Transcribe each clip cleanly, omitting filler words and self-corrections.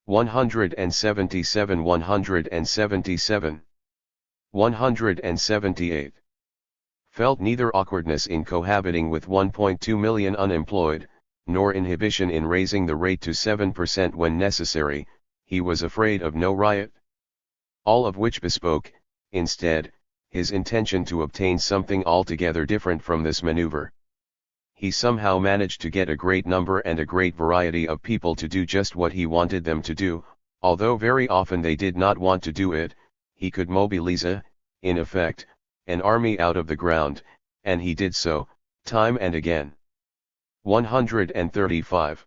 177 177 178. Felt neither awkwardness in cohabiting with 1.2 million unemployed, nor inhibition in raising the rate to 7% when necessary. He was afraid of no riot. All of which bespoke, instead, his intention to obtain something altogether different from this maneuver. He somehow managed to get a great number and a great variety of people to do just what he wanted them to do, although very often they did not want to do it. He could mobilize, in effect, an army out of the ground, and he did so, time and again. 135.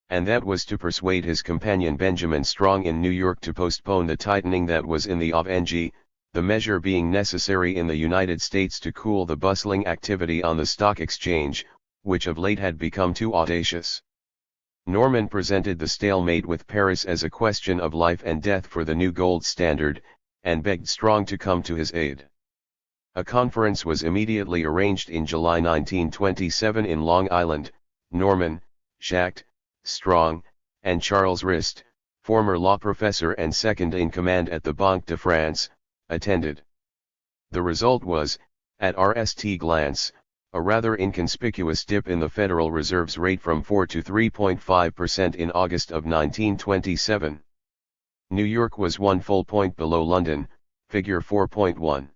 And that was to persuade his companion Benjamin Strong in New York to postpone the tightening that was in the offing, the measure being necessary in the United States to cool the bustling activity on the stock exchange, which of late had become too audacious. Norman presented the stalemate with Paris as a question of life and death for the new gold standard, and begged Strong to come to his aid. A conference was immediately arranged in July 1927 in Long Island. Norman, Schacht, Strong, and Charles Rist, former law professor and second in command at the Banque de France, attended. The result was, at first glance, a rather inconspicuous dip in the Federal Reserve's rate from 4 to 3.5% in August of 1927. New York was 1 full point below London, figure 4.1.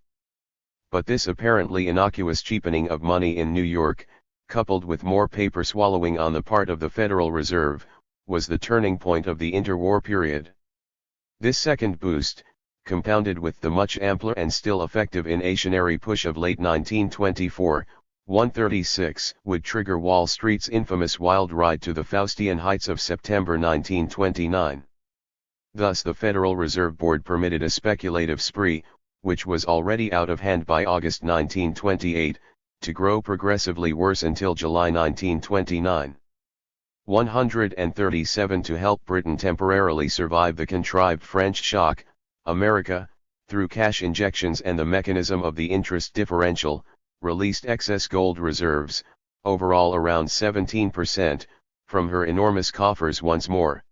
But this apparently innocuous cheapening of money in New York, coupled with more paper swallowing on the part of the Federal Reserve, was the turning point of the interwar period. This second boost, compounded with the much ampler and still effective inflationary push of late 1924, 136, would trigger Wall Street's infamous wild ride to the Faustian heights of September 1929. Thus the Federal Reserve Board permitted a speculative spree, which was already out of hand by August 1928, to grow progressively worse until July 1929. 137. To help Britain temporarily survive the contrived French shock, America, through cash injections and the mechanism of the interest differential, released excess gold reserves, overall around 17%, from her enormous coffers once more.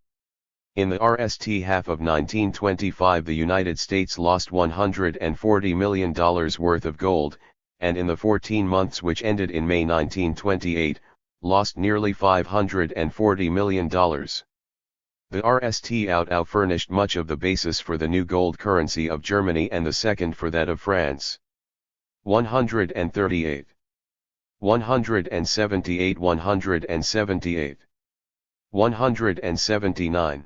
In the first half of 1925 the United States lost $140 million worth of gold, and in the 14 months which ended in May 1928, lost nearly $540 million. The RST out furnished much of the basis for the new gold currency of Germany and the second for that of France. 138. 178 178. 179.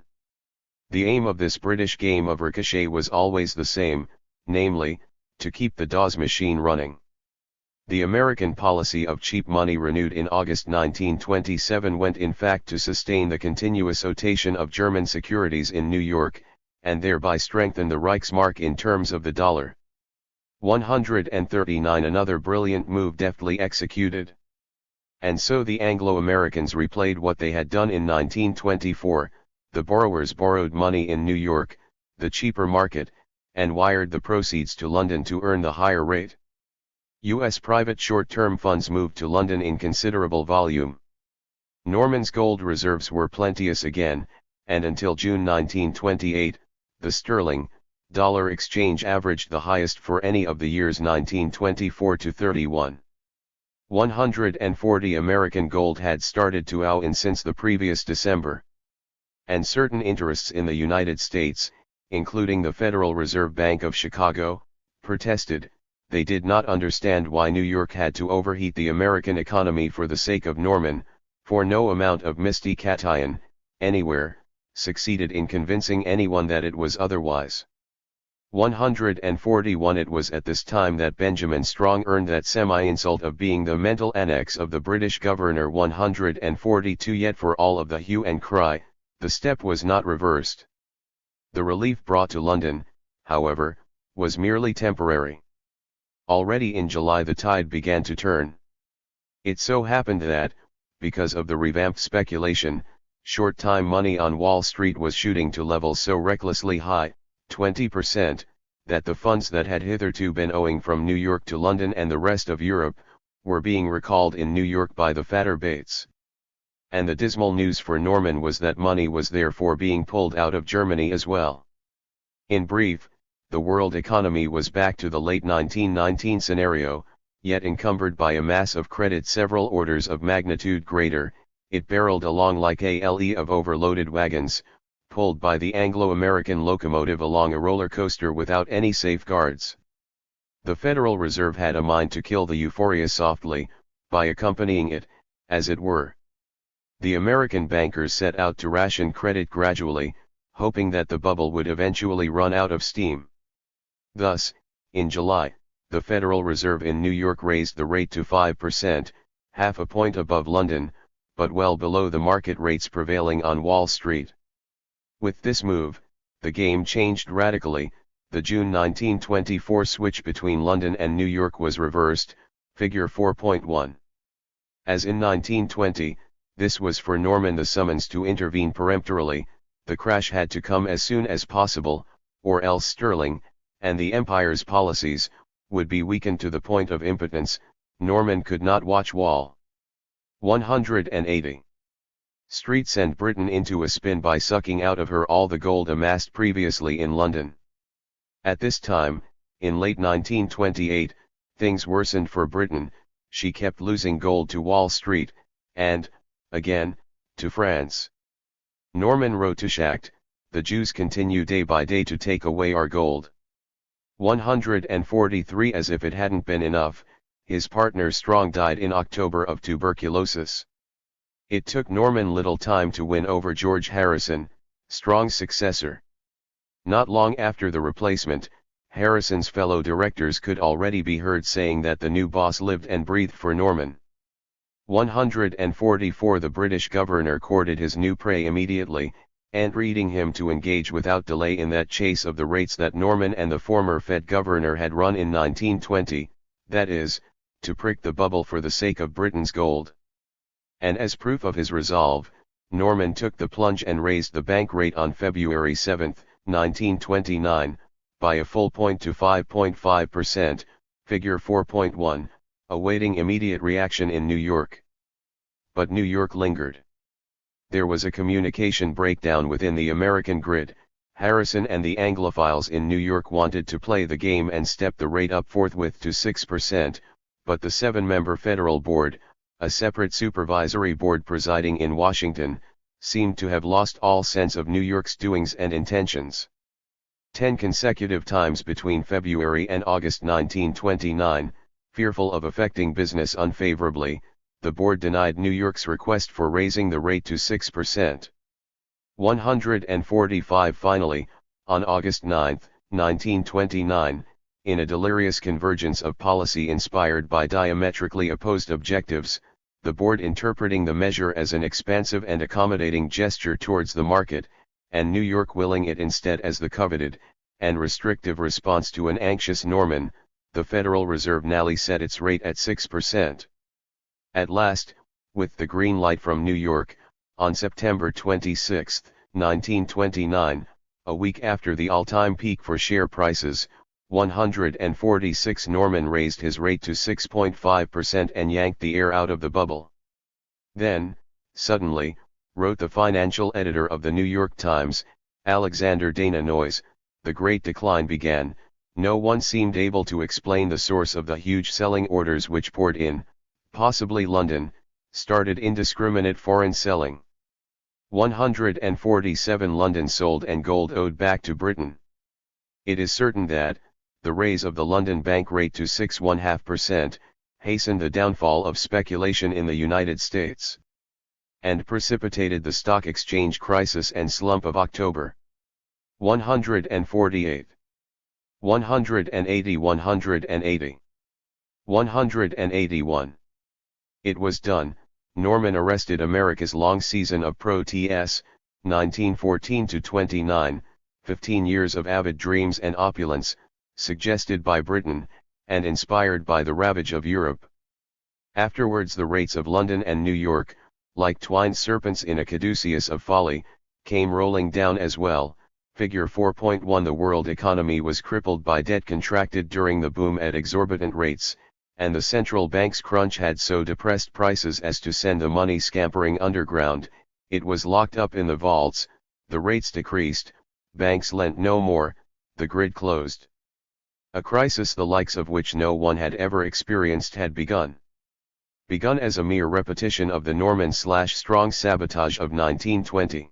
The aim of this British game of ricochet was always the same, namely, to keep the Dawes machine running. The American policy of cheap money renewed in August 1927 went in fact to sustain the continuous rotation of German securities in New York, and thereby strengthen the Reichsmark in terms of the dollar. 139. Another brilliant move deftly executed. And so the Anglo-Americans replayed what they had done in 1924, the borrowers borrowed money in New York, the cheaper market, and wired the proceeds to London to earn the higher rate. U.S. private short-term funds moved to London in considerable volume. Norman's gold reserves were plenteous again, and until June 1928, the sterling-dollar exchange averaged the highest for any of the years 1924 to 31. 140. American gold had started to in since the previous December. And certain interests in the United States, including the Federal Reserve Bank of Chicago, protested. They did not understand why New York had to overheat the American economy for the sake of Norman, for no amount of misty cation, anywhere, succeeded in convincing anyone that it was otherwise. 141. It was at this time that Benjamin Strong earned that semi-insult of being the mental annex of the British governor. 142. Yet for all of the hue and cry, the step was not reversed. The relief brought to London, however, was merely temporary. Already in July the tide began to turn. It so happened that, because of the revamped speculation, short-time money on Wall Street was shooting to levels so recklessly high, 20%, that the funds that had hitherto been owing from New York to London and the rest of Europe, were being recalled in New York by the fatter Bates. And the dismal news for Norman was that money was therefore being pulled out of Germany as well. In brief, the world economy was back to the late 1919 scenario, yet encumbered by a mass of credit several orders of magnitude greater. It barreled along like a LE of overloaded wagons, pulled by the Anglo-American locomotive along a roller coaster without any safeguards. The Federal Reserve had a mind to kill the euphoria softly, by accompanying it, as it were. The American bankers set out to ration credit gradually, hoping that the bubble would eventually run out of steam. Thus, in July, the Federal Reserve in New York raised the rate to 5%, half a point above London, but well below the market rates prevailing on Wall Street. With this move, the game changed radically. The June 1924 switch between London and New York was reversed, figure 4.1. As in 1920, this was for Norman the summons to intervene peremptorily. The crash had to come as soon as possible, or else sterling, and the Empire's policies, would be weakened to the point of impotence. Norman could not watch Wall 180 Street send Britain into a spin by sucking out of her all the gold amassed previously in London. At this time, in late 1928, things worsened for Britain. She kept losing gold to Wall Street, and, again, to France. Norman wrote to Schacht, "The Jews continue day by day to take away our gold." 143. As if it hadn't been enough, his partner Strong died in October of tuberculosis. It took Norman little time to win over George Harrison, Strong's successor. Not long after the replacement, Harrison's fellow directors could already be heard saying that the new boss lived and breathed for Norman. 144. The British governor courted his new prey immediately, entreating him to engage without delay in that chase of the rates that Norman and the former Fed governor had run in 1920, that is, to prick the bubble for the sake of Britain's gold. And as proof of his resolve, Norman took the plunge and raised the bank rate on February 7, 1929, by a full point to 5.5%, figure 4.1, awaiting immediate reaction in New York. But New York lingered. There was a communication breakdown within the American grid. Harrison and the Anglophiles in New York wanted to play the game and step the rate up forthwith to 6%, but the 7-member Federal Board, a separate supervisory board presiding in Washington, seemed to have lost all sense of New York's doings and intentions. 10 consecutive times between February and August 1929, fearful of affecting business unfavorably, the board denied New York's request for raising the rate to 6%. 145. Finally, on August 9, 1929, in a delirious convergence of policy inspired by diametrically opposed objectives, the board interpreting the measure as an expansive and accommodating gesture towards the market, and New York willing it instead as the coveted, and restrictive response to an anxious Norman, the Federal Reserve nally set its rate at 6%. At last, with the green light from New York, on September 26, 1929, a week after the all-time peak for share prices, 146, Norman raised his rate to 6.5% and yanked the air out of the bubble. Then, suddenly, wrote the financial editor of the New York Times, Alexander Dana Noyes, the great decline began. No one seemed able to explain the source of the huge selling orders which poured in. Possibly London started indiscriminate foreign selling. 147, London sold and gold owed back to Britain. It is certain that the raise of the London bank rate to 6.5% hastened the downfall of speculation in the United States, and precipitated the stock exchange crisis and slump of October. 148. 180. 180. 181. It was done. Norman arrested America's long season of pro-TS, 1914 to 29, 15 years of avid dreams and opulence, suggested by Britain, and inspired by the ravage of Europe. Afterwards the rates of London and New York, like twined serpents in a caduceus of folly, came rolling down as well. Figure 4.1. The world economy was crippled by debt contracted during the boom at exorbitant rates, and the central bank's crunch had so depressed prices as to send the money scampering underground. It was locked up in the vaults, the rates decreased, banks lent no more, the grid closed. A crisis the likes of which no one had ever experienced had begun. Begun as a mere repetition of the Norman/Strong sabotage of 1920.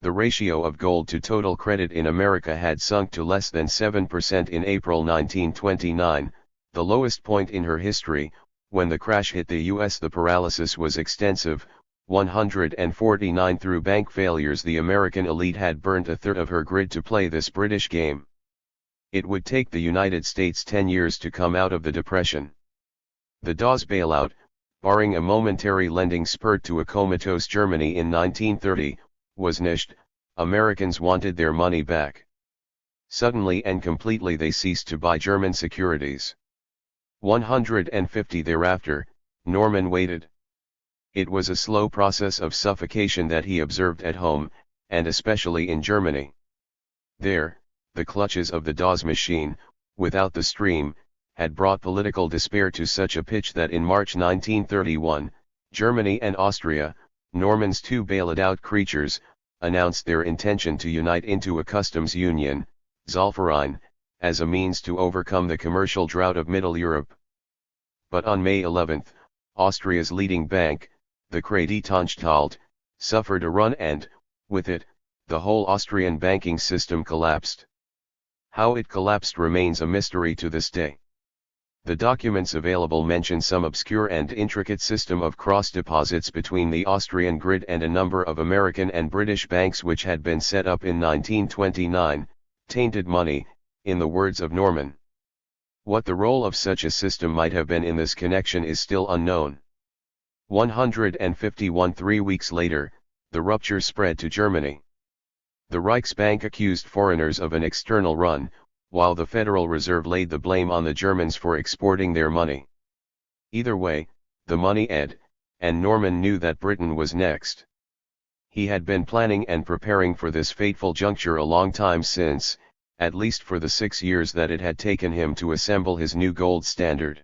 The ratio of gold to total credit in America had sunk to less than 7% in April 1929, the lowest point in her history. When the crash hit the US, the paralysis was extensive. 149 through bank failures, the American elite had burnt a third of her grid to play this British game. It would take the United States 10 years to come out of the Depression. The Dawes bailout, barring a momentary lending spurt to a comatose Germany in 1930, was nished. Americans wanted their money back. Suddenly and completely they ceased to buy German securities. 150 thereafter, Norman waited. It was a slow process of suffocation that he observed at home, and especially in Germany. There, the clutches of the Dawes machine, without the stream, had brought political despair to such a pitch that in March 1931, Germany and Austria, Norman's two bailed-out creatures, announced their intention to unite into a customs union, Zollverein, as a means to overcome the commercial drought of Middle Europe. But on May 11, Austria's leading bank, the Kreditanstalt, suffered a run and, with it, the whole Austrian banking system collapsed. How it collapsed remains a mystery to this day. The documents available mention some obscure and intricate system of cross deposits between the Austrian grid and a number of American and British banks which had been set up in 1929, tainted money, in the words of Norman. What the role of such a system might have been in this connection is still unknown. 151 3 weeks later, the rupture spread to Germany. The Reichsbank accused foreigners of an external run, while the Federal Reserve laid the blame on the Germans for exporting their money. Either way, the money ed, and Norman knew that Britain was next. He had been planning and preparing for this fateful juncture a long time since, at least for the 6 years that it had taken him to assemble his new gold standard.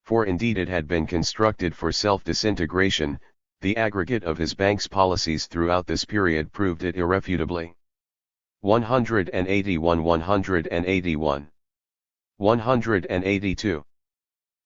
For indeed it had been constructed for self-disintegration. The aggregate of his bank's policies throughout this period proved it irrefutably. 181 181 182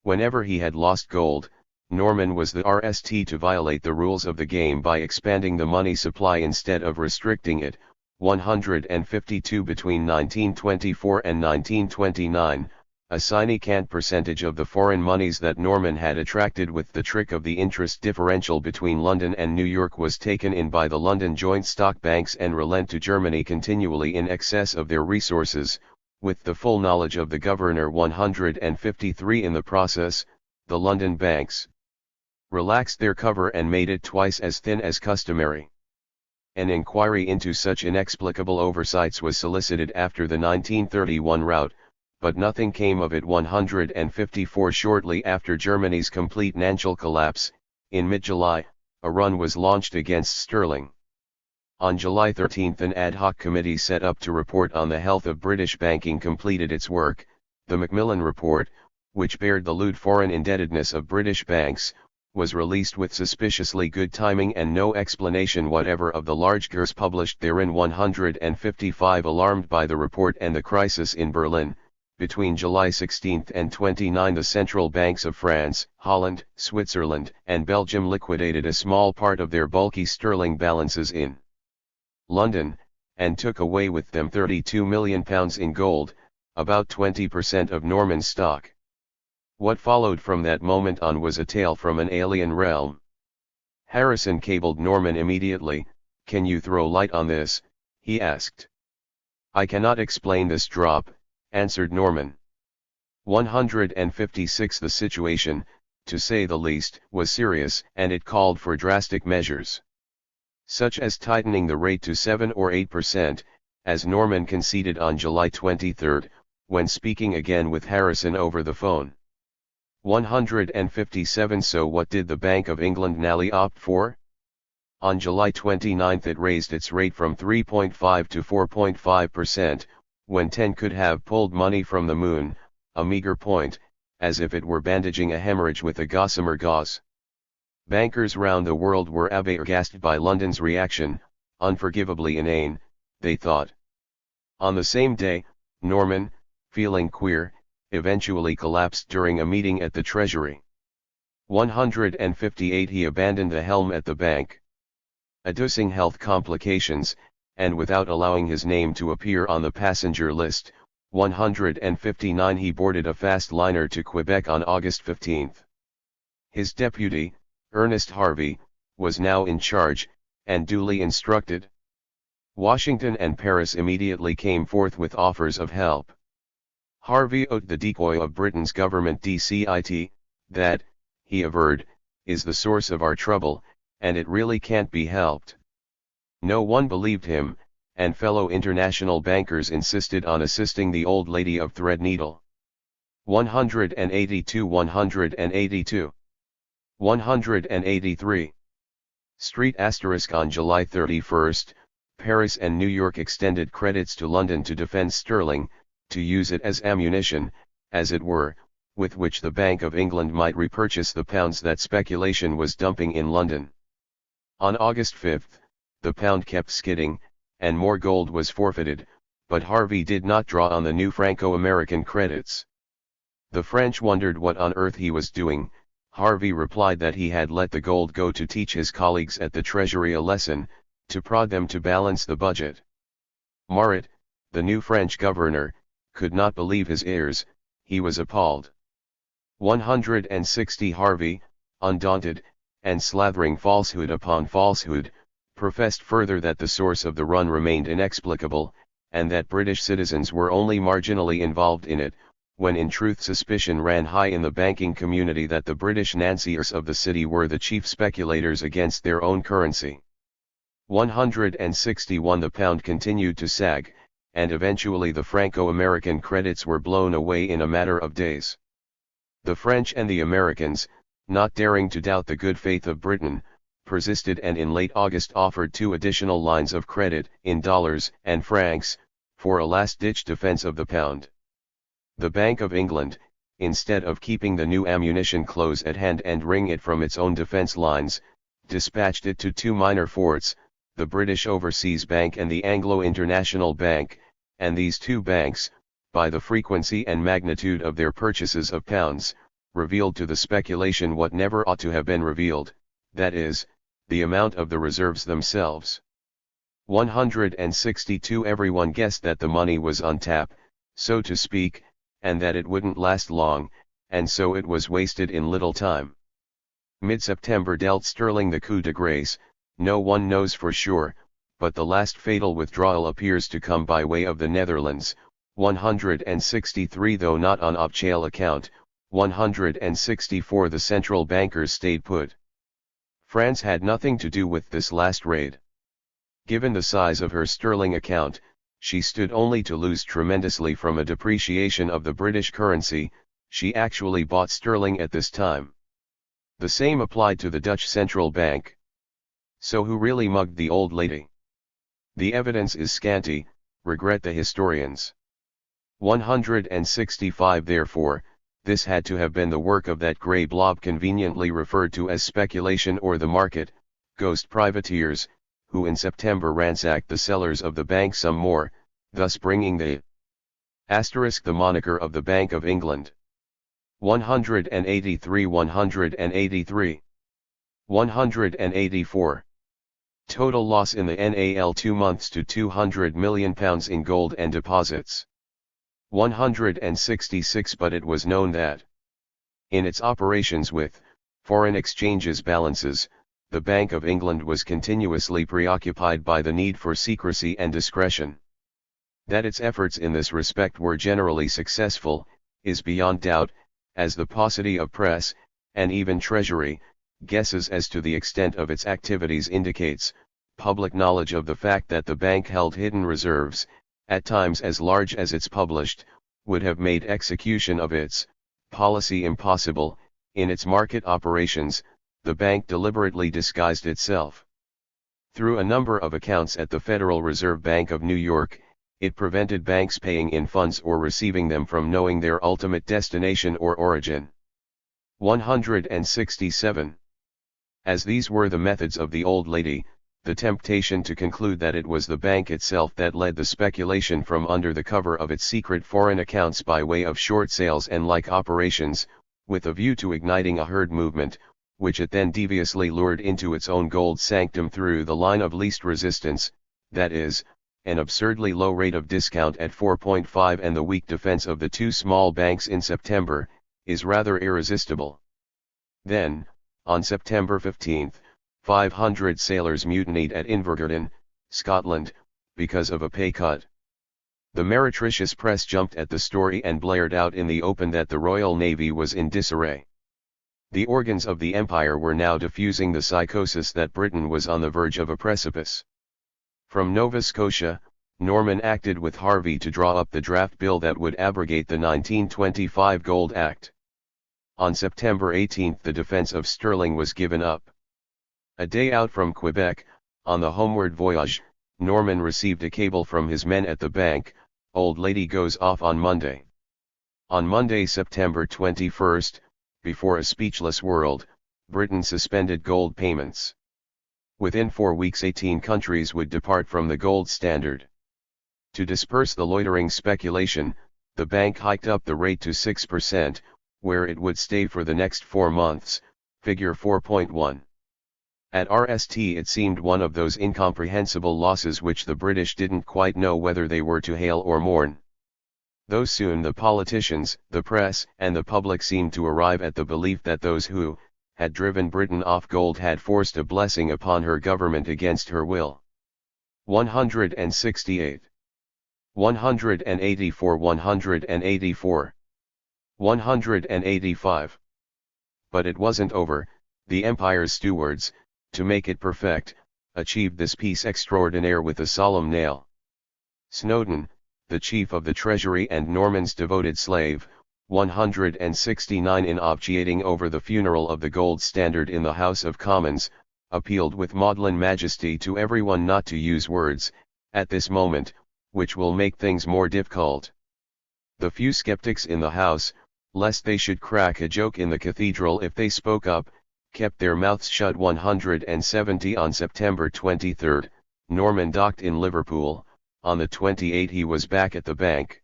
Whenever he had lost gold, Norman was the RST to violate the rules of the game by expanding the money supply instead of restricting it. 152 Between 1924 and 1929, a significant percentage of the foreign monies that Norman had attracted with the trick of the interest differential between London and New York was taken in by the London joint stock banks and relent to Germany continually in excess of their resources, with the full knowledge of the governor. 153 In the process, the London banks relaxed their cover and made it twice as thin as customary. An inquiry into such inexplicable oversights was solicited after the 1931 rout, but nothing came of it. 154 Shortly after Germany's complete financial collapse, in mid-July, a run was launched against sterling. On July 13 an ad hoc committee set up to report on the health of British banking completed its work. The Macmillan Report, which bared the lewd foreign indebtedness of British banks, was released with suspiciously good timing and no explanation whatever of the large curse published therein. 155 Alarmed by the report and the crisis in Berlin, between July 16 and 29 the central banks of France, Holland, Switzerland, and Belgium liquidated a small part of their bulky sterling balances in London, and took away with them £32 million in gold, about 20% of Norman's stock. What followed from that moment on was a tale from an alien realm. Harrison cabled Norman immediately. "Can you throw light on this?" he asked. "I cannot explain this drop," answered Norman. 156 The situation, to say the least, was serious, and it called for drastic measures, such as tightening the rate to 7 or 8%, as Norman conceded on July 23, when speaking again with Harrison over the phone. 157 So what did the Bank of England nally opt for? On July 29 it raised its rate from 3.5 to 4.5%, when 10 could have pulled money from the moon, a meager point, as if it were bandaging a hemorrhage with a gossamer gauze. Bankers round the world were aghast by London's reaction, unforgivably inane, they thought. On the same day, Norman, feeling queer, eventually collapsed during a meeting at the Treasury. 158 He abandoned the helm at the bank. Adducing health complications, and without allowing his name to appear on the passenger list, 159 He boarded a fast liner to Quebec on August 15. His deputy, Ernest Harvey, was now in charge, and duly instructed. Washington and Paris immediately came forth with offers of help. Harvey owed the decoy of Britain's government DCIT, that, he averred, is the source of our trouble, and it really can't be helped. No one believed him, and fellow international bankers insisted on assisting the old lady of Threadneedle. 182 182 183 Street *. On July 31, Paris and New York extended credits to London to defend sterling, to use it as ammunition, as it were, with which the Bank of England might repurchase the pounds that speculation was dumping in London. On August 5, the pound kept skidding, and more gold was forfeited, but Harvey did not draw on the new Franco-American credits. The French wondered what on earth he was doing. Harvey replied that he had let the gold go to teach his colleagues at the Treasury a lesson, to prod them to balance the budget. Marat, the new French governor, could not believe his ears, he was appalled. 160 Harvey, undaunted, and slathering falsehood upon falsehood, professed further that the source of the run remained inexplicable, and that British citizens were only marginally involved in it, when in truth suspicion ran high in the banking community that the British financiers of the city were the chief speculators against their own currency. 161 The pound continued to sag, and eventually the Franco-American credits were blown away in a matter of days. The French and the Americans, not daring to doubt the good faith of Britain, persisted and in late August offered 2 additional lines of credit, in dollars and francs, for a last-ditch defense of the pound. The Bank of England, instead of keeping the new ammunition close at hand and wring it from its own defense lines, dispatched it to 2 minor forts, the British Overseas Bank and the Anglo International Bank, and these 2 banks, by the frequency and magnitude of their purchases of pounds, revealed to the speculation what never ought to have been revealed, that is, the amount of the reserves themselves. 162 Everyone guessed that the money was on tap, so to speak, and that it wouldn't last long, and so it was wasted in little time. Mid-September dealt sterling the coup de grace, no one knows for sure, but the last fatal withdrawal appears to come by way of the Netherlands. 163 Though not on off-sale account, 164 The central bankers stayed put. France had nothing to do with this last raid. Given the size of her sterling account, she stood only to lose tremendously from a depreciation of the British currency. She actually bought sterling at this time. The same applied to the Dutch central bank. So who really mugged the old lady? The evidence is scanty, regret the historians. 165 Therefore, this had to have been the work of that grey blob conveniently referred to as speculation or the market, ghost privateers, who in September ransacked the cellars of the bank some more, thus bringing the * the moniker of the Bank of England. 183 183 184 Total loss in the NAL 2 months to £200 million in gold and deposits. 166 But it was known that, in its operations with foreign exchanges balances, the Bank of England was continuously preoccupied by the need for secrecy and discretion. That its efforts in this respect were generally successful, is beyond doubt, as the paucity of press, and even Treasury, guesses as to the extent of its activities indicates. Public knowledge of the fact that the bank held hidden reserves, at times as large as its published, would have made execution of its policy impossible. In its market operations, the bank deliberately disguised itself. Through a number of accounts at the Federal Reserve Bank of New York, it prevented banks paying in funds or receiving them from knowing their ultimate destination or origin. 167. As these were the methods of the old lady, the temptation to conclude that it was the bank itself that led the speculation from under the cover of its secret foreign accounts by way of short sales and like operations, with a view to igniting a herd movement, which it then deviously lured into its own gold sanctum through the line of least resistance, that is, an absurdly low rate of discount at 4.5 and the weak defense of the two small banks in September, is rather irresistible. Then, on September 15, 500 sailors mutinied at Invergordon, Scotland, because of a pay cut. The meretricious press jumped at the story and blared out in the open that the Royal Navy was in disarray. The organs of the Empire were now diffusing the psychosis that Britain was on the verge of a precipice. From Nova Scotia, Norman acted with Harvey to draw up the draft bill that would abrogate the 1925 Gold Act. On September 18 the defense of Stirling was given up. A day out from Quebec, on the homeward voyage, Norman received a cable from his men at the bank, "Old lady goes off on Monday." On Monday, September 21, before a speechless world, Britain suspended gold payments. Within 4 weeks 18 countries would depart from the gold standard. To disperse the loitering speculation, the bank hiked up the rate to 6%, where it would stay for the next 4 months, figure 4.1. At RST it seemed one of those incomprehensible losses which the British didn't quite know whether they were to hail or mourn. Though soon the politicians, the press, and the public seemed to arrive at the belief that those who had driven Britain off gold had forced a blessing upon her government against her will. 168. 184 184. 185. But it wasn't over. The Empire's stewards, to make it perfect, achieved this peace extraordinaire with a solemn nail. Snowdon, the chief of the Treasury and Norman's devoted slave, 169, in officiating over the funeral of the gold standard in the House of Commons, appealed with maudlin majesty to everyone not to use words, at this moment, which will make things more difficult. The few skeptics in the House, lest they should crack a joke in the cathedral if they spoke up, kept their mouths shut. 170. On September 23, Norman docked in Liverpool. On the 28th he was back at the bank.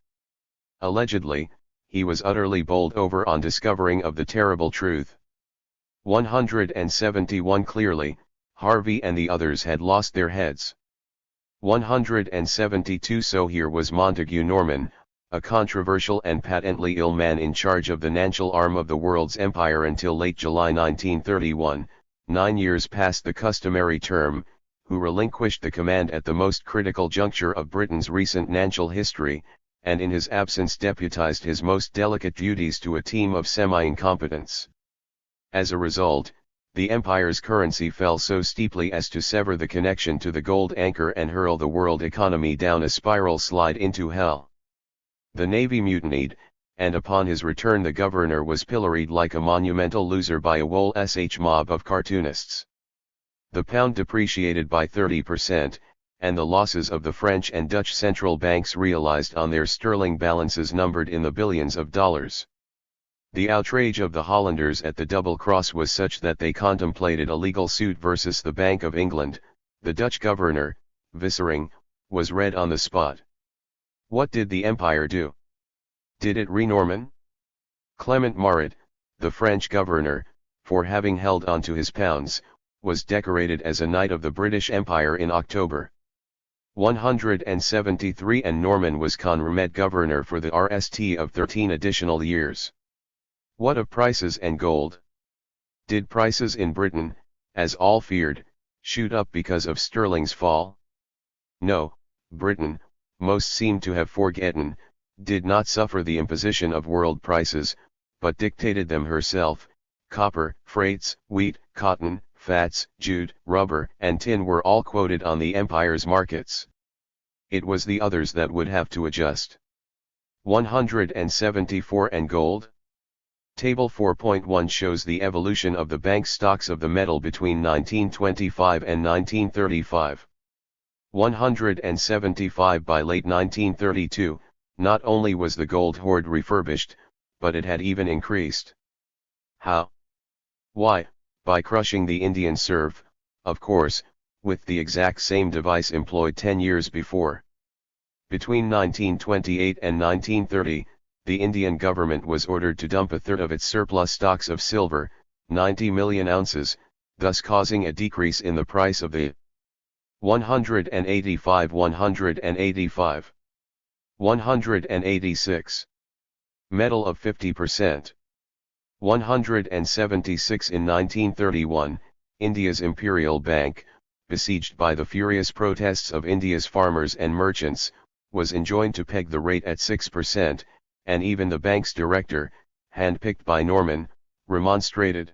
Allegedly, he was utterly bowled over on discovering of the terrible truth. 171. Clearly, Harvey and the others had lost their heads. 172. So here was Montague Norman, a controversial and patently ill man in charge of the financial arm of the world's empire until late July 1931, 9 years past the customary term, who relinquished the command at the most critical juncture of Britain's recent financial history, and in his absence deputized his most delicate duties to a team of semi-incompetents. As a result, the empire's currency fell so steeply as to sever the connection to the gold anchor and hurl the world economy down a spiral slide into hell. The navy mutinied, and upon his return the governor was pilloried like a monumental loser by a whole mob of cartoonists. The pound depreciated by 30%, and the losses of the French and Dutch central banks realized on their sterling balances numbered in the billions of dollars. The outrage of the Hollanders at the double cross was such that they contemplated a legal suit versus the Bank of England. The Dutch governor, Vissering, was read on the spot. What did the empire do? Did it re-Norman? Clement Marot, the French governor, for having held on to his pounds, was decorated as a Knight of the British Empire in October. 173, and Norman was Conremed governor for the RST of 13 additional years. What of prices and gold? Did prices in Britain, as all feared, shoot up because of sterling's fall? No, Britain, most seem to have forgotten, did not suffer the imposition of world prices, but dictated them herself. Copper, freights, wheat, cotton, fats, jute, rubber, and tin were all quoted on the empire's markets. It was the others that would have to adjust. 174, and gold? Table 4.1 shows the evolution of the bank stocks of the metal between 1925 and 1935. 175. By late 1932, not only was the gold hoard refurbished, but it had even increased. How? Why, by crushing the Indian serf, of course, with the exact same device employed 10 years before. Between 1928 and 1930, the Indian government was ordered to dump a third of its surplus stocks of silver, 90 million ounces, thus causing a decrease in the price of the 185 186 metal of 50%. 176. In 1931, India's Imperial Bank, besieged by the furious protests of India's farmers and merchants, was enjoined to peg the rate at 6%, and even the bank's director, handpicked by Norman, remonstrated.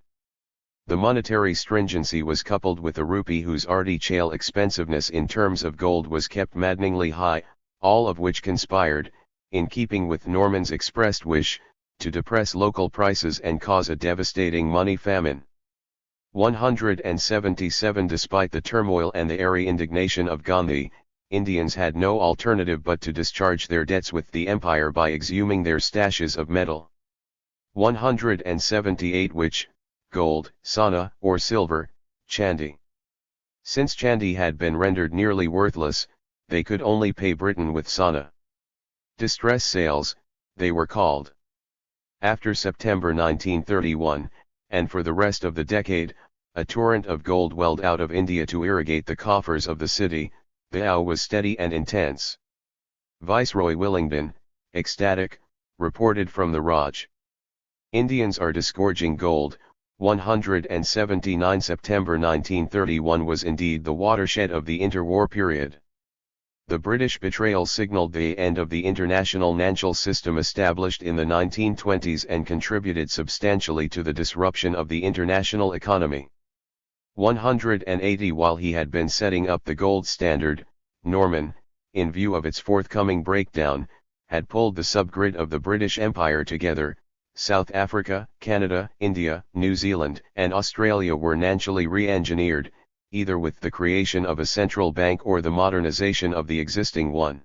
The monetary stringency was coupled with a rupee whose artificial expensiveness in terms of gold was kept maddeningly high, all of which conspired, in keeping with Norman's expressed wish, to depress local prices and cause a devastating money famine. 177. Despite the turmoil and the airy indignation of Gandhi, Indians had no alternative but to discharge their debts with the empire by exhuming their stashes of metal. 178. Which, gold, sona, or silver, chandi. Since chandi had been rendered nearly worthless, they could only pay Britain with sona. Distress sales, they were called. After September 1931, and for the rest of the decade, a torrent of gold welled out of India to irrigate the coffers of the city. The awe was steady and intense. Viceroy Willingdon, ecstatic, reported from the Raj. Indians are disgorging gold. 179. September 1931 was indeed the watershed of the interwar period. The British betrayal signaled the end of the international financial system established in the 1920s and contributed substantially to the disruption of the international economy. 180. While he had been setting up the gold standard, Norman, in view of its forthcoming breakdown, had pulled the subgrid of the British Empire together. South Africa, Canada, India, New Zealand, and Australia were naturally re-engineered, either with the creation of a central bank or the modernization of the existing one.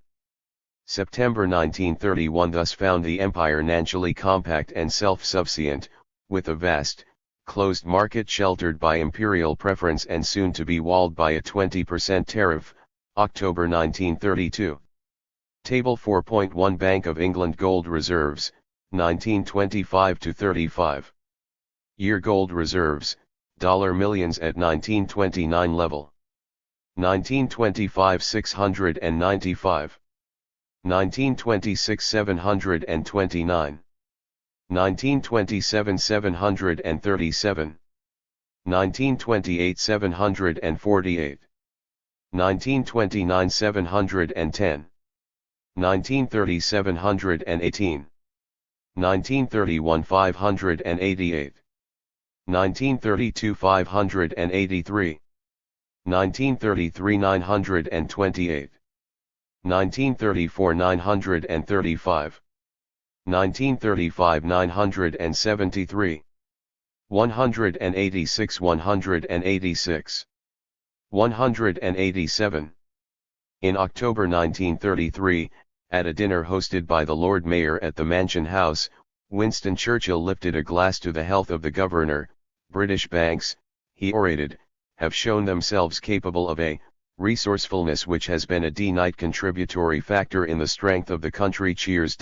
September 1931 thus found the empire naturally compact and self-sufficient, with a vast, closed market sheltered by imperial preference and soon to be walled by a 20% tariff. October 1932. Table 4.1 Bank of England Gold Reserves, 1925-35. Year Gold Reserves, dollar millions at 1929 level. 1925 695. 1926 729. 1927 737. 1928 748. 1929 710. 1930 718. 1931 588. 1932 583. 1933 928. 1934 935. 1935 973. 186 186. 187. In October 1933, at a dinner hosted by the Lord Mayor at the Mansion House, Winston Churchill lifted a glass to the health of the governor. British banks, he orated, have shown themselves capable of a resourcefulness which has been a D-night contributory factor in the strength of the country. Cheers.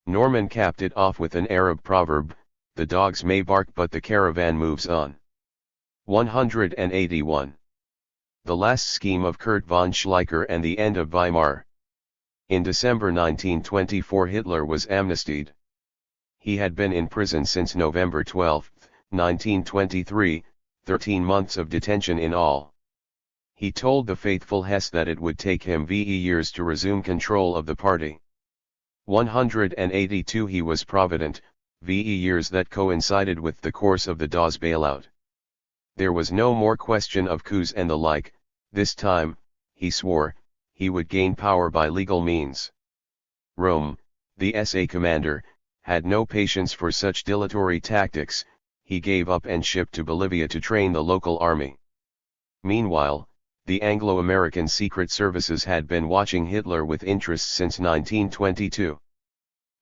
Norman capped it off with an Arab proverb, the dogs may bark but the caravan moves on. 181. The last scheme of Kurt von Schleicher and the end of Weimar. In December 1924 Hitler was amnestied. He had been in prison since November 12, 1923, 13 months of detention in all. He told the faithful Hess that it would take him years to resume control of the party. 182 He was provident, years that coincided with the course of the Dawes bailout. There was no more question of coups and the like. This time, he swore, he would gain power by legal means. Rome, the SA commander, had no patience for such dilatory tactics. He gave up and shipped to Bolivia to train the local army. Meanwhile, the Anglo-American secret services had been watching Hitler with interest since 1922.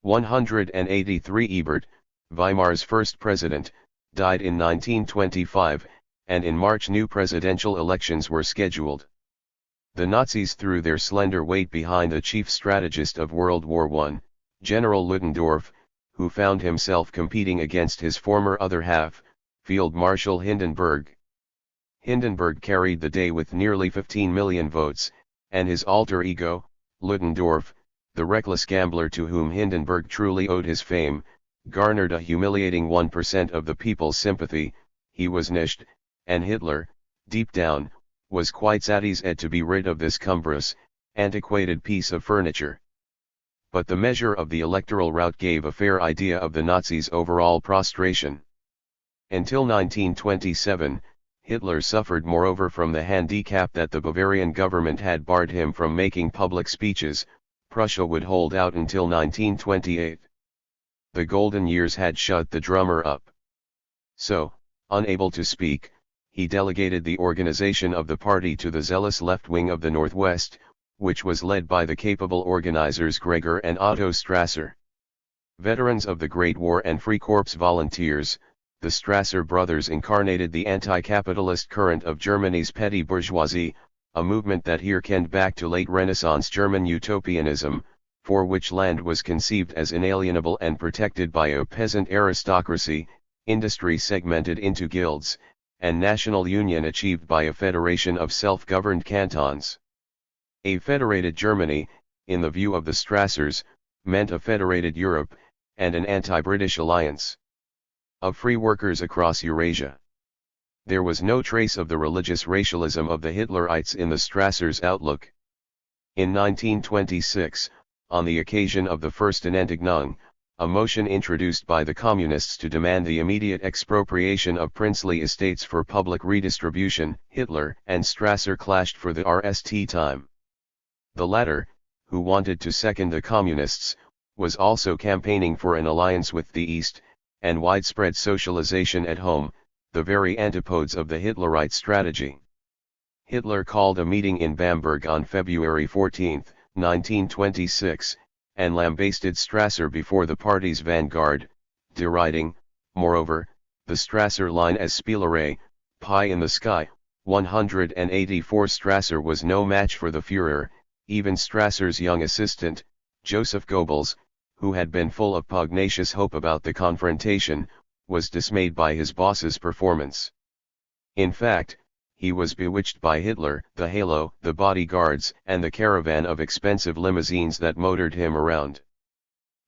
183 Ebert, Weimar's first president, died in 1925, and in March new presidential elections were scheduled. The Nazis threw their slender weight behind the chief strategist of World War I, General Ludendorff, who found himself competing against his former other half, Field Marshal Hindenburg. Hindenburg carried the day with nearly 15 million votes, and his alter ego, Ludendorff, the reckless gambler to whom Hindenburg truly owed his fame, garnered a humiliating 1% of the people's sympathy. He was nished, and Hitler, deep down, was quite satisfied to be rid of this cumbrous, antiquated piece of furniture. But the measure of the electoral rout gave a fair idea of the Nazis' overall prostration. Until 1927, Hitler suffered moreover from the handicap that the Bavarian government had barred him from making public speeches. Prussia would hold out until 1928. The golden years had shut the drummer up. So, unable to speak, he delegated the organization of the party to the zealous left wing of the Northwest, which was led by the capable organizers Gregor and Otto Strasser. Veterans of the Great War and Free Corps volunteers, the Strasser brothers incarnated the anti-capitalist current of Germany's petty bourgeoisie, a movement that hearkened back to late Renaissance German utopianism, for which land was conceived as inalienable and protected by a peasant aristocracy, industry segmented into guilds, and national union achieved by a federation of self-governed cantons. A federated Germany, in the view of the Strassers, meant a federated Europe, and an anti-British alliance of free workers across Eurasia. There was no trace of the religious racialism of the Hitlerites in the Strassers' outlook. In 1926, on the occasion of the First Ernennung, a motion introduced by the Communists to demand the immediate expropriation of princely estates for public redistribution, Hitler and Strasser clashed for the RST time. The latter, who wanted to second the Communists, was also campaigning for an alliance with the East, and widespread socialization at home, the very antipodes of the Hitlerite strategy. Hitler called a meeting in Bamberg on February 14, 1926, and lambasted Strasser before the party's vanguard, deriding, moreover, the Strasser line as Spielerei, pie in the sky. 184 Strasser was no match for the Führer. Even Strasser's young assistant, Joseph Goebbels, who had been full of pugnacious hope about the confrontation, was dismayed by his boss's performance. In fact, he was bewitched by Hitler, the halo, the bodyguards, and the caravan of expensive limousines that motored him around.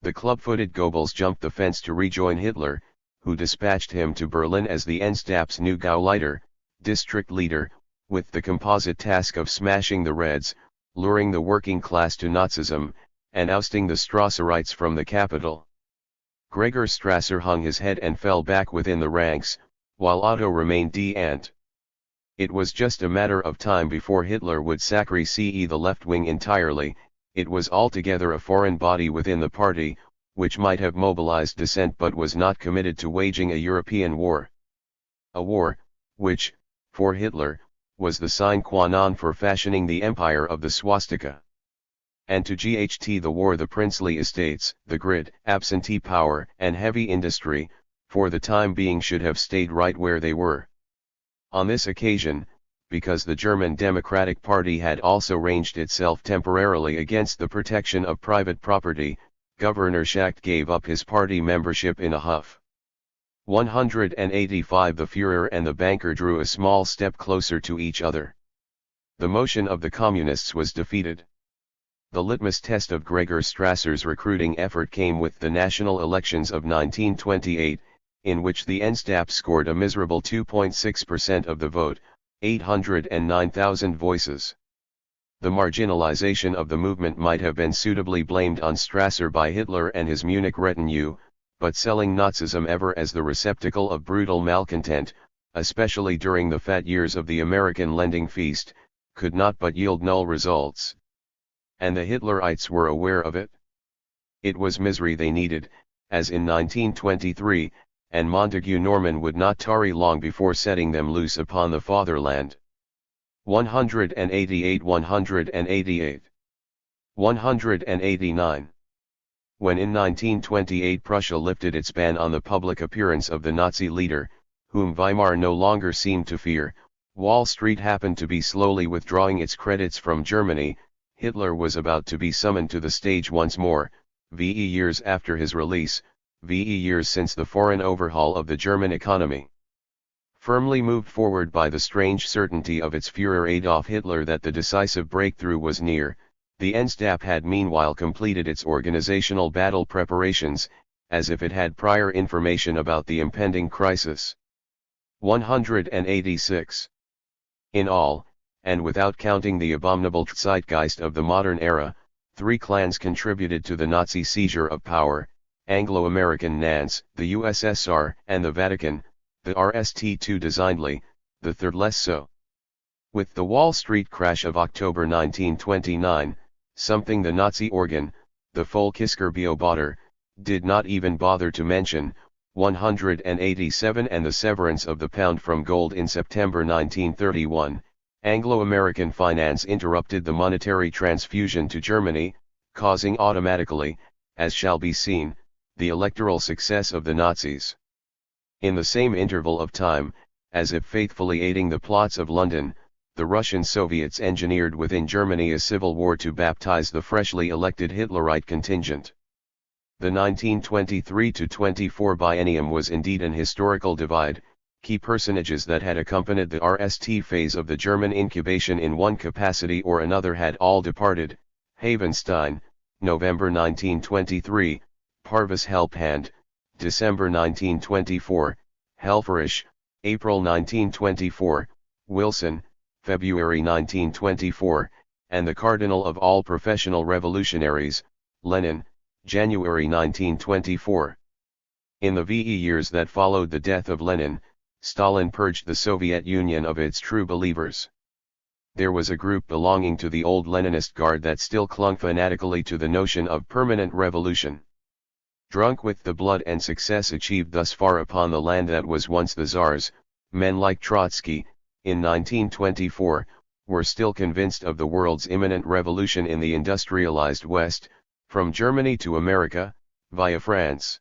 The club-footed Goebbels jumped the fence to rejoin Hitler, who dispatched him to Berlin as the Endstab's new Gauleiter, district leader, with the composite task of smashing the Reds, luring the working class to Nazism, and ousting the Strasserites from the capital. Gregor Strasser hung his head and fell back within the ranks, while Otto remained d-ant. It was just a matter of time before Hitler would sacrifice the left wing entirely. It was altogether a foreign body within the party, which might have mobilized dissent but was not committed to waging a European war. A war, which, for Hitler, was the sine qua non for fashioning the empire of the swastika. And to GHT the war the princely estates, the grid, absentee power, and heavy industry, for the time being should have stayed right where they were. On this occasion, because the German Democratic Party had also ranged itself temporarily against the protection of private property, Governor Schacht gave up his party membership in a huff. 185 The Führer and the banker drew a small step closer to each other. The motion of the Communists was defeated. The litmus test of Gregor Strasser's recruiting effort came with the national elections of 1928, in which the Endstab scored a miserable 2.6% of the vote, 809,000 voices. The marginalization of the movement might have been suitably blamed on Strasser by Hitler and his Munich retinue, but selling Nazism ever as the receptacle of brutal malcontent, especially during the fat years of the American lending feast, could not but yield null results. And the Hitlerites were aware of it. It was misery they needed, as in 1923, and Montague Norman would not tarry long before setting them loose upon the fatherland. 188 188. 189. When in 1928 Prussia lifted its ban on the public appearance of the Nazi leader, whom Weimar no longer seemed to fear, Wall Street happened to be slowly withdrawing its credits from Germany. Hitler was about to be summoned to the stage once more, VE years after his release, VE years since the foreign overhaul of the German economy. Firmly moved forward by the strange certainty of its Führer Adolf Hitler that the decisive breakthrough was near, the NSDAP had meanwhile completed its organizational battle preparations, as if it had prior information about the impending crisis. 186. In all, and without counting the abominable zeitgeist of the modern era, 3 clans contributed to the Nazi seizure of power: Anglo-American Nantes, the USSR, and the Vatican, the RST2 designedly, the third less so. With the Wall Street crash of October 1929, something the Nazi organ, the Volkskerr Beobachter, did not even bother to mention, 187, and the severance of the pound from gold in September 1931, Anglo-American finance interrupted the monetary transfusion to Germany, causing automatically, as shall be seen, the electoral success of the Nazis. In the same interval of time, as if faithfully aiding the plots of London, the Russian Soviets engineered within Germany a civil war to baptize the freshly elected Hitlerite contingent. The 1923-24 biennium was indeed an historical divide. Key personages that had accompanied the RST phase of the German incubation in one capacity or another had all departed: Havenstein, November 1923, Parvis Helphand, December 1924, Helfferich, April 1924, Wilson, February 1924, and the cardinal of all professional revolutionaries, Lenin, January 1924. In the VE years that followed the death of Lenin, Stalin purged the Soviet Union of its true believers. There was a group belonging to the old Leninist guard that still clung fanatically to the notion of permanent revolution. Drunk with the blood and success achieved thus far upon the land that was once the Tsar's, men like Trotsky, in 1924, were still convinced of the world's imminent revolution in the industrialized West, from Germany to America, via France.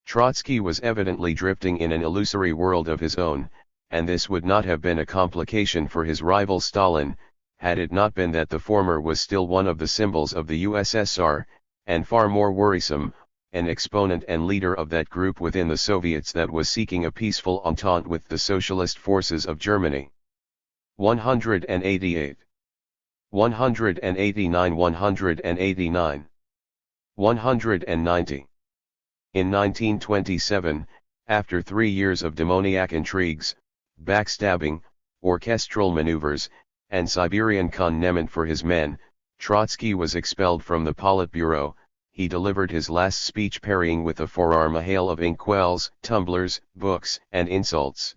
Trotsky was evidently drifting in an illusory world of his own, and this would not have been a complication for his rival Stalin, had it not been that the former was still one of the symbols of the USSR, and far more worrisome, an exponent and leader of that group within the Soviets that was seeking a peaceful entente with the socialist forces of Germany. 188. 189 189. 190. In 1927, after 3 years of demoniac intrigues, backstabbing, orchestral maneuvers, and Siberian connement for his men, Trotsky was expelled from the Politburo. He delivered his last speech parrying with a forearm a hail of inkwells, tumblers, books, and insults.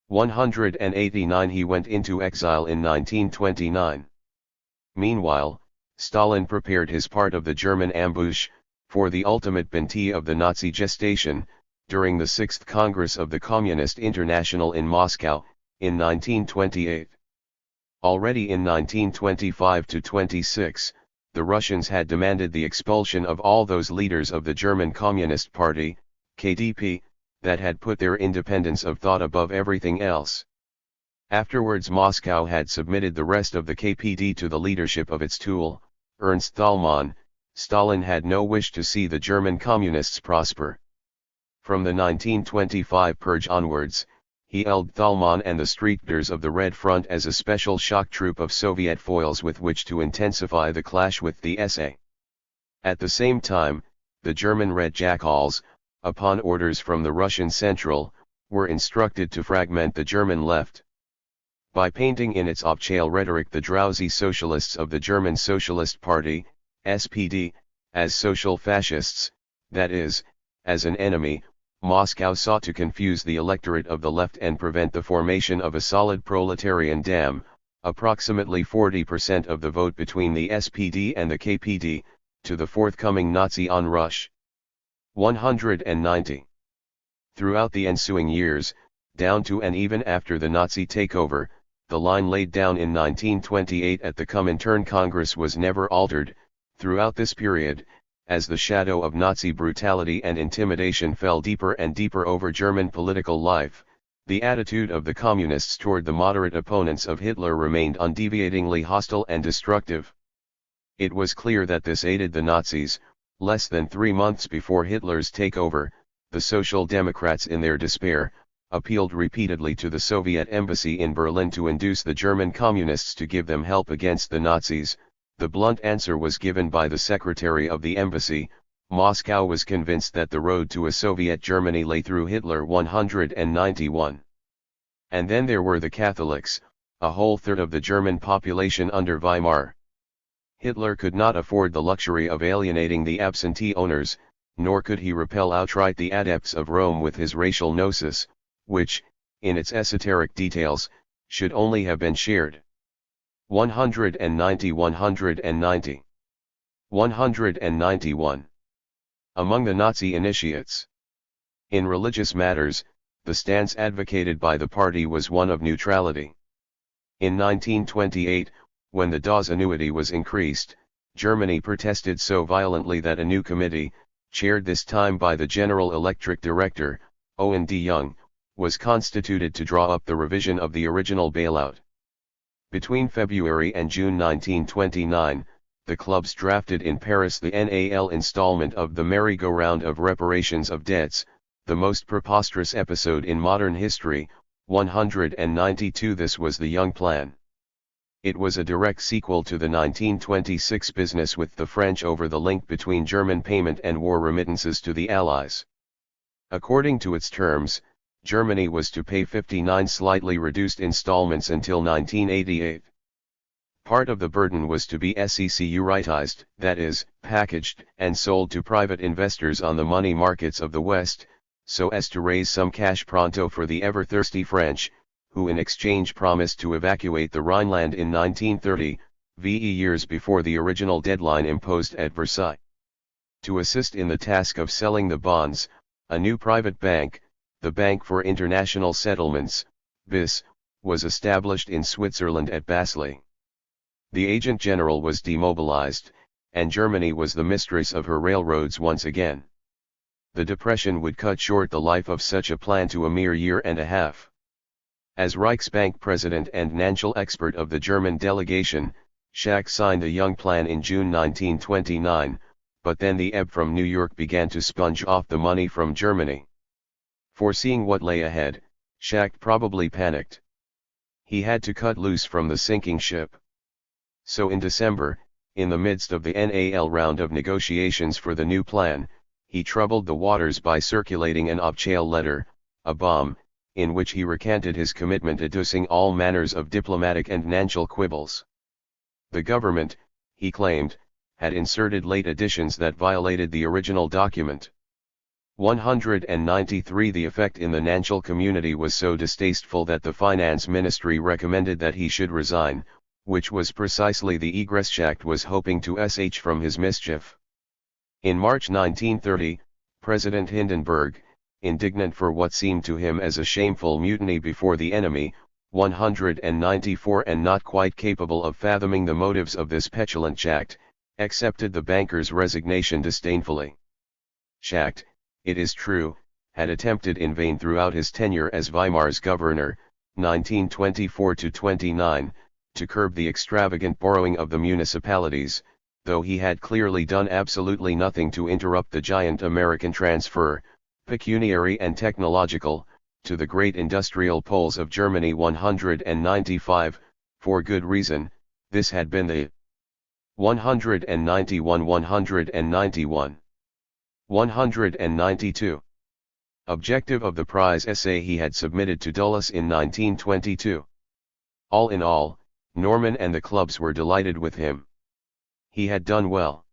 189. He went into exile in 1929. Meanwhile, Stalin prepared his part of the German ambush, for the ultimate binti of the Nazi gestation, during the 6th Congress of the Communist International in Moscow, in 1928. Already in 1925-26, the Russians had demanded the expulsion of all those leaders of the German Communist Party, KDP, that had put their independence of thought above everything else. Afterwards Moscow had submitted the rest of the KPD to the leadership of its tool, Ernst Thälmann. Stalin had no wish to see the German Communists prosper. From the 1925 purge onwards, he held Thälmann and the streetleaders of the Red Front as a special shock troop of Soviet foils with which to intensify the clash with the SA. At the same time, the German Red Jackals, upon orders from the Russian Central, were instructed to fragment the German left. By painting in its off-chail rhetoric the drowsy socialists of the German Socialist Party, SPD, as social fascists, that is, as an enemy, Moscow sought to confuse the electorate of the left and prevent the formation of a solid proletarian dam, approximately 40% of the vote between the SPD and the KPD, to the forthcoming Nazi onrush. 190. Throughout the ensuing years, down to and even after the Nazi takeover, the line laid down in 1928 at the Comintern Congress was never altered. Throughout this period, as the shadow of Nazi brutality and intimidation fell deeper and deeper over German political life, the attitude of the communists toward the moderate opponents of Hitler remained undeviatingly hostile and destructive. It was clear that this aided the Nazis. Less than 3 months before Hitler's takeover, the Social Democrats in their despair, appealed repeatedly to the Soviet embassy in Berlin to induce the German communists to give them help against the Nazis. The blunt answer was given by the secretary of the embassy. Moscow was convinced that the road to a Soviet Germany lay through Hitler 191. And then there were the Catholics, a whole third of the German population under Weimar. Hitler could not afford the luxury of alienating the absentee owners, nor could he repel outright the adepts of Rome with his racial gnosis, which, in its esoteric details, should only have been shared. 190 190 191. Among the Nazi initiates. In religious matters, the stance advocated by the party was one of neutrality. In 1928, when the Dawes annuity was increased, Germany protested so violently that a new committee, chaired this time by the General Electric Director, Owen de Young, was constituted to draw up the revision of the original bailout. Between February and June 1929, the clubs drafted in Paris the NAL installment of the merry-go-round of reparations of debts, the most preposterous episode in modern history. 192. This was the Young Plan. It was a direct sequel to the 1926 business with the French over the link between German payment and war remittances to the Allies. According to its terms, Germany was to pay 59 slightly reduced installments until 1988. Part of the burden was to be securitized, that is, packaged and sold to private investors on the money markets of the West, so as to raise some cash pronto for the ever-thirsty French, who in exchange promised to evacuate the Rhineland in 1930, VE years before the original deadline imposed at Versailles. To assist in the task of selling the bonds, a new private bank, the Bank for International Settlements, BIS, was established in Switzerland at Basel. The agent general was demobilized, and Germany was the mistress of her railroads once again. The Depression would cut short the life of such a plan to a mere year and a half. As Reichsbank president and financial expert of the German delegation, Schacht signed the Young Plan in June 1929, but then the ebb from New York began to sponge off the money from Germany. Foreseeing what lay ahead, Schacht probably panicked. He had to cut loose from the sinking ship. So in December, in the midst of the NAL round of negotiations for the new plan, he troubled the waters by circulating an obchail letter, a bomb, in which he recanted his commitment adducing all manners of diplomatic and financial quibbles. The government, he claimed, had inserted late additions that violated the original document. 193. The effect in the financial community was so distasteful that the finance ministry recommended that he should resign, which was precisely the egress Schacht was hoping to sh from his mischief. In March 1930, President Hindenburg, indignant for what seemed to him as a shameful mutiny before the enemy, 194, and not quite capable of fathoming the motives of this petulant Schacht, accepted the banker's resignation disdainfully. Schacht, it is true, had attempted in vain throughout his tenure as Weimar's governor, 1924–29, to curb the extravagant borrowing of the municipalities, though he had clearly done absolutely nothing to interrupt the giant American transfer, pecuniary and technological, to the great industrial poles of Germany. 195, for good reason. This had been the 191 191 192 objective of the prize essay he had submitted to Dulles in 1922. All in all, Norman and the clubs were delighted with him. He had done well.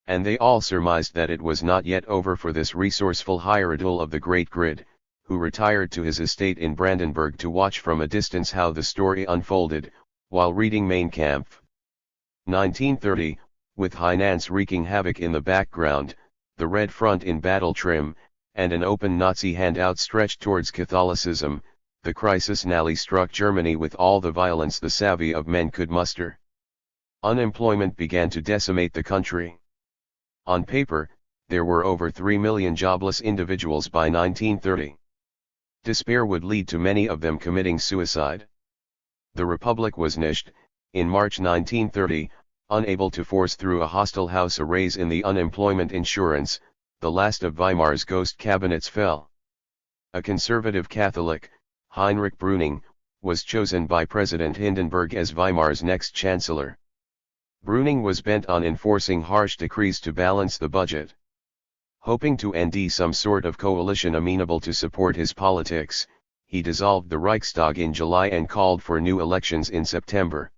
And they all surmised that it was not yet over for this resourceful hierodule of the great grid, who retired to his estate in Brandenburg to watch from a distance how the story unfolded, while reading Mein Kampf. 1930, with Heinz wreaking havoc in the background, the Red Front in battle trim, and an open Nazi hand outstretched towards Catholicism, the crisis nearly struck Germany with all the violence the savvy of men could muster. Unemployment began to decimate the country. On paper, there were over 3 million jobless individuals by 1930. Despair would lead to many of them committing suicide. The Republic was niched, in March 1930, unable to force through a hostile House a raise in the unemployment insurance. The last of Weimar's ghost cabinets fell. A conservative Catholic, Heinrich Brüning, was chosen by President Hindenburg as Weimar's next chancellor. Brüning was bent on enforcing harsh decrees to balance the budget. Hoping to end some sort of coalition amenable to support his politics, he dissolved the Reichstag in July and called for new elections in September.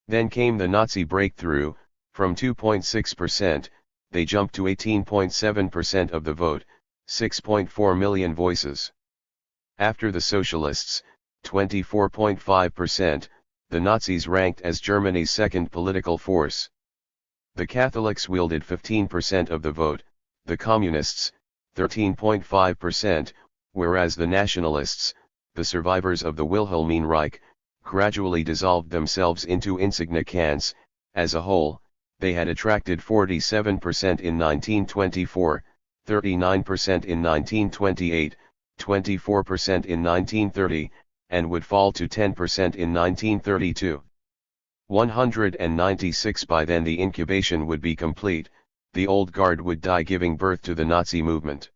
Then came the Nazi breakthrough. From 2.6%, they jumped to 18.7% of the vote, 6.4 million voices. After the Socialists, 24.5%, the Nazis ranked as Germany's second political force. The Catholics wielded 15% of the vote, the Communists, 13.5%, whereas the Nationalists, the survivors of the Wilhelmine Reich, gradually dissolved themselves into insignificance. As a whole, they had attracted 47% in 1924, 39% in 1928, 24% in 1930, and would fall to 10% in 1932. 196 by then the incubation would be complete, the old guard would die giving birth to the Nazi movement.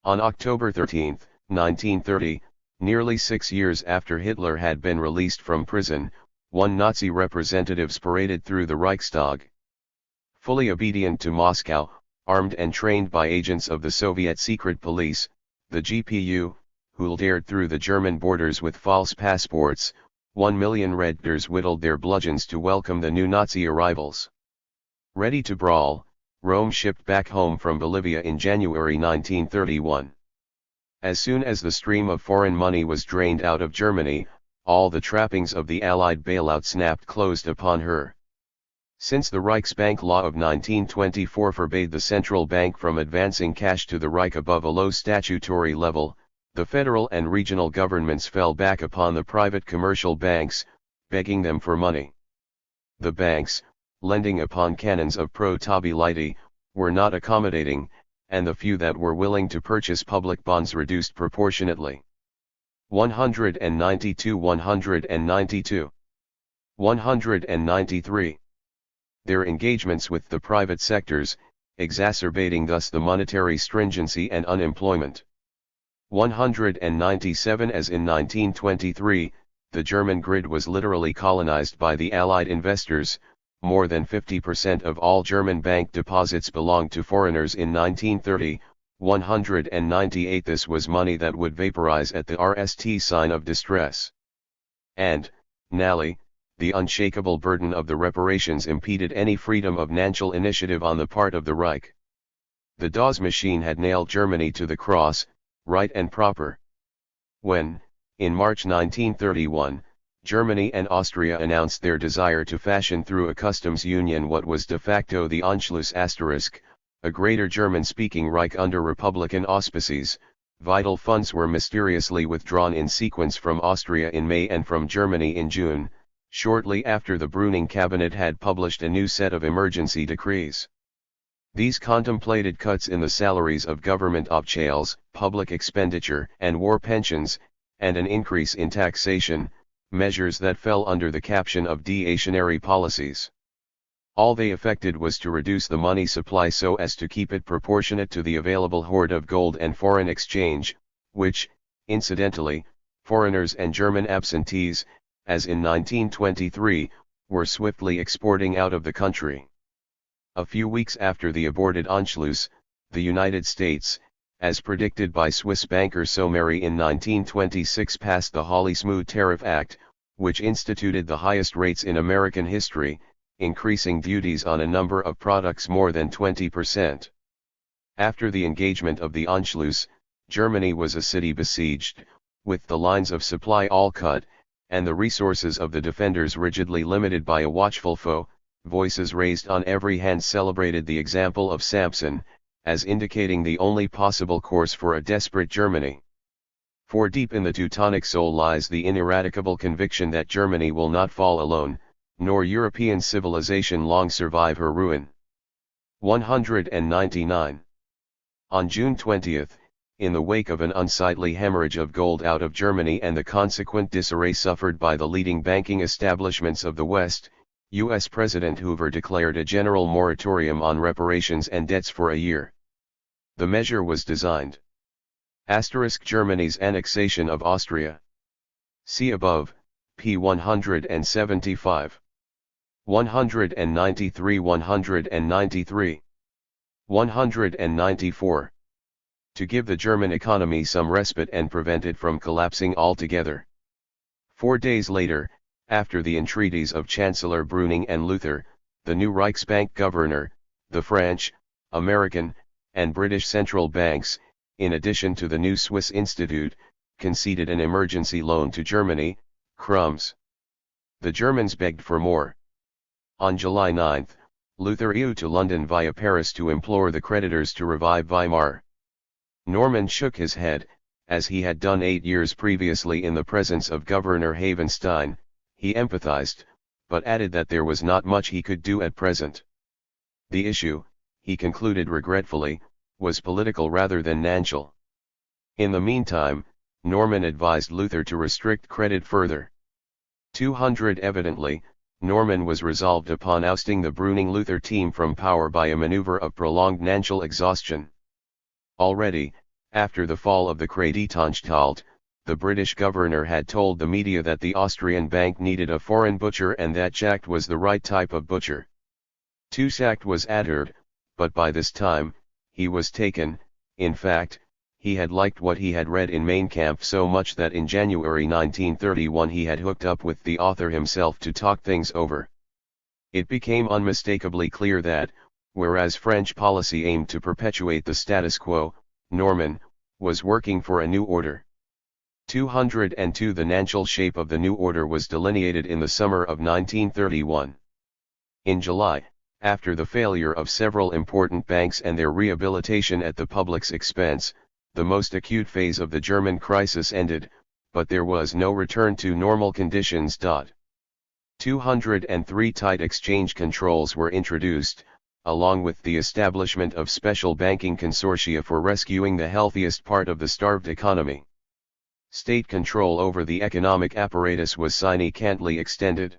On October 13, 1930, nearly 6 years after Hitler had been released from prison, one Nazi representatives paraded through the Reichstag. Fully obedient to Moscow, armed and trained by agents of the Soviet secret police, the GPU, who dared through the German borders with false passports, 1 million Reders whittled their bludgeons to welcome the new Nazi arrivals. Ready to brawl, Rome shipped back home from Bolivia in January 1931. As soon as the stream of foreign money was drained out of Germany, all the trappings of the Allied bailout snapped closed upon her. Since the Reichsbank law of 1924 forbade the central bank from advancing cash to the Reich above a low statutory level, the federal and regional governments fell back upon the private commercial banks, begging them for money. The banks, lending upon canons of pro-stability, were not accommodating, and the few that were willing to purchase public bonds reduced proportionately. 192 192 193. Their engagements with the private sectors, exacerbating thus the monetary stringency and unemployment. 197 As in 1923, the German grid was literally colonized by the Allied investors. More than 50% of all German bank deposits belonged to foreigners in 1930, 198 This was money that would vaporize at the RST sign of distress. And, nally, the unshakable burden of the reparations impeded any freedom of financial initiative on the part of the Reich. The DOS machine had nailed Germany to the cross, right and proper. When, in March 1931, Germany and Austria announced their desire to fashion through a customs union what was de facto the Anschluss *, a greater German-speaking Reich under Republican auspices, vital funds were mysteriously withdrawn in sequence from Austria in May and from Germany in June, shortly after the Brüning cabinet had published a new set of emergency decrees. These contemplated cuts in the salaries of government officials, public expenditure and war pensions, and an increase in taxation, measures that fell under the caption of deflationary policies. All they effected was to reduce the money supply so as to keep it proportionate to the available hoard of gold and foreign exchange, which, incidentally, foreigners and German absentees, as in 1923, were swiftly exporting out of the country. A few weeks after the aborted Anschluss, the United States, as predicted by Swiss banker Someri in 1926, passed the Hawley-Smoot Tariff Act, which instituted the highest rates in American history, increasing duties on a number of products more than 20%. After the engagement of the Anschluss, Germany was a city besieged, with the lines of supply all cut, and the resources of the defenders rigidly limited by a watchful foe. Voices raised on every hand celebrated the example of Samson, as indicating the only possible course for a desperate Germany. For deep in the Teutonic soul lies the ineradicable conviction that Germany will not fall alone, nor European civilization long survive her ruin. 199. On June 20, in the wake of an unsightly hemorrhage of gold out of Germany and the consequent disarray suffered by the leading banking establishments of the West, U.S. President Hoover declared a general moratorium on reparations and debts for a year. The measure was designed. Germany's annexation of Austria. See above, p. 175. 193 193. 194. To give the German economy some respite and prevent it from collapsing altogether. 4 days later, after the entreaties of Chancellor Brüning and Luther, the new Reichsbank governor, the French, American, and British central banks, in addition to the new Swiss Institute, conceded an emergency loan to Germany, crumbs. The Germans begged for more. On July 9, Luther flew to London via Paris to implore the creditors to revive Weimar. Norman shook his head, as he had done 8 years previously in the presence of Governor Havenstein. He empathized, but added that there was not much he could do at present. The issue, he concluded regretfully, was political rather than financial. In the meantime, Norman advised Luther to restrict credit further. 200 Evidently, Norman was resolved upon ousting the Brüning-Luther team from power by a maneuver of prolonged financial exhaustion. Already, after the fall of the Kreditanstalt, the British governor had told the media that the Austrian bank needed a foreign butcher and that Schacht was the right type of butcher. Schacht was adhered, but by this time, he was taken. In fact, he had liked what he had read in Mein Kampf so much that in January 1931 he had hooked up with the author himself to talk things over. It became unmistakably clear that, whereas French policy aimed to perpetuate the status quo, Norman was working for a new order. 202 The financial shape of the new order was delineated in the summer of 1931. In July, after the failure of several important banks and their rehabilitation at the public's expense, the most acute phase of the German crisis ended, but there was no return to normal conditions. 203 Tight exchange controls were introduced, along with the establishment of special banking consortia for rescuing the healthiest part of the starved economy. State control over the economic apparatus was significantly extended.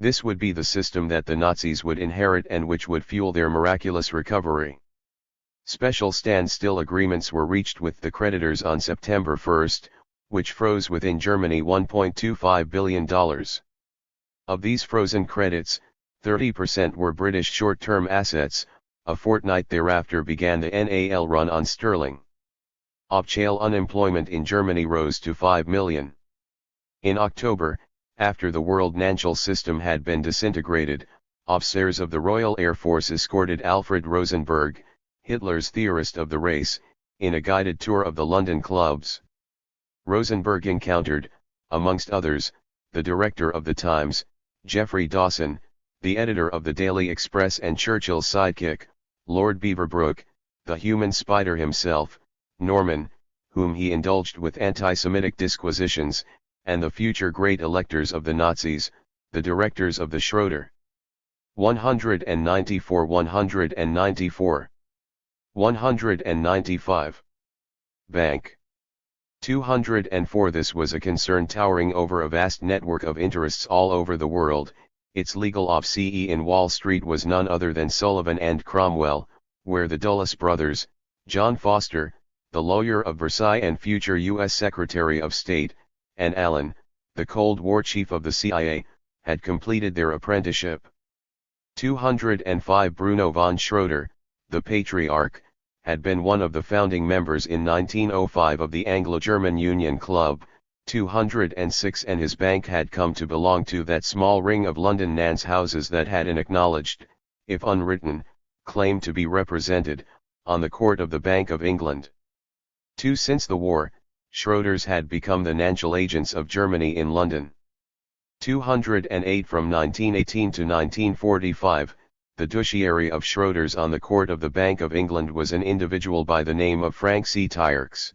This would be the system that the Nazis would inherit and which would fuel their miraculous recovery. Special standstill agreements were reached with the creditors on September 1, which froze within Germany $1.25 billion. Of these frozen credits, 30% were British short-term assets. A fortnight thereafter began the NAL run on sterling. Official unemployment in Germany rose to 5 million. In October, after the world financial system had been disintegrated, officers of the Royal Air Force escorted Alfred Rosenberg, Hitler's theorist of the race, in a guided tour of the London clubs. Rosenberg encountered, amongst others, the director of the Times, Geoffrey Dawson, the editor of the Daily Express and Churchill's sidekick, Lord Beaverbrook, the human spider himself, Norman, whom he indulged with anti-Semitic disquisitions, and the future great electors of the Nazis, the directors of the Schroeder. 194 194. 195. Bank. 204 This was a concern towering over a vast network of interests all over the world. Its legal office in Wall Street was none other than Sullivan and Cromwell, where the Dulles brothers, John Foster, the lawyer of Versailles and future U.S. Secretary of State, and Allen, the Cold War chief of the CIA, had completed their apprenticeship. 205 Bruno von Schroeder, the patriarch, had been one of the founding members in 1905 of the Anglo-German Union Club. 206 And his bank had come to belong to that small ring of London Nance houses that had an acknowledged, if unwritten, claim to be represented, on the court of the Bank of England. Since the war, Schroeder's had become the financial agents of Germany in London. 208 From 1918 to 1945, the Duciary of Schroeder's on the court of the Bank of England was an individual by the name of Frank C. Tyrks.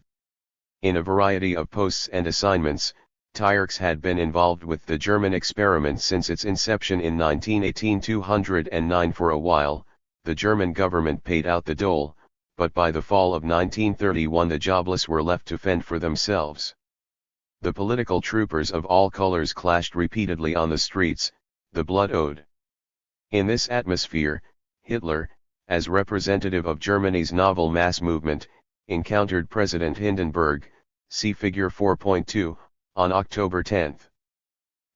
In a variety of posts and assignments, THIRD had been involved with the German experiment since its inception in 1918-209. For a while, the German government paid out the dole, but by the fall of 1931 the jobless were left to fend for themselves. The political troopers of all colors clashed repeatedly on the streets, the blood owed. In this atmosphere, Hitler, as representative of Germany's novel mass movement, encountered President Hindenburg, see Figure 4.2, on October 10.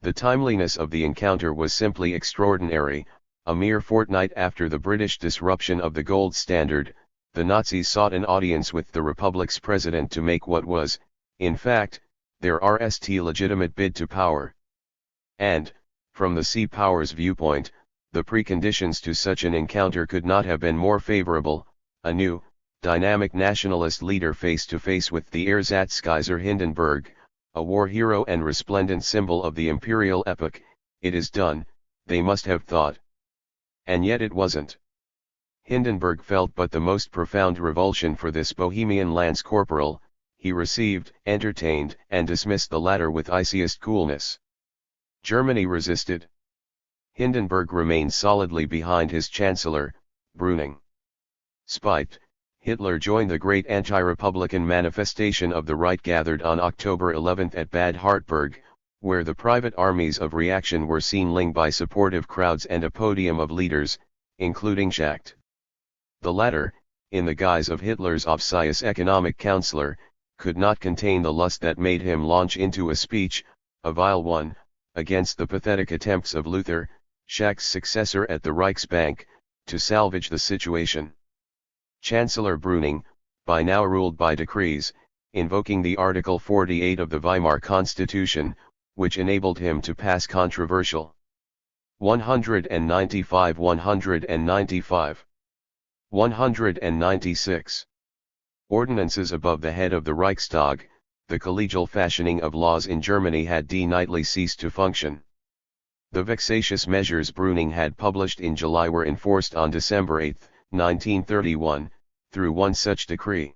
The timeliness of the encounter was simply extraordinary. A mere fortnight after the British disruption of the gold standard, the Nazis sought an audience with the Republic's president to make what was, in fact, their legitimate bid to power. And, from the sea power's viewpoint, the preconditions to such an encounter could not have been more favorable: a new, dynamic nationalist leader face to face with the Ersatz-Kaiser Hindenburg, a war hero and resplendent symbol of the imperial epoch. It is done, they must have thought. And yet it wasn't. Hindenburg felt but the most profound revulsion for this Bohemian lance corporal. He received, entertained, and dismissed the latter with iciest coolness. Germany resisted. Hindenburg remained solidly behind his chancellor, Brüning. Spiked, Hitler joined the great anti-republican manifestation of the right gathered on October 11 at Bad Harzburg, where the private armies of reaction were seen linked by supportive crowds and a podium of leaders, including Schacht. The latter, in the guise of Hitler's obvious economic counselor, could not contain the lust that made him launch into a speech, a vile one, against the pathetic attempts of Luther, Schacht's successor at the Reichsbank, to salvage the situation. Chancellor Brüning, by now ruled by decrees, invoking the Article 48 of the Weimar Constitution, which enabled him to pass controversial 195, 196 ordinances above the head of the Reichstag. The collegial fashioning of laws in Germany had nightly ceased to function. The vexatious measures Brüning had published in July were enforced on December 8, 1931, through one such decree.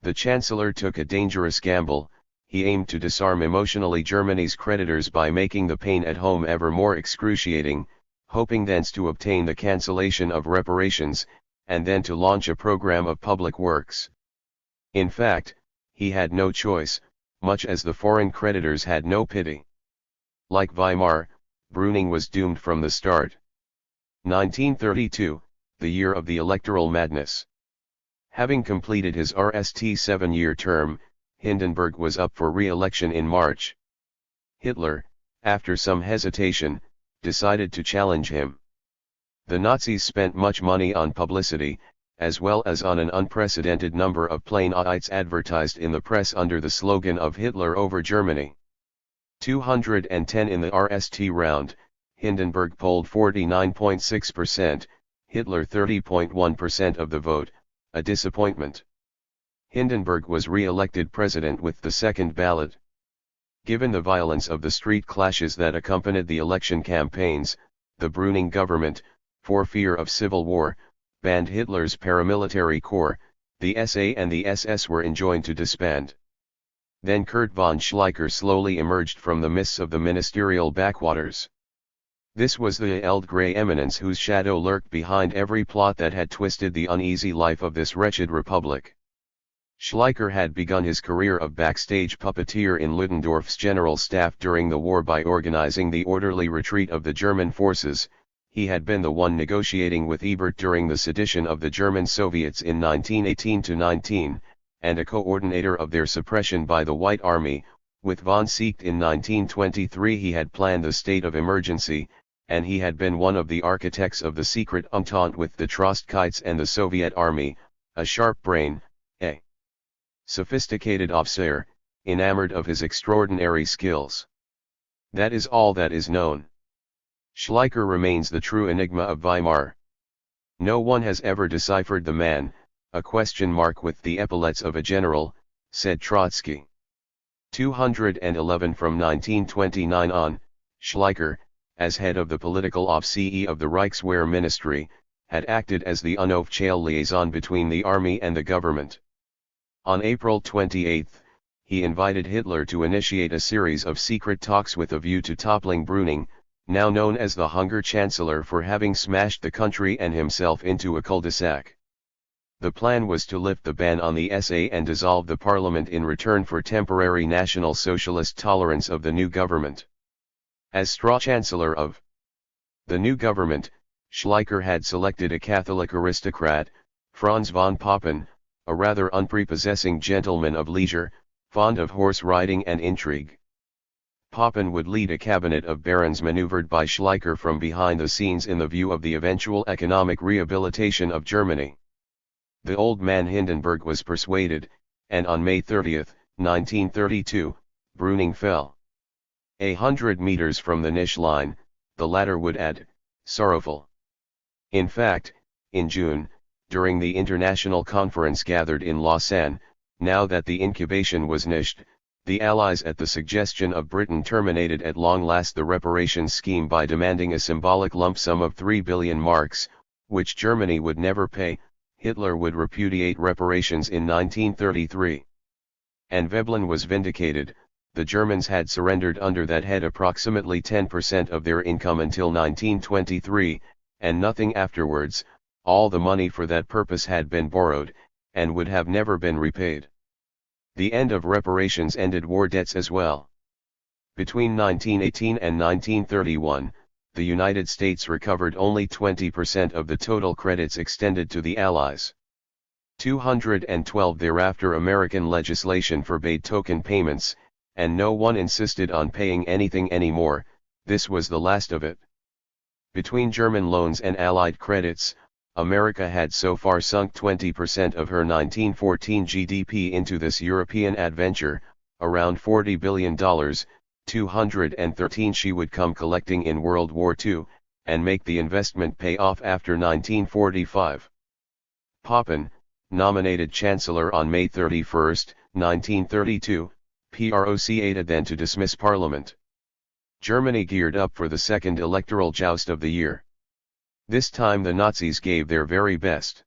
The Chancellor took a dangerous gamble. He aimed to disarm emotionally Germany's creditors by making the pain at home ever more excruciating, hoping thence to obtain the cancellation of reparations, and then to launch a program of public works. In fact, he had no choice, much as the foreign creditors had no pity. Like Weimar, Brüning was doomed from the start. 1932, the year of the electoral madness. Having completed his RST 7-year term, Hindenburg was up for re-election in March. Hitler, after some hesitation, decided to challenge him. The Nazis spent much money on publicity, as well as on an unprecedented number of plain ads advertised in the press under the slogan of Hitler over Germany. 210 in the RST round, Hindenburg polled 49.6%, Hitler 30.1% of the vote, a disappointment. Hindenburg was re-elected president with the second ballot. Given the violence of the street clashes that accompanied the election campaigns, the Brüning government, for fear of civil war, banned Hitler's paramilitary corps. The SA and the SS were enjoined to disband. Then Kurt von Schleicher slowly emerged from the mists of the ministerial backwaters. This was the Eld Grey Eminence whose shadow lurked behind every plot that had twisted the uneasy life of this wretched republic. Schleicher had begun his career of backstage puppeteer in Ludendorff's general staff during the war by organizing the orderly retreat of the German forces. He had been the one negotiating with Ebert during the sedition of the German Soviets in 1918-19, and a coordinator of their suppression by the White Army. With von Seeckt in 1923 he had planned the state of emergency, and he had been one of the architects of the secret entente with the Trostkites and the Soviet Army, a sharp brain, a sophisticated officer, enamored of his extraordinary skills. That is all that is known. Schleicher remains the true enigma of Weimar. No one has ever deciphered the man, a question mark with the epaulets of a general, said Trotsky. 211 From 1929 on, Schleicher, as head of the political office of the Reichswehr Ministry, had acted as the unofficial liaison between the army and the government. On April 28, he invited Hitler to initiate a series of secret talks with a view to toppling Brüning, now known as the Hunger Chancellor for having smashed the country and himself into a cul-de-sac. The plan was to lift the ban on the SA and dissolve the parliament in return for temporary National Socialist tolerance of the new government. As straw chancellor of the new government, Schleicher had selected a Catholic aristocrat, Franz von Papen, a rather unprepossessing gentleman of leisure, fond of horse riding and intrigue. Papen would lead a cabinet of barons maneuvered by Schleicher from behind the scenes in the view of the eventual economic rehabilitation of Germany. The old man Hindenburg was persuaded, and on May 30, 1932, Brüning fell. 100 meters from the Nisch line, the latter would add, sorrowful. In fact, in June, during the international conference gathered in Lausanne, now that the incubation was nished, the Allies at the suggestion of Britain terminated at long last the reparations scheme by demanding a symbolic lump sum of 3 billion marks, which Germany would never pay. Hitler would repudiate reparations in 1933. And Veblen was vindicated. The Germans had surrendered under that head approximately 10% of their income until 1923, and nothing afterwards. All the money for that purpose had been borrowed, and would have never been repaid. The end of reparations ended war debts as well. Between 1918 and 1931, the United States recovered only 20% of the total credits extended to the Allies. 212 thereafter American legislation forbade token payments, and no one insisted on paying anything anymore. This was the last of it. Between German loans and Allied credits, America had so far sunk 20% of her 1914 GDP into this European adventure, around $40 billion, 213 she would come collecting in World War II, and make the investment pay off after 1945. Papen, nominated Chancellor on May 31, 1932, proceeded then to dismiss Parliament. Germany geared up for the second electoral joust of the year. This time the Nazis gave their very best.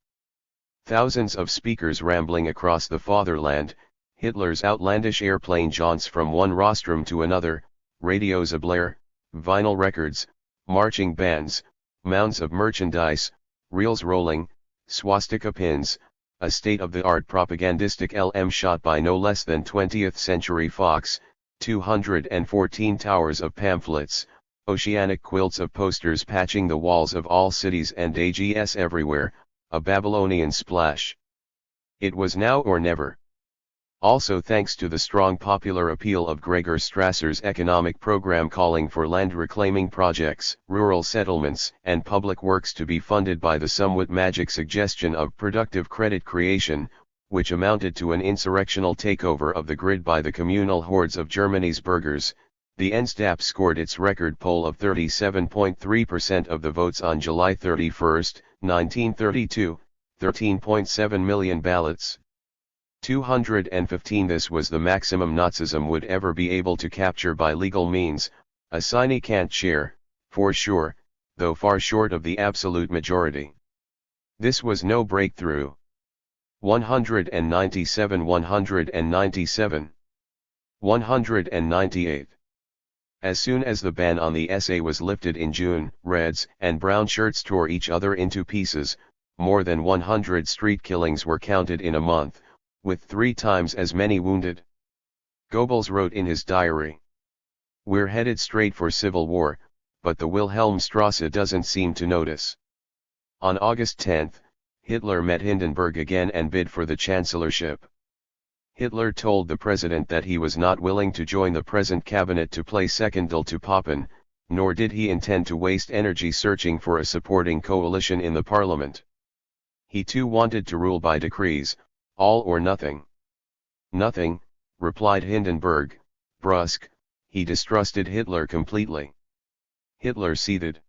Thousands of speakers rambling across the fatherland, Hitler's outlandish airplane jaunts from one rostrum to another, radios ablare, vinyl records, marching bands, mounds of merchandise, reels rolling, swastika pins, a state-of-the-art propagandistic LM shot by no less than 20th Century Fox, 214 towers of pamphlets, oceanic quilts of posters patching the walls of all cities and AGS everywhere, a Babylonian splash. It was now or never. Also thanks to the strong popular appeal of Gregor Strasser's economic program calling for land reclaiming projects, rural settlements, and public works to be funded by the somewhat magic suggestion of productive credit creation, which amounted to an insurrectional takeover of the grid by the communal hordes of Germany's burghers. The NSDAP scored its record poll of 37.3% of the votes on July 31, 1932, 13.7 million ballots. 215. This was the maximum Nazism would ever be able to capture by legal means, a sign can't share, for sure, though far short of the absolute majority. This was no breakthrough. 197. 197. 198. As soon as the ban on the SA was lifted in June, Reds and brown shirts tore each other into pieces. More than 100 street killings were counted in a month, with 3 times as many wounded. Goebbels wrote in his diary, "We're headed straight for civil war, but the Wilhelmstrasse doesn't seem to notice." On August 10, Hitler met Hindenburg again and bid for the chancellorship. Hitler told the president that he was not willing to join the present cabinet to play secondal to Papen, nor did he intend to waste energy searching for a supporting coalition in the parliament. He too wanted to rule by decrees, all or nothing. Nothing, replied Hindenburg, brusque. He distrusted Hitler completely. Hitler seethed.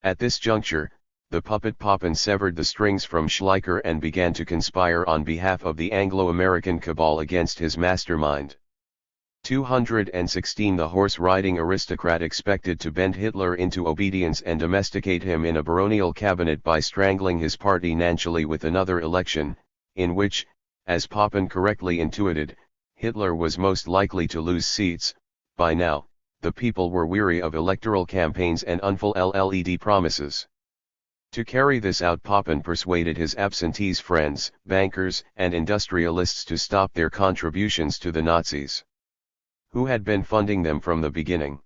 At this juncture, the puppet Papen severed the strings from Schleicher and began to conspire on behalf of the Anglo-American cabal against his mastermind. 216. The horse-riding aristocrat expected to bend Hitler into obedience and domesticate him in a baronial cabinet by strangling his party nationally with another election, in which, as Papen correctly intuited, Hitler was most likely to lose seats. By now, the people were weary of electoral campaigns and unfulfilled promises. To carry this out, Papen persuaded his absentees friends, bankers, and industrialists to stop their contributions to the Nazis, who had been funding them from the beginning.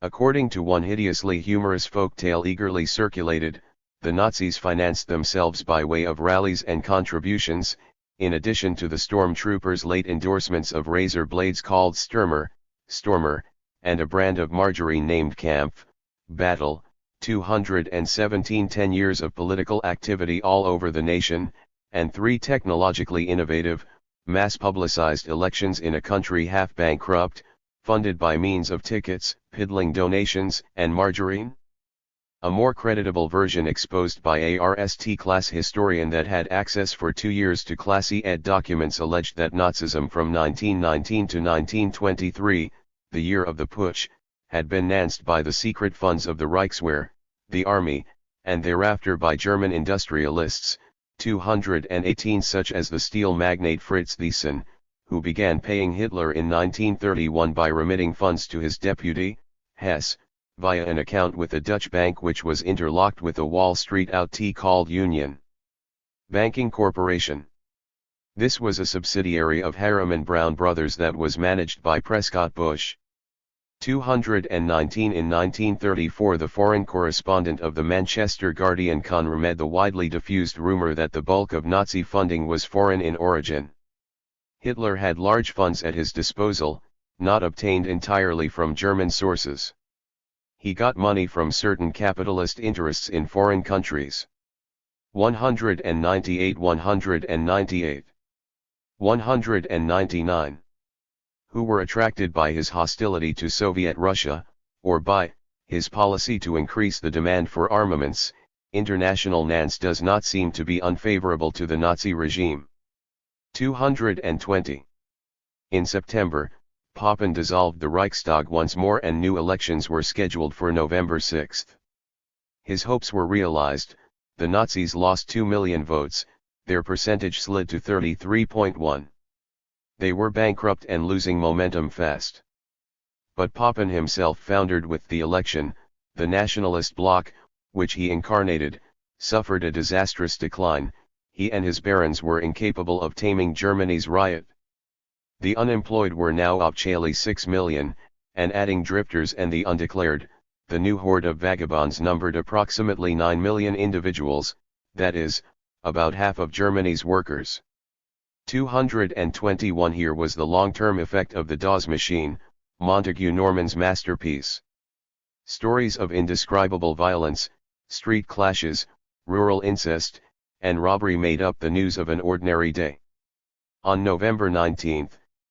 According to one hideously humorous folk tale eagerly circulated, the Nazis financed themselves by way of rallies and contributions, in addition to the stormtroopers' late endorsements of razor blades called Stormer, and a brand of margarine named Kampf, Battle. 217 10 years of political activity all over the nation, and 3 technologically innovative, mass-publicized elections in a country half bankrupt, funded by means of tickets, piddling donations, and margarine? A more creditable version exposed by a RST class historian that had access for 2 years to classy ed documents alleged that Nazism from 1919 to 1923, the year of the putsch, had been financed by the secret funds of the Reichswehr, the army, and thereafter by German industrialists, 218 such as the steel magnate Fritz Thyssen, who began paying Hitler in 1931 by remitting funds to his deputy, Hess, via an account with a Dutch bank which was interlocked with a Wall Street outie called Union Banking Corporation. This was a subsidiary of Harriman Brown Brothers that was managed by Prescott Bush. 219 In 1934 the foreign correspondent of the Manchester Guardian confirmed the widely diffused rumor that the bulk of Nazi funding was foreign in origin. Hitler had large funds at his disposal, not obtained entirely from German sources. He got money from certain capitalist interests in foreign countries. 198 198 199 who were attracted by his hostility to Soviet Russia, or by his policy to increase the demand for armaments. International finance does not seem to be unfavorable to the Nazi regime. 220. In September, Papen dissolved the Reichstag once more and new elections were scheduled for November 6. His hopes were realized. The Nazis lost 2 million votes, their percentage slid to 33.1%. They were bankrupt and losing momentum fast. But Papen himself foundered with the election. The nationalist bloc, which he incarnated, suffered a disastrous decline. He and his barons were incapable of taming Germany's riot. The unemployed were now actually 6 million, and adding drifters and the undeclared, the new horde of vagabonds numbered approximately 9 million individuals, that is, about half of Germany's workers. 221 Here was the long-term effect of the Dawes machine, Montague Norman's masterpiece. Stories of indescribable violence, street clashes, rural incest, and robbery made up the news of an ordinary day. On November 19,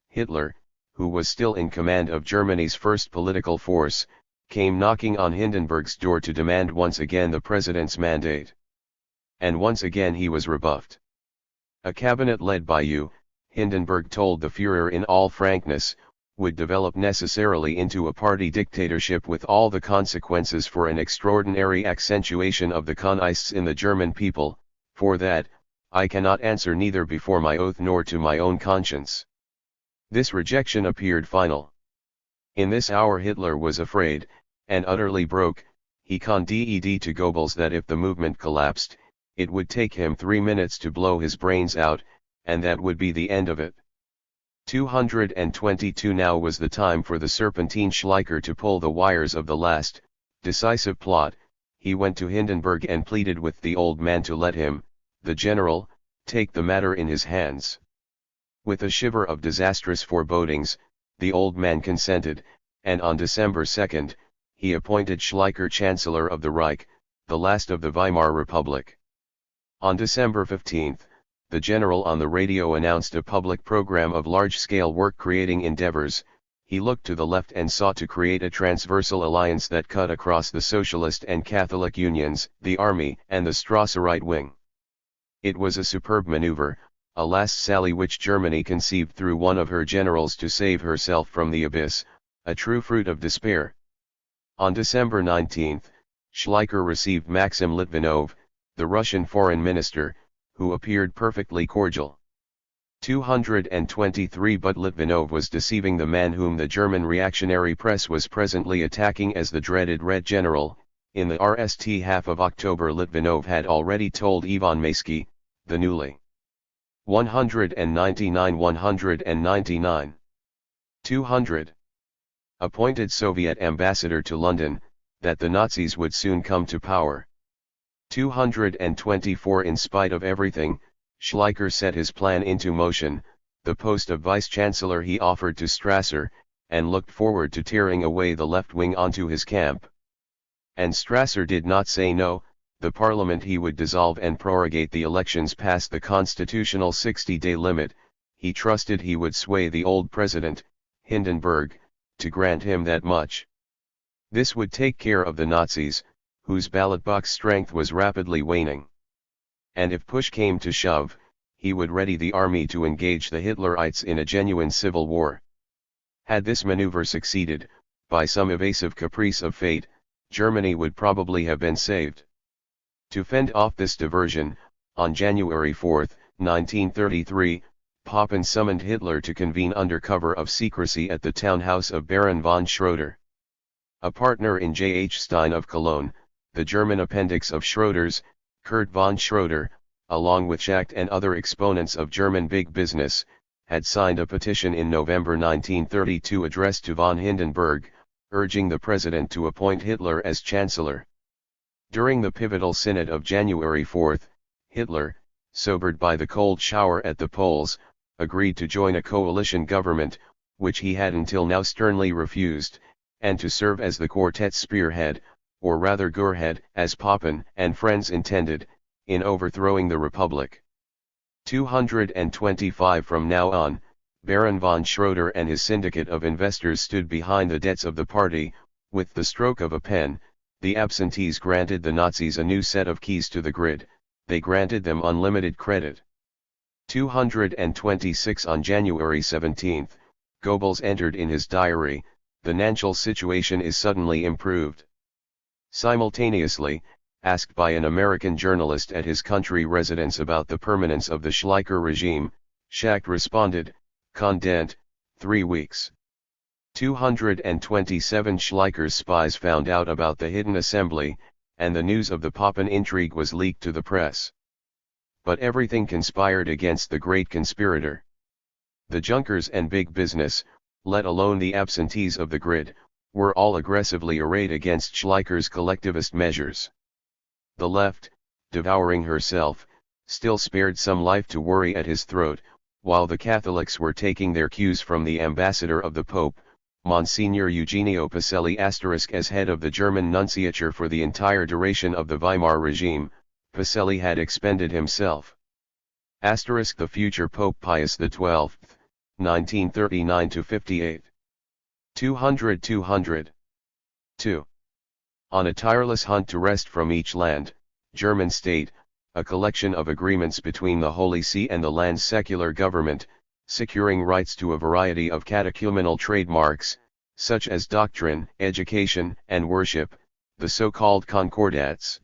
Hitler, who was still in command of Germany's first political force, came knocking on Hindenburg's door to demand once again the president's mandate. And once again he was rebuffed. A cabinet led by you, Hindenburg told the Führer in all frankness, would develop necessarily into a party dictatorship with all the consequences for an extraordinary accentuation of the Kommunists in the German people. For that, I cannot answer neither before my oath nor to my own conscience. This rejection appeared final. In this hour Hitler was afraid, and utterly broke. He conned to Goebbels that if the movement collapsed, it would take him 3 minutes to blow his brains out, and that would be the end of it. 222 Now was the time for the serpentine Schleicher to pull the wires of the last, decisive plot. He went to Hindenburg and pleaded with the old man to let him, the general, take the matter in his hands. With a shiver of disastrous forebodings, the old man consented, and on December 2, he appointed Schleicher Chancellor of the Reich, the last of the Weimar Republic. On December 15, the general on the radio announced a public program of large-scale work-creating endeavors. He looked to the left and sought to create a transversal alliance that cut across the socialist and Catholic unions, the army, and the Strasse right wing. It was a superb maneuver, a last sally which Germany conceived through one of her generals to save herself from the abyss, a true fruit of despair. On December 19, Schleicher received Maxim Litvinov, the Russian foreign minister, who appeared perfectly cordial. 223 But Litvinov was deceiving the man whom the German reactionary press was presently attacking as the dreaded Red General. In the RST half of October Litvinov had already told Ivan Maysky, the newly 199 200 appointed Soviet ambassador to London, that the Nazis would soon come to power. 224 In spite of everything, Schleicher set his plan into motion. The post of vice-chancellor he offered to Strasser, and looked forward to tearing away the left wing onto his camp. And Strasser did not say no. The parliament he would dissolve and prorogate the elections past the constitutional 60-day limit. He trusted he would sway the old president, Hindenburg, to grant him that much. This would take care of the Nazis, whose ballot box strength was rapidly waning. And if push came to shove, he would ready the army to engage the Hitlerites in a genuine civil war. Had this maneuver succeeded, by some evasive caprice of fate, Germany would probably have been saved. To fend off this diversion, on January 4, 1933, Papen summoned Hitler to convene under cover of secrecy at the townhouse of Baron von Schroeder. A partner in J. H. Stein of Cologne, the German appendix of Schroeder's, Kurt von Schroeder, along with Schacht and other exponents of German big business, had signed a petition in November 1932 addressed to von Hindenburg, urging the president to appoint Hitler as chancellor. During the pivotal synod of January 4, Hitler, sobered by the cold shower at the polls, agreed to join a coalition government, which he had until now sternly refused, and to serve as the quartet's spearhead, or rather Gurhead, as Papen and friends intended, in overthrowing the Republic. 225 From now on, Baron von Schroeder and his syndicate of investors stood behind the debts of the party. With the stroke of a pen, the absentees granted the Nazis a new set of keys to the grid. They granted them unlimited credit. 226 On January 17, Goebbels entered in his diary, "The financial situation is suddenly improved." Simultaneously, asked by an American journalist at his country residence about the permanence of the Schleicher regime, Schacht responded, "Condent, 3 weeks." 227 Schleicher's spies found out about the hidden assembly, and the news of the Papen intrigue was leaked to the press. But everything conspired against the great conspirator. The Junkers and big business, let alone the absentees of the grid, were all aggressively arrayed against Schleicher's collectivist measures. The left, devouring herself, still spared some life to worry at his throat, while the Catholics were taking their cues from the ambassador of the Pope, Monsignor Eugenio Pacelli*. As head of the German nunciature for the entire duration of the Weimar regime, Pacelli had expended himself. The future Pope Pius XII, 1939–58. 200 2. On a tireless hunt to wrest from each land, German state, a collection of agreements between the Holy See and the land's secular government, securing rights to a variety of catechumenal trademarks, such as doctrine, education, and worship, the so-called concordats.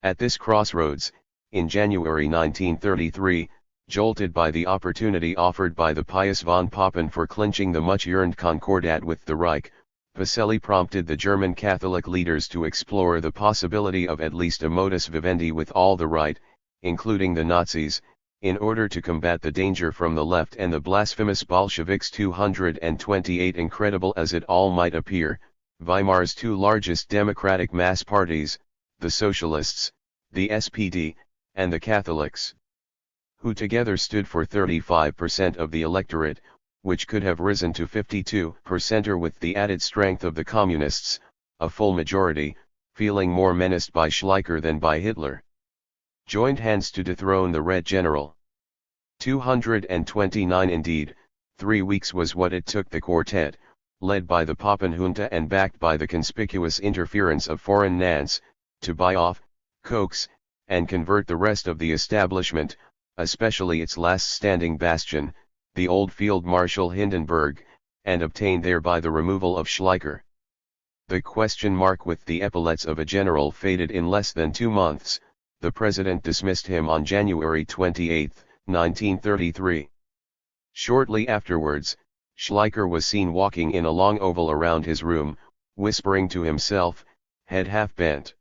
At this crossroads, in January 1933, jolted by the opportunity offered by the pious von Papen for clinching the much-yearned concordat with the Reich, Pacelli prompted the German Catholic leaders to explore the possibility of at least a modus vivendi with all the right, including the Nazis, in order to combat the danger from the left and the blasphemous Bolsheviks. 228 Incredible as it all might appear, Weimar's two largest democratic mass parties, the Socialists, the SPD, and the Catholics, who together stood for 35% of the electorate, which could have risen to 52% or with the added strength of the Communists, a full majority, feeling more menaced by Schleicher than by Hitler, joined hands to dethrone the Red General. 229 Indeed, 3 weeks was what it took the quartet, led by the Papen junta and backed by the conspicuous interference of foreign Nants, to buy off, coax, and convert the rest of the establishment, especially its last standing bastion, the old Field Marshal Hindenburg, and obtain thereby the removal of Schleicher. The question mark with the epaulets of a general faded in less than 2 months. The president dismissed him on January 28, 1933. Shortly afterwards, Schleicher was seen walking in a long oval around his room, whispering to himself, head half bent.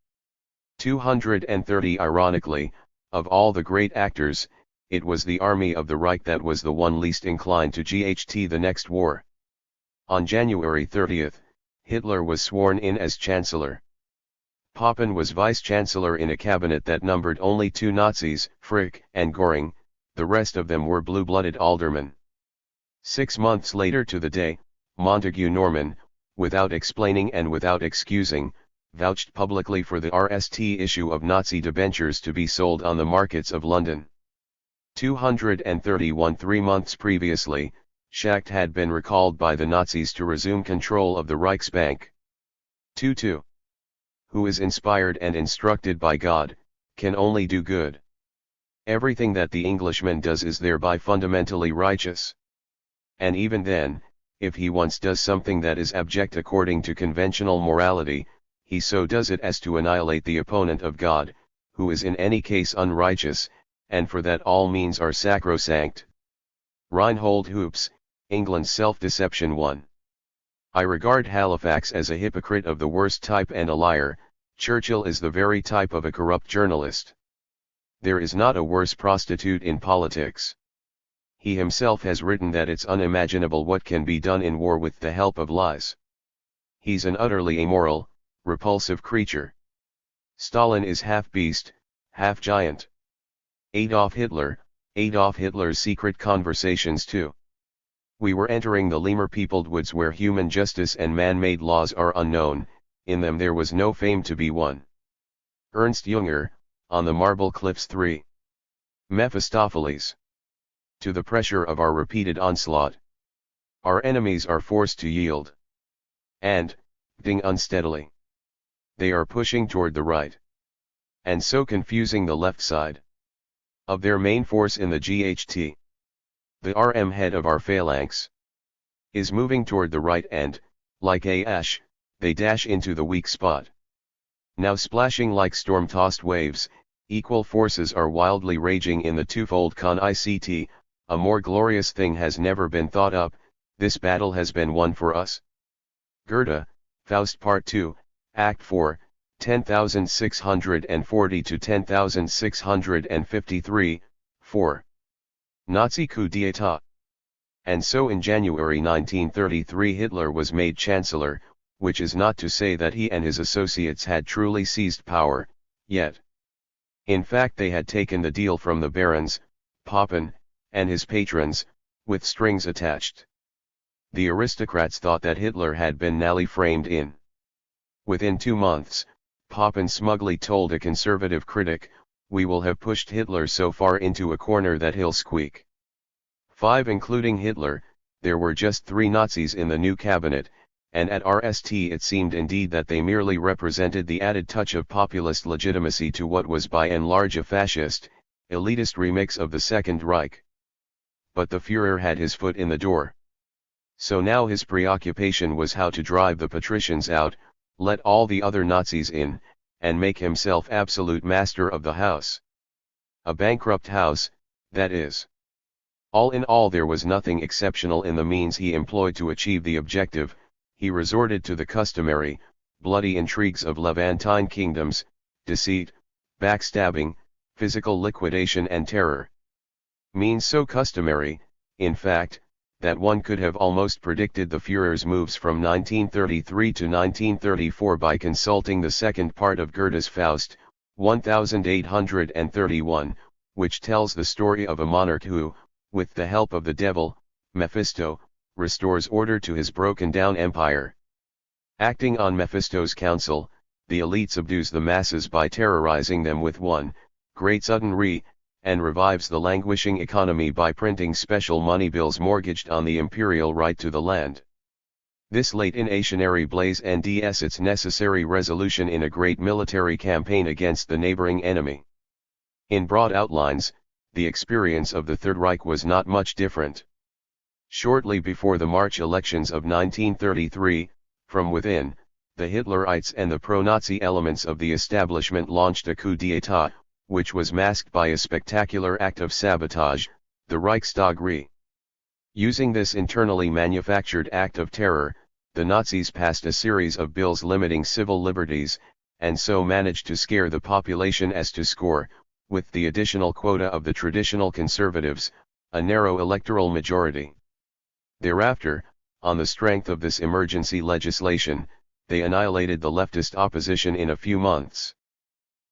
230. Ironically, of all the great actors, it was the army of the Reich that was the one least inclined to GHT the next war. On January 30, Hitler was sworn in as Chancellor. Papen was Vice-Chancellor in a cabinet that numbered only 2 Nazis, Frick and Göring, the rest of them were blue-blooded aldermen. 6 months later to the day, Montague Norman, without explaining and without excusing, vouched publicly for the RST issue of Nazi debentures to be sold on the markets of London. 231. 3 months previously, Schacht had been recalled by the Nazis to resume control of the Reichsbank. 2. Who is inspired and instructed by God, can only do good. Everything that the Englishman does is thereby fundamentally righteous. And even then, if he once does something that is abject according to conventional morality, he so does it as to annihilate the opponent of God, who is in any case unrighteous, and for that all means are sacrosanct. Reinhold Hoops, England's Self-Deception 1. I regard Halifax as a hypocrite of the worst type and a liar. Churchill is the very type of a corrupt journalist. There is not a worse prostitute in politics. He himself has written that it's unimaginable what can be done in war with the help of lies. He's an utterly immoral, repulsive creature. Stalin is half beast, half giant. Adolf Hitler's secret conversations too. We were entering the lemur-peopled woods where human justice and man-made laws are unknown, in them there was no fame to be won. Ernst Jünger, On the Marble Cliffs 3. Mephistopheles. To the pressure of our repeated onslaught, our enemies are forced to yield. And, ding unsteadily, they are pushing toward the right, and so confusing the left side of their main force in the GHT. The RM head of our phalanx is moving toward the right and, like a ash, they dash into the weak spot. Now splashing like storm-tossed waves, equal forces are wildly raging in the twofold con-ICT, a more glorious thing has never been thought up, this battle has been won for us. Goethe, Faust Part 2, Act 4, 10,640 to 10,653, 4. Nazi coup d'état. And so in January 1933 Hitler was made Chancellor, which is not to say that he and his associates had truly seized power, yet. In fact they had taken the deal from the barons, Papen, and his patrons, with strings attached. The aristocrats thought that Hitler had been nally framed in. Within 2 months, Papen smugly told a conservative critic, "We will have pushed Hitler so far into a corner that he'll squeak." 5. Including Hitler, there were just 3 Nazis in the new cabinet, and at RST it seemed indeed that they merely represented the added touch of populist legitimacy to what was by and large a fascist, elitist remix of the Second Reich. But the Führer had his foot in the door. So now his preoccupation was how to drive the patricians out, let all the other Nazis in, and make himself absolute master of the house. A bankrupt house, that is. All in all there was nothing exceptional in the means he employed to achieve the objective. He resorted to the customary, bloody intrigues of Levantine kingdoms, deceit, backstabbing, physical liquidation and terror. Means so customary, in fact, that one could have almost predicted the Führer's moves from 1933 to 1934 by consulting the second part of Goethe's Faust, 1831, which tells the story of a monarch who, with the help of the devil, Mephisto, restores order to his broken-down empire. Acting on Mephisto's counsel, the elite subdues the masses by terrorizing them with one great sudden and revives the languishing economy by printing special money bills mortgaged on the imperial right to the land. This late inationary blaze nds its necessary resolution in a great military campaign against the neighboring enemy. In broad outlines, the experience of the Third Reich was not much different. Shortly before the March elections of 1933, from within, the Hitlerites and the pro-Nazi elements of the establishment launched a coup d'état, which was masked by a spectacular act of sabotage, the Reichstag Using this internally manufactured act of terror, the Nazis passed a series of bills limiting civil liberties, and so managed to scare the population as to score, with the additional quota of the traditional conservatives, a narrow electoral majority. Thereafter, on the strength of this emergency legislation, they annihilated the leftist opposition in a few months.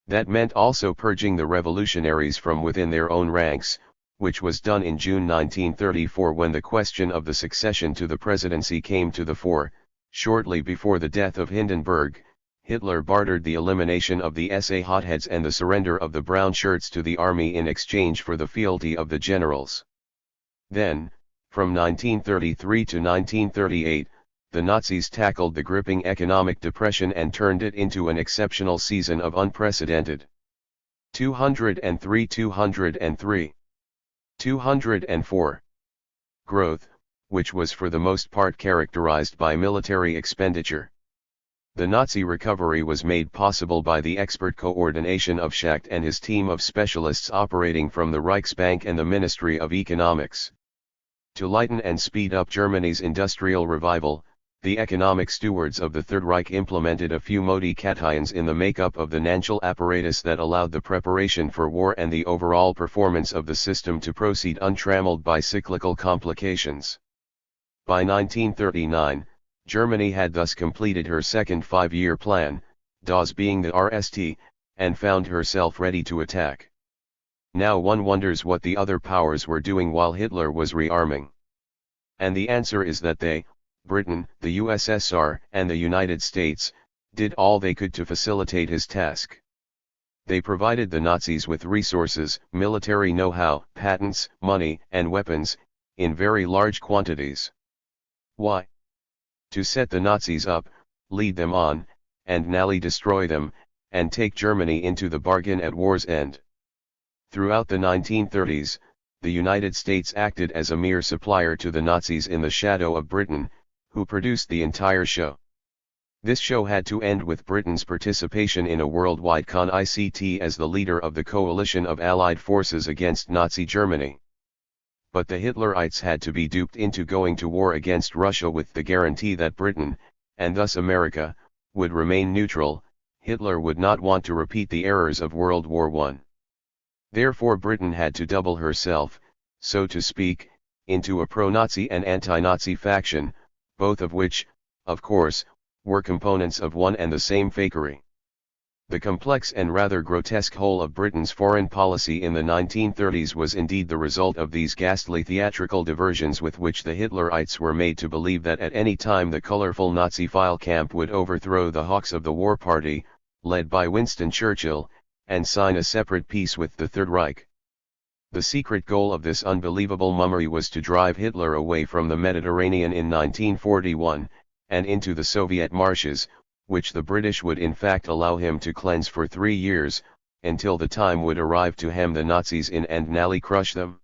That meant also purging the revolutionaries from within their own ranks, which was done in June 1934 when the question of the succession to the presidency came to the fore. Shortly before the death of Hindenburg, Hitler bartered the elimination of the SA hotheads and the surrender of the brown shirts to the army in exchange for the fealty of the generals. Then, from 1933 to 1938, the Nazis tackled the gripping economic depression and turned it into an exceptional season of unprecedented 203, 204 growth, which was for the most part characterized by military expenditure. The Nazi recovery was made possible by the expert coordination of Schacht and his team of specialists operating from the Reichsbank and the Ministry of Economics. To lighten and speed up Germany's industrial revival, the economic stewards of the Third Reich implemented a few modifications in the makeup of the financial apparatus that allowed the preparation for war and the overall performance of the system to proceed untrammeled by cyclical complications. By 1939, Germany had thus completed her second five-year plan, Das being the RST, and found herself ready to attack. Now one wonders what the other powers were doing while Hitler was rearming. And the answer is that they, Britain, the USSR, and the United States, did all they could to facilitate his task. They provided the Nazis with resources, military know-how, patents, money, and weapons, in very large quantities. Why? To set the Nazis up, lead them on, and nally destroy them, and take Germany into the bargain at war's end. Throughout the 1930s, the United States acted as a mere supplier to the Nazis in the shadow of Britain, who produced the entire show. This show had to end with Britain's participation in a worldwide CONICT as the leader of the coalition of Allied forces against Nazi Germany. But the Hitlerites had to be duped into going to war against Russia with the guarantee that Britain, and thus America, would remain neutral. Hitler would not want to repeat the errors of World War I. Therefore Britain had to double herself, so to speak, into a pro-Nazi and anti-Nazi faction, both of which, of course, were components of one and the same fakery. The complex and rather grotesque whole of Britain's foreign policy in the 1930s was indeed the result of these ghastly theatrical diversions with which the Hitlerites were made to believe that at any time the colorful Nazi file camp would overthrow the hawks of the war party, led by Winston Churchill, and sign a separate peace with the Third Reich. The secret goal of this unbelievable mummery was to drive Hitler away from the Mediterranean in 1941, and into the Soviet marshes, which the British would in fact allow him to cleanse for 3 years, until the time would arrive to hem the Nazis in and nally crush them.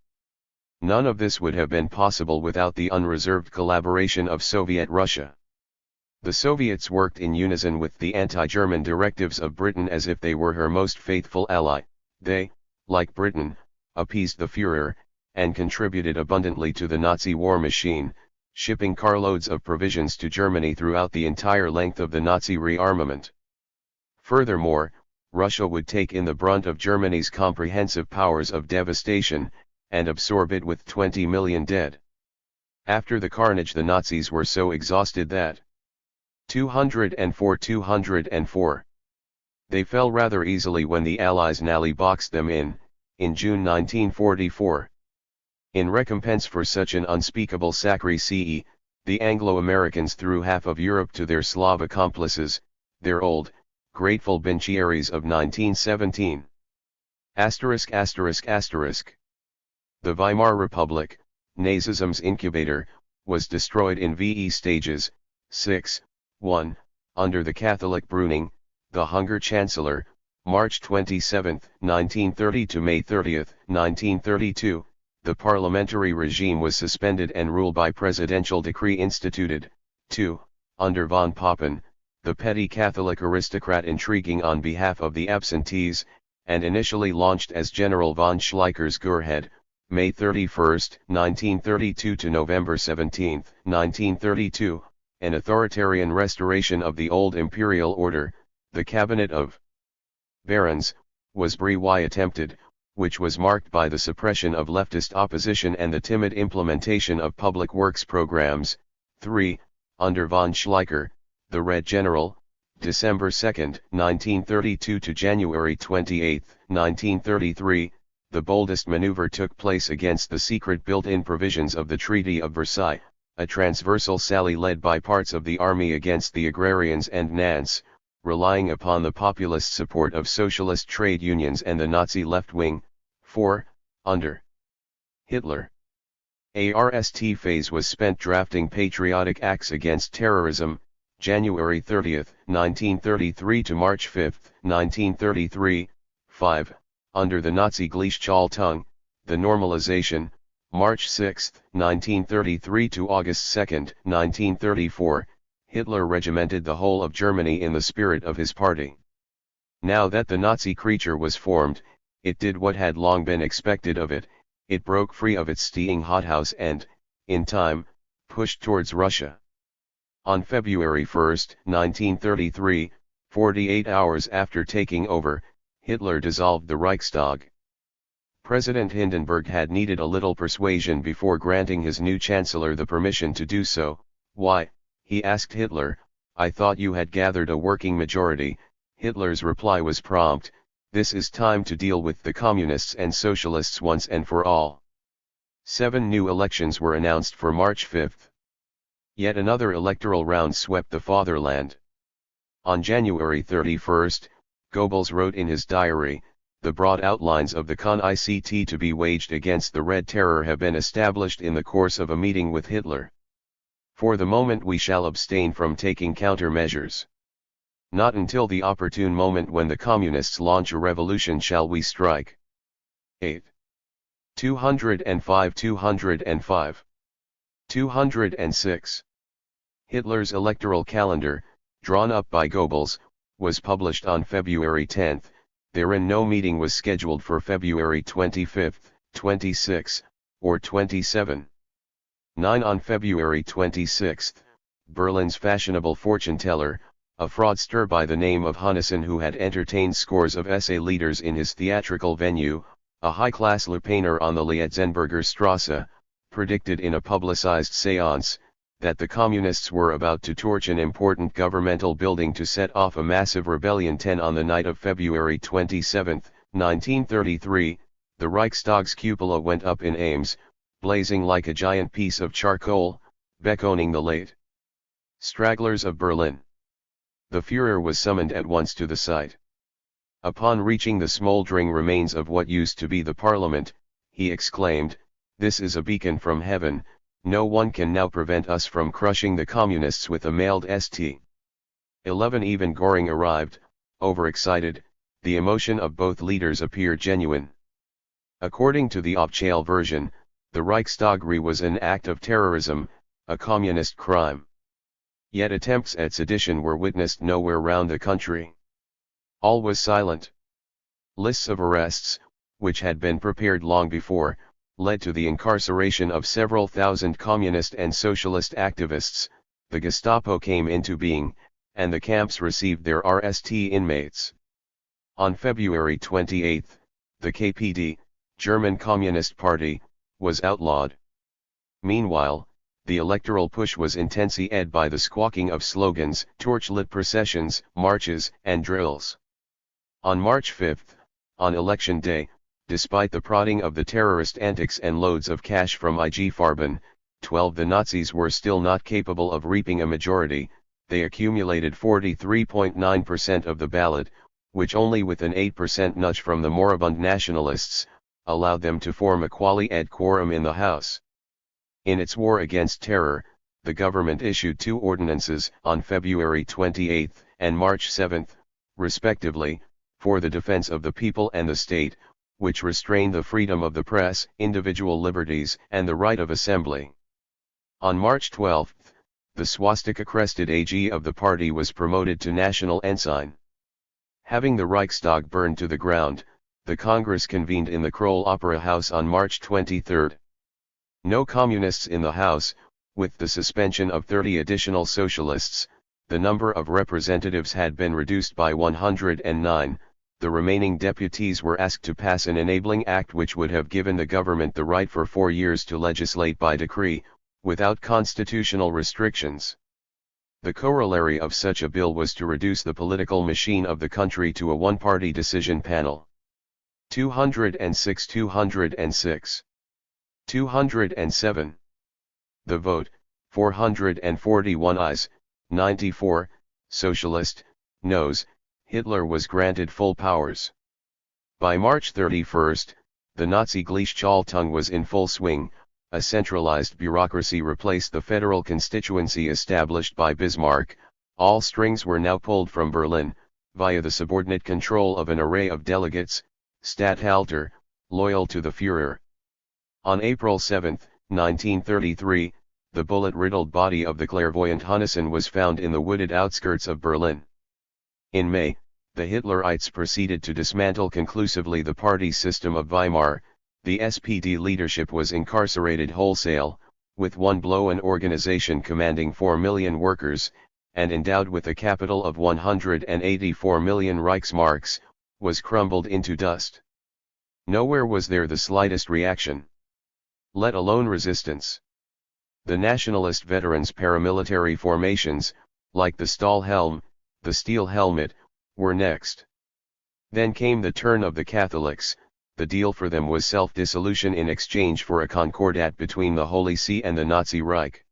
None of this would have been possible without the unreserved collaboration of Soviet Russia. The Soviets worked in unison with the anti-German directives of Britain as if they were her most faithful ally. They, like Britain, appeased the Führer, and contributed abundantly to the Nazi war machine, shipping carloads of provisions to Germany throughout the entire length of the Nazi rearmament. Furthermore, Russia would take in the brunt of Germany's comprehensive powers of devastation, and absorb it with 20 million dead. After the carnage the Nazis were so exhausted that 204. They fell rather easily when the Allies nally boxed them in June 1944. In recompense for such an unspeakable sacrifice, the Anglo-Americans threw half of Europe to their Slav accomplices, their old, grateful beneficiaries of 1917. The Weimar Republic, Nazism's incubator, was destroyed in VE stages. 1. Under the Catholic Brüning, the Hunger Chancellor, March 27, 1930 to May 30, 1932, the parliamentary regime was suspended and ruled by presidential decree instituted. 2. Under von Papen, the petty Catholic aristocrat intriguing on behalf of the absentees, and initially launched as General von Schleicher's Gurhead, May 31, 1932 to November 17, 1932, an authoritarian restoration of the old imperial order, the Cabinet of Barons, was attempted, which was marked by the suppression of leftist opposition and the timid implementation of public works programs. 3. Under von Schleicher, the Red General, December 2, 1932 to January 28, 1933, the boldest maneuver took place against the secret built-in provisions of the Treaty of Versailles, a transversal sally led by parts of the army against the agrarians and Nantes, relying upon the populist support of socialist trade unions and the Nazi left wing. 4. Under Hitler, Arst phase was spent drafting patriotic acts against terrorism, January 30, 1933 to March 5, 1933. 5. Under the Nazi Gleichschaltung, the normalization, March 6, 1933 to August 2, 1934, Hitler regimented the whole of Germany in the spirit of his party. Now that the Nazi creature was formed, it did what had long been expected of it, it broke free of its steaming hothouse and, in time, pushed towards Russia. On February 1, 1933, 48 hours after taking over, Hitler dissolved the Reichstag. President Hindenburg had needed a little persuasion before granting his new chancellor the permission to do so. Why, he asked Hitler, I thought you had gathered a working majority. Hitler's reply was prompt, this is time to deal with the communists and socialists once and for all. 7 new elections were announced for March 5. Yet another electoral round swept the fatherland. On January 31, Goebbels wrote in his diary, the broad outlines of the Con-ICT to be waged against the Red Terror have been established in the course of a meeting with Hitler. For the moment we shall abstain from taking countermeasures. Not until the opportune moment when the communists launch a revolution shall we strike. 8. 205 205. 206. Hitler's electoral calendar, drawn up by Goebbels, was published on February 10, therein no meeting was scheduled for February 25, 26, or 27. 9. On February 26, Berlin's fashionable fortune-teller, a fraudster by the name of Hunnissen who had entertained scores of SA leaders in his theatrical venue, a high-class lupaner on the Lietzenberger Strasse, predicted in a publicized séance, that the communists were about to torch an important governmental building to set off a massive rebellion. 10. On the night of February 27, 1933, the Reichstag's cupola went up in flames, blazing like a giant piece of charcoal, beckoning the late stragglers of Berlin. The Führer was summoned at once to the site. Upon reaching the smoldering remains of what used to be the parliament, he exclaimed, "This is a beacon from heaven, no one can now prevent us from crushing the communists with a mailed St. 11. Even Göring arrived, overexcited, the emotion of both leaders appeared genuine. According to the official version, the Reichstag was an act of terrorism, a communist crime. Yet attempts at sedition were witnessed nowhere round the country. All was silent. Lists of arrests, which had been prepared long before, led to the incarceration of several thousand communist and socialist activists. The Gestapo came into being, and the camps received their RST inmates. On February 28, the KPD, German Communist Party, was outlawed. Meanwhile, the electoral push was intensified by the squawking of slogans, torchlit processions, marches, and drills. On March 5, on election day, despite the prodding of the terrorist antics and loads of cash from IG Farben, 12, the Nazis were still not capable of reaping a majority. They accumulated 43.9% of the ballot, which only with an 8% nudge from the moribund nationalists, allowed them to form a quasi-ed quorum in the House. In its war against terror, the government issued 2 ordinances on February 28 and March 7, respectively, for the defense of the people and the state, which restrained the freedom of the press, individual liberties, and the right of assembly. On March 12, the swastika-crested AG of the party was promoted to national ensign. Having the Reichstag burned to the ground, the Congress convened in the Kroll Opera House on March 23. No communists in the House, with the suspension of 30 additional socialists. The number of representatives had been reduced by 109. The remaining deputies were asked to pass an enabling act which would have given the government the right for 4 years to legislate by decree, without constitutional restrictions. The corollary of such a bill was to reduce the political machine of the country to a one-party decision panel. 206 206. 207. The vote, 441 ayes, 94, socialist, noes. Hitler was granted full powers. By March 31, the Nazi Gleichschaltung was in full swing. A centralized bureaucracy replaced the federal constituency established by Bismarck. All strings were now pulled from Berlin, via the subordinate control of an array of delegates, Statthalter, loyal to the Führer. On April 7, 1933, the bullet-riddled body of the clairvoyant Hunnissen was found in the wooded outskirts of Berlin. In May, the Hitlerites proceeded to dismantle conclusively the party system of Weimar. The SPD leadership was incarcerated wholesale, with one blow an organization commanding 4 million workers, and endowed with a capital of 184 million Reichsmarks, was crumbled into dust. Nowhere was there the slightest reaction, let alone resistance. The nationalist veterans' paramilitary formations, like the Stahlhelm, the steel helmet, were next. Then came the turn of the Catholics. The deal for them was self-dissolution in exchange for a concordat between the Holy See and the Nazi Reich.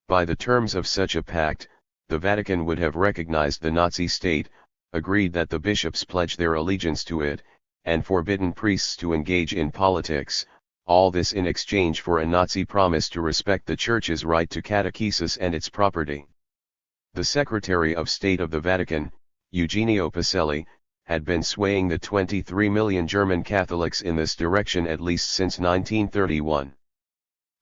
By the terms of such a pact, the Vatican would have recognized the Nazi state, agreed that the bishops pledge their allegiance to it, and forbidden priests to engage in politics, all this in exchange for a Nazi promise to respect the Church's right to catechesis and its property. The Secretary of State of the Vatican, Eugenio Pacelli, had been swaying the 23 million German Catholics in this direction at least since 1931.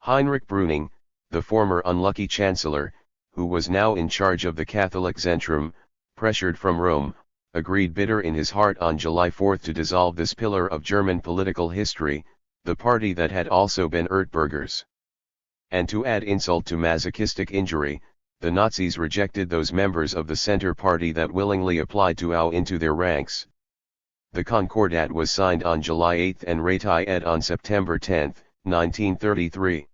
Heinrich Brüning, the former unlucky chancellor, who was now in charge of the Catholic Zentrum, pressured from Rome, agreed bitter in his heart on July 4 to dissolve this pillar of German political history, the party that had also been Ertbergers. And to add insult to masochistic injury, the Nazis rejected those members of the Center Party that willingly applied to ow into their ranks. The Concordat was signed on July 8 and ratified on September 10, 1933.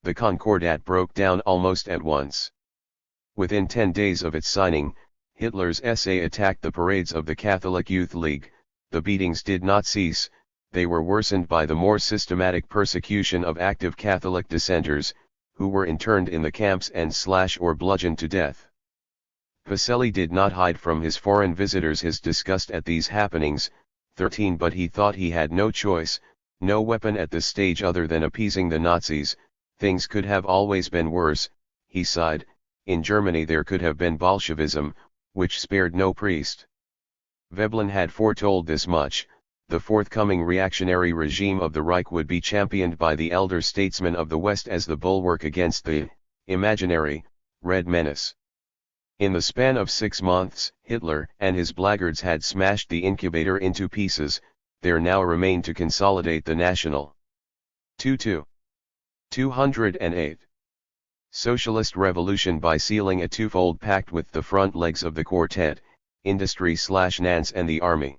The Concordat broke down almost at once. Within 10 days of its signing, Hitler's SA attacked the parades of the Catholic Youth League. The beatings did not cease, they were worsened by the more systematic persecution of active Catholic dissenters, who were interned in the camps and slashed or bludgeoned to death. Pacelli did not hide from his foreign visitors his disgust at these happenings, 13, but he thought he had no choice, no weapon at this stage other than appeasing the Nazis. Things could have always been worse, he sighed. In Germany there could have been Bolshevism, which spared no priest. Veblen had foretold this much. The forthcoming reactionary regime of the Reich would be championed by the elder statesmen of the West as the bulwark against the imaginary Red Menace. In the span of 6 months, Hitler and his blackguards had smashed the incubator into pieces. There now remained to consolidate the national 208 socialist revolution by sealing a twofold pact with the front legs of the quartet, industry/Nance and the army.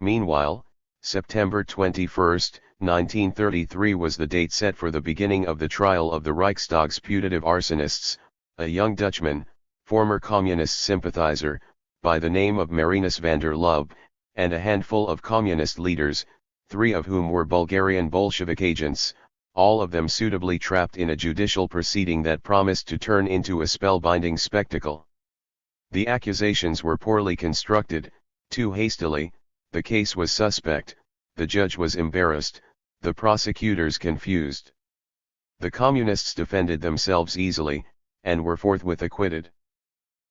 Meanwhile, September 21, 1933 was the date set for the beginning of the trial of the Reichstag's putative arsonists, a young Dutchman, former communist sympathizer, by the name of Marinus van der Lubbe, and a handful of communist leaders, 3 of whom were Bulgarian Bolshevik agents, all of them suitably trapped in a judicial proceeding that promised to turn into a spellbinding spectacle. The accusations were poorly constructed, too hastily. The case was suspect, the judge was embarrassed, the prosecutors confused. The communists defended themselves easily, and were forthwith acquitted.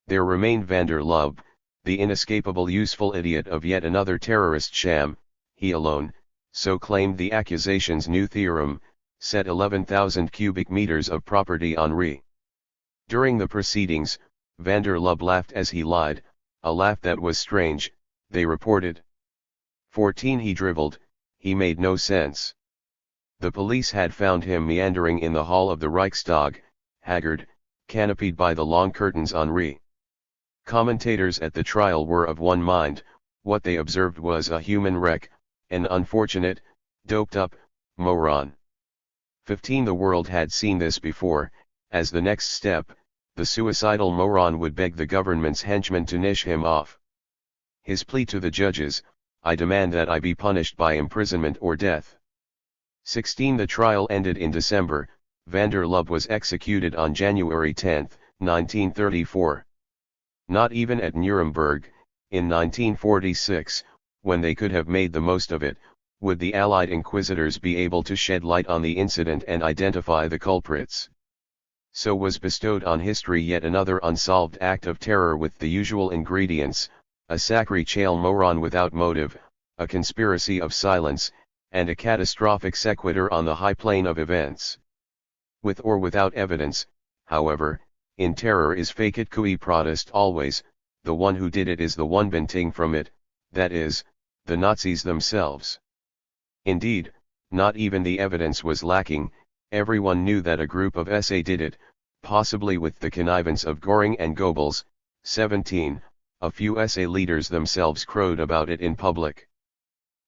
There remained van der Lubbe, the inescapable useful idiot of yet another terrorist sham. He alone, so claimed the accusations' new theorem, set 11,000 cubic meters of property on Re. During the proceedings, van der Lubbe laughed as he lied, a laugh that was strange, they reported. 14 He driveled, he made no sense. The police had found him meandering in the hall of the Reichstag, haggard, canopied by the long curtains en Reich. Commentators at the trial were of one mind, what they observed was a human wreck, an unfortunate, doped-up, moron. 15 The world had seen this before. As the next step, the suicidal moron would beg the government's henchmen to niche him off. His plea to the judges: I demand that I be punished by imprisonment or death. 16 The trial ended in December. Van der Lubbe was executed on January 10, 1934. Not even at Nuremberg, in 1946, when they could have made the most of it, would the Allied inquisitors be able to shed light on the incident and identify the culprits. So was bestowed on history yet another unsolved act of terror with the usual ingredients: a sacré moron without motive, a conspiracy of silence, and a catastrophic sequitur on the high plane of events. With or without evidence, however, in terror is facit cui prodest always, the one who did it is the one benefiting from it, that is, the Nazis themselves. Indeed, not even the evidence was lacking. Everyone knew that a group of SA did it, possibly with the connivance of Göring and Goebbels. 17. A few SA leaders themselves crowed about it in public.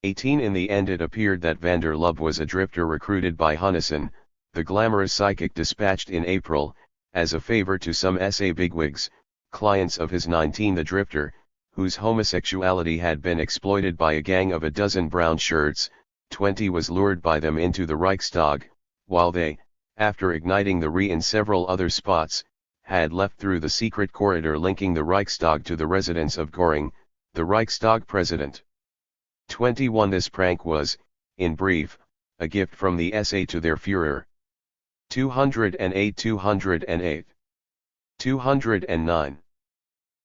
18. In the end it appeared that van der Lubbe was a drifter recruited by Hunnissen, the glamorous psychic dispatched in April, as a favor to some SA bigwigs, clients of his. 19. The drifter, whose homosexuality had been exploited by a gang of a dozen brown shirts. 20. Was lured by them into the Reichstag, while they, after igniting the Reich in several other spots, had left through the secret corridor linking the Reichstag to the residence of Göring, the Reichstag president. 21. This prank was, in brief, a gift from the SA to their Führer. 208. 208. 209.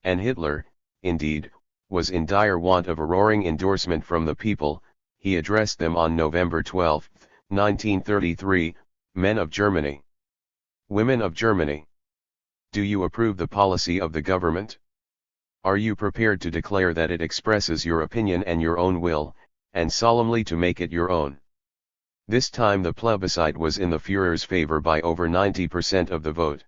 And Hitler, indeed, was in dire want of a roaring endorsement from the people. He addressed them on November 12, 1933, Men of Germany. Women of Germany. Do you approve the policy of the government? Are you prepared to declare that it expresses your opinion and your own will, and solemnly to make it your own? This time the plebiscite was in the Führer's favor by over 90% of the vote.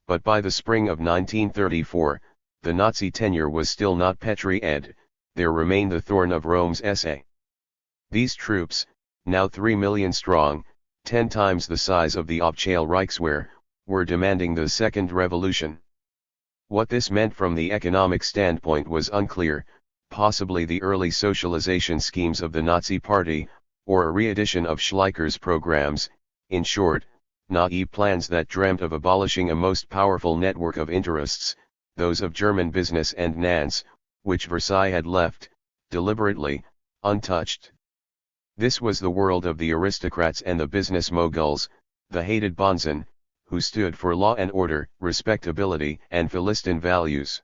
But by the spring of 1934, the Nazi tenure was still not petri ed, there remained the thorn of Rome's SA. These troops, now 3 million strong, 10 times the size of the Offizielle Reichswehr, were demanding the second revolution. What this meant from the economic standpoint was unclear, possibly the early socialization schemes of the Nazi Party, or a re-edition of Schleicher's programs, in short, naive plans that dreamt of abolishing a most powerful network of interests, those of German business and Nantes, which Versailles had left, deliberately, untouched. This was the world of the aristocrats and the business moguls, the hated Bonzen, who stood for law and order, respectability and Philistine values.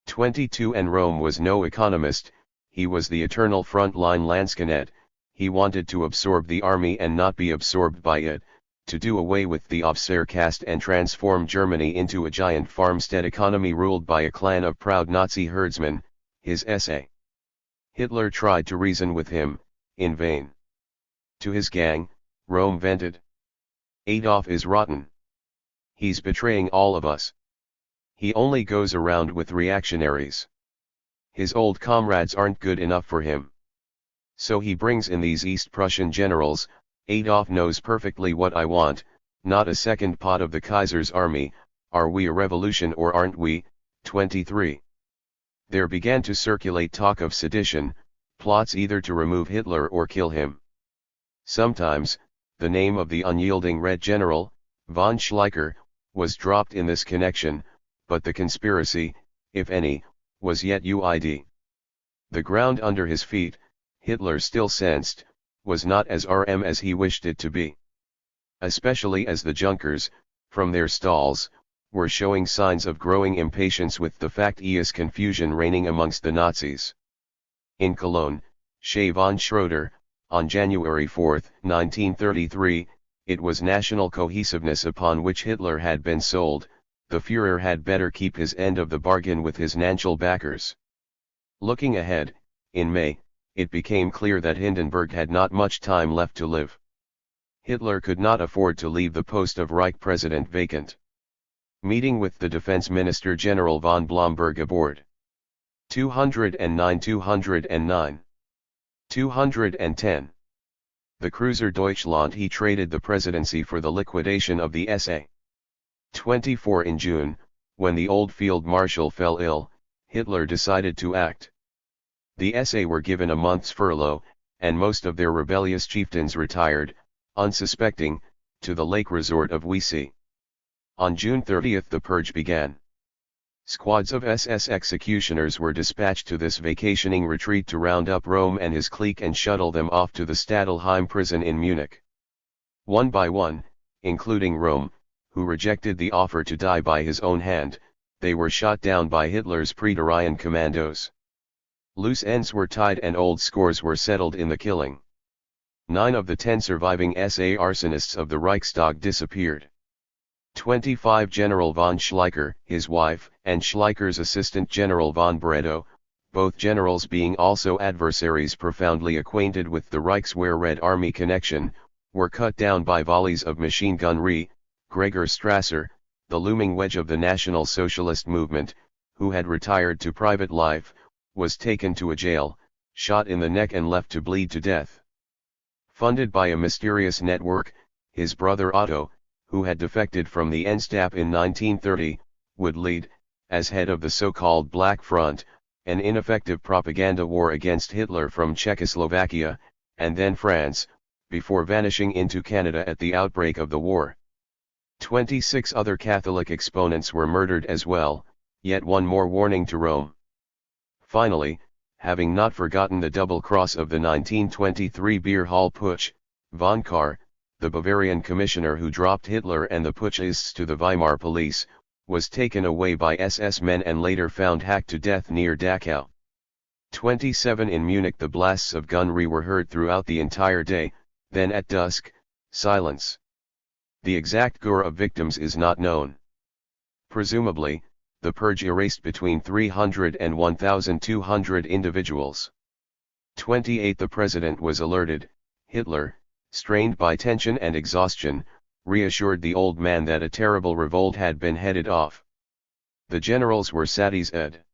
22. And Rome was no economist, he was the eternal front-line Landsknecht. He wanted to absorb the army and not be absorbed by it, to do away with the Officer caste and transform Germany into a giant farmstead economy ruled by a clan of proud Nazi herdsmen, his SA. Hitler tried to reason with him, in vain. To his gang, Rome vented: Adolf is rotten. He's betraying all of us. He only goes around with reactionaries. His old comrades aren't good enough for him. So he brings in these East Prussian generals. Adolf knows perfectly what I want, not a second pot of the Kaiser's army. Are we a revolution or aren't we? 23. There began to circulate talk of sedition, plots either to remove Hitler or kill him. Sometimes, the name of the unyielding Red General, von Schleicher, was dropped in this connection, but the conspiracy, if any, was yet UID. The ground under his feet, Hitler still sensed, was not as RM as he wished it to be. Especially as the Junkers, from their stalls, were showing signs of growing impatience with the factious confusion reigning amongst the Nazis. In Cologne, Chez von Schroeder, on January 4, 1933, it was national cohesiveness upon which Hitler had been sold. The Führer had better keep his end of the bargain with his Nanchal backers. Looking ahead, in May, it became clear that Hindenburg had not much time left to live. Hitler could not afford to leave the post of Reich president vacant. Meeting with the defense minister General von Blomberg aboard 209 209 210. The cruiser Deutschland he traded the presidency for the liquidation of the SA. 24 in June, when the old field marshal fell ill, Hitler decided to act. The SA were given a month's furlough, and most of their rebellious chieftains retired, unsuspecting, to the lake resort of Weissy. On June 30 the purge began. Squads of SS executioners were dispatched to this vacationing retreat to round up Röhm and his clique and shuttle them off to the Stadelheim prison in Munich. One by one, including Röhm, who rejected the offer to die by his own hand, they were shot down by Hitler's Praetorian commandos. Loose ends were tied and old scores were settled in the killing. 9 of the 10 surviving SA arsonists of the Reichstag disappeared. 25 General von Schleicher, his wife, and Schleicher's assistant General von Bredow, both generals being also adversaries profoundly acquainted with the Reichswehr Red Army connection, were cut down by volleys of machine gunnery. Gregor Strasser, the looming wedge of the National Socialist movement, who had retired to private life, was taken to a jail, shot in the neck and left to bleed to death. Funded by a mysterious network, his brother Otto, who had defected from the Gestapo in 1930, would lead, as head of the so-called Black Front, an ineffective propaganda war against Hitler from Czechoslovakia, and then France, before vanishing into Canada at the outbreak of the war. 26 other Catholic exponents were murdered as well, yet one more warning to Rome. Finally, having not forgotten the double cross of the 1923 beer hall putsch, von Kahr, the Bavarian commissioner who dropped Hitler and the putschists to the Weimar police, was taken away by SS men and later found hacked to death near Dachau. 27 in Munich the blasts of gunnery were heard throughout the entire day, then at dusk, silence. The exact gore of victims is not known. Presumably, the purge erased between 300 and 1,200 individuals. 28 The president was alerted. Hitler, strained by tension and exhaustion, reassured the old man that a terrible revolt had been headed off. The generals were satisfied.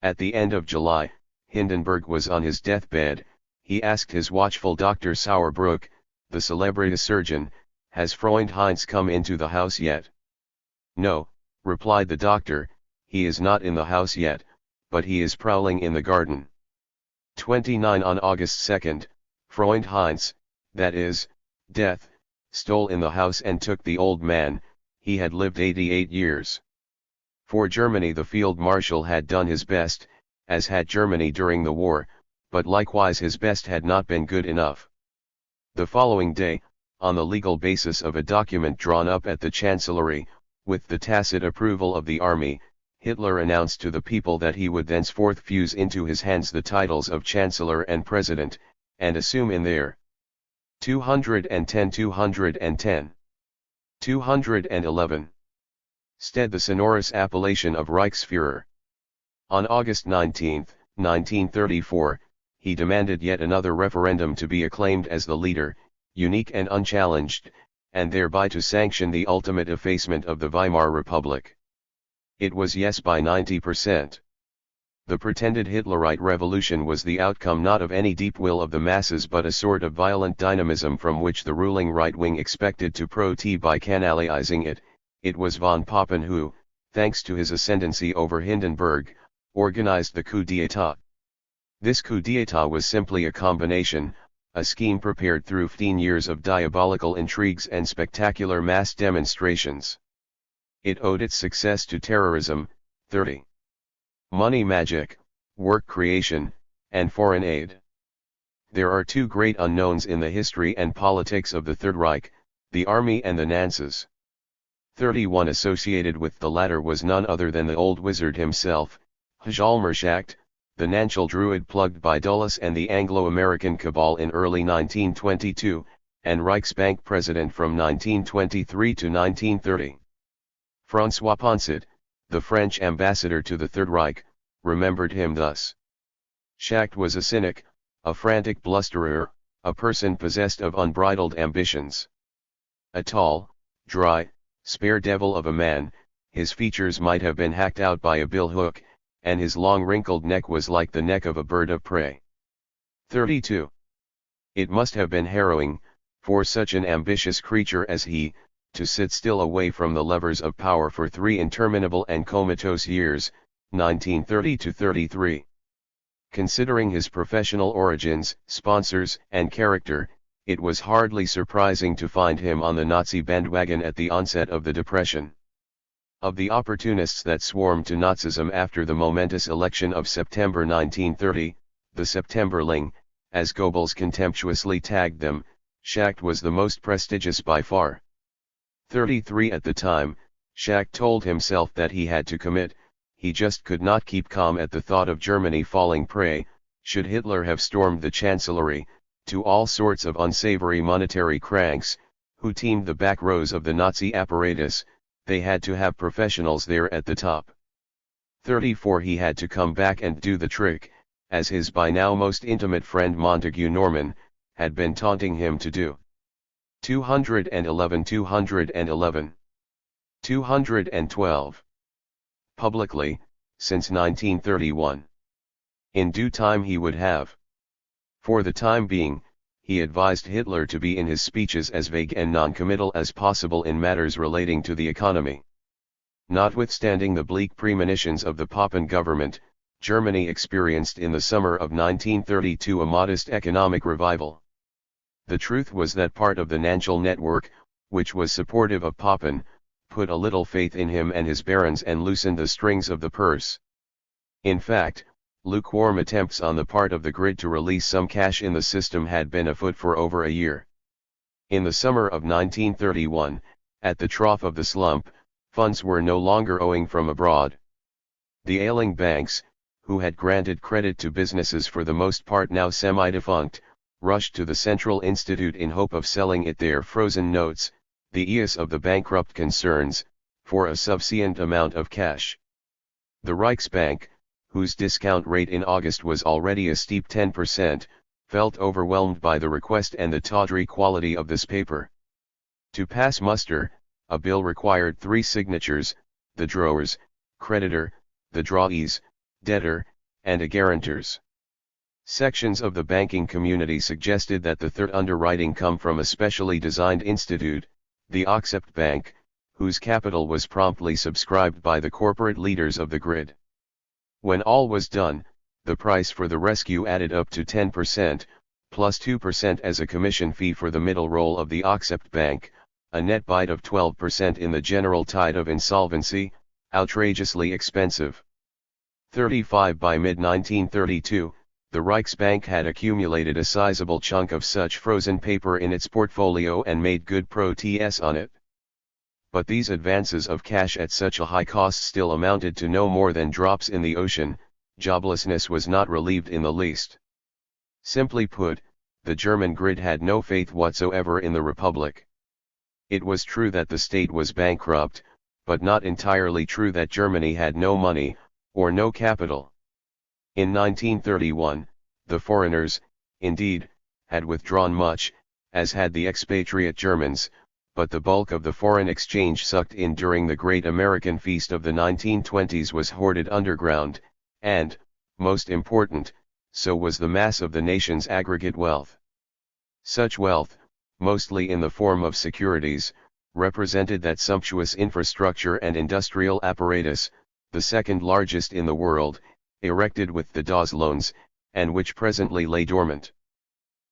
At the end of July, Hindenburg was on his deathbed. He asked his watchful Dr. Sauerbruch, the celebrity surgeon, "Has Freund Heinz come into the house yet?" "No," replied the doctor, "he is not in the house yet, but he is prowling in the garden." 29 On August 2, Freund Heinz, that is, Death, stole in the house and took the old man. He had lived 88 years. For Germany the field marshal had done his best, as had Germany during the war, but likewise his best had not been good enough. The following day, on the legal basis of a document drawn up at the Chancellery, with the tacit approval of the army, Hitler announced to the people that he would thenceforth fuse into his hands the titles of Chancellor and President, and assume in their 210 210 211 stead the sonorous appellation of Reichsführer. On August 19, 1934, he demanded yet another referendum to be acclaimed as the leader, unique and unchallenged, and thereby to sanction the ultimate effacement of the Weimar Republic. It was yes by 90%. The pretended Hitlerite revolution was the outcome not of any deep will of the masses but a sort of violent dynamism from which the ruling right wing expected to profit by canalizing it. It was von Papen who, thanks to his ascendancy over Hindenburg, organized the coup d'état. This coup d'état was simply a combination, a scheme prepared through 15 years of diabolical intrigues and spectacular mass demonstrations. It owed its success to terrorism, 30. Money magic, work creation, and foreign aid. There are two great unknowns in the history and politics of the Third Reich, the army and the Nazis. 31 Associated with the latter was none other than the old wizard himself, Hjalmarschacht, the Nanchal druid plugged by Dulles and the Anglo-American cabal in early 1922, and Reichsbank president from 1923 to 1930. François Poncet, the French ambassador to the Third Reich, remembered him thus. Schacht was a cynic, a frantic blusterer, a person possessed of unbridled ambitions. A tall, dry, spare devil of a man, his features might have been hacked out by a billhook, and his long wrinkled neck was like the neck of a bird of prey. 32. It must have been harrowing, for such an ambitious creature as he, to sit still away from the levers of power for 3 interminable and comatose years, 1930 to 33. Considering his professional origins, sponsors, and character, it was hardly surprising to find him on the Nazi bandwagon at the onset of the Depression. Of the opportunists that swarmed to Nazism after the momentous election of September 1930, the Septemberling, as Goebbels contemptuously tagged them, Schacht was the most prestigious by far. 33 at the time, Schacht told himself that he had to commit, he just could not keep calm at the thought of Germany falling prey, should Hitler have stormed the Chancellery, to all sorts of unsavory monetary cranks, who teamed the back rows of the Nazi apparatus. They had to have professionals there at the top. 34 He had to come back and do the trick, as his by now most intimate friend Montague Norman, had been taunting him to do. 211 211 212 Publicly, since 1931. In due time he would have. For the time being, he advised Hitler to be in his speeches as vague and non-committal as possible in matters relating to the economy. Notwithstanding the bleak premonitions of the Papen government, Germany experienced in the summer of 1932 a modest economic revival. The truth was that part of the Nanchal network, which was supportive of Papen, put a little faith in him and his barons and loosened the strings of the purse. In fact, lukewarm attempts on the part of the grid to release some cash in the system had been afoot for over a year. In the summer of 1931, at the trough of the slump, funds were no longer owing from abroad. The ailing banks, who had granted credit to businesses for the most part now semi-defunct, rushed to the Central Institute in hope of selling it their frozen notes, the EIS of the bankrupt concerns, for a sufficient amount of cash. The Reichsbank, whose discount rate in August was already a steep 10%, felt overwhelmed by the request and the tawdry quality of this paper. To pass muster, a bill required 3 signatures, the drawers, creditor, the drawees, debtor, and a guarantors. Sections of the banking community suggested that the third underwriting come from a specially designed institute, the Accept Bank, whose capital was promptly subscribed by the corporate leaders of the grid. When all was done, the price for the rescue added up to 10%, plus 2% as a commission fee for the middle roll of the Accept Bank, a net bite of 12% in the general tide of insolvency, outrageously expensive. 35 By mid-1932, the Reichsbank had accumulated a sizable chunk of such frozen paper in its portfolio and made good protests on it. But these advances of cash at such a high cost still amounted to no more than drops in the ocean. Joblessness was not relieved in the least. Simply put, the German grid had no faith whatsoever in the Republic. It was true that the state was bankrupt, but not entirely true that Germany had no money, or no capital. In 1931, the foreigners, indeed, had withdrawn much, as had the expatriate Germans, but the bulk of the foreign exchange sucked in during the Great American Feast of the 1920s was hoarded underground, and, most important, so was the mass of the nation's aggregate wealth. Such wealth, mostly in the form of securities, represented that sumptuous infrastructure and industrial apparatus, the second largest in the world, erected with the Dawes loans, and which presently lay dormant.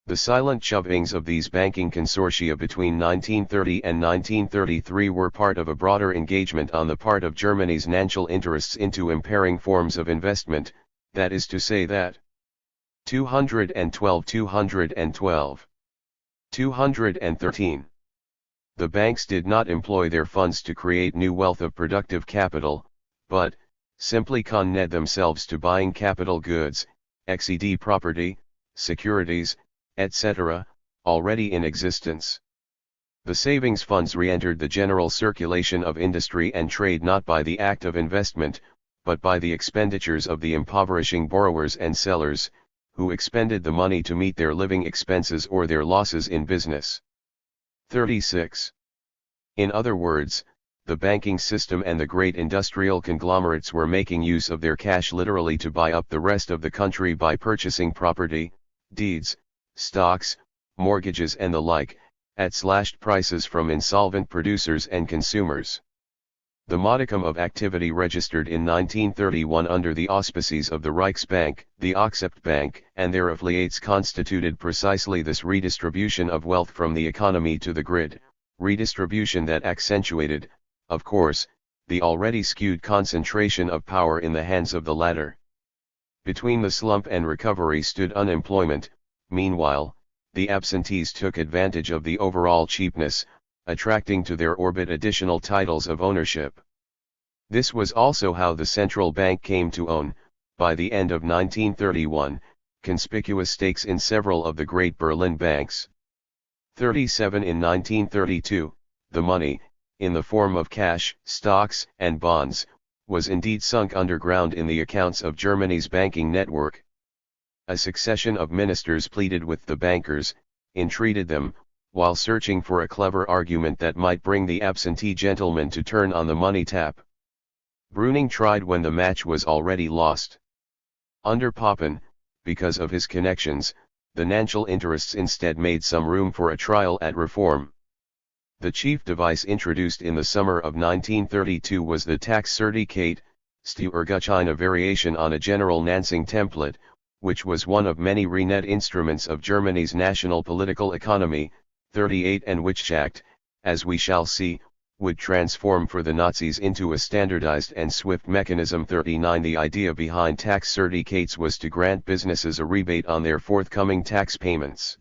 The silent shovings of these banking consortia between 1930 and 1933 were part of a broader engagement on the part of Germany's Nanchal interests into impairing forms of investment, that is to say that 212 213. The banks did not employ their funds to create new wealth of productive capital, but, simply con-ned themselves to buying capital goods, XED property, securities, etc., already in existence. The savings funds re-entered the general circulation of industry and trade not by the act of investment, but by the expenditures of the impoverishing borrowers and sellers, who expended the money to meet their living expenses or their losses in business. 36. In other words, the banking system and the great industrial conglomerates were making use of their cash literally to buy up the rest of the country by purchasing property, deeds, stocks, mortgages and the like, at slashed prices from insolvent producers and consumers. The modicum of activity registered in 1931 under the auspices of the Reichsbank, the Bank, and their affiliates constituted precisely this redistribution of wealth from the economy to the grid, redistribution that accentuated, of course, the already skewed concentration of power in the hands of the latter. Between the slump and recovery stood unemployment. Meanwhile, the absentees took advantage of the overall cheapness, attracting to their orbit additional titles of ownership. This was also how the central bank came to own, by the end of 1931, conspicuous stakes in several of the great Berlin banks. 37. In 1932, the money, in the form of cash, stocks, and bonds, was indeed sunk underground in the accounts of Germany's banking network. A succession of ministers pleaded with the bankers, entreated them, while searching for a clever argument that might bring the absentee gentleman to turn on the money tap. Brüning tried when the match was already lost. Under Papen, because of his connections, the national interests instead made some room for a trial at reform. The chief device introduced in the summer of 1932 was the tax certificate, Steuergutschein, a variation on a general Nansing template, which was one of many renet instruments of Germany's national political economy. 38. And which act, as we shall see, would transform for the Nazis into a standardized and swift mechanism. 39. The idea behind tax certificates was to grant businesses a rebate on their forthcoming tax payments.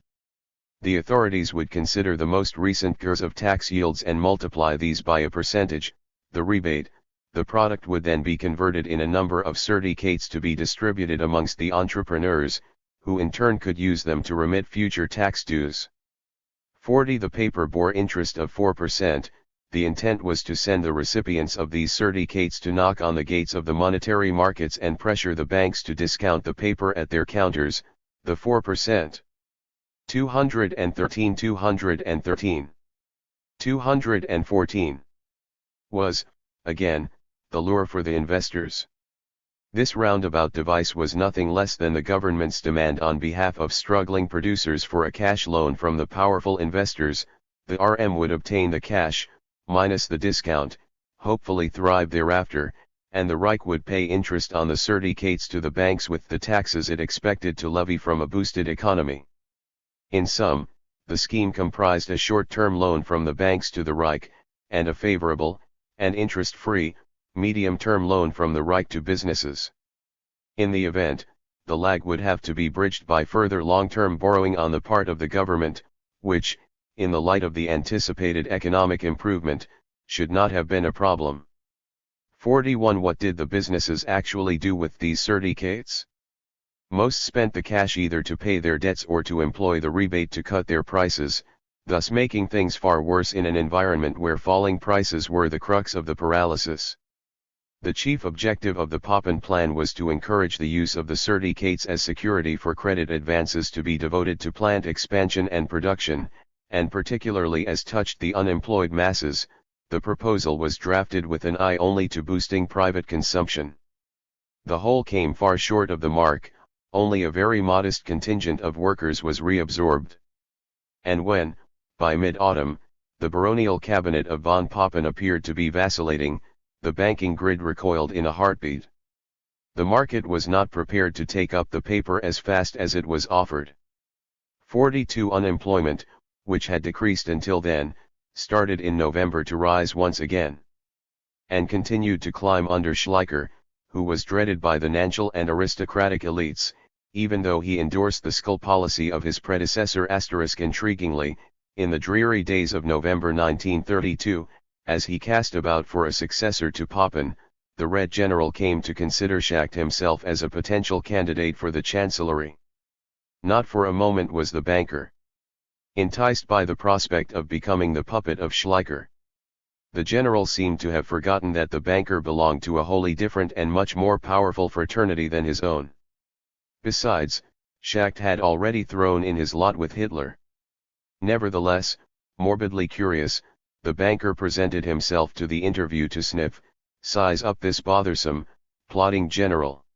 The authorities would consider the most recent curves of tax yields and multiply these by a percentage, the rebate. The product would then be converted in a number of certificates to be distributed amongst the entrepreneurs, who in turn could use them to remit future tax dues. 40. The paper bore interest of 4%. The intent was to send the recipients of these certificates to knock on the gates of the monetary markets and pressure the banks to discount the paper at their counters. The 4%. 213. 214. Was, again, the lure for the investors. This roundabout device was nothing less than the government's demand on behalf of struggling producers for a cash loan from the powerful investors. The RM would obtain the cash, minus the discount, hopefully thrive thereafter, and the Reich would pay interest on the certificates to the banks with the taxes it expected to levy from a boosted economy. In sum, the scheme comprised a short-term loan from the banks to the Reich, and a favorable, and interest-free, medium-term loan from the Reich to businesses. In the event, the lag would have to be bridged by further long-term borrowing on the part of the government, which, in the light of the anticipated economic improvement, should not have been a problem. 41. What did the businesses actually do with these certificates? Most spent the cash either to pay their debts or to employ the rebate to cut their prices, thus making things far worse in an environment where falling prices were the crux of the paralysis. The chief objective of the Papen plan was to encourage the use of the certificates as security for credit advances to be devoted to plant expansion and production, and particularly as touched the unemployed masses. The proposal was drafted with an eye only to boosting private consumption. The whole came far short of the mark. Only a very modest contingent of workers was reabsorbed. And when, by mid-autumn, the baronial cabinet of von Papen appeared to be vacillating, the banking grid recoiled in a heartbeat. The market was not prepared to take up the paper as fast as it was offered. 42. Unemployment, which had decreased until then, started in November to rise once again. And continued to climb under Schleicher, who was dreaded by the national and aristocratic elites, even though he endorsed the skull policy of his predecessor. Intriguingly, in the dreary days of November 1932, as he cast about for a successor to Papen, the Red General came to consider Schacht himself as a potential candidate for the chancellery. Not for a moment was the banker enticed by the prospect of becoming the puppet of Schleicher. The general seemed to have forgotten that the banker belonged to a wholly different and much more powerful fraternity than his own. Besides, Schacht had already thrown in his lot with Hitler. Nevertheless, morbidly curious, the banker presented himself to the interview to sniff, size up this bothersome, plotting general.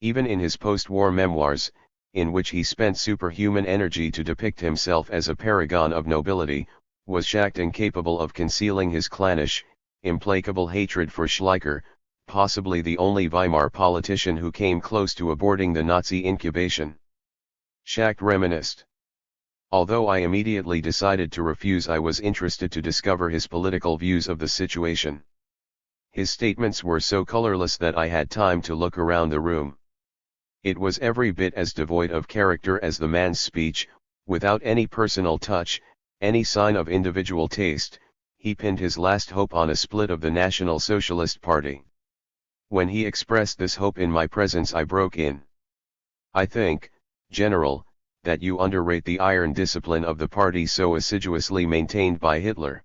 Even in his post-war memoirs, in which he spent superhuman energy to depict himself as a paragon of nobility, was Schacht incapable of concealing his clannish, implacable hatred for Schleicher, possibly the only Weimar politician who came close to aborting the Nazi incubation. Schacht reminisced. Although I immediately decided to refuse, I was interested to discover his political views of the situation. His statements were so colorless that I had time to look around the room. It was every bit as devoid of character as the man's speech, without any personal touch, any sign of individual taste. He pinned his last hope on a split of the National Socialist Party. When he expressed this hope in my presence, I broke in. I think, General, that you underrate the iron discipline of the party so assiduously maintained by Hitler.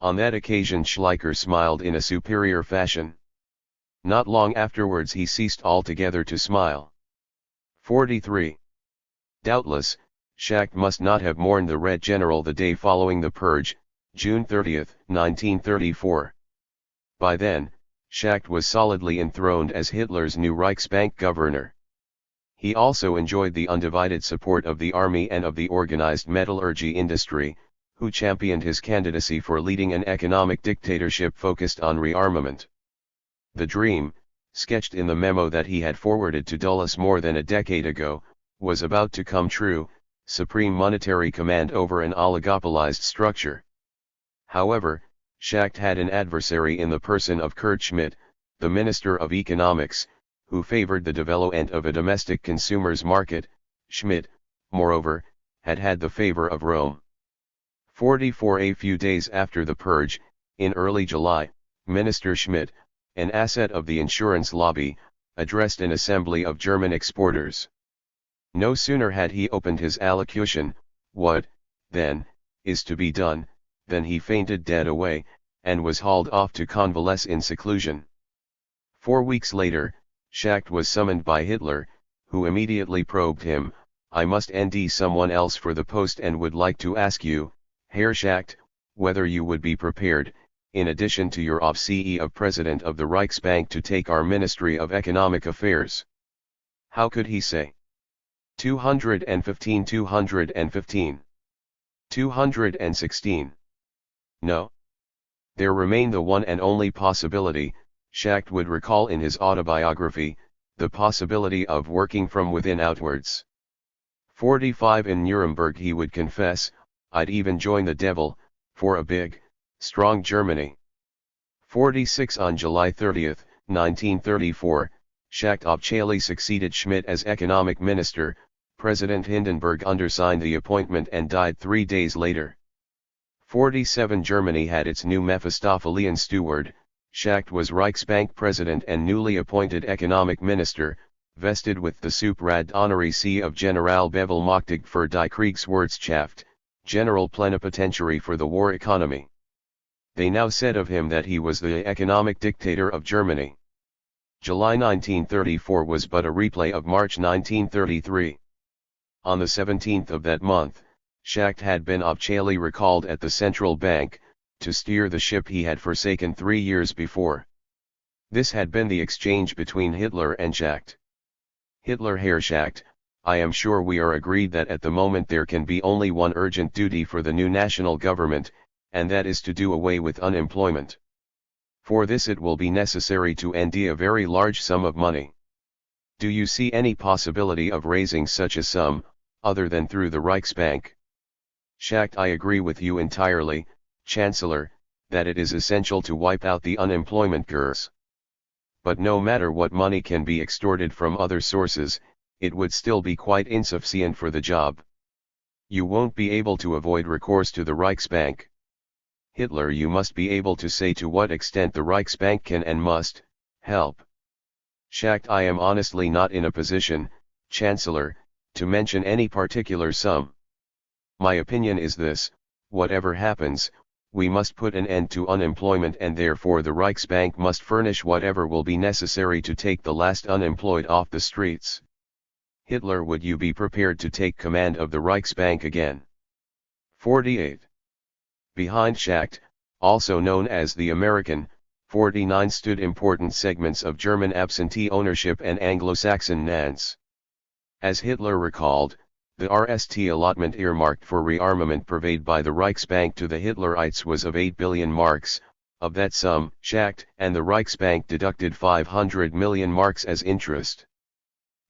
On that occasion Schleicher smiled in a superior fashion. Not long afterwards he ceased altogether to smile. 43. Doubtless, Schacht must not have mourned the Red General the day following the purge, June 30, 1934. By then, Schacht was solidly enthroned as Hitler's new Reichsbank governor. He also enjoyed the undivided support of the army and of the organized metallurgy industry, who championed his candidacy for leading an economic dictatorship focused on rearmament. The dream, sketched in the memo that he had forwarded to Dulles more than a decade ago, was about to come true: supreme monetary command over an oligopolized structure. However, Schacht had an adversary in the person of Kurt Schmidt, the Minister of Economics, who favored the development of a domestic consumers market. Schmidt, moreover, had had the favor of Rome. 44. A few days after the purge, in early July, Minister Schmidt, an asset of the insurance lobby, addressed an assembly of German exporters. No sooner had he opened his allocution, "What, then, is to be done," than he fainted dead away, and was hauled off to convalesce in seclusion. 4 weeks later, Schacht was summoned by Hitler, who immediately probed him. "I must nd someone else for the post and would like to ask you, Herr Schacht, whether you would be prepared, in addition to your office of President of the Reichsbank, to take our Ministry of Economic Affairs." How could he say? 215. 216. No. There remained the one and only possibility, Schacht would recall in his autobiography, the possibility of working from within outwards. 45. In Nuremberg he would confess, "I'd even join the devil, for a big, strong Germany." 46. On July 30, 1934, Schacht officially succeeded Schmidt as economic minister. President Hindenburg undersigned the appointment and died 3 days later. 47. Germany had its new Mephistophelian steward. Schacht was Reichsbank president and newly appointed economic minister, vested with the Suprad honorary see of Generalbevollmächtig für die Kriegswirtschaft, general plenipotentiary for the war economy. They now said of him that he was the economic dictator of Germany. July 1934 was but a replay of March 1933. On the 17th of that month, Schacht had been officially recalled at the central bank, to steer the ship he had forsaken 3 years before. This had been the exchange between Hitler and Schacht. Hitler: Herr Schacht, I am sure we are agreed that at the moment there can be only one urgent duty for the new national government, and that is to do away with unemployment. For this it will be necessary to nd a very large sum of money. Do you see any possibility of raising such a sum, other than through the Reichsbank? Schacht: I agree with you entirely, Chancellor, that it is essential to wipe out the unemployment curse. But no matter what money can be extorted from other sources, it would still be quite insufficient for the job. You won't be able to avoid recourse to the Reichsbank. Hitler: you must be able to say to what extent the Reichsbank can and must help. Schacht: I am honestly not in a position, Chancellor, to mention any particular sum. My opinion is this: whatever happens, we must put an end to unemployment, and therefore the Reichsbank must furnish whatever will be necessary to take the last unemployed off the streets. Hitler, would you be prepared to take command of the Reichsbank again? 48. Behind Schacht, also known as the American, 49 stood important segments of German absentee ownership and Anglo-Saxon Nantes. As Hitler recalled, the RST allotment earmarked for rearmament purveyed by the Reichsbank to the Hitlerites was of 8 billion marks. Of that sum, Schacht and the Reichsbank deducted 500 million marks as interest.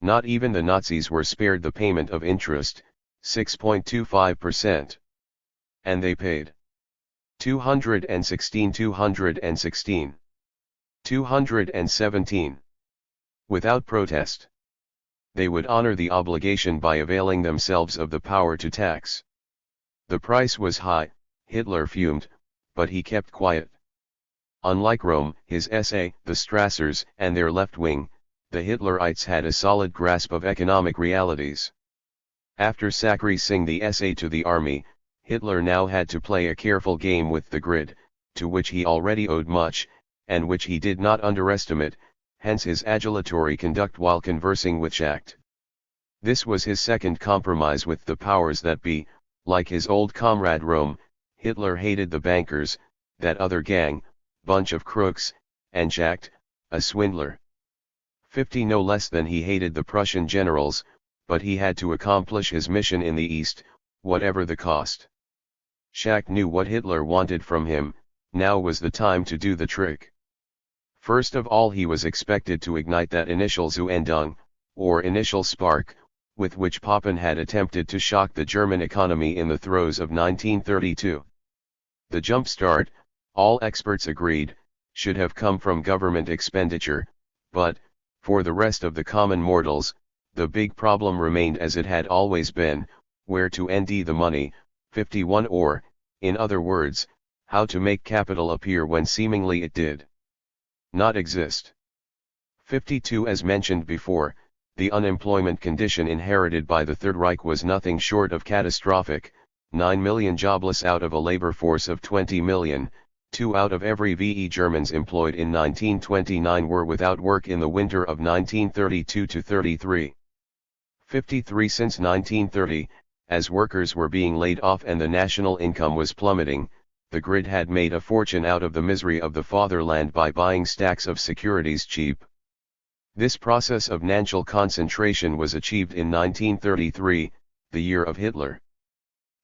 Not even the Nazis were spared the payment of interest, 6.25%. And they paid 216, 217. Without protest. They would honor the obligation by availing themselves of the power to tax. The price was high, Hitler fumed, but he kept quiet. Unlike Rome, his SA, the Strassers, and their left wing, the Hitlerites had a solid grasp of economic realities. After sacrificing the SA to the army, Hitler now had to play a careful game with the grid, to which he already owed much, and which he did not underestimate, hence his adulatory conduct while conversing with Schacht. This was his second compromise with the powers that be. Like his old comrade Rome, Hitler hated the bankers, that other gang, bunch of crooks, and Schacht, a swindler. 50 no less than he hated the Prussian generals, but he had to accomplish his mission in the East, whatever the cost. Schacht knew what Hitler wanted from him, now was the time to do the trick. First of all, he was expected to ignite that initial Zündung, or initial spark, with which Papen had attempted to shock the German economy in the throes of 1932. The jump-start, all experts agreed, should have come from government expenditure, but, for the rest of the common mortals, the big problem remained as it had always been, where to end the money, 51, or, in other words, how to make capital appear when seemingly it did not exist. 52. As mentioned before, the unemployment condition inherited by the Third Reich was nothing short of catastrophic. 9 million jobless out of a labor force of 20 million, 2 out of every VE Germans employed in 1929 were without work in the winter of 1932-33. 53. Since 1930, as workers were being laid off and the national income was plummeting, the grid had made a fortune out of the misery of the fatherland by buying stacks of securities cheap. This process of financial concentration was achieved in 1933, the year of Hitler.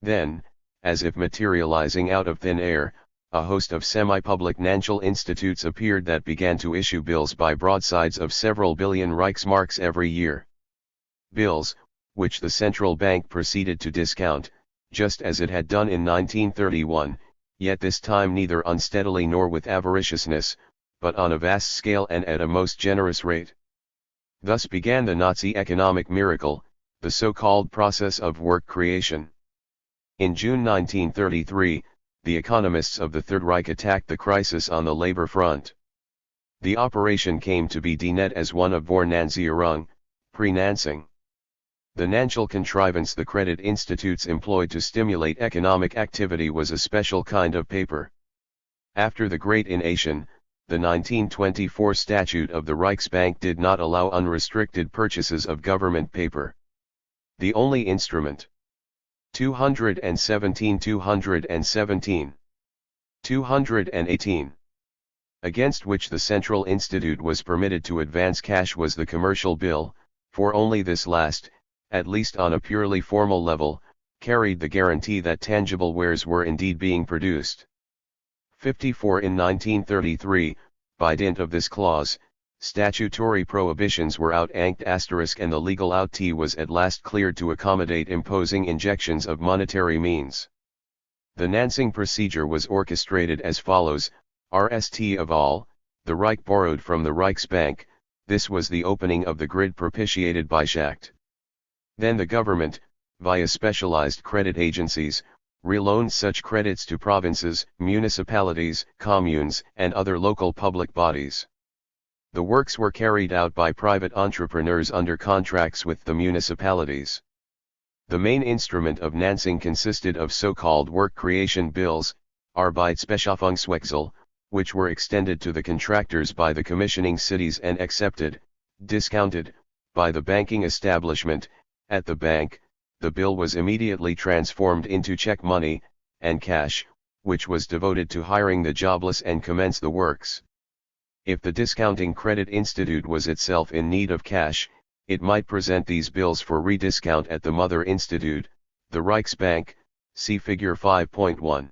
Then, as if materializing out of thin air, a host of semi-public financial institutes appeared that began to issue bills by broadsides of several billion Reichsmarks every year. Bills, which the central bank proceeded to discount, just as it had done in 1931, yet this time neither unsteadily nor with avariciousness, but on a vast scale and at a most generous rate. Thus began the Nazi economic miracle, the so-called process of work creation. In June 1933, the economists of the Third Reich attacked the crisis on the labor front. The operation came to be designated as one of Vorfinanzierung, pre-financing. The financial contrivance the credit institutes employed to stimulate economic activity was a special kind of paper. After the Great Innovation, the 1924 statute of the Reichsbank did not allow unrestricted purchases of government paper. The only instrument. 217, 218. Against which the Central Institute was permitted to advance cash was the commercial bill, for only this last, at least on a purely formal level, carried the guarantee that tangible wares were indeed being produced. 54. In 1933, by dint of this clause, statutory prohibitions were out-anked and the legal outtee was at last cleared to accommodate imposing injections of monetary means. The financing procedure was orchestrated as follows: RST of all, the Reich borrowed from the Reichsbank. This was the opening of the grid propitiated by Schacht. Then the government, via specialized credit agencies, reloaned such credits to provinces, municipalities, communes, and other local public bodies. The works were carried out by private entrepreneurs under contracts with the municipalities. The main instrument of financing consisted of so-called work creation bills, Arbeitsbeschaffungswechsel, which were extended to the contractors by the commissioning cities and accepted, discounted, by the banking establishment. At the bank, the bill was immediately transformed into check money, and cash, which was devoted to hiring the jobless and commence the works. If the discounting credit institute was itself in need of cash, it might present these bills for rediscount at the mother institute, the Reichsbank, see figure 5.1.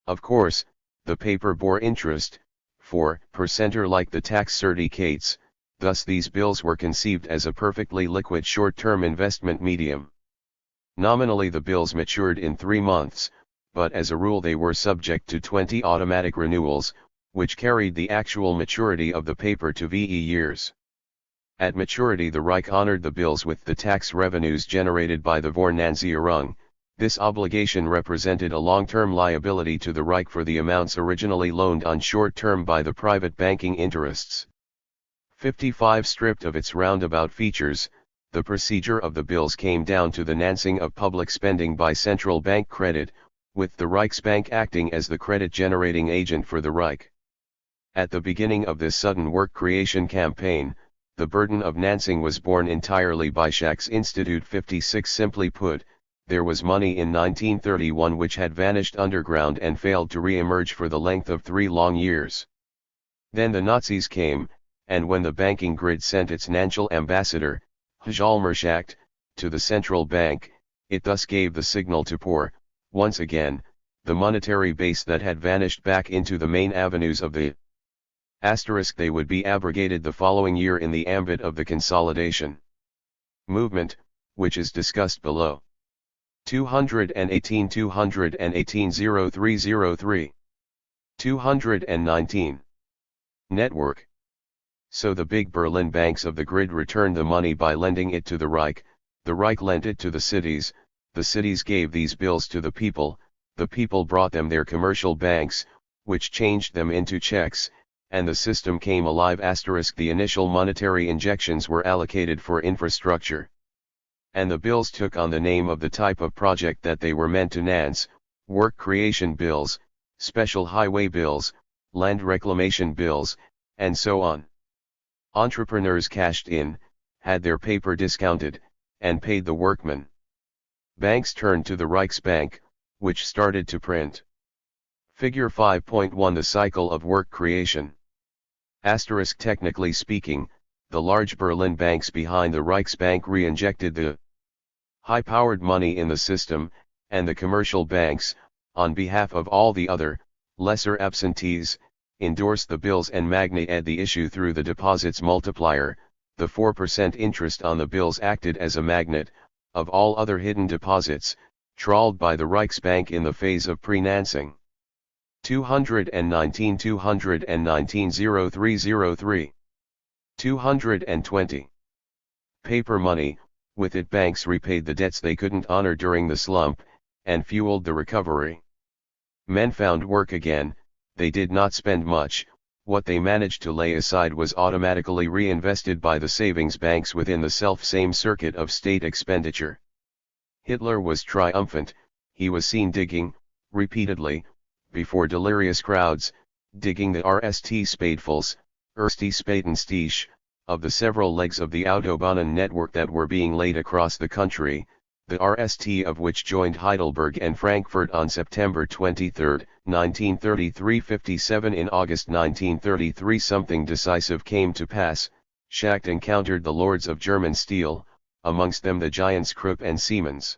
Of course, the paper bore interest, 4% like the tax certificates, thus these bills were conceived as a perfectly liquid short-term investment medium. Nominally the bills matured in 3 months, but as a rule they were subject to 20 automatic renewals, which carried the actual maturity of the paper to VE years. At maturity the Reich honored the bills with the tax revenues generated by the Vorfinanzierung. This obligation represented a long-term liability to the Reich for the amounts originally loaned on short-term by the private banking interests. 55 Stripped of its roundabout features, the procedure of the bills came down to the financing of public spending by central bank credit, with the Reichsbank acting as the credit-generating agent for the Reich. At the beginning of this sudden work creation campaign, the burden of financing was borne entirely by Schacht's Institute 56. Simply put, there was money in 1931 which had vanished underground and failed to re-emerge for the length of 3 long years. Then the Nazis came, and when the banking grid sent its financial ambassador, Schacht, to the central bank, it thus gave the signal to pour, once again, the monetary base that had vanished back into the main avenues of the they would be abrogated the following year in the ambit of the consolidation movement, which is discussed below. 218 0303 219. Network. So the big Berlin banks of the grid returned the money by lending it to the Reich lent it to the cities gave these bills to the people brought them their commercial banks, which changed them into checks, and the system came alive. The initial monetary injections were allocated for infrastructure. And the bills took on the name of the type of project that they were meant to finance: work creation bills, special highway bills, land reclamation bills, and so on. Entrepreneurs cashed in, had their paper discounted, and paid the workmen. Banks turned to the Reichsbank, which started to print. Figure 5.1 The cycle of work creation. Technically speaking, the large Berlin banks behind the Reichsbank re-injected the high-powered money in the system, and the commercial banks, on behalf of all the other, lesser absentees, endorsed the bills and magneted the issue through the deposits multiplier. The 4% interest on the bills acted as a magnet, of all other hidden deposits, trawled by the Reichsbank in the phase of pre-financing. 219 0303 220. Paper money. With it banks repaid the debts they couldn't honor during the slump, and fueled the recovery. Men found work again. They did not spend much. What they managed to lay aside was automatically reinvested by the savings banks within the self-same circuit of state expenditure. Hitler was triumphant. He was seen digging, repeatedly, before delirious crowds, digging the RST spadefuls, Erste Spatenstiche, of the several legs of the Autobahnen network that were being laid across the country, the RST of which joined Heidelberg and Frankfurt on September 23, 1933-57. In August 1933 something decisive came to pass. Schacht encountered the lords of German steel, amongst them the giants Krupp and Siemens.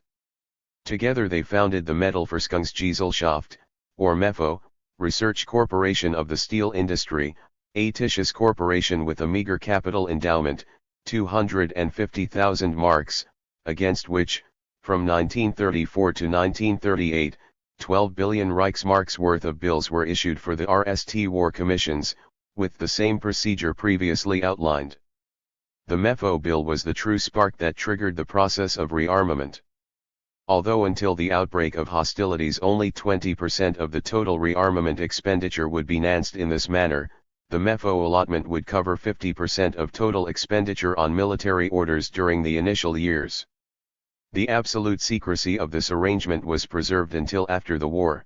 Together they founded the Metallforschungsgesellschaft, or MEFO, Research Corporation of the Steel Industry, a titious corporation with a meager capital endowment, 250,000 marks, against which, from 1934 to 1938, 12 billion Reichsmarks worth of bills were issued for the RST war commissions, with the same procedure previously outlined. The MEFO bill was the true spark that triggered the process of rearmament. Although until the outbreak of hostilities only 20% of the total rearmament expenditure would be financed in this manner, the MEFO allotment would cover 50% of total expenditure on military orders during the initial years. The absolute secrecy of this arrangement was preserved until after the war.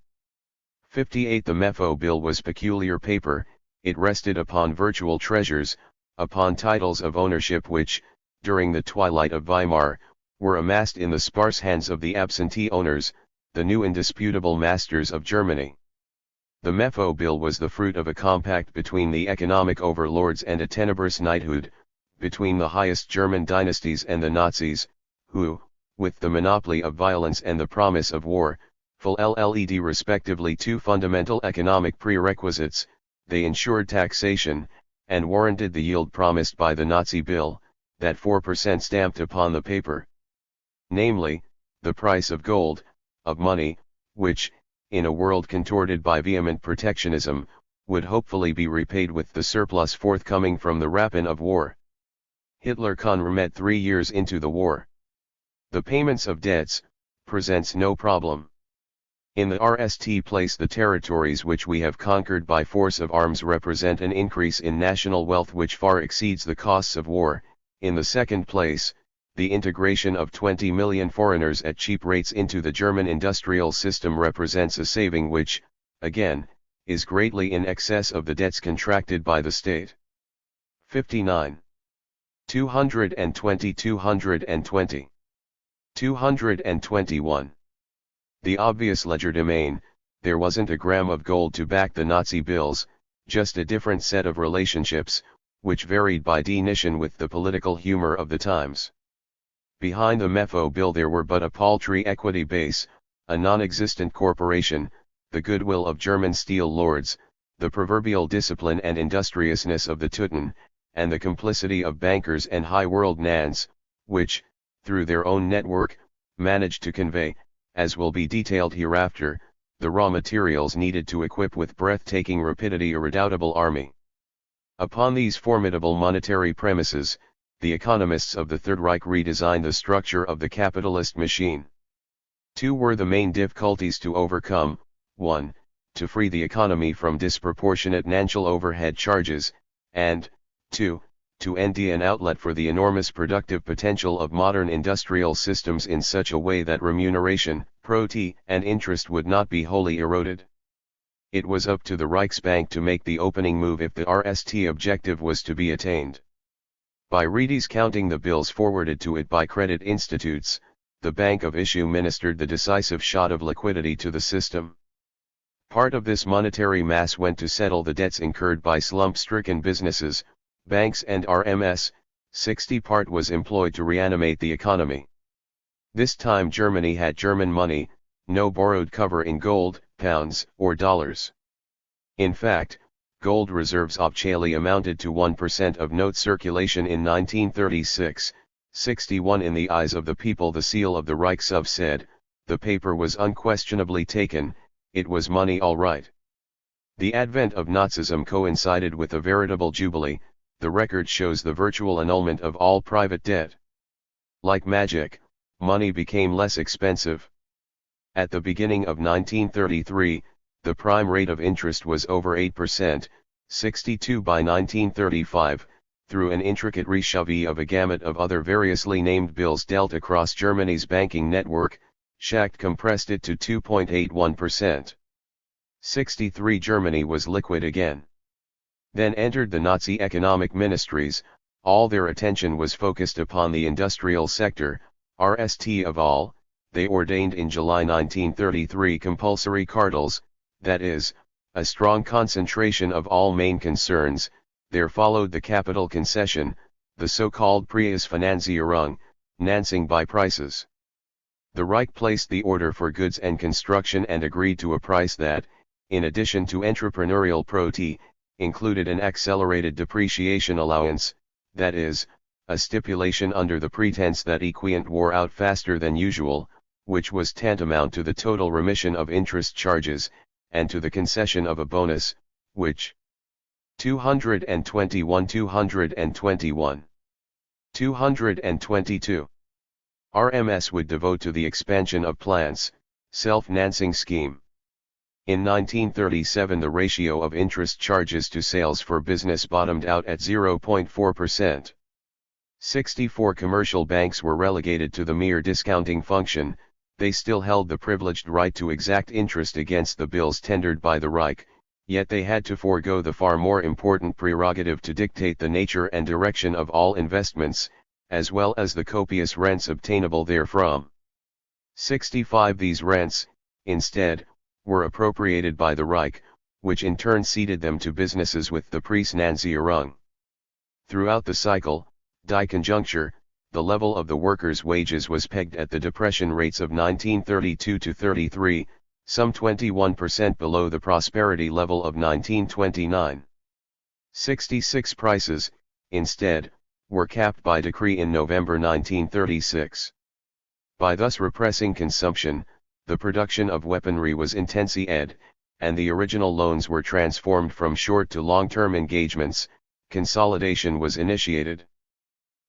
58. The MEFO bill was peculiar paper. It rested upon virtual treasures, upon titles of ownership which, during the twilight of Weimar, were amassed in the sparse hands of the absentee owners, the new indisputable masters of Germany. The Mefo bill was the fruit of a compact between the economic overlords and a tenebrous knighthood, between the highest German dynasties and the Nazis, who, with the monopoly of violence and the promise of war, fulfilled respectively two fundamental economic prerequisites, they ensured taxation, and warranted the yield promised by the Nazi bill, that 4% stamped upon the paper. Namely, the price of gold, of money, which, in a world contorted by vehement protectionism, would hopefully be repaid with the surplus forthcoming from the rapine of war. Hitler met 3 years into the war. The payments of debts presents no problem. In the RST place, the territories which we have conquered by force of arms represent an increase in national wealth which far exceeds the costs of war. In the second place, the integration of 20 million foreigners at cheap rates into the German industrial system represents a saving which, again, is greatly in excess of the debts contracted by the state. 59. 220 220. 221. The obvious legerdemain, there wasn't a gram of gold to back the Nazi bills, just a different set of relationships, which varied by definition with the political humor of the times. Behind the Mefo bill there were but a paltry equity base, a non-existent corporation, the goodwill of German steel lords, the proverbial discipline and industriousness of the Teuton, and the complicity of bankers and high-world nans, which, through their own network, managed to convey, as will be detailed hereafter, the raw materials needed to equip with breathtaking rapidity a redoubtable army. Upon these formidable monetary premises, the economists of the Third Reich redesigned the structure of the capitalist machine. Two were the main difficulties to overcome: 1. To free the economy from disproportionate national overhead charges, and 2. To empty an outlet for the enormous productive potential of modern industrial systems in such a way that remuneration, property, and interest would not be wholly eroded. It was up to the Reichsbank to make the opening move if the RST objective was to be attained. By rediscounting the bills forwarded to it by credit institutes, the Bank of Issue ministered the decisive shot of liquidity to the system. Part of this monetary mass went to settle the debts incurred by slump-stricken businesses, banks and RMS, 60 part was employed to reanimate the economy. This time Germany had German money, no borrowed cover in gold, pounds, or dollars. In fact, gold reserves officially amounted to 1% of note circulation in 1936, 61 in the eyes of the people. The seal of the Reichshof said, the paper was unquestionably taken, it was money all right. The advent of Nazism coincided with a veritable jubilee. The record shows the virtual annulment of all private debt. Like magic, money became less expensive. At the beginning of 1933, the prime rate of interest was over 8%, 62 by 1935, through an intricate reshove of a gamut of other variously named bills dealt across Germany's banking network. Schacht compressed it to 2.81%. 63 Germany was liquid again. Then entered the Nazi economic ministries. All their attention was focused upon the industrial sector, RST of all. They ordained in July 1933 compulsory cartels, that is, a strong concentration of all main concerns. There followed the capital concession, the so-called Preisfinanzierung, financing by prices. The Reich placed the order for goods and construction and agreed to a price that, in addition to entrepreneurial property, included an accelerated depreciation allowance, that is, a stipulation under the pretense that equipment wore out faster than usual, which was tantamount to the total remission of interest charges, and to the concession of a bonus, which 221 221 222 RMS would devote to the expansion of plants, self-financing scheme. In 1937 the ratio of interest charges to sales for business bottomed out at 0.4%. 64 commercial banks were relegated to the mere discounting function. They still held the privileged right to exact interest against the bills tendered by the Reich, yet they had to forego the far more important prerogative to dictate the nature and direction of all investments, as well as the copious rents obtainable therefrom. 65. These rents, instead, were appropriated by the Reich, which in turn ceded them to businesses with the Preisnanzierung. Throughout the cycle, die Conjuncture, the level of the workers' wages was pegged at the depression rates of 1932 to 33, some 21% below the prosperity level of 1929. 66. Prices, instead, were capped by decree in November 1936. By thus repressing consumption, the production of weaponry was intensified, and the original loans were transformed from short to long-term engagements. Consolidation was initiated.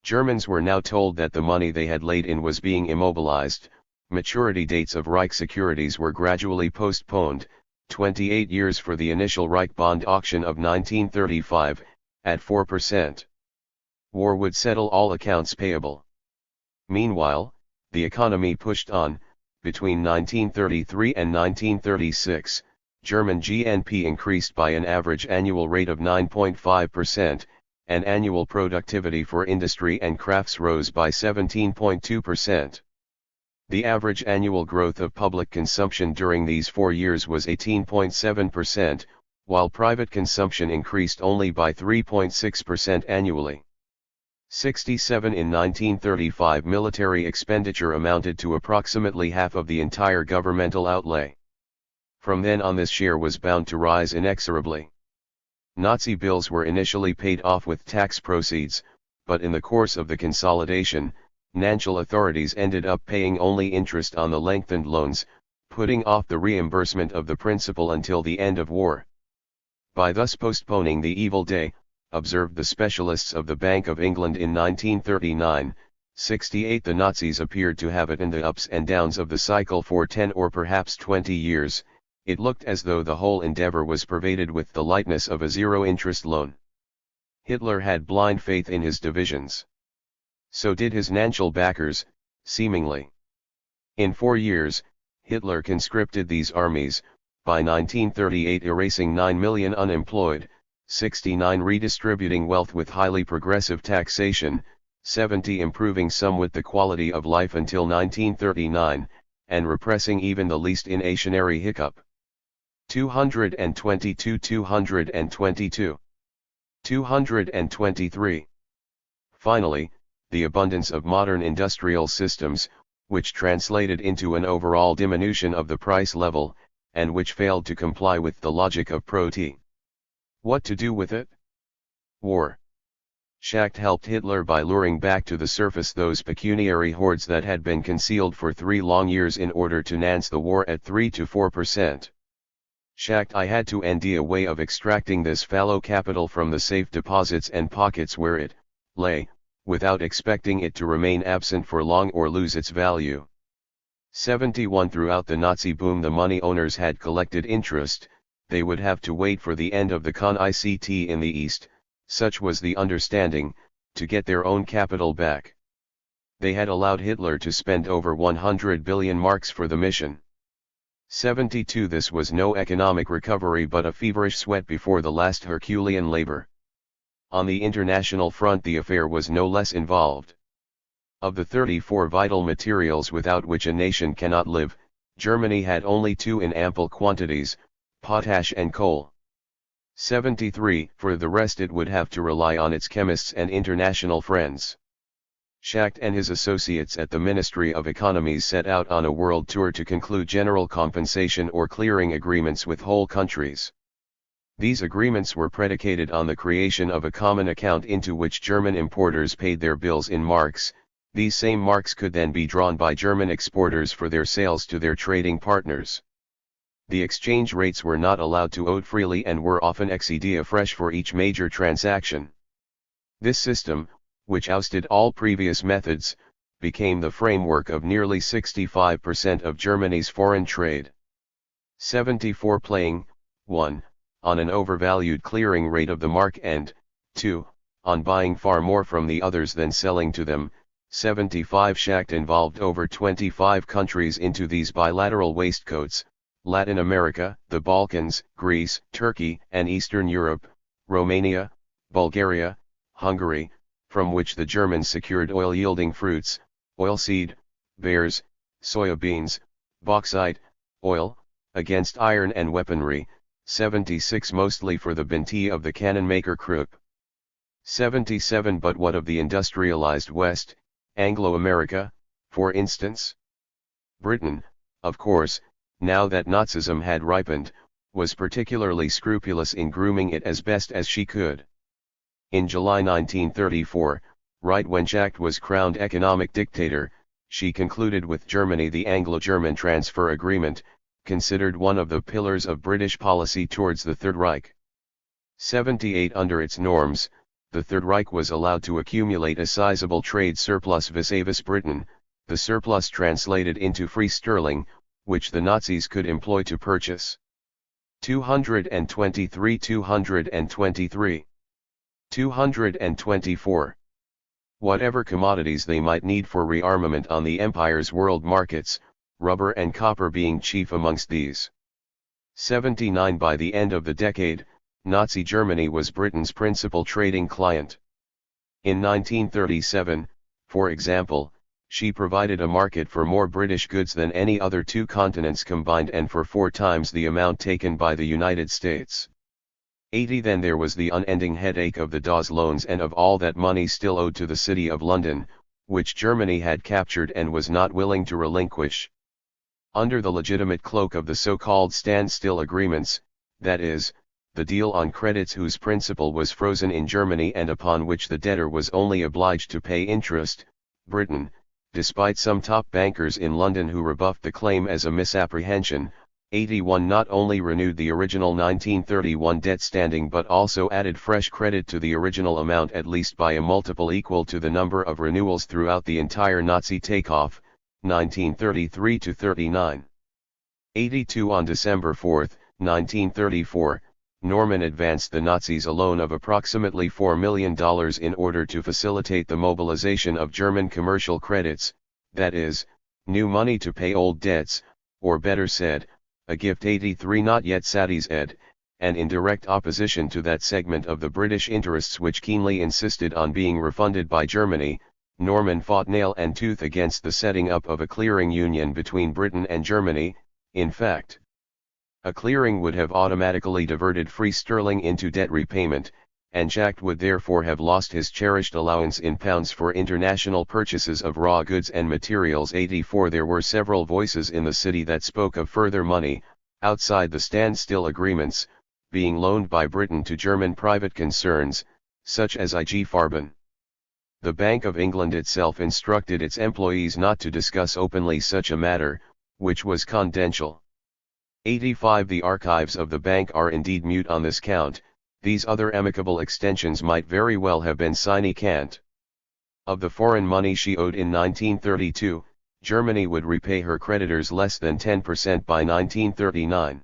Germans were now told that the money they had laid in was being immobilized. Maturity dates of Reich securities were gradually postponed, 28 years for the initial Reich bond auction of 1935, at 4%. War would settle all accounts payable. Meanwhile, the economy pushed on. Between 1933 and 1936, German GNP increased by an average annual rate of 9.5%, and annual productivity for industry and crafts rose by 17.2%. The average annual growth of public consumption during these 4 years was 18.7%, while private consumption increased only by 3.6% annually. 67. In 1935, military expenditure amounted to approximately half of the entire governmental outlay. From then on, this share was bound to rise inexorably. Nazi bills were initially paid off with tax proceeds, but in the course of the consolidation, national authorities ended up paying only interest on the lengthened loans, putting off the reimbursement of the principal until the end of war. By thus postponing the evil day, observed the specialists of the Bank of England in 1939, 68, the Nazis appeared to have it in the ups and downs of the cycle for 10 or perhaps 20 years. It looked as though the whole endeavor was pervaded with the lightness of a zero-interest loan. Hitler had blind faith in his divisions. So did his national backers, seemingly. In 4 years, Hitler conscripted these armies, by 1938 erasing 9 million unemployed, 69 redistributing wealth with highly progressive taxation, 70 improving somewhat the quality of life until 1939, and repressing even the least inflationary hiccup. 222 222 223. Finally, the abundance of modern industrial systems, which translated into an overall diminution of the price level, and which failed to comply with the logic of Proti. What to do with it? War. Schacht helped Hitler by luring back to the surface those pecuniary hoards that had been concealed for 3 long years in order to finance the war at 3 to 4%. Schacht I had to end a way of extracting this fallow capital from the safe deposits and pockets where it lay, without expecting it to remain absent for long or lose its value. 71. Throughout the Nazi boom, the money owners had collected interest. They would have to wait for the end of the Convict in the East, such was the understanding, to get their own capital back. They had allowed Hitler to spend over 100 billion marks for the mission. 72. This was no economic recovery but a feverish sweat before the last Herculean labor. On the international front, the affair was no less involved. Of the 34 vital materials without which a nation cannot live, Germany had only 2 in ample quantities, potash and coal. 73. For the rest, it would have to rely on its chemists and international friends. Schacht and his associates at the Ministry of Economies set out on a world tour to conclude general compensation or clearing agreements with whole countries. These agreements were predicated on the creation of a common account into which German importers paid their bills in marks. These same marks could then be drawn by German exporters for their sales to their trading partners. The exchange rates were not allowed to ode freely and were often exceeded afresh for each major transaction. This system, which ousted all previous methods, became the framework of nearly 65% of Germany's foreign trade. 74. Playing, 1. On an overvalued clearing rate of the mark and, 2. On buying far more from the others than selling to them. 75. Schacht involved over 25 countries into these bilateral waistcoats: Latin America, the Balkans, Greece, Turkey and Eastern Europe, Romania, Bulgaria, Hungary, from which the Germans secured oil-yielding fruits, oilseed, bears, soybeans, bauxite, oil, against iron and weaponry, 76 mostly for the bounty of the cannon-maker Krupp. 77 But what of the industrialized West, Anglo-America, for instance? Britain, of course, now that Nazism had ripened, was particularly scrupulous in grooming it as best as she could. In July 1934, right when Schacht was crowned economic dictator, she concluded with Germany the Anglo-German Transfer Agreement, considered one of the pillars of British policy towards the Third Reich. 78 Under its norms, the Third Reich was allowed to accumulate a sizable trade surplus vis-à-vis Britain, the surplus translated into free sterling, which the Nazis could employ to purchase. 223 223 224 Whatever commodities they might need for rearmament on the Empire's world markets, rubber and copper being chief amongst these. 79 By the end of the decade, Nazi Germany was Britain's principal trading client. In 1937, for example, she provided a market for more British goods than any other two continents combined and for 4 times the amount taken by the United States. 80 Then there was the unending headache of the Dawes loans and of all that money still owed to the City of London, which Germany had captured and was not willing to relinquish. Under the legitimate cloak of the so-called standstill agreements, that is, the deal on credits whose principal was frozen in Germany and upon which the debtor was only obliged to pay interest, Britain, despite some top bankers in London who rebuffed the claim as a misapprehension, 81 not only renewed the original 1931 debt standing but also added fresh credit to the original amount at least by a multiple equal to the number of renewals throughout the entire Nazi takeoff, 1933-39. 82 On December 4, 1934, Norman advanced the Nazis a loan of approximately $4 million in order to facilitate the mobilization of German commercial credits, that is, new money to pay old debts, or better said, a gift. 83 Not yet satisfied, and in direct opposition to that segment of the British interests which keenly insisted on being refunded by Germany, Norman fought nail and tooth against the setting up of a clearing union between Britain and Germany. In fact, a clearing would have automatically diverted free sterling into debt repayment, and Schacht would therefore have lost his cherished allowance in pounds for international purchases of raw goods and materials. 84 There were several voices in the city that spoke of further money, outside the standstill agreements, being loaned by Britain to German private concerns, such as IG Farben. The Bank of England itself instructed its employees not to discuss openly such a matter, which was confidential. 85 The archives of the bank are indeed mute on this count. These other amicable extensions might very well have been sine qua. Of the foreign money she owed in 1932, Germany would repay her creditors less than 10% by 1939.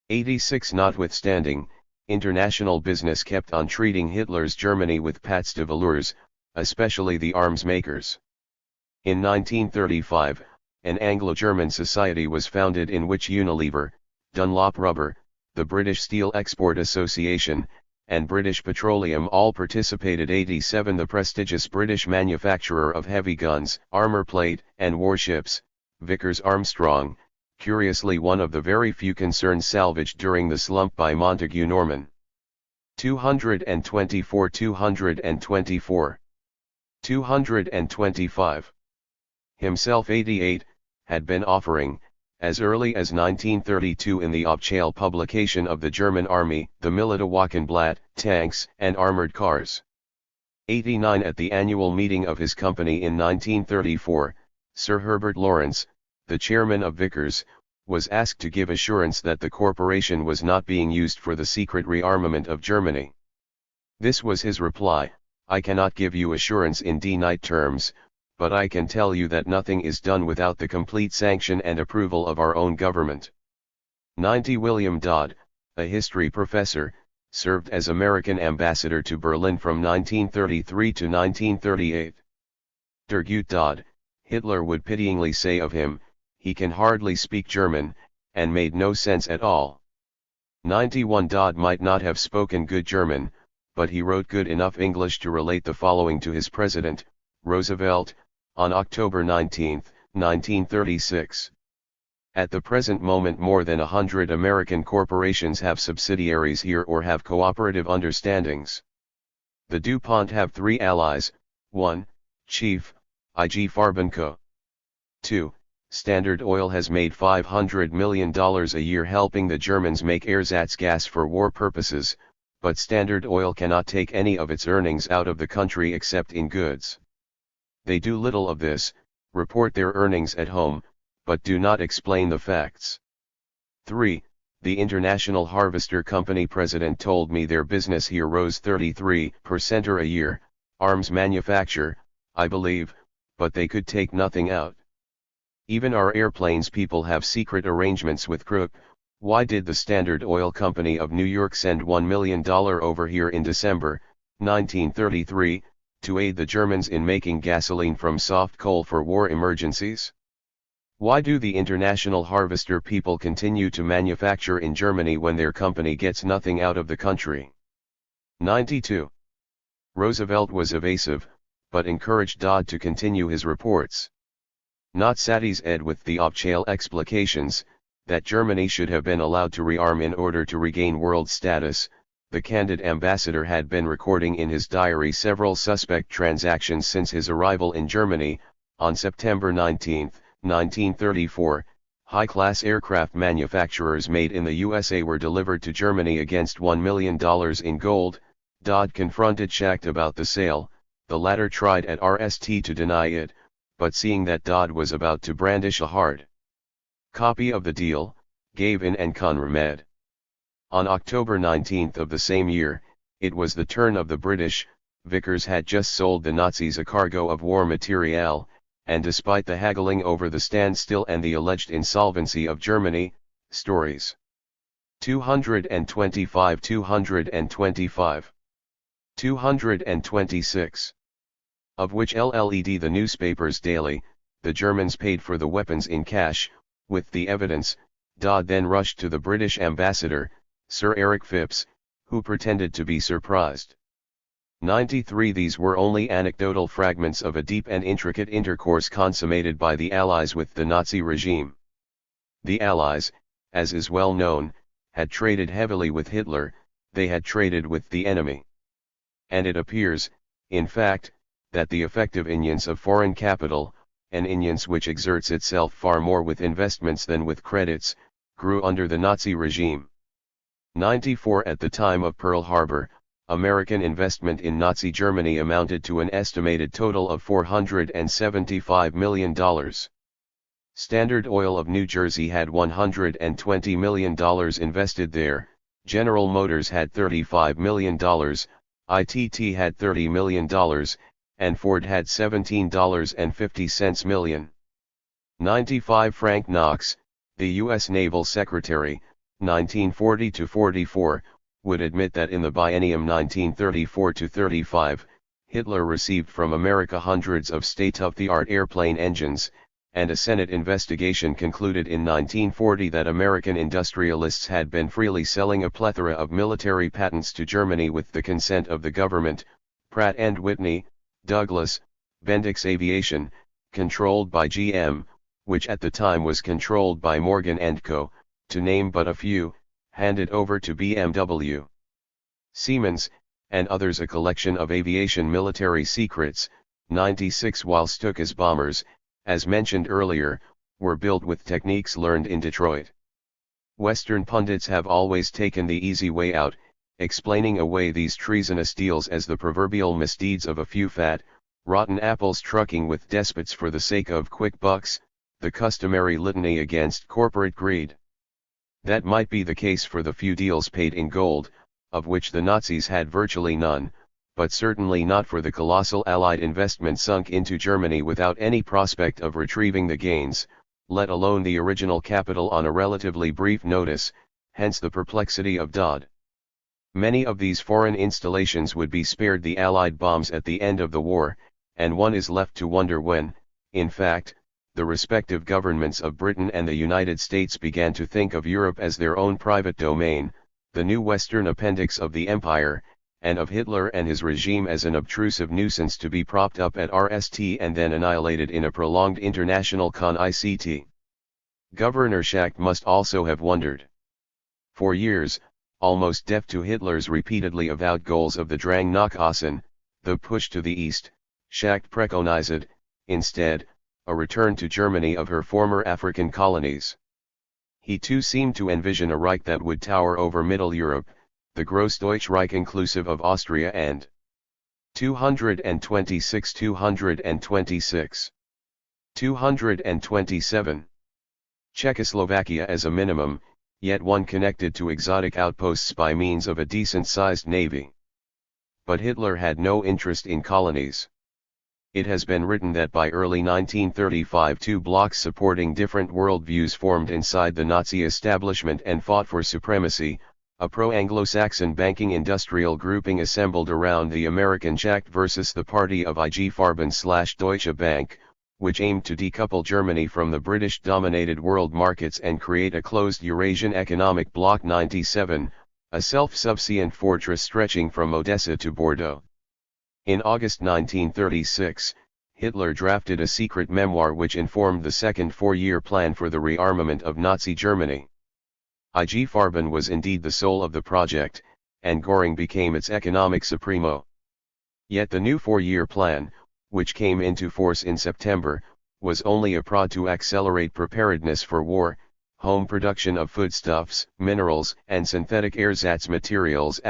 86 Notwithstanding, international business kept on treating Hitler's Germany with pattes de velours, especially the arms makers. In 1935, an Anglo-German society was founded in which Unilever, Dunlop Rubber, the British Steel Export Association, and British Petroleum all participated. 87 The prestigious British manufacturer of heavy guns, armor plate, and warships, Vickers Armstrong, curiously one of the very few concerns salvaged during the slump by Montague Norman. 224 224 225 Himself 88, had been offering, as early as 1932 in the Offizielle publication of the German Army, the Militärwochenblatt, tanks and armored cars. 89 At the annual meeting of his company in 1934, Sir Herbert Lawrence, the chairman of Vickers, was asked to give assurance that the corporation was not being used for the secret rearmament of Germany. This was his reply: I cannot give you assurance in definite terms, but I can tell you that nothing is done without the complete sanction and approval of our own government. 90 William Dodd, a history professor, served as American ambassador to Berlin from 1933 to 1938. Der Gute Dodd, Hitler would pityingly say of him, he can hardly speak German, and made no sense at all. 91 Dodd might not have spoken good German, but he wrote good enough English to relate the following to his president, Roosevelt, on October 19, 1936. At the present moment more than 100 American corporations have subsidiaries here or have cooperative understandings. The DuPont have 3 allies: 1. Chief, IG Farben Co. 2. Standard Oil has made $500 million a year helping the Germans make Ersatzgas for war purposes, but Standard Oil cannot take any of its earnings out of the country except in goods. They do little of this, report their earnings at home, but do not explain the facts. 3. The International Harvester Company president told me their business here rose 33% a year, arms manufacture, I believe, but they could take nothing out. Even our airplanes people have secret arrangements with Krupp. Why did the Standard Oil Company of New York send $1 million over here in December, 1933, to aid the Germans in making gasoline from soft coal for war emergencies? Why do the International Harvester people continue to manufacture in Germany when their company gets nothing out of the country? 92. Roosevelt was evasive, but encouraged Dodd to continue his reports. Not satisfied with the off-chale explications, that Germany should have been allowed to rearm in order to regain world status, the candid ambassador had been recording in his diary several suspect transactions since his arrival in Germany. On September 19, 1934, high-class aircraft manufacturers made in the USA were delivered to Germany against $1 million in gold. Dodd confronted Schacht about the sale. The latter tried at RST to deny it, but seeing that Dodd was about to brandish a hard copy of the deal, gave in and Conramed. On October 19 of the same year, it was the turn of the British. Vickers had just sold the Nazis a cargo of war material, and despite the haggling over the standstill and the alleged insolvency of Germany, stories 225, 226, of which LLED the newspapers daily, the Germans paid for the weapons in cash. With the evidence, Dodd then rushed to the British ambassador, Sir Eric Phipps, who pretended to be surprised. 93. These were only anecdotal fragments of a deep and intricate intercourse consummated by the Allies with the Nazi regime. The Allies, as is well known, had traded heavily with Hitler. They had traded with the enemy. And it appears, in fact, that the effective influence of foreign capital, an influence which exerts itself far more with investments than with credits, grew under the Nazi regime. 94. At the time of Pearl Harbor, American investment in Nazi Germany amounted to an estimated total of $475 million. Standard Oil of New Jersey had $120 million invested there, General Motors had $35 million, ITT had $30 million, and Ford had $17.50 million. 95. Frank Knox, the U.S. Naval Secretary, 1940–44, would admit that in the biennium 1934–35, Hitler received from America hundreds of state-of-the-art airplane engines, and a Senate investigation concluded in 1940 that American industrialists had been freely selling a plethora of military patents to Germany with the consent of the government. Pratt & Whitney, Douglas, Bendix Aviation, controlled by GM, which at the time was controlled by Morgan & Co., to name but a few, handed over to BMW. Siemens, and others a collection of aviation military secrets. 96. While Stuka's bombers, as mentioned earlier, were built with techniques learned in Detroit. Western pundits have always taken the easy way out, explaining away these treasonous deals as the proverbial misdeeds of a few fat, rotten apples trucking with despots for the sake of quick bucks, the customary litany against corporate greed. That might be the case for the few deals paid in gold, of which the Nazis had virtually none, but certainly not for the colossal Allied investment sunk into Germany without any prospect of retrieving the gains, let alone the original capital on a relatively brief notice, hence the perplexity of Dodd. Many of these foreign installations would be spared the Allied bombs at the end of the war, and one is left to wonder when, in fact, the respective governments of Britain and the United States began to think of Europe as their own private domain, the new Western appendix of the empire, and of Hitler and his regime as an obtrusive nuisance to be propped up at RST and then annihilated in a prolonged international con-ICT. Governor Schacht must also have wondered. For years, almost deaf to Hitler's repeatedly avowed goals of the Drang nach Osten, the push to the east, Schacht preconized, instead, a return to Germany of her former African colonies. He too seemed to envision a Reich that would tower over Middle Europe, the Großdeutsche Reich inclusive of Austria and 226 227 Czechoslovakia as a minimum, yet one connected to exotic outposts by means of a decent-sized navy. But Hitler had no interest in colonies. It has been written that by early 1935 two blocs supporting different worldviews formed inside the Nazi establishment and fought for supremacy, a pro-Anglo-Saxon banking industrial grouping assembled around the American Schacht versus the party of IG Farben/Deutsche Bank, which aimed to decouple Germany from the British-dominated world markets and create a closed Eurasian Economic Bloc 97, a self-sufficient fortress stretching from Odessa to Bordeaux. In August 1936, Hitler drafted a secret memoir which informed the second four-year plan for the rearmament of Nazi Germany. IG Farben was indeed the soul of the project, and Göring became its economic supremo. Yet the new four-year plan, which came into force in September, was only a prod to accelerate preparedness for war, home production of foodstuffs, minerals, and synthetic ersatz materials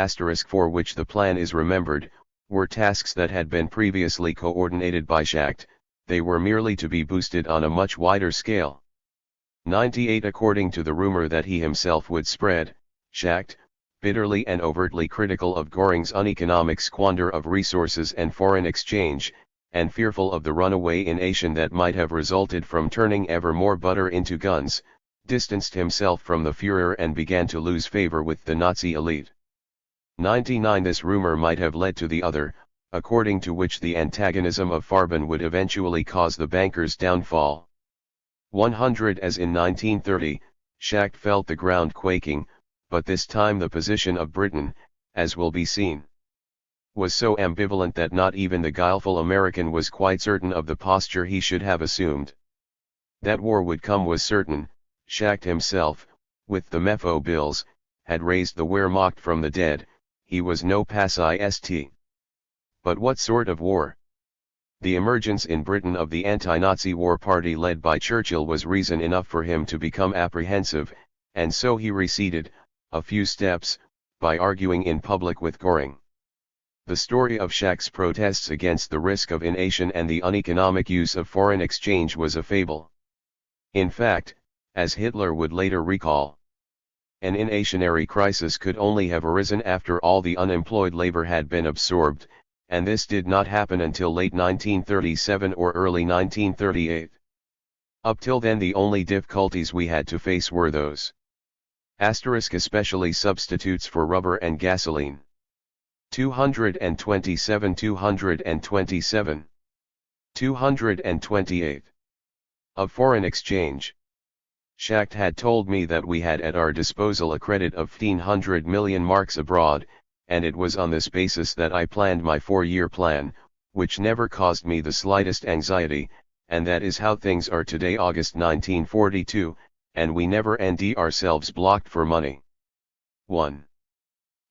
for which the plan is remembered, were tasks that had been previously coordinated by Schacht. They were merely to be boosted on a much wider scale. 98 According to the rumor that he himself would spread, Schacht, bitterly and overtly critical of Göring's uneconomic squander of resources and foreign exchange, and fearful of the runaway ination that might have resulted from turning ever more butter into guns, distanced himself from the Führer and began to lose favor with the Nazi elite. 99 This rumor might have led to the other, according to which the antagonism of Farben would eventually cause the banker's downfall. 100 As in 1930, Schacht felt the ground quaking, but this time the position of Britain, as will be seen, was so ambivalent that not even the guileful American was quite certain of the posture he should have assumed. That war would come was certain. Schacht himself, with the Mefo bills, had raised the Wehrmacht from the dead. He was no pacifist. But what sort of war? The emergence in Britain of the anti-Nazi war party led by Churchill was reason enough for him to become apprehensive, and so he receded, a few steps, by arguing in public with Göring. The story of Schacht's protests against the risk of ination and the uneconomic use of foreign exchange was a fable. In fact, as Hitler would later recall, an inationary crisis could only have arisen after all the unemployed labor had been absorbed, and this did not happen until late 1937 or early 1938. Up till then the only difficulties we had to face were those. Especially substitutes for rubber and gasoline. 227 228 Of foreign exchange. Schacht had told me that we had at our disposal a credit of 1,500 million marks abroad, and it was on this basis that I planned my four-year plan, which never caused me the slightest anxiety, and that is how things are today. August 1942, and we never ourselves blocked for money. 1.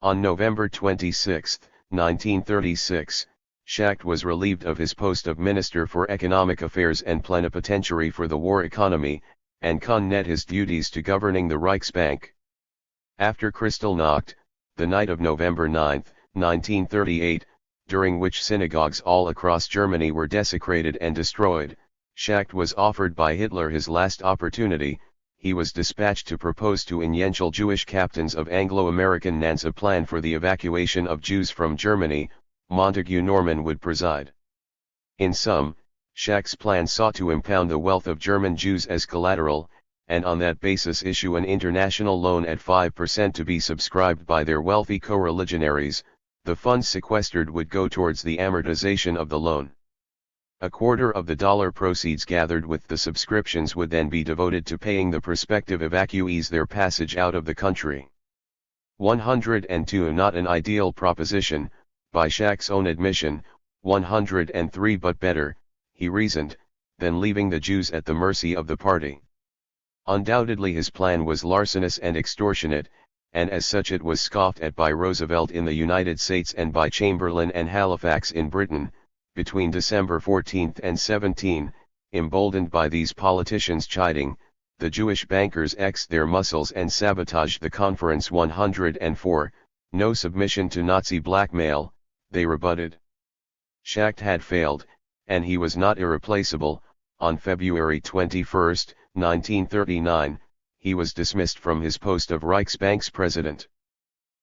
On November 26, 1936, Schacht was relieved of his post of Minister for Economic Affairs and Plenipotentiary for the War Economy, and con-net his duties to governing the Reichsbank. After Kristallnacht, the night of November 9, 1938, during which synagogues all across Germany were desecrated and destroyed, Schacht was offered by Hitler his last opportunity. He was dispatched to propose to influential Jewish captains of Anglo-American Nantes a plan for the evacuation of Jews from Germany. Montague Norman would preside. In sum, Schacht's plan sought to impound the wealth of German Jews as collateral, and on that basis issue an international loan at 5% to be subscribed by their wealthy co-religionaries. The funds sequestered would go towards the amortization of the loan. A quarter of the dollar proceeds gathered with the subscriptions would then be devoted to paying the prospective evacuees their passage out of the country. 102 Not an ideal proposition, by Schacht's own admission. 103 But better, he reasoned, than leaving the Jews at the mercy of the party. Undoubtedly his plan was larcenous and extortionate, and as such it was scoffed at by Roosevelt in the United States and by Chamberlain and Halifax in Britain, between December 14 and 17, emboldened by these politicians chiding, the Jewish bankers X'd their muscles and sabotaged the conference. 104, no submission to Nazi blackmail, they rebutted. Schacht had failed, and he was not irreplaceable. On February 21, 1939, he was dismissed from his post of Reichsbank's president.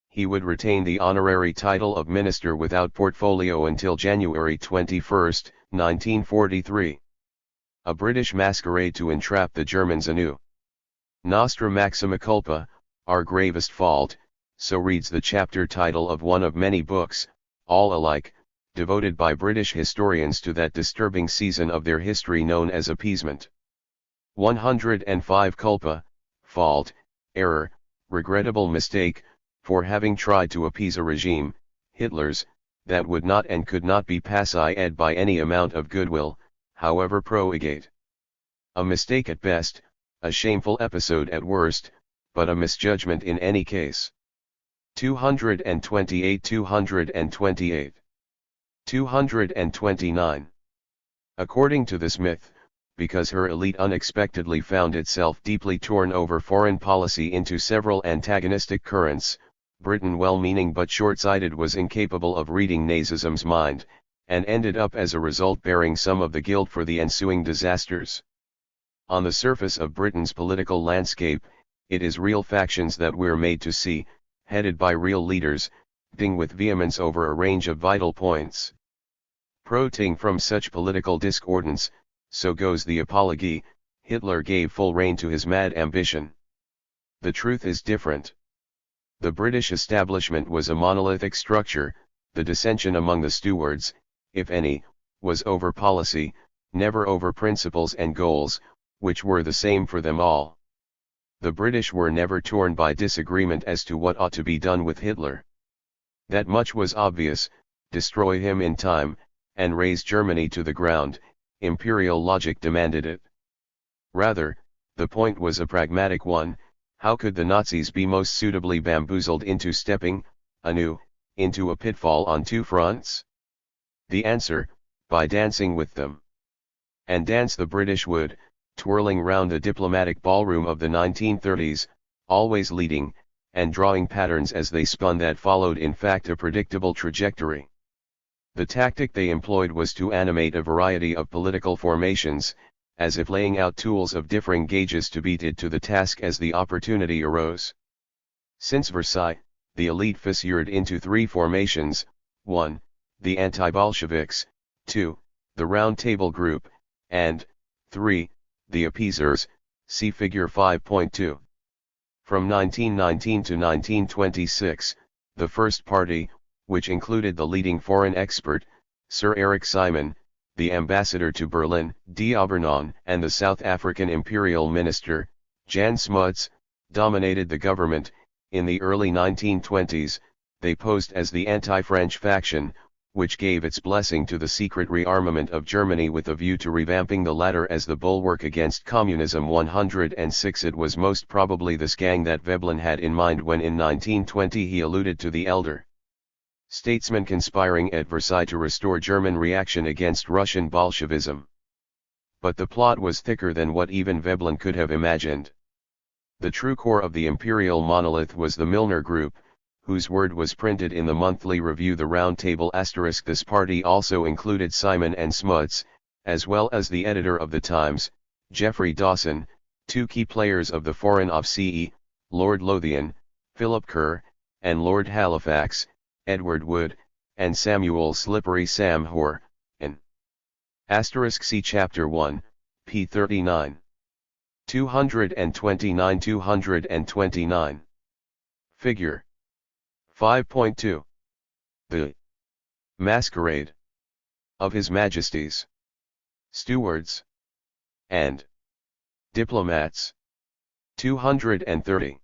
He would retain the honorary title of minister without portfolio until January 21, 1943. A British masquerade to entrap the Germans anew. Nostra maxima culpa, our gravest fault, so reads the chapter title of one of many books, all alike, devoted by British historians to that disturbing season of their history known as appeasement. 105 Culpa, fault, error, regrettable mistake, for having tried to appease a regime, Hitler's, that would not and could not be pacified by any amount of goodwill, however profligate. A mistake at best, a shameful episode at worst, but a misjudgment in any case. 228 228 229. According to this myth, because her elite unexpectedly found itself deeply torn over foreign policy into several antagonistic currents, Britain, well-meaning but short-sighted, was incapable of reading Nazism's mind, and ended up as a result bearing some of the guilt for the ensuing disasters. On the surface of Britain's political landscape, it is real factions that we're made to see, headed by real leaders, acting with vehemence over a range of vital points. Proceeding from such political discordance, so goes the apology, Hitler gave full rein to his mad ambition. The truth is different. The British establishment was a monolithic structure, the dissension among the stewards, if any, was over policy, never over principles and goals, which were the same for them all. The British were never torn by disagreement as to what ought to be done with Hitler. That much was obvious: destroy him in time, and raze Germany to the ground. Imperial logic demanded it. Rather, the point was a pragmatic one: how could the Nazis be most suitably bamboozled into stepping, anew, into a pitfall on two fronts? The answer: by dancing with them. And dance the British would, twirling round the diplomatic ballroom of the 1930s, always leading, and drawing patterns as they spun that followed in fact a predictable trajectory. The tactic they employed was to animate a variety of political formations, as if laying out tools of differing gauges to beat it to the task as the opportunity arose. Since Versailles, the elite fissured into three formations: 1. The anti-Bolsheviks, 2. The Round Table Group, and 3. The Appeasers, see Figure 5.2. From 1919 to 1926, the First Party, which included the leading foreign expert, Sir Eric Simon, the ambassador to Berlin, D'Aubernon, and the South African Imperial Minister, Jan Smuts, dominated the government. In the early 1920s, they posed as the anti-French faction, which gave its blessing to the secret rearmament of Germany with a view to revamping the latter as the bulwark against communism. 106 It was most probably this gang that Veblen had in mind when in 1920 he alluded to the elder statesman conspiring at Versailles to restore German reaction against Russian Bolshevism. But the plot was thicker than what even Veblen could have imagined. The true core of the imperial monolith was the Milner Group, whose word was printed in the monthly review The Round Table*. This party also included Simon and Smuts, as well as the editor of the Times, Geoffrey Dawson, two key players of the Foreign Office, Lord Lothian, Philip Kerr, and Lord Halifax, Edward Wood, and Samuel Slippery Sam Hoare, and see Chapter 1, p. 39. 229 229. Figure 5.2. The masquerade of His Majesty's stewards and diplomats. 230.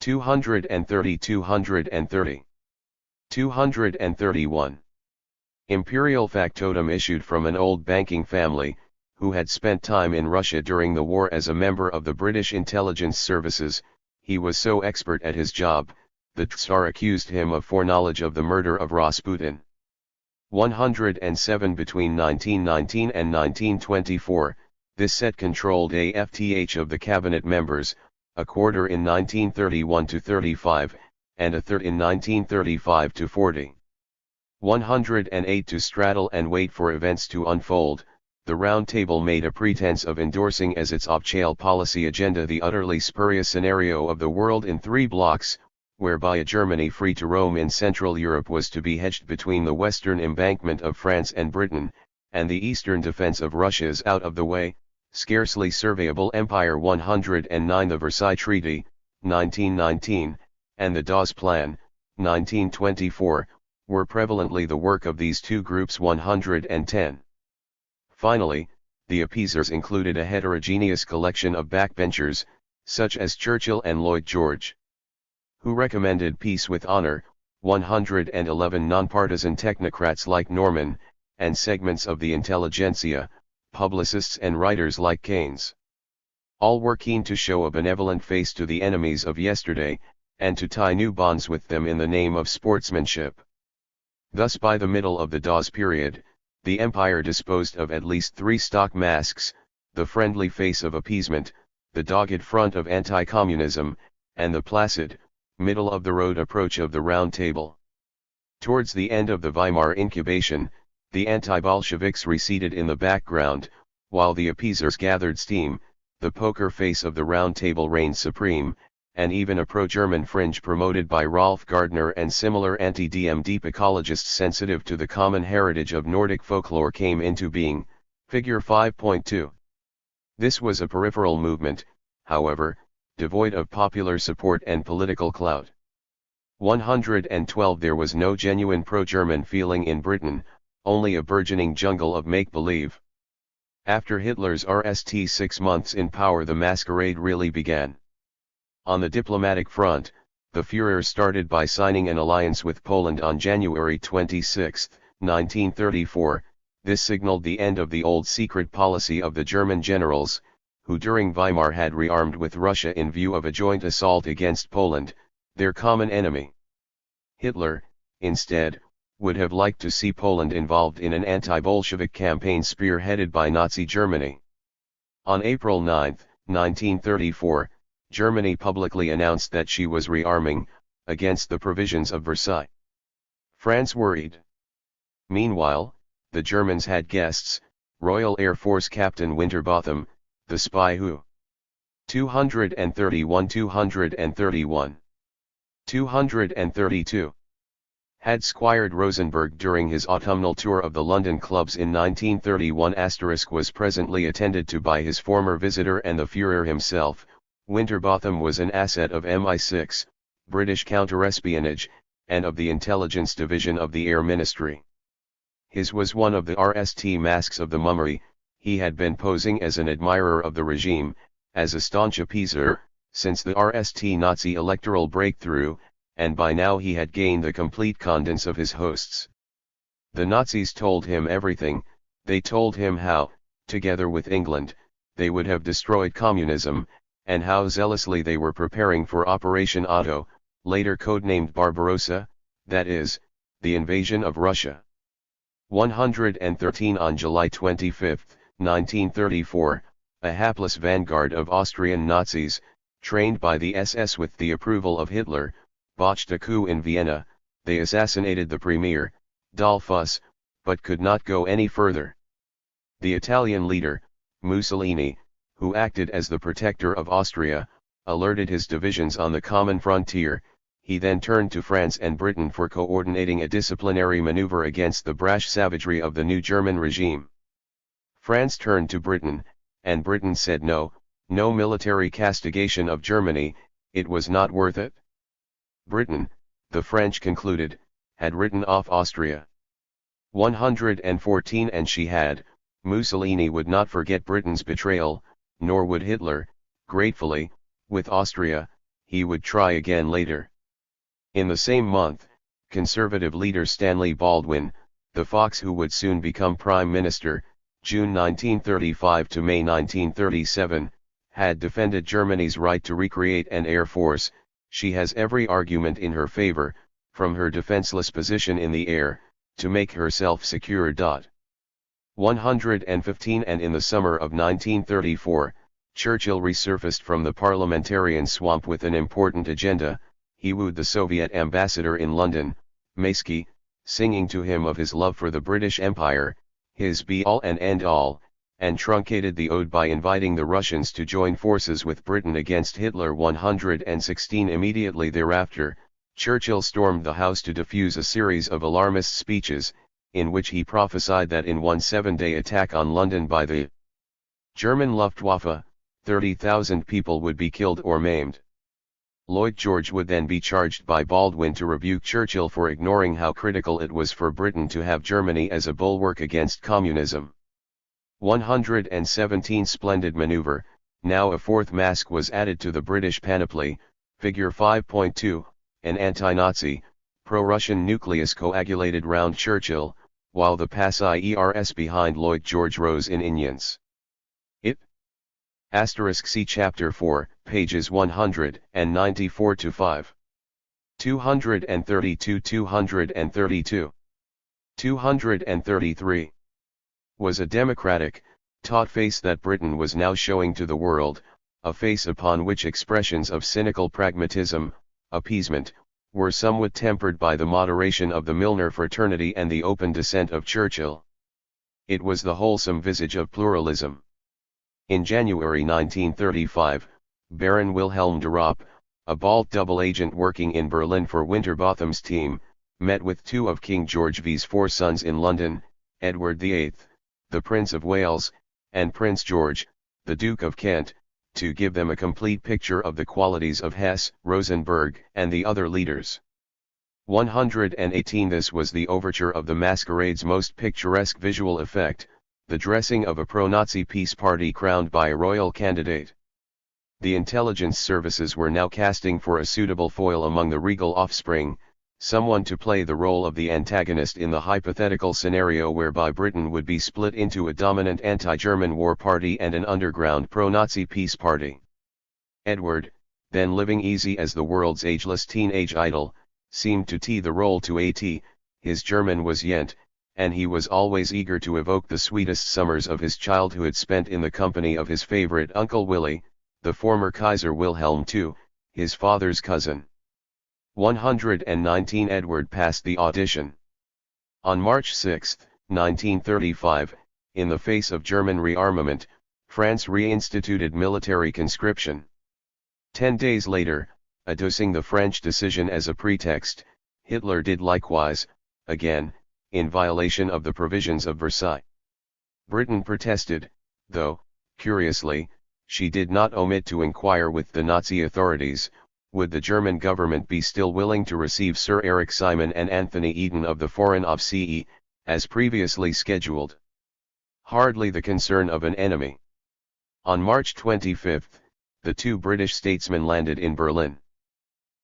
230 230 231. Imperial factotum issued from an old banking family, who had spent time in Russia during the war as a member of the British intelligence services. He was so expert at his job, the Tsar accused him of foreknowledge of the murder of Rasputin. 107. Between 1919 and 1924, this set controlled a fourth of the cabinet members, a quarter in 1931-35, and a third in 1935-40. 108. To straddle and wait for events to unfold, the Round Table made a pretense of endorsing as its official policy agenda the utterly spurious scenario of the world in three blocks, whereby a Germany free to roam in Central Europe was to be hedged between the western embankment of France and Britain, and the eastern defense of Russia's out-of-the-way, scarcely surveyable empire. 109. The Versailles Treaty, 1919, and the Dawes Plan, 1924, were prevalently the work of these two groups. 110. Finally, the appeasers included a heterogeneous collection of backbenchers, such as Churchill and Lloyd George, who recommended peace with honor. 111. Nonpartisan technocrats like Norman, and segments of the intelligentsia, publicists and writers like Keynes. All were keen to show a benevolent face to the enemies of yesterday, and to tie new bonds with them in the name of sportsmanship. Thus by the middle of the Dawes period, the empire disposed of at least three stock masks: the friendly face of appeasement, the dogged front of anti-communism, and the placid, middle-of-the-road approach of the Round Table. Towards the end of the Weimar incubation, the anti-Bolsheviks receded in the background, while the appeasers gathered steam. The poker face of the Round Table reigned supreme, and even a pro-German fringe promoted by Rolf Gardner and similar anti-DMD ecologists sensitive to the common heritage of Nordic folklore came into being. Figure 5.2. This was a peripheral movement, however, devoid of popular support and political clout. 112. There was no genuine pro-German feeling in Britain, only a burgeoning jungle of make-believe. After Hitler's 6 months in power, the masquerade really began. On the diplomatic front, the Führer started by signing an alliance with Poland on January 26, 1934. This signaled the end of the old secret policy of the German generals, who during Weimar had rearmed with Russia in view of a joint assault against Poland, their common enemy. Hitler, instead, would have liked to see Poland involved in an anti-Bolshevik campaign spearheaded by Nazi Germany. On April 9, 1934, Germany publicly announced that she was rearming, against the provisions of Versailles. France worried. Meanwhile, the Germans had guests: Royal Air Force Captain Winterbotham, the spy who 231 231 232 had squired Rosenberg during his autumnal tour of the London clubs in 1931. Was presently attended to by his former visitor and the Führer himself. Winterbotham was an asset of MI6, British counter-espionage, and of the intelligence division of the Air Ministry. His was one of the RST masks of the mummery. He had been posing as an admirer of the regime, as a staunch appeaser, since the RST Nazi electoral breakthrough, and by now he had gained the complete confidence of his hosts. The Nazis told him everything. They told him how, together with England, they would have destroyed communism, and how zealously they were preparing for Operation Otto, later codenamed Barbarossa, that is, the invasion of Russia. 113. On July 25, 1934, a hapless vanguard of Austrian Nazis, trained by the SS with the approval of Hitler, botched a coup in Vienna. They assassinated the premier, Dollfuss, but could not go any further. The Italian leader, Mussolini, who acted as the protector of Austria, alerted his divisions on the common frontier. He then turned to France and Britain for coordinating a disciplinary maneuver against the brash savagery of the new German regime. France turned to Britain, and Britain said no military castigation of Germany, it was not worth it. Britain, the French concluded, had written off Austria. 114. And she had. Mussolini would not forget Britain's betrayal, nor would Hitler, gratefully, with Austria. he would try again later. In the same month, conservative leader Stanley Baldwin, the fox who would soon become prime minister, June 1935 to May 1937, had defended Germany's right to recreate an air force. She has every argument in her favor, from her defenseless position in the air, to make herself secure. 115 And in the summer of 1934, Churchill resurfaced from the parliamentarian swamp with an important agenda. He wooed the Soviet ambassador in London, Maysky, singing to him of his love for the British Empire, his be-all and end-all, and truncated the ode by inviting the Russians to join forces with Britain against Hitler. 116 Immediately thereafter, Churchill stormed the House to diffuse a series of alarmist speeches, in which he prophesied that in one 7-day attack on London by the German Luftwaffe, 30,000 people would be killed or maimed. Lloyd George would then be charged by Baldwin to rebuke Churchill for ignoring how critical it was for Britain to have Germany as a bulwark against communism. 117 Splendid maneuver. Now a fourth mask was added to the British panoply, figure 5.2, an anti-Nazi, pro-Russian nucleus coagulated round Churchill, while the PAS behind Lloyd George rose in Inyons. See Chapter 4, pages 194-5. 232 232. 233. Was a democratic, taut face that Britain was now showing to the world, a face upon which expressions of cynical pragmatism, appeasement, were somewhat tempered by the moderation of the Milner fraternity and the open dissent of Churchill. It was the wholesome visage of pluralism. In January 1935, Baron Wilhelm de Ropp, a bald double agent working in Berlin for Winterbotham's team, met with two of King George V's four sons in London, Edward VIII, the Prince of Wales, and Prince George, the Duke of Kent, to give them a complete picture of the qualities of Hesse, Rosenberg, and the other leaders. 118 This was the overture of the masquerade's most picturesque visual effect, the dressing of a pro-Nazi peace party crowned by a royal candidate. The intelligence services were now casting for a suitable foil among the regal offspring, someone to play the role of the antagonist in the hypothetical scenario whereby Britain would be split into a dominant anti-German war party and an underground pro-Nazi peace party. Edward, then living easy as the world's ageless teenage idol, seemed to tee the role to A.T., his German was Jent, and he was always eager to evoke the sweetest summers of his childhood spent in the company of his favorite Uncle Willie, the former Kaiser Wilhelm II, his father's cousin. 119 Edward passed the audition. On March 6, 1935, in the face of German rearmament, France reinstituted military conscription. 10 days later, adducing the French decision as a pretext, Hitler did likewise, again, in violation of the provisions of Versailles. Britain protested, though, curiously, she did not omit to inquire with the Nazi authorities, would the German government be still willing to receive Sir Eric Simon and Anthony Eden of the Foreign Office, as previously scheduled. Hardly the concern of an enemy. On March 25, the two British statesmen landed in Berlin.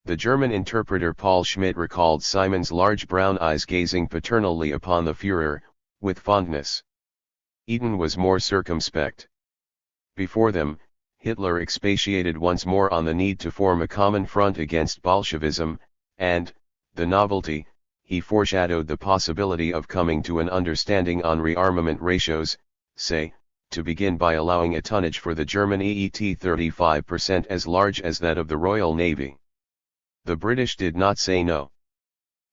The German interpreter Paul Schmidt recalled Simon's large brown eyes gazing paternally upon the Führer, with fondness. Eden was more circumspect. Before them, Hitler expatiated once more on the need to form a common front against Bolshevism, and, the novelty, he foreshadowed the possibility of coming to an understanding on rearmament ratios, say, to begin by allowing a tonnage for the German EET 35% as large as that of the Royal Navy. The British did not say no.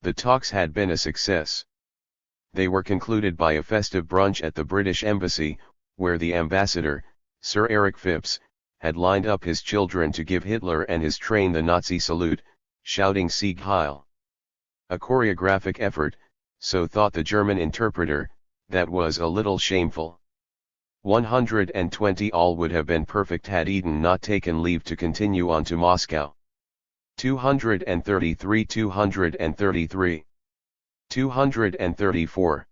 The talks had been a success. They were concluded by a festive brunch at the British Embassy, where the ambassador, Sir Eric Phipps, had lined up his children to give Hitler and his train the Nazi salute, shouting Sieg Heil. A choreographic effort, so thought the German interpreter, that was a little shameful. 120 All would have been perfect had Eden not taken leave to continue on to Moscow. 233 233. 234.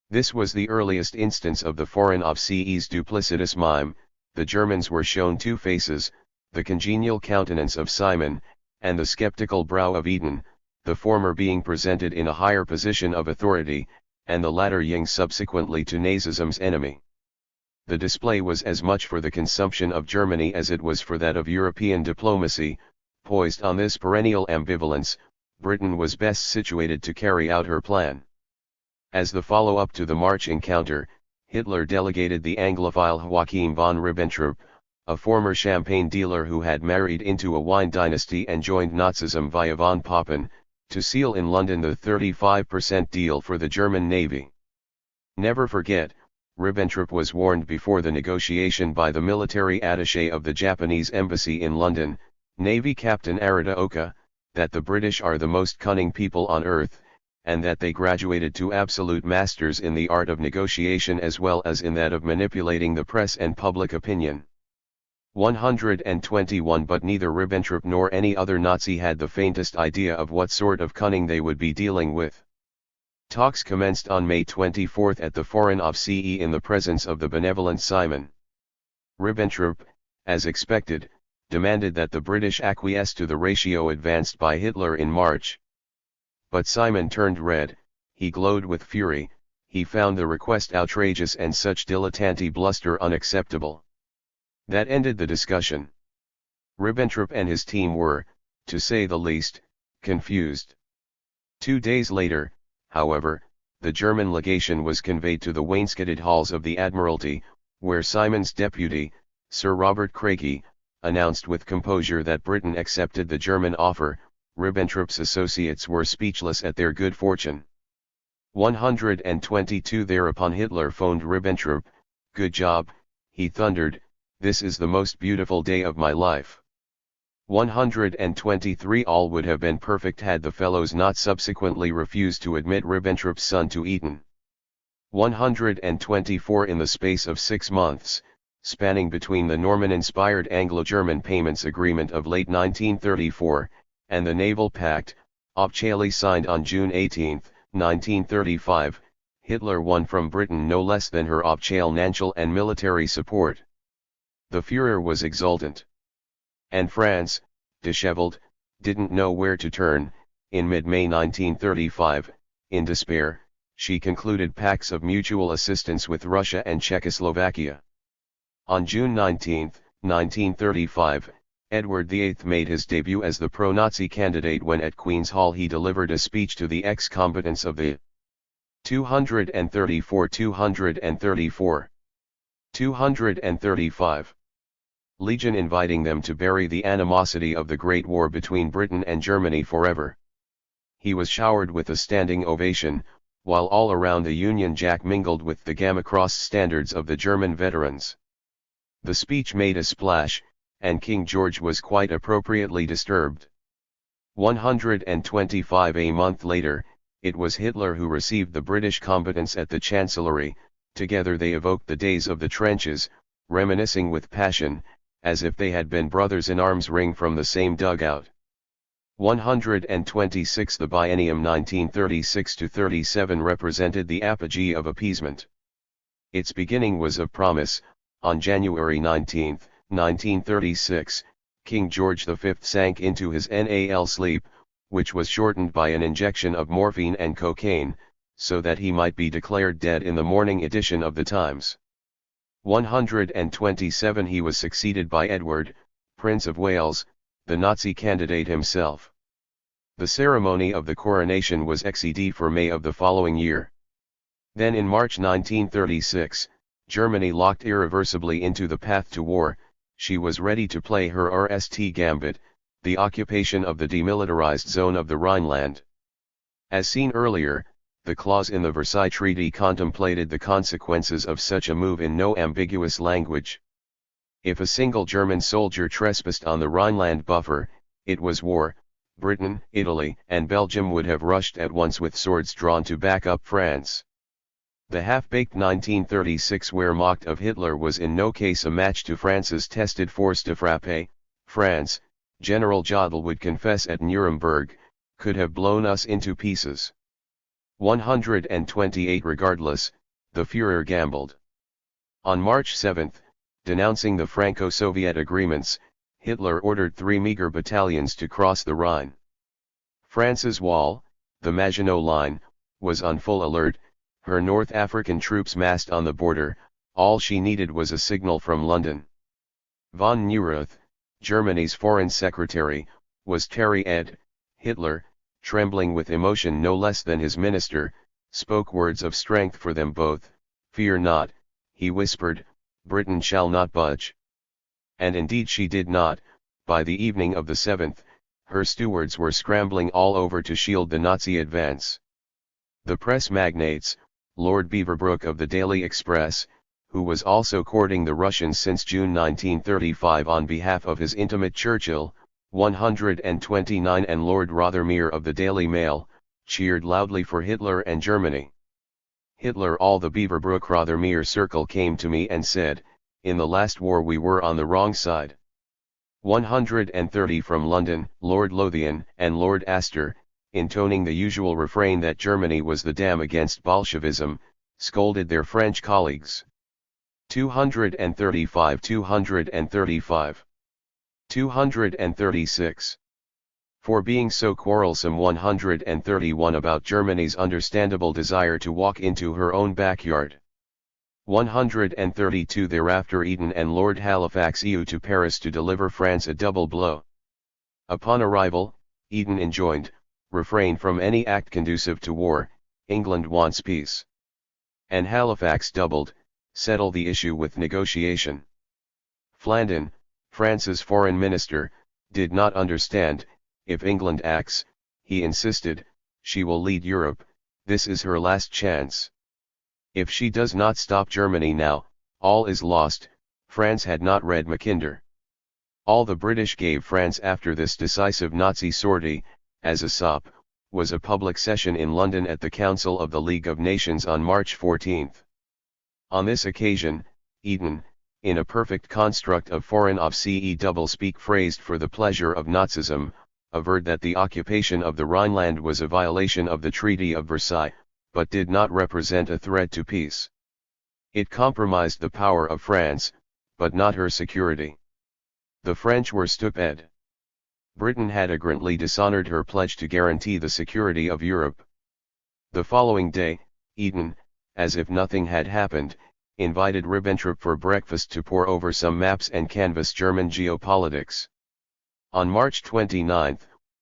This was the earliest instance of the Foreign Office's duplicitous mime. The Germans were shown two faces, the congenial countenance of Simon, and the skeptical brow of Eden, the former being presented in a higher position of authority, and the latter yielding subsequently to Nazism's enemy. The display was as much for the consumption of Germany as it was for that of European diplomacy. Poised on this perennial ambivalence, Britain was best situated to carry out her plan. As the follow-up to the March encounter, Hitler delegated the Anglophile Joachim von Ribbentrop, a former champagne dealer who had married into a wine dynasty and joined Nazism via von Papen, to seal in London the 35% deal for the German Navy. Never forget, Ribbentrop was warned before the negotiation by the military attaché of the Japanese embassy in London, Navy Captain Arataoka, that the British are the most cunning people on earth, and that they graduated to absolute masters in the art of negotiation as well as in that of manipulating the press and public opinion. 121 But neither Ribbentrop nor any other Nazi had the faintest idea of what sort of cunning they would be dealing with. Talks commenced on May 24 at the Foreign Office in the presence of the benevolent Simon. Ribbentrop, as expected, demanded that the British acquiesce to the ratio advanced by Hitler in March. But Simon turned red, he glowed with fury, he found the request outrageous and such dilettante bluster unacceptable. That ended the discussion. Ribbentrop and his team were, to say the least, confused. 2 days later, however, the German legation was conveyed to the wainscoted halls of the Admiralty, where Simon's deputy, Sir Robert Craigie, announced with composure that Britain accepted the German offer. Ribbentrop's associates were speechless at their good fortune. 122 Thereupon Hitler phoned Ribbentrop. "Good job," he thundered, "this is the most beautiful day of my life." 123 All would have been perfect had the fellows not subsequently refused to admit Ribbentrop's son to Eton. 124 In the space of 6 months, spanning between the Norman-inspired Anglo-German Payments Agreement of late 1934, and the Naval Pact, officially signed on June 18, 1935, Hitler won from Britain no less than her financial and military support. The Führer was exultant. And France, disheveled, didn't know where to turn. In mid-May 1935, in despair, she concluded pacts of mutual assistance with Russia and Czechoslovakia. On June 19, 1935, Edward VIII made his debut as the pro-Nazi candidate when at Queen's Hall he delivered a speech to the ex-combatants of the 235 Legion, inviting them to bury the animosity of the Great War between Britain and Germany forever. He was showered with a standing ovation, while all around the Union Jack mingled with the Gamma Cross standards of the German veterans. The speech made a splash, and King George was quite appropriately disturbed. 125 A month later, it was Hitler who received the British combatants at the Chancellery. Together they evoked the days of the trenches, reminiscing with passion, as if they had been brothers in arms ring from the same dugout. 126 The biennium 1936-37 represented the apogee of appeasement. Its beginning was of promise. On January 19, 1936, King George V sank into his NAL sleep, which was shortened by an injection of morphine and cocaine, so that he might be declared dead in the morning edition of the Times. 127 He was succeeded by Edward, Prince of Wales, the Nazi candidate himself. The ceremony of the coronation was exed for May of the following year. Then in March 1936, Germany locked irreversibly into the path to war. She was ready to play her RST gambit, the occupation of the demilitarized zone of the Rhineland. As seen earlier, the clause in the Versailles Treaty contemplated the consequences of such a move in no ambiguous language. If a single German soldier trespassed on the Rhineland buffer, it was war. Britain, Italy, and Belgium would have rushed at once with swords drawn to back up France. The half-baked 1936 Wehrmacht of Hitler was in no case a match to France's tested force de frappe. France, General Jodl would confess at Nuremberg, could have blown us into pieces. 128 Regardless, the Führer gambled. On March 7, denouncing the Franco-Soviet agreements, Hitler ordered 3 meager battalions to cross the Rhine. France's wall, the Maginot Line, was on full alert, her North African troops massed on the border. All she needed was a signal from London. Von Neurath, Germany's foreign secretary, was terror-ed. Hitler, trembling with emotion no less than his minister, spoke words of strength for them both. "Fear not," he whispered, "Britain shall not budge." And indeed she did not. By the evening of the 7th, her stewards were scrambling all over to shield the Nazi advance. The press magnates, Lord Beaverbrook of the Daily Express, who was also courting the Russians since June 1935 on behalf of his intimate Churchill, 129, and Lord Rothermere of the Daily Mail, cheered loudly for Hitler and Germany. Hitler, all the Beaverbrook-Rothermere circle came to me and said, "In the last war we were on the wrong side." 130 from London, Lord Lothian and Lord Astor, intoning the usual refrain that Germany was the dam against Bolshevism, scolded their French colleagues. 235 235 236 for being so quarrelsome. 131 about Germany's understandable desire to walk into her own backyard. 132 thereafter Eden and Lord Halifax EU to Paris to deliver France a double blow. Upon arrival, Eden enjoined, refrain from any act conducive to war, England wants peace. And Halifax doubled, settle the issue with negotiation. Flandin, France's foreign minister, did not understand. If England acts, he insisted, she will lead Europe, this is her last chance. If she does not stop Germany now, all is lost. France had not read Mackinder. All the British gave France after this decisive Nazi sortie, as a sop, was a public session in London at the Council of the League of Nations on March 14. On this occasion, Eden, in a perfect construct of foreign ofce double-speak phrased for the pleasure of Nazism, averred that the occupation of the Rhineland was a violation of the Treaty of Versailles, but did not represent a threat to peace. It compromised the power of France, but not her security. The French were stupid. Britain had arrogantly dishonored her pledge to guarantee the security of Europe. The following day, Eden, as if nothing had happened, invited Ribbentrop for breakfast to pore over some maps and canvass German geopolitics. On March 29,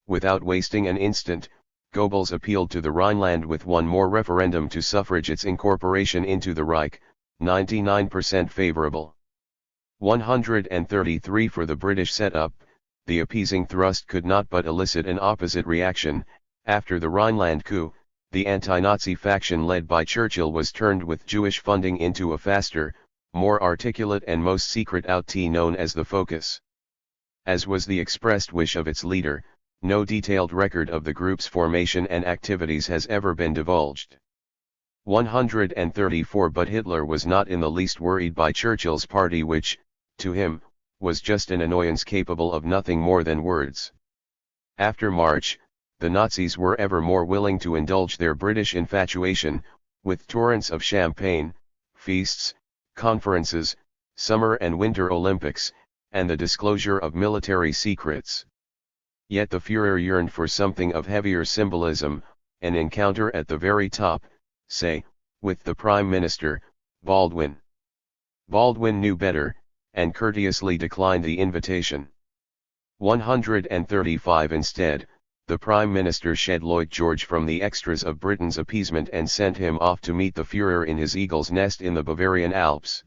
without wasting an instant, Goebbels appealed to the Rhineland with one more referendum to suffrage its incorporation into the Reich, 99% favorable. 133 for the British setup. The appeasing thrust could not but elicit an opposite reaction. After the Rhineland coup, the anti-Nazi faction led by Churchill was turned with Jewish funding into a faster, more articulate and most secret outie known as the Focus. As was the expressed wish of its leader, no detailed record of the group's formation and activities has ever been divulged. 134 But Hitler was not in the least worried by Churchill's party, which, to him, was just an annoyance capable of nothing more than words. After March, the Nazis were ever more willing to indulge their British infatuation, with torrents of champagne, feasts, conferences, summer and winter Olympics, and the disclosure of military secrets. Yet the Führer yearned for something of heavier symbolism, an encounter at the very top, say, with the Prime Minister, Baldwin. Baldwin knew better, and courteously declined the invitation. 135 Instead, the Prime Minister shed Lloyd George from the extras of Britain's appeasement and sent him off to meet the Führer in his eagle's nest in the Bavarian Alps.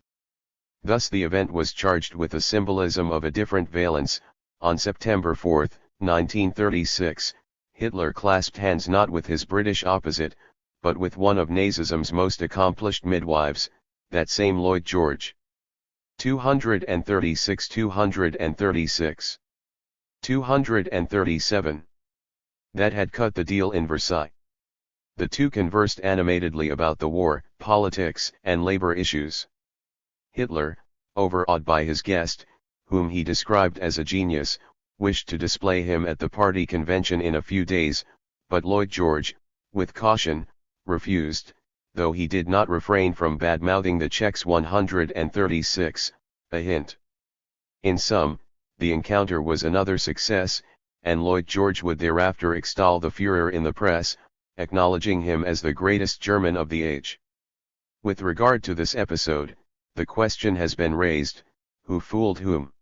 Thus the event was charged with a symbolism of a different valence. On September 4, 1936, Hitler clasped hands not with his British opposite, but with one of Nazism's most accomplished midwives, that same Lloyd George. 236 236 237 That had cut the deal in Versailles. The two conversed animatedly about the war, politics, and labor issues. Hitler, overawed by his guest, whom he described as a genius, wished to display him at the party convention in a few days, but Lloyd George, with caution, refused, though he did not refrain from bad-mouthing the Czechs. 136, a hint. In sum, the encounter was another success, and Lloyd George would thereafter extol the Führer in the press, acknowledging him as the greatest German of the age. With regard to this episode, the question has been raised, who fooled whom?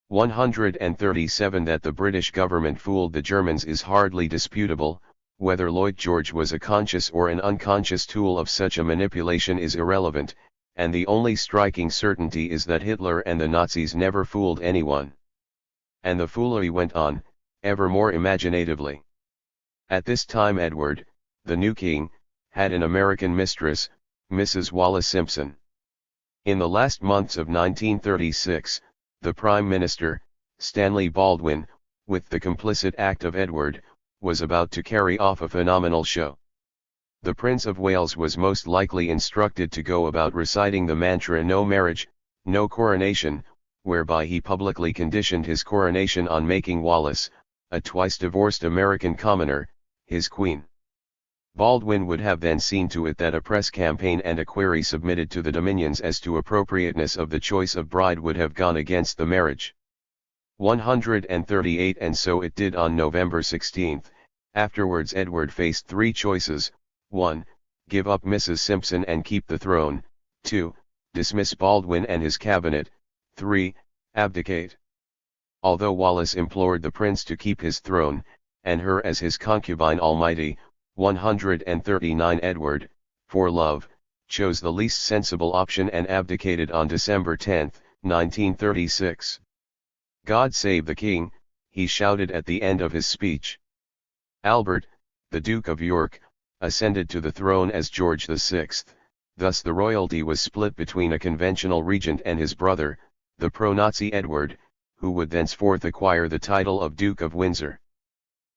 137 That the British government fooled the Germans is hardly disputable. Whether Lloyd George was a conscious or an unconscious tool of such a manipulation is irrelevant, and the only striking certainty is that Hitler and the Nazis never fooled anyone. And the foolery went on, ever more imaginatively. At this time Edward, the new king, had an American mistress, Mrs. Wallis Simpson. In the last months of 1936, the Prime Minister, Stanley Baldwin, with the complicit act of Edward, was about to carry off a phenomenal show. The Prince of Wales was most likely instructed to go about reciting the mantra "No marriage, no coronation," whereby he publicly conditioned his coronation on making Wallis, a twice-divorced American commoner, his queen. Baldwin would have then seen to it that a press campaign and a query submitted to the Dominions as to appropriateness of the choice of bride would have gone against the marriage. 138 And so it did on November 16. Afterwards Edward faced three choices: 1. Give up Mrs. Simpson and keep the throne; 2. Dismiss Baldwin and his cabinet; 3. Abdicate. Although Wallis implored the prince to keep his throne, and her as his concubine almighty, 139 Edward, for love, chose the least sensible option and abdicated on December 10, 1936. "God save the king," he shouted at the end of his speech. Albert, the Duke of York, ascended to the throne as George VI, thus the royalty was split between a conventional regent and his brother, the pro-Nazi Edward, who would thenceforth acquire the title of Duke of Windsor.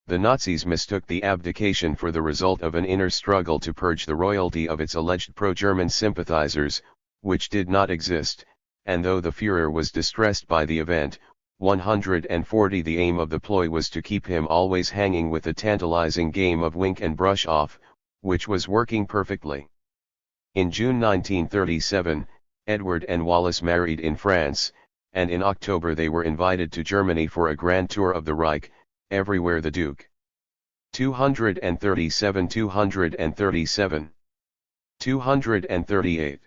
The Nazis mistook the abdication for the result of an inner struggle to purge the royalty of its alleged pro-German sympathizers, which did not exist, and though the Führer was distressed by the event, 140 the aim of the ploy was to keep him always hanging with a tantalizing game of wink and brush off, which was working perfectly. In June 1937, Edward and Wallis married in France, and in October they were invited to Germany for a grand tour of the Reich, everywhere the Duke. 237 237 238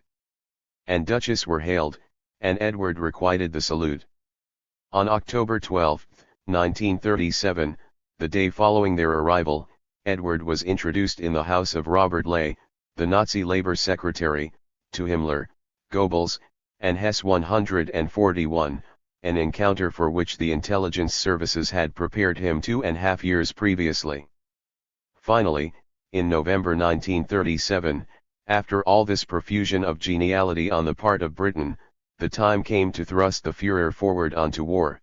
and Duchess were hailed, and Edward requited the salute. On October 12, 1937, the day following their arrival, Edward was introduced in the house of Robert Ley, the Nazi labor secretary, to Himmler, Goebbels, and Hess. 141, an encounter for which the intelligence services had prepared him 2.5 years previously. Finally, in November 1937, after all this profusion of geniality on the part of Britain, the time came to thrust the Führer forward onto war.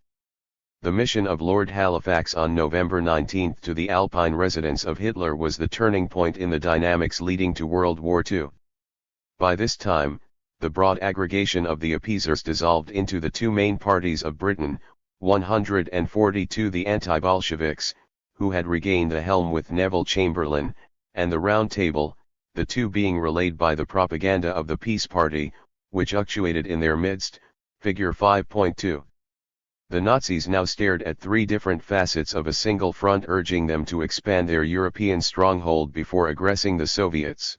The mission of Lord Halifax on November 19 to the Alpine residence of Hitler was the turning point in the dynamics leading to World War II. By this time, the broad aggregation of the appeasers dissolved into the two main parties of Britain, 142 the anti-Bolsheviks, who had regained the helm with Neville Chamberlain, and the Round Table, the two being relayed by the propaganda of the Peace Party, which actuated in their midst, figure 5.2. The Nazis now stared at three different facets of a single front, urging them to expand their European stronghold before aggressing the Soviets.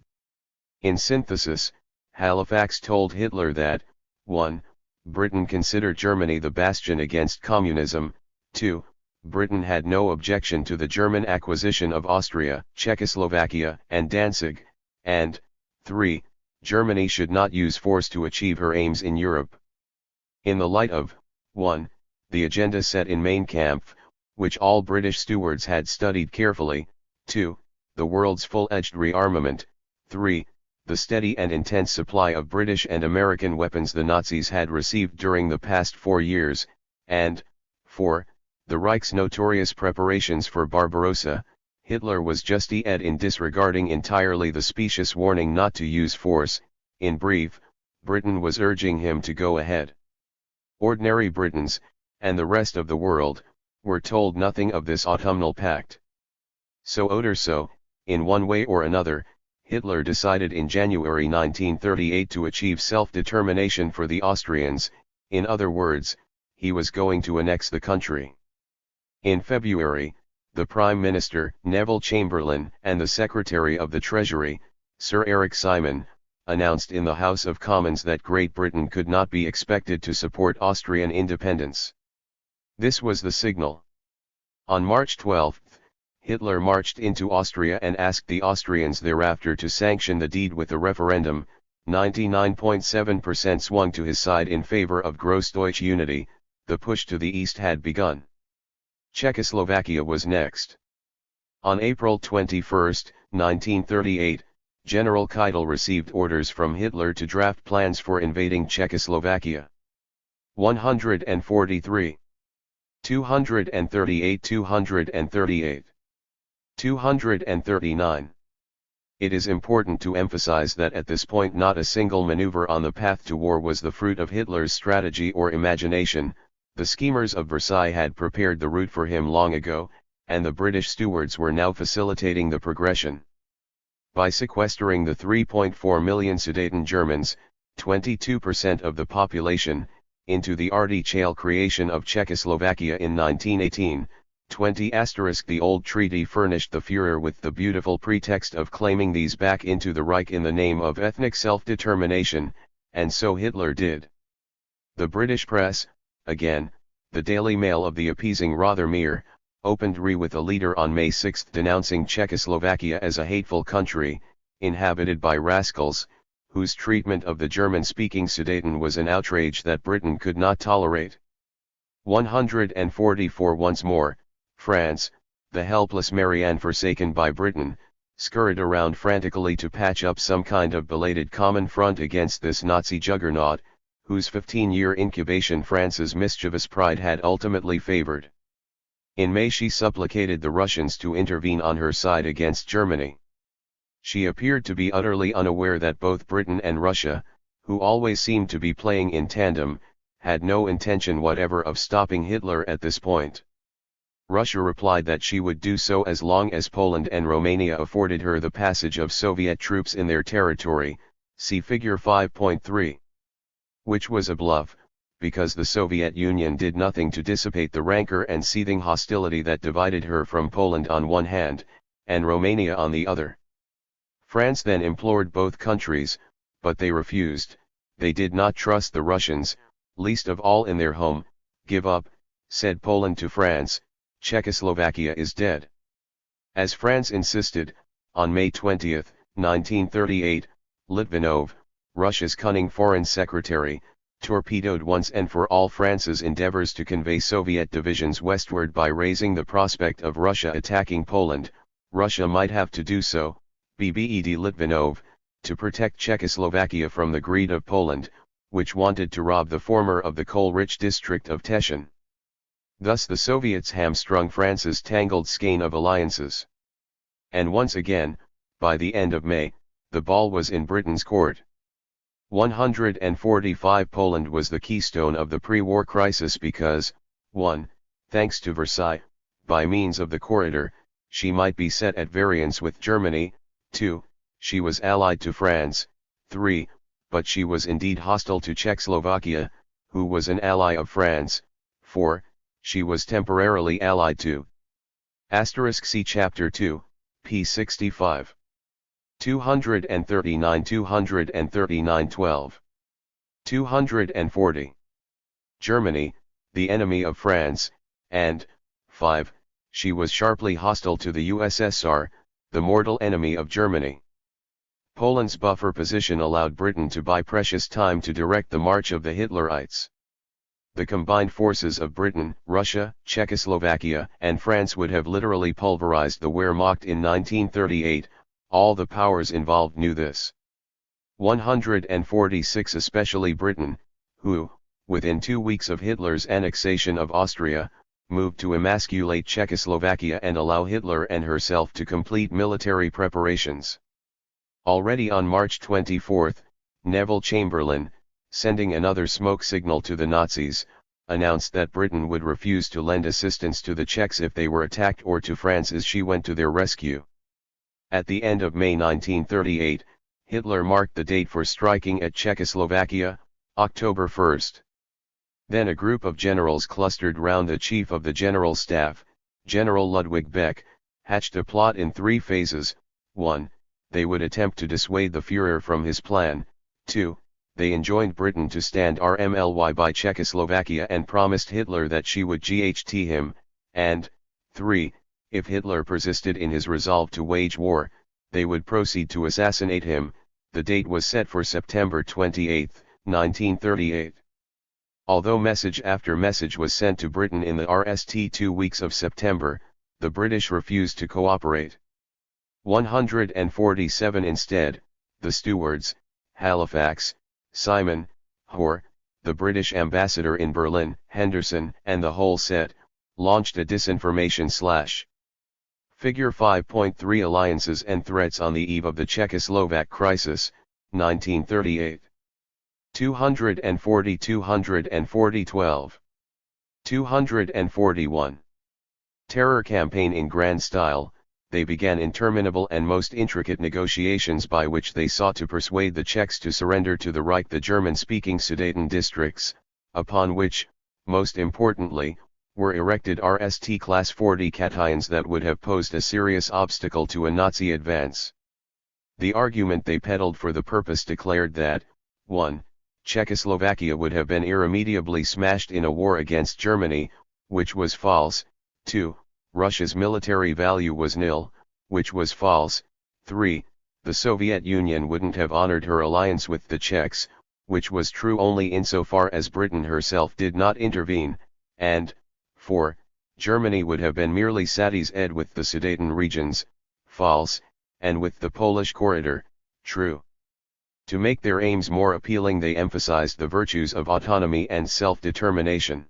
In synthesis, Halifax told Hitler that, 1. Britain considered Germany the bastion against communism; 2. Britain had no objection to the German acquisition of Austria, Czechoslovakia, and Danzig, and 3. Germany should not use force to achieve her aims in Europe. In the light of 1. The agenda set in Mein Kampf, which all British stewards had studied carefully; 2. The world's full-edged rearmament; 3. The steady and intense supply of British and American weapons the Nazis had received during the past 4 years, and 4. The Reich's notorious preparations for Barbarossa, Hitler was just-ed in disregarding entirely the specious warning not to use force. In brief, Britain was urging him to go ahead. Ordinary Britons, and the rest of the world, were told nothing of this autumnal pact. So oder so, in one way or another, Hitler decided in January 1938 to achieve self-determination for the Austrians. In other words, he was going to annex the country. In February, the Prime Minister, Neville Chamberlain, and the Secretary of the Treasury, Sir Eric Simon, announced in the House of Commons that Great Britain could not be expected to support Austrian independence. This was the signal. On March 12, Hitler marched into Austria and asked the Austrians thereafter to sanction the deed with a referendum. 99.7% swung to his side in favor of Großdeutsche unity. The push to the east had begun. Czechoslovakia was next. On April 21, 1938, General Keitel received orders from Hitler to draft plans for invading Czechoslovakia. 143. 238 238. 239. It is important to emphasize that at this point not a single maneuver on the path to war was the fruit of Hitler's strategy or imagination. The schemers of Versailles had prepared the route for him long ago, and the British stewards were now facilitating the progression. By sequestering the 3.4 million Sudeten Germans, 22% of the population, into the artificial creation of Czechoslovakia in 1918, the old treaty furnished the Führer with the beautiful pretext of claiming these back into the Reich in the name of ethnic self-determination, and so Hitler did. The British press, again, the Daily Mail of the appeasing Rothermere, opened with a leader on May 6 denouncing Czechoslovakia as a hateful country, inhabited by rascals, whose treatment of the German-speaking Sudeten was an outrage that Britain could not tolerate. 144 Once more, France, the helpless Marianne forsaken by Britain, scurried around frantically to patch up some kind of belated common front against this Nazi juggernaut, whose 15-year incubation France's mischievous pride had ultimately favored. In May she supplicated the Russians to intervene on her side against Germany. She appeared to be utterly unaware that both Britain and Russia, who always seemed to be playing in tandem, had no intention whatever of stopping Hitler at this point. Russia replied that she would do so as long as Poland and Romania afforded her the passage of Soviet troops in their territory, see figure 5.3. Which was a bluff, because the Soviet Union did nothing to dissipate the rancor and seething hostility that divided her from Poland on one hand, and Romania on the other. France then implored both countries, but they refused. They did not trust the Russians, least of all in their home. Give up, said Poland to France, Czechoslovakia is dead. As France insisted, on May 20, 1938, Litvinov, Russia's cunning foreign secretary, torpedoed once and for all France's endeavors to convey Soviet divisions westward by raising the prospect of Russia attacking Poland. Russia might have to do so, BBED Litvinov, to protect Czechoslovakia from the greed of Poland, which wanted to rob the former of the coal-rich district of Teschen. Thus the Soviets hamstrung France's tangled skein of alliances. And once again, by the end of May, the ball was in Britain's court. 145 Poland was the keystone of the pre-war crisis because, 1. Thanks to Versailles, by means of the corridor, she might be set at variance with Germany. 2. She was allied to France. 3. But she was indeed hostile to Czechoslovakia, who was an ally of France. 4. She was temporarily allied to. See Chapter 2, p. 65. 239 239 12. 240. Germany, the enemy of France, and, 5. She was sharply hostile to the USSR, the mortal enemy of Germany. Poland's buffer position allowed Britain to buy precious time to direct the march of the Hitlerites. The combined forces of Britain, Russia, Czechoslovakia, and France would have literally pulverized the Wehrmacht in 1938. All the powers involved knew this. 146 Especially Britain, who, within 2 weeks of Hitler's annexation of Austria, moved to emasculate Czechoslovakia and allow Hitler and herself to complete military preparations. Already on March 24, Neville Chamberlain, sending another smoke signal to the Nazis, announced that Britain would refuse to lend assistance to the Czechs if they were attacked or to France as she went to their rescue. At the end of May 1938, Hitler marked the date for striking at Czechoslovakia, October 1. Then a group of generals clustered round the chief of the general staff, General Ludwig Beck, hatched a plot in 3 phases. 1. They would attempt to dissuade the Führer from his plan. 2. They enjoined Britain to stand RMLY by Czechoslovakia and promised Hitler that she would GHT him, and 3. If Hitler persisted in his resolve to wage war, they would proceed to assassinate him. The date was set for September 28, 1938. Although message after message was sent to Britain in the RST 2 weeks of September, the British refused to cooperate. 147 instead, the stewards, Halifax, Simon, Hoare, the British ambassador in Berlin, Henderson, and the whole set, launched a disinformation / Figure 5.3 Alliances and Threats on the Eve of the Czechoslovak Crisis, 1938. 240 12. 241. Terror campaign in grand style. They began interminable and most intricate negotiations by which they sought to persuade the Czechs to surrender to the Reich the German-speaking Sudeten districts, upon which, most importantly, were erected RST Class 40 cations that would have posed a serious obstacle to a Nazi advance. The argument they peddled for the purpose declared that, 1. Czechoslovakia would have been irremediably smashed in a war against Germany, which was false. 2. Russia's military value was nil, which was false. 3. The Soviet Union wouldn't have honored her alliance with the Czechs, which was true only insofar as Britain herself did not intervene, and 4. Germany would have been merely satisfied with the Sudeten regions, false, and with the Polish corridor, true. To make their aims more appealing, they emphasized the virtues of autonomy and self-determination.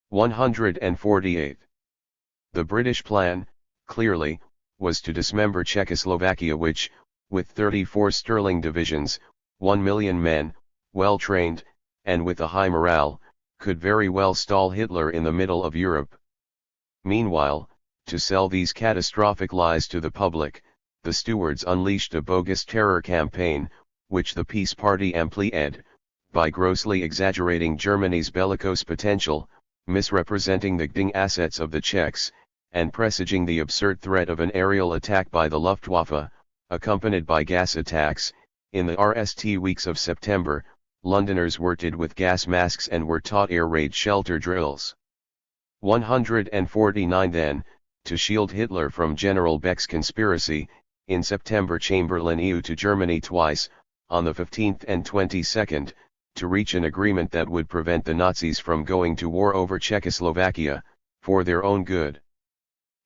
148. The British plan, clearly, was to dismember Czechoslovakia, which, with 34 Sterling divisions, 1 million men, well trained, and with a high morale, could very well stall Hitler in the middle of Europe. Meanwhile, to sell these catastrophic lies to the public, the stewards unleashed a bogus terror campaign, which the Peace Party amplified, by grossly exaggerating Germany's bellicose potential, misrepresenting the Gding assets of the Czechs, and presaging the absurd threat of an aerial attack by the Luftwaffe, accompanied by gas attacks. In the RST weeks of September, Londoners were kitted with gas masks and were taught air raid shelter drills. 149 Then, to shield Hitler from General Beck's conspiracy, in September Chamberlain issued to Germany twice, on the 15th and 22nd, to reach an agreement that would prevent the Nazis from going to war over Czechoslovakia, for their own good.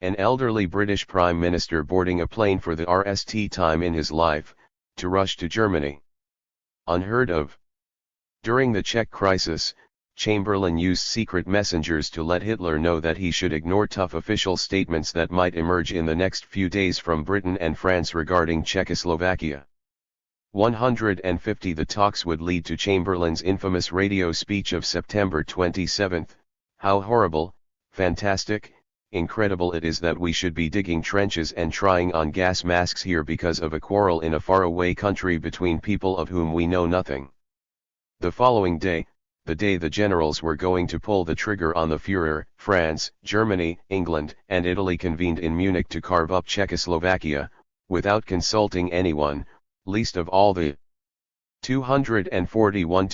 An elderly British Prime Minister boarding a plane for the RST time in his life, to rush to Germany. Unheard of. During the Czech crisis, Chamberlain used secret messengers to let Hitler know that he should ignore tough official statements that might emerge in the next few days from Britain and France regarding Czechoslovakia. 150 The talks would lead to Chamberlain's infamous radio speech of September 27. How horrible, fantastic, incredible it is that we should be digging trenches and trying on gas masks here because of a quarrel in a faraway country between people of whom we know nothing. The following day, the day the generals were going to pull the trigger on the Führer, France, Germany, England, and Italy convened in Munich to carve up Czechoslovakia, without consulting anyone, least of all the 241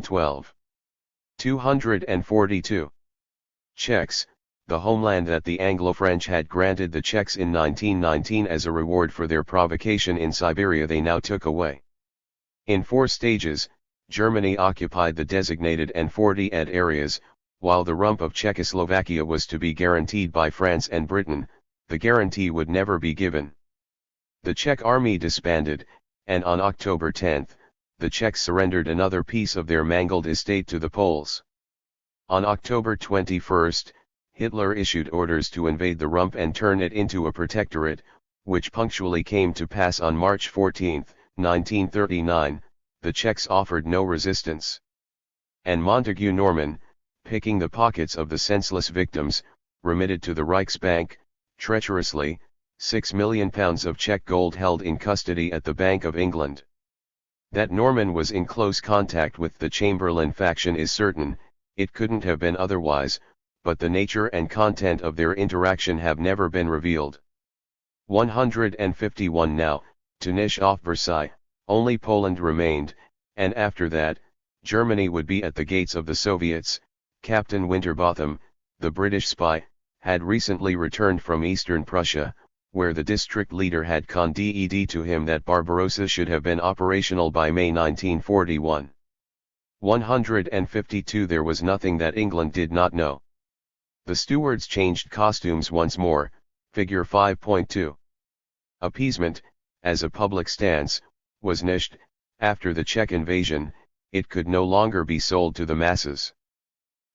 12. 242. Czechs, the homeland that the Anglo-French had granted the Czechs in 1919 as a reward for their provocation in Siberia, they now took away. In 4 stages, Germany occupied the designated N40 areas, while the rump of Czechoslovakia was to be guaranteed by France and Britain. The guarantee would never be given. The Czech army disbanded, and on October 10, the Czechs surrendered another piece of their mangled estate to the Poles. On October 21, Hitler issued orders to invade the rump and turn it into a protectorate, which punctually came to pass on March 14, 1939, the Czechs offered no resistance. And Montague Norman, picking the pockets of the senseless victims, remitted to the Reichsbank, treacherously, £6 million of Czech gold held in custody at the Bank of England. That Norman was in close contact with the Chamberlain faction is certain, it couldn't have been otherwise, but the nature and content of their interaction have never been revealed. 151 Now, to finish off Versailles, only Poland remained, and after that, Germany would be at the gates of the Soviets. Captain Winterbotham, the British spy, had recently returned from Eastern Prussia, where the district leader had confided to him that Barbarossa should have been operational by May 1941. 152 There was nothing that England did not know. The stewards changed costumes once more, figure 5.2. Appeasement, as a public stance, was nished. After the Czech invasion, it could no longer be sold to the masses.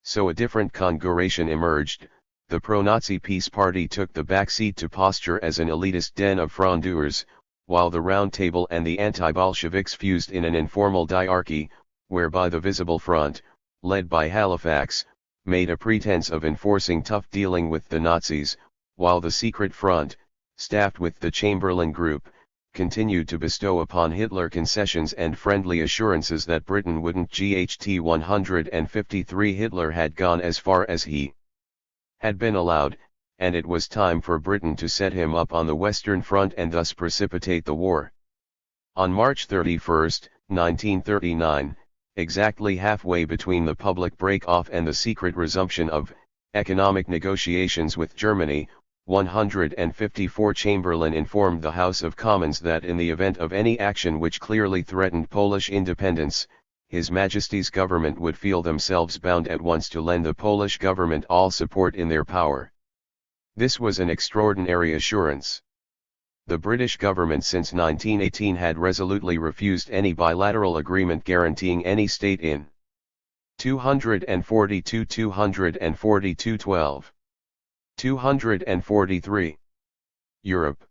So a different configuration emerged. The pro-Nazi Peace Party took the backseat to posture as an elitist den of frondeurs, while the Round Table and the anti-Bolsheviks fused in an informal diarchy, whereby the visible front, led by Halifax, made a pretense of enforcing tough dealing with the Nazis, while the secret front, staffed with the Chamberlain Group, continued to bestow upon Hitler concessions and friendly assurances that Britain wouldn't GHT 153 Hitler had gone as far as he had been allowed, and it was time for Britain to set him up on the Western Front and thus precipitate the war. On March 31, 1939, exactly halfway between the public break-off and the secret resumption of economic negotiations with Germany, 154 Chamberlain informed the House of Commons that in the event of any action which clearly threatened Polish independence, His Majesty's government would feel themselves bound at once to lend the Polish government all support in their power. This was an extraordinary assurance. The British government since 1918 had resolutely refused any bilateral agreement guaranteeing any state in 242-242-12. 243. Europe.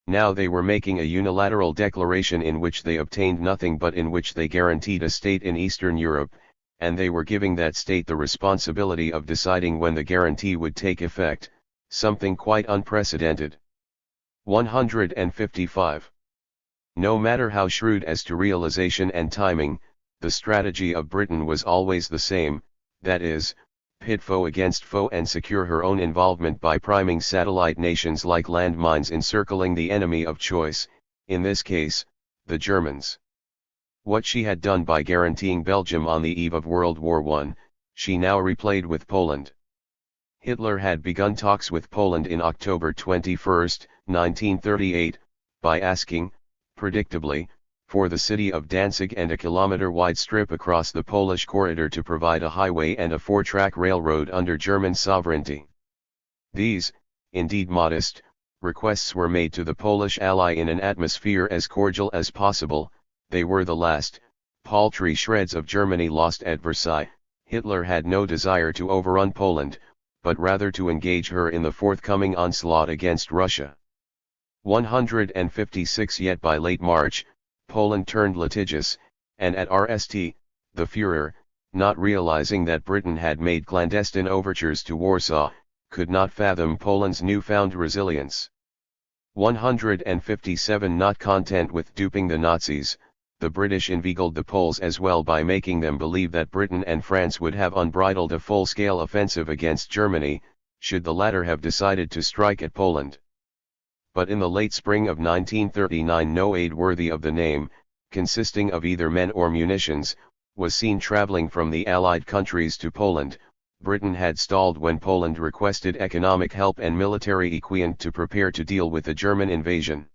Now they were making a unilateral declaration in which they obtained nothing but in which they guaranteed a state in Eastern Europe, and they were giving that state the responsibility of deciding when the guarantee would take effect, something quite unprecedented. 155. No matter how shrewd as to realization and timing, the strategy of Britain was always the same, that is, pit foe against foe and secure her own involvement by priming satellite nations like landmines encircling the enemy of choice, in this case, the Germans. What she had done by guaranteeing Belgium on the eve of World War I, she now replayed with Poland. Hitler had begun talks with Poland in October 21, 1938, by asking, predictably, for the city of Danzig and a kilometer-wide strip across the Polish corridor to provide a highway and a four-track railroad under German sovereignty. These, indeed modest, requests were made to the Polish ally in an atmosphere as cordial as possible. They were the last, paltry shreds of Germany lost at Versailles. Hitler had no desire to overrun Poland, but rather to engage her in the forthcoming onslaught against Russia. 156 Yet by late March, Poland turned litigious, and at RST, the Führer, not realizing that Britain had made clandestine overtures to Warsaw, could not fathom Poland's newfound resilience. 157 Not content with duping the Nazis, the British inveigled the Poles as well by making them believe that Britain and France would have unbridled a full-scale offensive against Germany, should the latter have decided to strike at Poland. But in the late spring of 1939 no aid worthy of the name, consisting of either men or munitions, was seen traveling from the Allied countries to Poland. Britain had stalled when Poland requested economic help and military equipment to prepare to deal with the German invasion.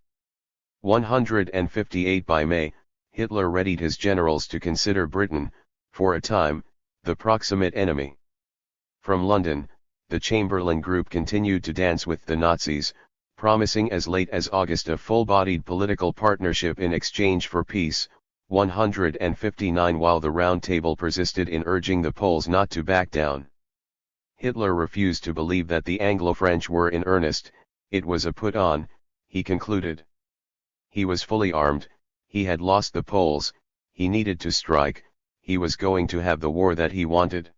158 By May, Hitler readied his generals to consider Britain, for a time, the proximate enemy. From London, the Chamberlain Group continued to dance with the Nazis, promising as late as August a full-bodied political partnership in exchange for peace. 159 While the Round Table persisted in urging the Poles not to back down. Hitler refused to believe that the Anglo-French were in earnest. It was a put-on, he concluded. He was fully armed, he had lost the Poles, he needed to strike, he was going to have the war that he wanted.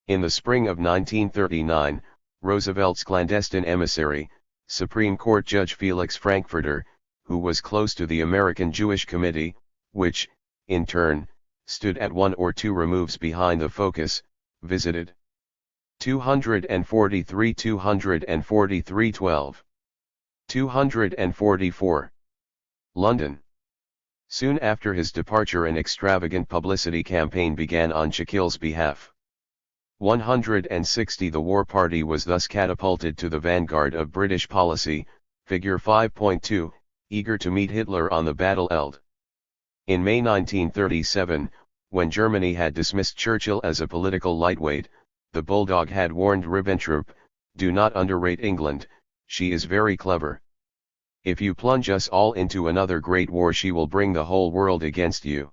In the spring of 1939, Roosevelt's clandestine emissary, Supreme Court Judge Felix Frankfurter, who was close to the American Jewish Committee, which, in turn, stood at 1 or 2 removes behind the focus, visited 243 243 12. 244. London. Soon after his departure an extravagant publicity campaign began on Shakil's behalf. 160 The War Party was thus catapulted to the vanguard of British policy, figure 5.2, eager to meet Hitler on the battlefield. In May 1937, when Germany had dismissed Churchill as a political lightweight, the Bulldog had warned Ribbentrop, "Do not underrate England, she is very clever. If you plunge us all into another great war she will bring the whole world against you."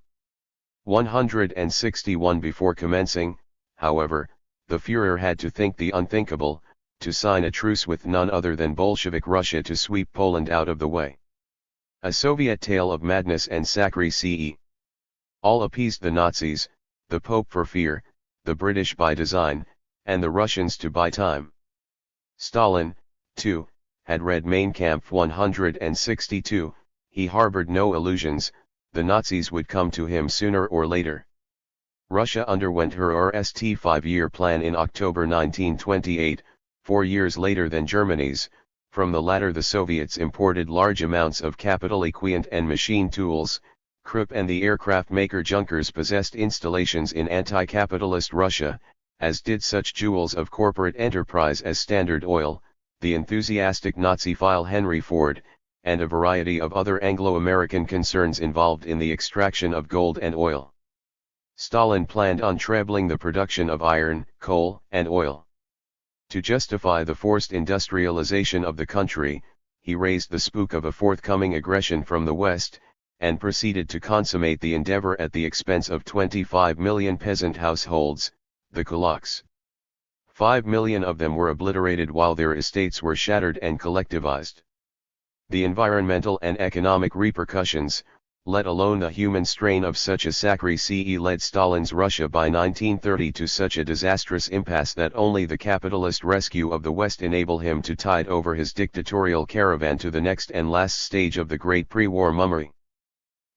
161 Before commencing, however, the Führer had to think the unthinkable, to sign a truce with none other than Bolshevik Russia to sweep Poland out of the way. A Soviet tale of madness and sacre-ce. All appeased the Nazis, the Pope for fear, the British by design, and the Russians to buy time. Stalin, too, had read Mein Kampf 162, he harbored no illusions, the Nazis would come to him sooner or later. Russia underwent her RST 5-year plan in October 1928, 4 years later than Germany's. From the latter the Soviets imported large amounts of capital equipment and machine tools. Krupp and the aircraft maker Junkers possessed installations in anti-capitalist Russia, as did such jewels of corporate enterprise as Standard Oil, the enthusiastic Nazi-phile Henry Ford, and a variety of other Anglo-American concerns involved in the extraction of gold and oil. Stalin planned on trebling the production of iron, coal, and oil. To justify the forced industrialization of the country, he raised the spook of a forthcoming aggression from the West, and proceeded to consummate the endeavor at the expense of 25 million peasant households, the kulaks. 5 million of them were obliterated while their estates were shattered and collectivized. The environmental and economic repercussions, let alone the human strain of such a sacre-ce, led Stalin's Russia by 1930 to such a disastrous impasse that only the capitalist rescue of the West enabled him to tide over his dictatorial caravan to the next and last stage of the great pre-war mummery.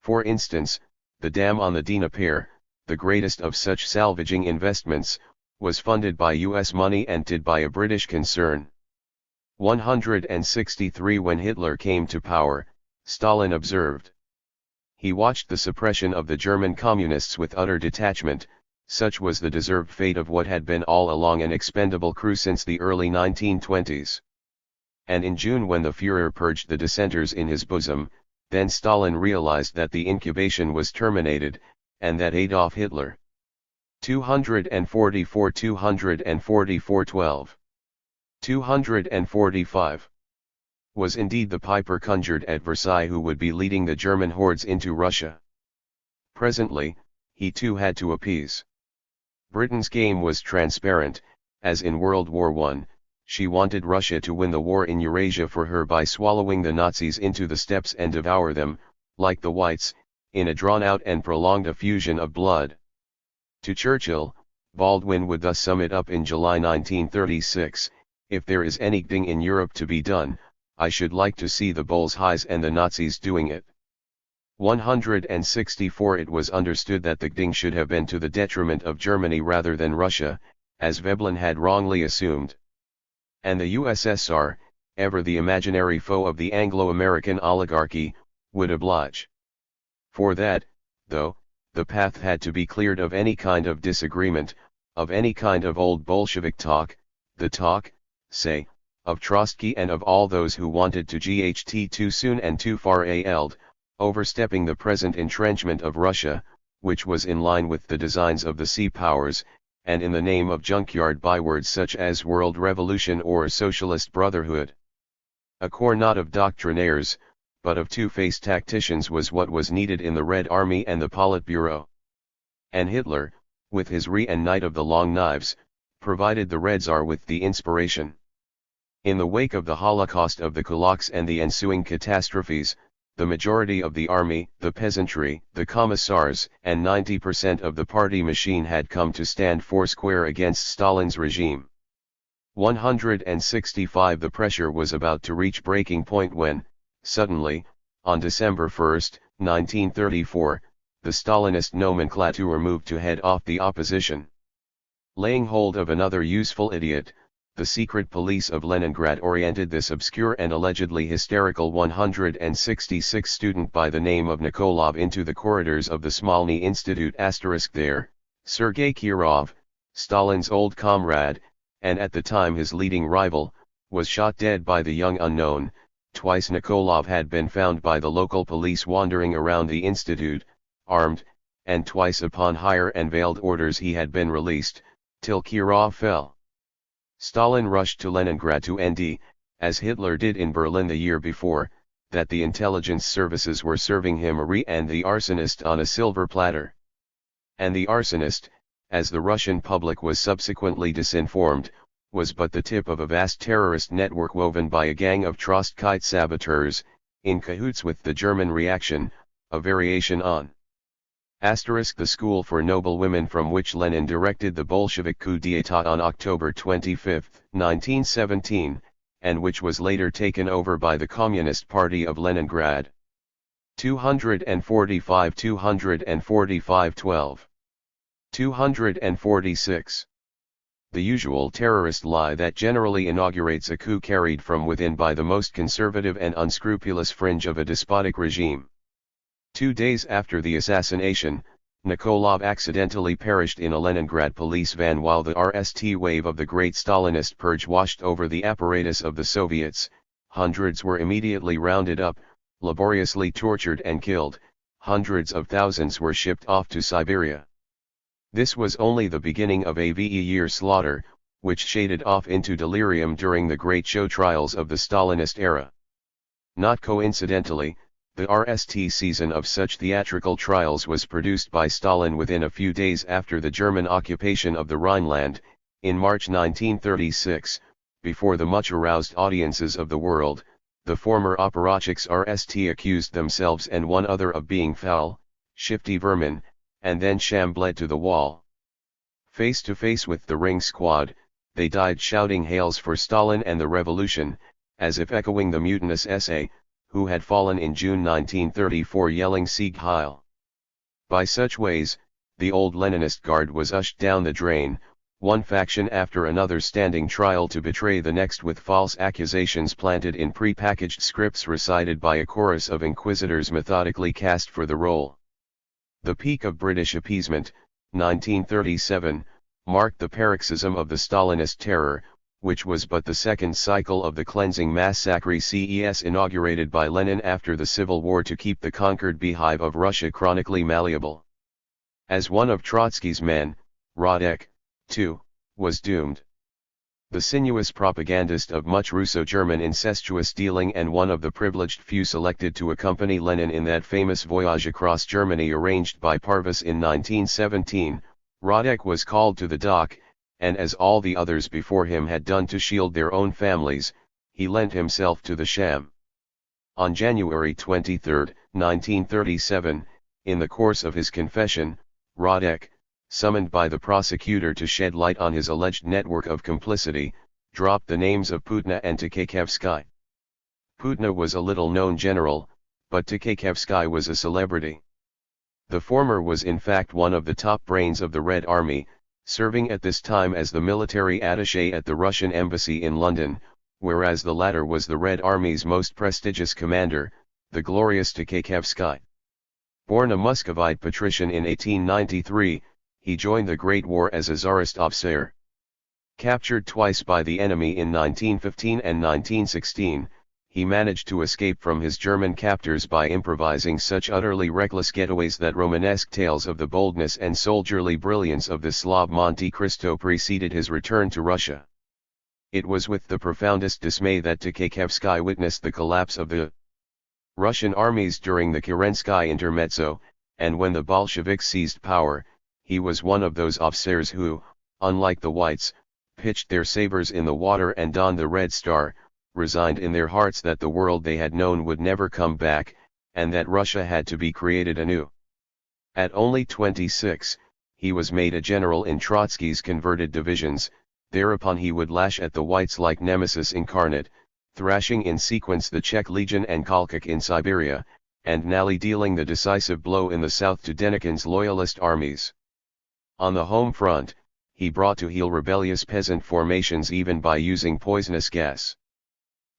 For instance, the dam on the Dnieper, the greatest of such salvaging investments, was funded by U.S. money and did by a British concern. 163 When Hitler came to power, Stalin observed. He watched the suppression of the German communists with utter detachment, such was the deserved fate of what had been all along an expendable crew since the early 1920s. And in June when the Führer purged the dissenters in his bosom, then Stalin realized that the incubation was terminated, and that Adolf Hitler 244 244 12. 245. Was indeed the piper conjured at Versailles who would be leading the German hordes into Russia. Presently, he too had to appease. Britain's game was transparent, as in World War I, she wanted Russia to win the war in Eurasia for her by swallowing the Nazis into the steppes and devour them, like the whites, in a drawn-out and prolonged effusion of blood. To Churchill, Baldwin would thus sum it up in July 1936, "If there is anything in Europe to be done, I should like to see the Bolsheviks and the Nazis doing it." 164 It was understood that the thing should have been to the detriment of Germany rather than Russia, as Veblen had wrongly assumed. And the USSR, ever the imaginary foe of the Anglo-American oligarchy, would oblige. For that, though, the path had to be cleared of any kind of disagreement, of any kind of old Bolshevik talk, the talk, say, of Trotsky and of all those who wanted to get too soon and too far overstepping the present entrenchment of Russia, which was in line with the designs of the sea powers, and in the name of junkyard bywords such as world revolution or socialist brotherhood. A corps not of doctrinaires, but of two-faced tacticians was what was needed in the Red Army and the Politburo. And Hitler, with his Re and Knight of the Long Knives, provided the Red Tsar with the inspiration. In the wake of the Holocaust of the kulaks and the ensuing catastrophes, the majority of the army, the peasantry, the commissars, and 90% of the party machine had come to stand foursquare against Stalin's regime. 165 The pressure was about to reach breaking point when, suddenly, on December 1, 1934, the Stalinist nomenclature moved to head off the opposition. Laying hold of another useful idiot, the secret police of Leningrad oriented this obscure and allegedly hysterical 166 student by the name of Nikolov into the corridors of the Smolny Institute. There, Sergei Kirov, Stalin's old comrade, and at the time his leading rival, was shot dead by the young unknown. Twice Nikolov had been found by the local police wandering around the institute, armed, and twice upon higher and veiled orders he had been released, till Kirov fell. Stalin rushed to Leningrad to ND, as Hitler did in Berlin the year before, that the intelligence services were serving him Marie and the arsonist on a silver platter. And the arsonist, as the Russian public was subsequently disinformed, was but the tip of a vast terrorist network woven by a gang of Trotskyite saboteurs, in cahoots with the German reaction, a variation on the school for noble women from which Lenin directed the Bolshevik coup d'état on October 25, 1917, and which was later taken over by the Communist Party of Leningrad. 245 12. 246. The usual terrorist lie that generally inaugurates a coup carried from within by the most conservative and unscrupulous fringe of a despotic regime. 2 days after the assassination, Nikolov accidentally perished in a Leningrad police van while the RST wave of the great Stalinist purge washed over the apparatus of the Soviets. Hundreds were immediately rounded up, laboriously tortured and killed. Hundreds of thousands were shipped off to Siberia. This was only the beginning of a year slaughter, which shaded off into delirium during the great show trials of the Stalinist era. Not coincidentally, the RST season of such theatrical trials was produced by Stalin within a few days after the German occupation of the Rhineland, in March 1936, before the much-aroused audiences of the world. The former apparatchiks RST accused themselves and one other of being foul, shifty vermin, and then shambled to the wall. Face to face with the ring squad, they died shouting hails for Stalin and the revolution, as if echoing the mutinous SA, who had fallen in June 1934 yelling Sieg Heil. By such ways, the old Leninist guard was ushered down the drain, one faction after another standing trial to betray the next with false accusations planted in pre-packaged scripts recited by a chorus of inquisitors methodically cast for the role. The peak of British appeasement, 1937, marked the paroxysm of the Stalinist terror, which was but the second cycle of the cleansing massacre CES inaugurated by Lenin after the Civil War to keep the conquered beehive of Russia chronically malleable. As one of Trotsky's men, Reich, too, was doomed. The sinuous propagandist of much Russo-German incestuous dealing and one of the privileged few selected to accompany Lenin in that famous voyage across Germany arranged by Parvus in 1917, Reich was called to the dock, and as all the others before him had done to shield their own families, he lent himself to the sham. On January 23, 1937, in the course of his confession, Reich, summoned by the prosecutor to shed light on his alleged network of complicity, dropped the names of Putna and Tukhachevsky. Putna was a little-known general, but Tukhachevsky was a celebrity. The former was in fact one of the top brains of the Red Army, serving at this time as the military attaché at the Russian embassy in London, whereas the latter was the Red Army's most prestigious commander, the glorious Tukhachevsky. Born a Muscovite patrician in 1893, he joined the Great War as a Tsarist officer. Captured twice by the enemy in 1915 and 1916, he managed to escape from his German captors by improvising such utterly reckless getaways that Romanesque tales of the boldness and soldierly brilliance of the Slav Monte Cristo preceded his return to Russia. It was with the profoundest dismay that Tukhachevsky witnessed the collapse of the Russian armies during the Kerensky intermezzo, and when the Bolsheviks seized power, he was one of those officers who, unlike the Whites, pitched their sabers in the water and donned the Red Star, resigned in their hearts that the world they had known would never come back, and that Russia had to be created anew. At only 26, he was made a general in Trotsky's converted divisions. Thereupon he would lash at the Whites like Nemesis incarnate, thrashing in sequence the Czech Legion and Kolchak in Siberia, and Nally dealing the decisive blow in the south to Denikin's loyalist armies. On the home front, he brought to heel rebellious peasant formations even by using poisonous gas.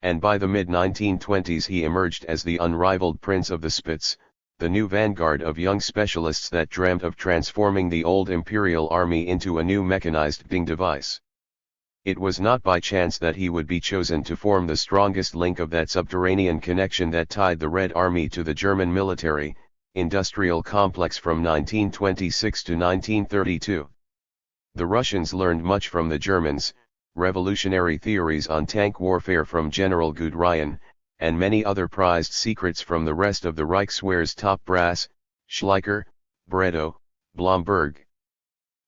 And by the mid-1920s he emerged as the unrivaled prince of the Spitz, the new vanguard of young specialists that dreamt of transforming the old imperial army into a new mechanized Ding device. It was not by chance that he would be chosen to form the strongest link of that subterranean connection that tied the Red Army to the German military, industrial complex from 1926 to 1932. The Russians learned much from the Germans, revolutionary theories on tank warfare from General Guderian, and many other prized secrets from the rest of the Reichswehr's top brass, Schleicher, Bredow, Blomberg.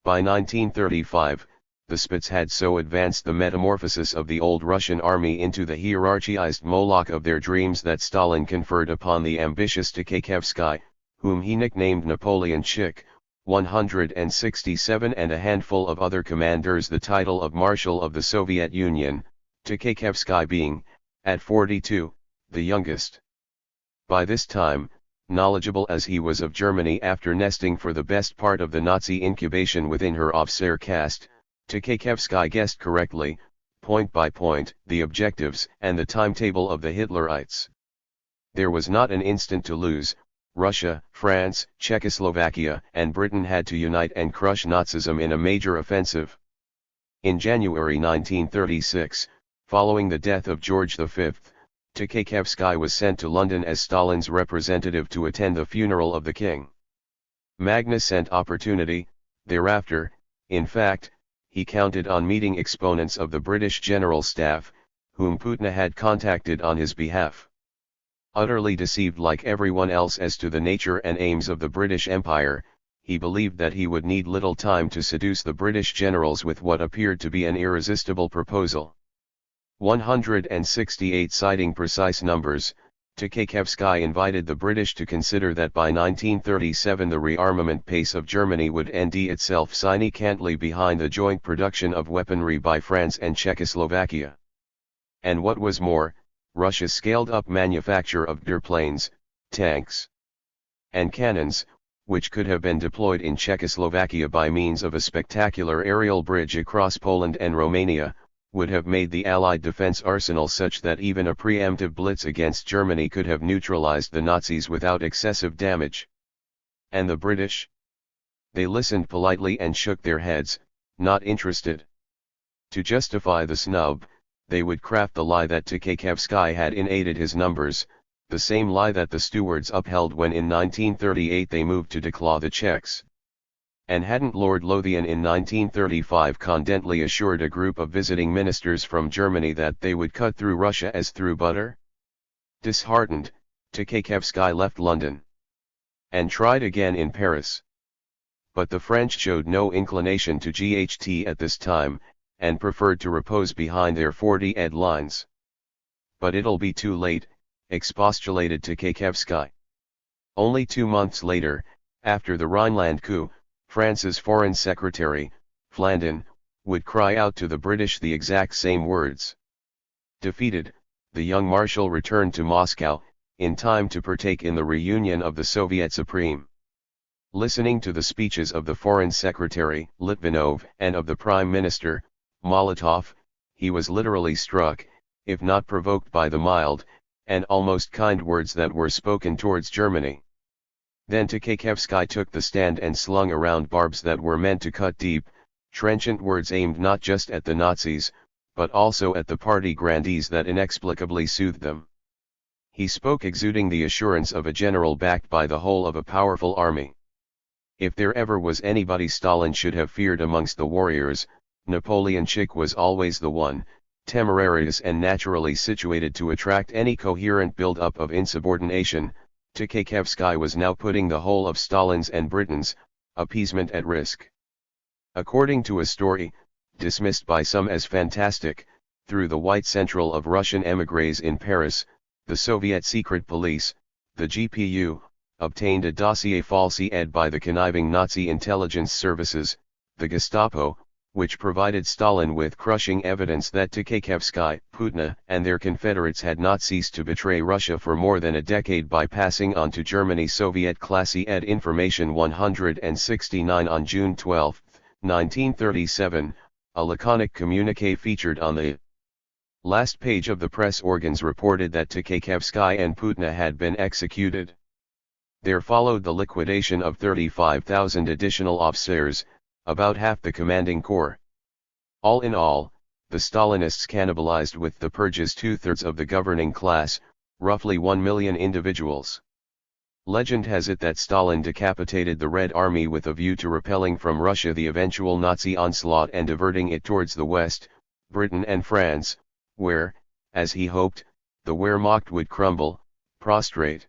By 1935, the Spitz had so advanced the metamorphosis of the old Russian army into the hierarchized Moloch of their dreams that Stalin conferred upon the ambitious Tkhachevsky, whom he nicknamed Napoleon Chick, 167 and a handful of other commanders the title of Marshal of the Soviet Union, Tkhachevsky being, at 42, the youngest. By this time, knowledgeable as he was of Germany after nesting for the best part of the Nazi incubation within her officer caste, Tkhachevsky guessed correctly, point by point, the objectives and the timetable of the Hitlerites. There was not an instant to lose. Russia, France, Czechoslovakia, and Britain had to unite and crush Nazism in a major offensive. In January 1936, following the death of George V, Tkhachevsky was sent to London as Stalin's representative to attend the funeral of the king. Magnificent opportunity. Thereafter, in fact, he counted on meeting exponents of the British General Staff, whom Putin had contacted on his behalf. Utterly deceived like everyone else as to the nature and aims of the British Empire, he believed that he would need little time to seduce the British generals with what appeared to be an irresistible proposal. 168 citing precise numbers, Tkhachevsky invited the British to consider that by 1937 the rearmament pace of Germany would end itself significantly behind the joint production of weaponry by France and Czechoslovakia. And what was more, Russia scaled up manufacture of planes, tanks, and cannons, which could have been deployed in Czechoslovakia by means of a spectacular aerial bridge across Poland and Romania, would have made the Allied defense arsenal such that even a preemptive blitz against Germany could have neutralized the Nazis without excessive damage. And the British? They listened politely and shook their heads, not interested. To justify the snub, they would craft the lie that Tkhachevsky had inaided his numbers, the same lie that the stewards upheld when in 1938 they moved to declaw the Czechs. And hadn't Lord Lothian in 1935 confidently assured a group of visiting ministers from Germany that they would cut through Russia as through butter? Disheartened, Tkhachevsky left London and tried again in Paris. But the French showed no inclination to GHT at this time, and preferred to repose behind their 40-ed lines. But it'll be too late, expostulated Tkhachevsky. Only 2 months later, after the Rhineland coup, France's Foreign Secretary, Flandin, would cry out to the British the exact same words. Defeated, the young Marshal returned to Moscow, in time to partake in the reunion of the Soviet Supreme. Listening to the speeches of the Foreign Secretary, Litvinov, and of the Prime Minister, Molotov, he was literally struck, if not provoked by the mild, and almost kind words that were spoken towards Germany. Then Tkhachevsky took the stand and slung around barbs that were meant to cut deep, trenchant words aimed not just at the Nazis, but also at the party grandees that inexplicably soothed them. He spoke exuding the assurance of a general backed by the whole of a powerful army. If there ever was anybody Stalin should have feared amongst the warriors, Napoleon Chick was always the one, temerarious and naturally situated to attract any coherent build-up of insubordination. Tkhachevsky was now putting the whole of Stalin's and Britain's appeasement at risk. According to a story, dismissed by some as fantastic, through the White Central of Russian émigrés in Paris, the Soviet secret police, the GPU, obtained a dossier falsified by the conniving Nazi intelligence services, the Gestapo, which provided Stalin with crushing evidence that Tkhachevsky, Putna, and their confederates had not ceased to betray Russia for more than a decade by passing on to Germany Soviet Classy Ed Information 169 on June 12, 1937, a laconic communique featured on the last page of the press organs reported that Tkhachevsky and Putna had been executed. There followed the liquidation of 35,000 additional officers, about half the commanding corps. All in all, the Stalinists cannibalized with the purges 2/3 of the governing class, roughly 1 million individuals. Legend has it that Stalin decapitated the Red Army with a view to repelling from Russia the eventual Nazi onslaught and diverting it towards the West, Britain and France, where, as he hoped, the Wehrmacht would crumble, prostrate.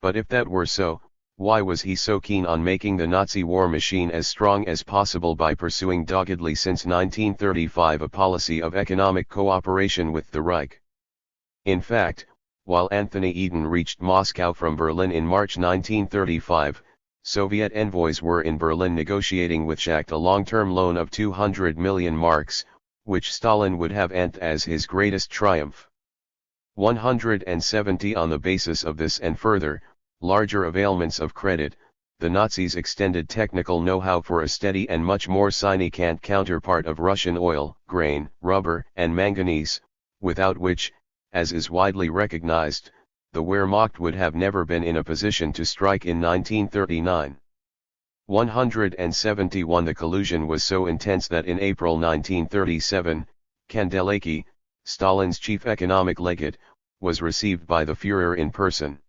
But if that were so, why was he so keen on making the Nazi war machine as strong as possible by pursuing doggedly since 1935 a policy of economic cooperation with the Reich? In fact, while Anthony Eden reached Moscow from Berlin in March 1935, Soviet envoys were in Berlin negotiating with Schacht a long-term loan of 200 million marks, which Stalin would have ant as his greatest triumph. 170 on the basis of this and further, larger availments of credit, the Nazis extended technical know-how for a steady and much more significant counterpart of Russian oil, grain, rubber, and manganese, without which, as is widely recognized, the Wehrmacht would have never been in a position to strike in 1939. 171 The collusion was so intense that in April 1937, Kandelaki, Stalin's chief economic legate, was received by the Führer in person.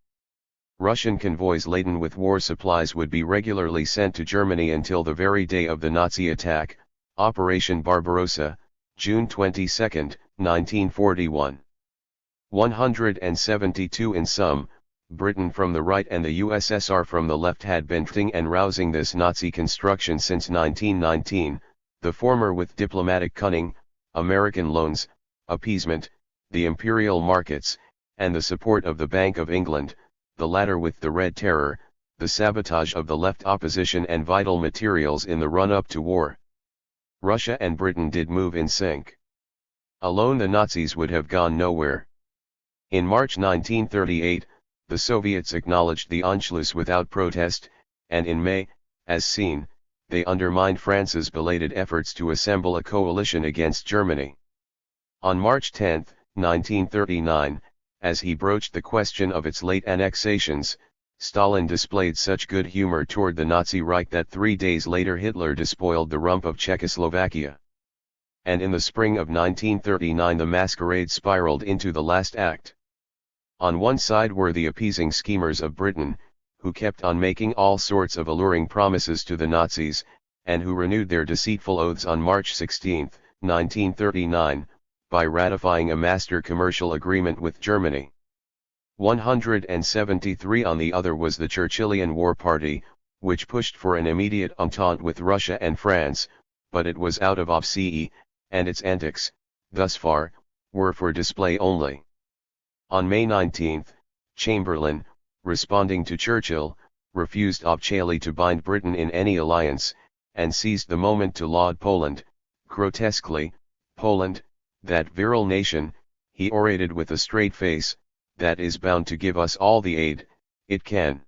Russian convoys laden with war supplies would be regularly sent to Germany until the very day of the Nazi attack, Operation Barbarossa, June 22, 1941. 172 In sum, Britain from the right and the USSR from the left had been trting and rousing this Nazi construction since 1919, the former with diplomatic cunning, American loans, appeasement, the imperial markets, and the support of the Bank of England, the latter with the Red Terror, the sabotage of the left opposition and vital materials in the run-up to war. Russia and Britain did move in sync. Alone the Nazis would have gone nowhere. In March 1938, the Soviets acknowledged the Anschluss without protest, and in May, as seen, they undermined France's belated efforts to assemble a coalition against Germany. On March 10, 1939, as he broached the question of its late annexations, Stalin displayed such good humor toward the Nazi Reich that 3 days later Hitler despoiled the rump of Czechoslovakia. And in the spring of 1939 the masquerade spiraled into the last act. On one side were the appeasing schemers of Britain, who kept on making all sorts of alluring promises to the Nazis, and who renewed their deceitful oaths on March 16, 1939, by ratifying a master commercial agreement with Germany. 173 On the other was the Churchillian War Party, which pushed for an immediate entente with Russia and France, but it was out of obscene, and its antics, thus far, were for display only. On May 19, Chamberlain, responding to Churchill, refused obstinately to bind Britain in any alliance, and seized the moment to laud Poland, grotesquely. Poland, that virile nation, he orated with a straight face, that is bound to give us all the aid it can.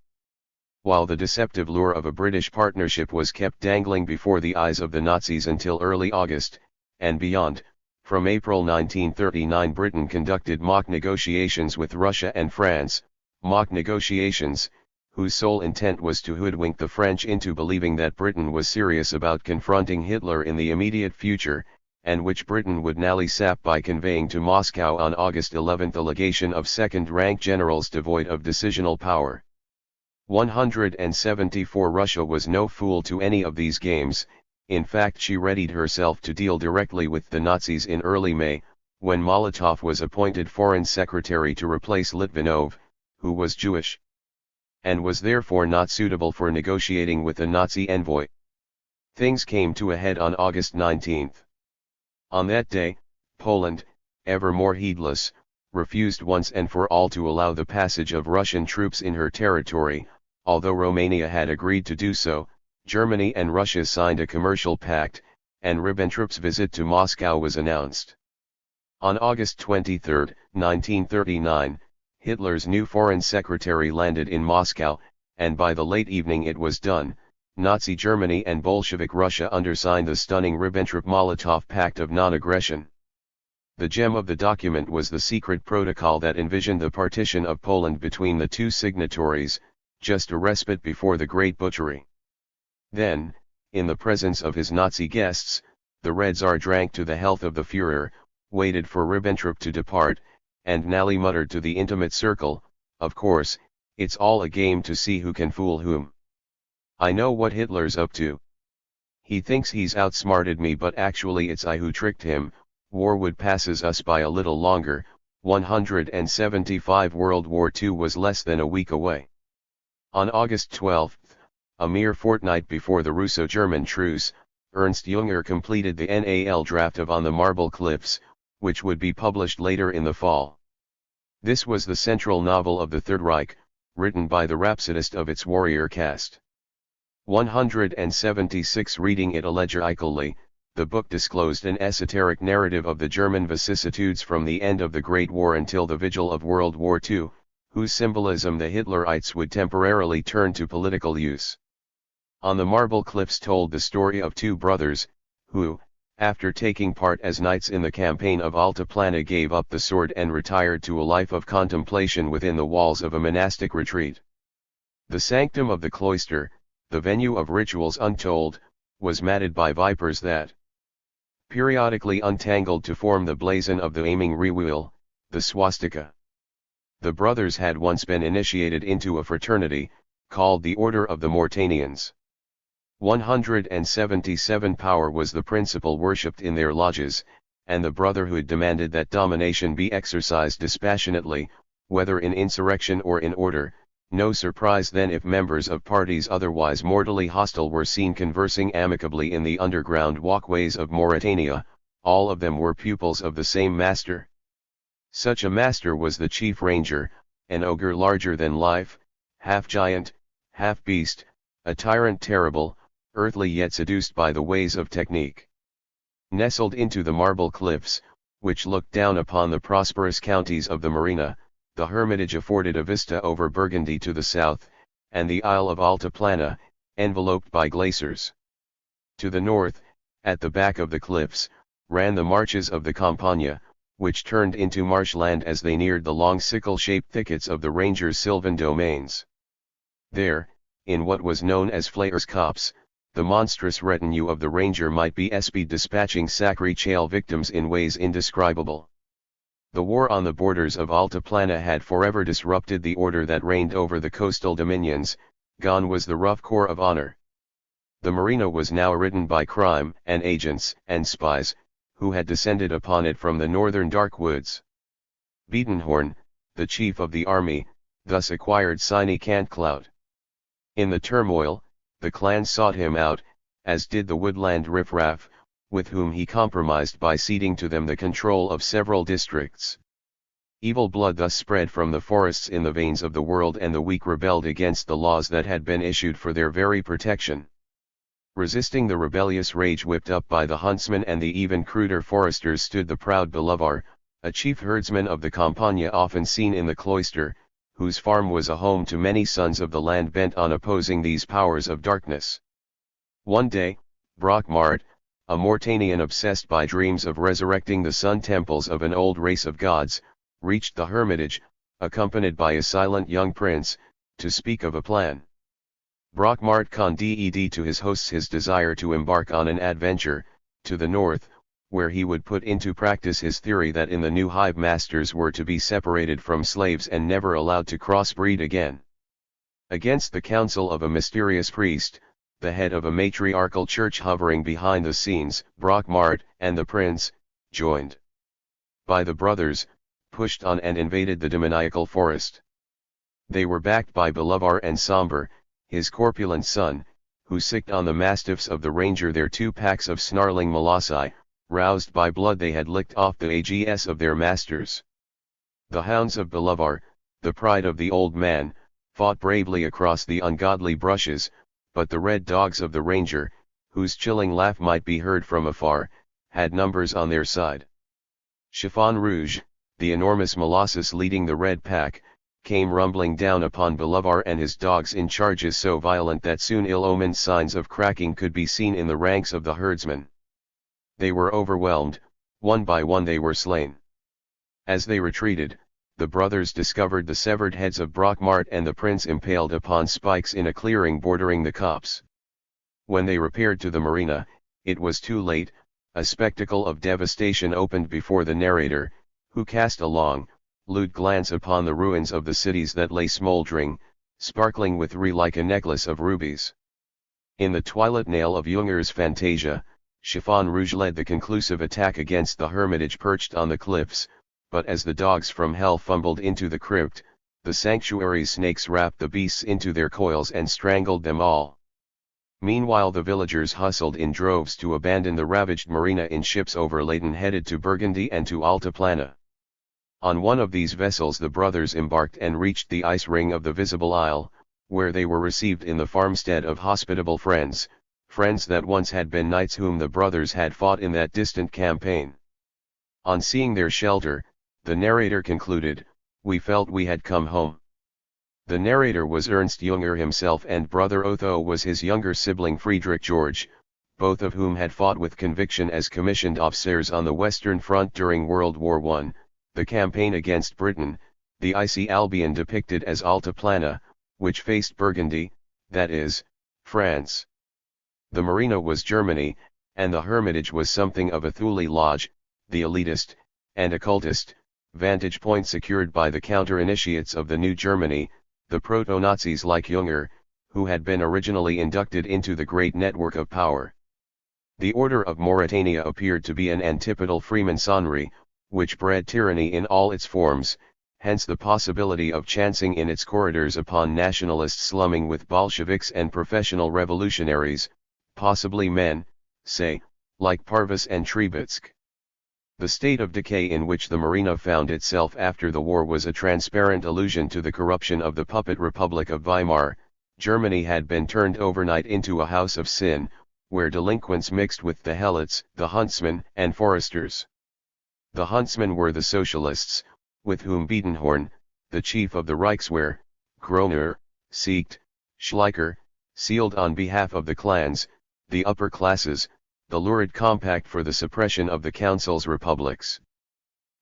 While the deceptive lure of a British partnership was kept dangling before the eyes of the Nazis until early August, and beyond, from April 1939 Britain conducted mock negotiations with Russia and France, mock negotiations, whose sole intent was to hoodwink the French into believing that Britain was serious about confronting Hitler in the immediate future, and which Britain would nally sap by conveying to Moscow on August 11 a legation of second-rank generals devoid of decisional power. 174 Russia was no fool to any of these games. In fact she readied herself to deal directly with the Nazis in early May, when Molotov was appointed Foreign Secretary to replace Litvinov, who was Jewish, and was therefore not suitable for negotiating with a Nazi envoy. Things came to a head on August 19. On that day, Poland, ever more heedless, refused once and for all to allow the passage of Russian troops in her territory, although Romania had agreed to do so. Germany and Russia signed a commercial pact, and Ribbentrop's visit to Moscow was announced. On August 23, 1939, Hitler's new foreign secretary landed in Moscow, and by the late evening it was done. Nazi Germany and Bolshevik Russia undersigned the stunning Ribbentrop-Molotov Pact of Non-Aggression. The gem of the document was the secret protocol that envisioned the partition of Poland between the two signatories, just a respite before the Great Butchery. Then, in the presence of his Nazi guests, the Red Tsar drank to the health of the Führer, waited for Ribbentrop to depart, and Nally muttered to the intimate circle, "Of course, it's all a game to see who can fool whom. I know what Hitler's up to. He thinks he's outsmarted me, but actually it's I who tricked him. Warwood passes us by a little longer. 175 World War II was less than a week away." On August 12, a mere fortnight before the Russo-German truce, Ernst Jünger completed the NAL draft of On the Marble Cliffs, which would be published later in the fall. This was the central novel of the Third Reich, written by the rhapsodist of its warrior caste. 176 Reading it allegorically, the book disclosed an esoteric narrative of the German vicissitudes from the end of the Great War until the vigil of World War II, whose symbolism the Hitlerites would temporarily turn to political use. On the Marble Cliffs told the story of two brothers, who, after taking part as knights in the campaign of Altiplana, gave up the sword and retired to a life of contemplation within the walls of a monastic retreat. The sanctum of the cloister, the venue of rituals untold, was matted by vipers that periodically untangled to form the blazon of the aiming rewheel, the swastika. The brothers had once been initiated into a fraternity, called the Order of the Mortanians. 177 Power was the principle worshipped in their lodges, and the brotherhood demanded that domination be exercised dispassionately, whether in insurrection or in order. No surprise then if members of parties otherwise mortally hostile were seen conversing amicably in the underground walkways of Mauritania. All of them were pupils of the same master. Such a master was the chief ranger, an ogre larger than life, half giant, half beast, a tyrant terrible, earthly yet seduced by the ways of technique. Nestled into the Marble Cliffs, which looked down upon the prosperous counties of the Marina, the hermitage afforded a vista over Burgundy to the south, and the Isle of Altiplana, enveloped by glaciers. To the north, at the back of the cliffs, ran the marches of the Campagna, which turned into marshland as they neared the long sickle-shaped thickets of the rangers' sylvan domains. There, in what was known as Flayer's Copse, the monstrous retinue of the ranger might be espied dispatching sacri-chale victims in ways indescribable. The war on the borders of Altiplana had forever disrupted the order that reigned over the coastal dominions. Gone was the rough core of honor. The Marina was now ridden by crime and agents and spies, who had descended upon it from the northern dark woods. Biedenhorn, the chief of the army, thus acquired Sine Cantclout. In the turmoil, the clan sought him out, as did the woodland riffraff, with whom he compromised by ceding to them the control of several districts. Evil blood thus spread from the forests in the veins of the world, and the weak rebelled against the laws that had been issued for their very protection. Resisting the rebellious rage whipped up by the huntsmen and the even cruder foresters stood the proud Bolivar, a chief herdsman of the Campagna often seen in the cloister, whose farm was a home to many sons of the land bent on opposing these powers of darkness. One day, Brockmart, a Mortanian obsessed by dreams of resurrecting the sun temples of an old race of gods, reached the hermitage, accompanied by a silent young prince, to speak of a plan. Brockmart conveyed to his hosts his desire to embark on an adventure, to the north, where he would put into practice his theory that in the new hive masters were to be separated from slaves and never allowed to crossbreed again. Against the counsel of a mysterious priest, the head of a matriarchal church hovering behind the scenes, Brockmart and the prince joined by the brothers, pushed on and invaded the demoniacal forest. They were backed by Bolivar and Sombre, his corpulent son, who sicked on the mastiffs of the ranger their 2 packs of snarling molossi. Roused by blood they had licked off the ags of their masters. The hounds of Bolivar, the pride of the old man, fought bravely across the ungodly brushes, but the red dogs of the ranger, whose chilling laugh might be heard from afar, had numbers on their side. Chiffon Rouge, the enormous Molossus leading the red pack, came rumbling down upon Bolivar and his dogs in charges so violent that soon ill-omened signs of cracking could be seen in the ranks of the herdsmen. They were overwhelmed, one by one they were slain. As they retreated, the brothers discovered the severed heads of Brockmart and the prince impaled upon spikes in a clearing bordering the copse. When they repaired to the marina, it was too late. A spectacle of devastation opened before the narrator, who cast a long, lewd glance upon the ruins of the cities that lay smoldering, sparkling with like a necklace of rubies. In the twilight nail of Junger's Fantasia, Chiffon Rouge led the conclusive attack against the hermitage perched on the cliffs, but as the dogs from hell fumbled into the crypt, the sanctuary's snakes wrapped the beasts into their coils and strangled them all. Meanwhile the villagers hustled in droves to abandon the ravaged marina in ships overladen headed to Burgundy and to Altiplana. On one of these vessels the brothers embarked and reached the ice ring of the Visible Isle, where they were received in the farmstead of hospitable friends, friends that once had been knights whom the brothers had fought in that distant campaign. On seeing their shelter, the narrator concluded, "We felt we had come home." The narrator was Ernst Junger himself, and brother Otho was his younger sibling Friedrich George, both of whom had fought with conviction as commissioned officers on the Western Front during World War I, the campaign against Britain, the icy Albion depicted as Altiplana, which faced Burgundy, that is, France. The marina was Germany, and the hermitage was something of a Thule lodge, the elitist, and occultist, vantage point secured by the counter-initiates of the New Germany, the proto-Nazis like Junger, who had been originally inducted into the great network of power. The Order of Mauritania appeared to be an antipodal Freemasonry, which bred tyranny in all its forms, hence the possibility of chancing in its corridors upon nationalists slumming with Bolsheviks and professional revolutionaries, possibly men, say, like Parvus and Trubetsk. The state of decay in which the marina found itself after the war was a transparent allusion to the corruption of the puppet Republic of Weimar. Germany had been turned overnight into a house of sin, where delinquents mixed with the helots, the huntsmen and foresters. The huntsmen were the socialists, with whom Biedenhorn, the chief of the Reichswehr, Groner, Siecht, Schleicher, sealed on behalf of the clans, the upper classes, the lurid compact for the suppression of the councils republics.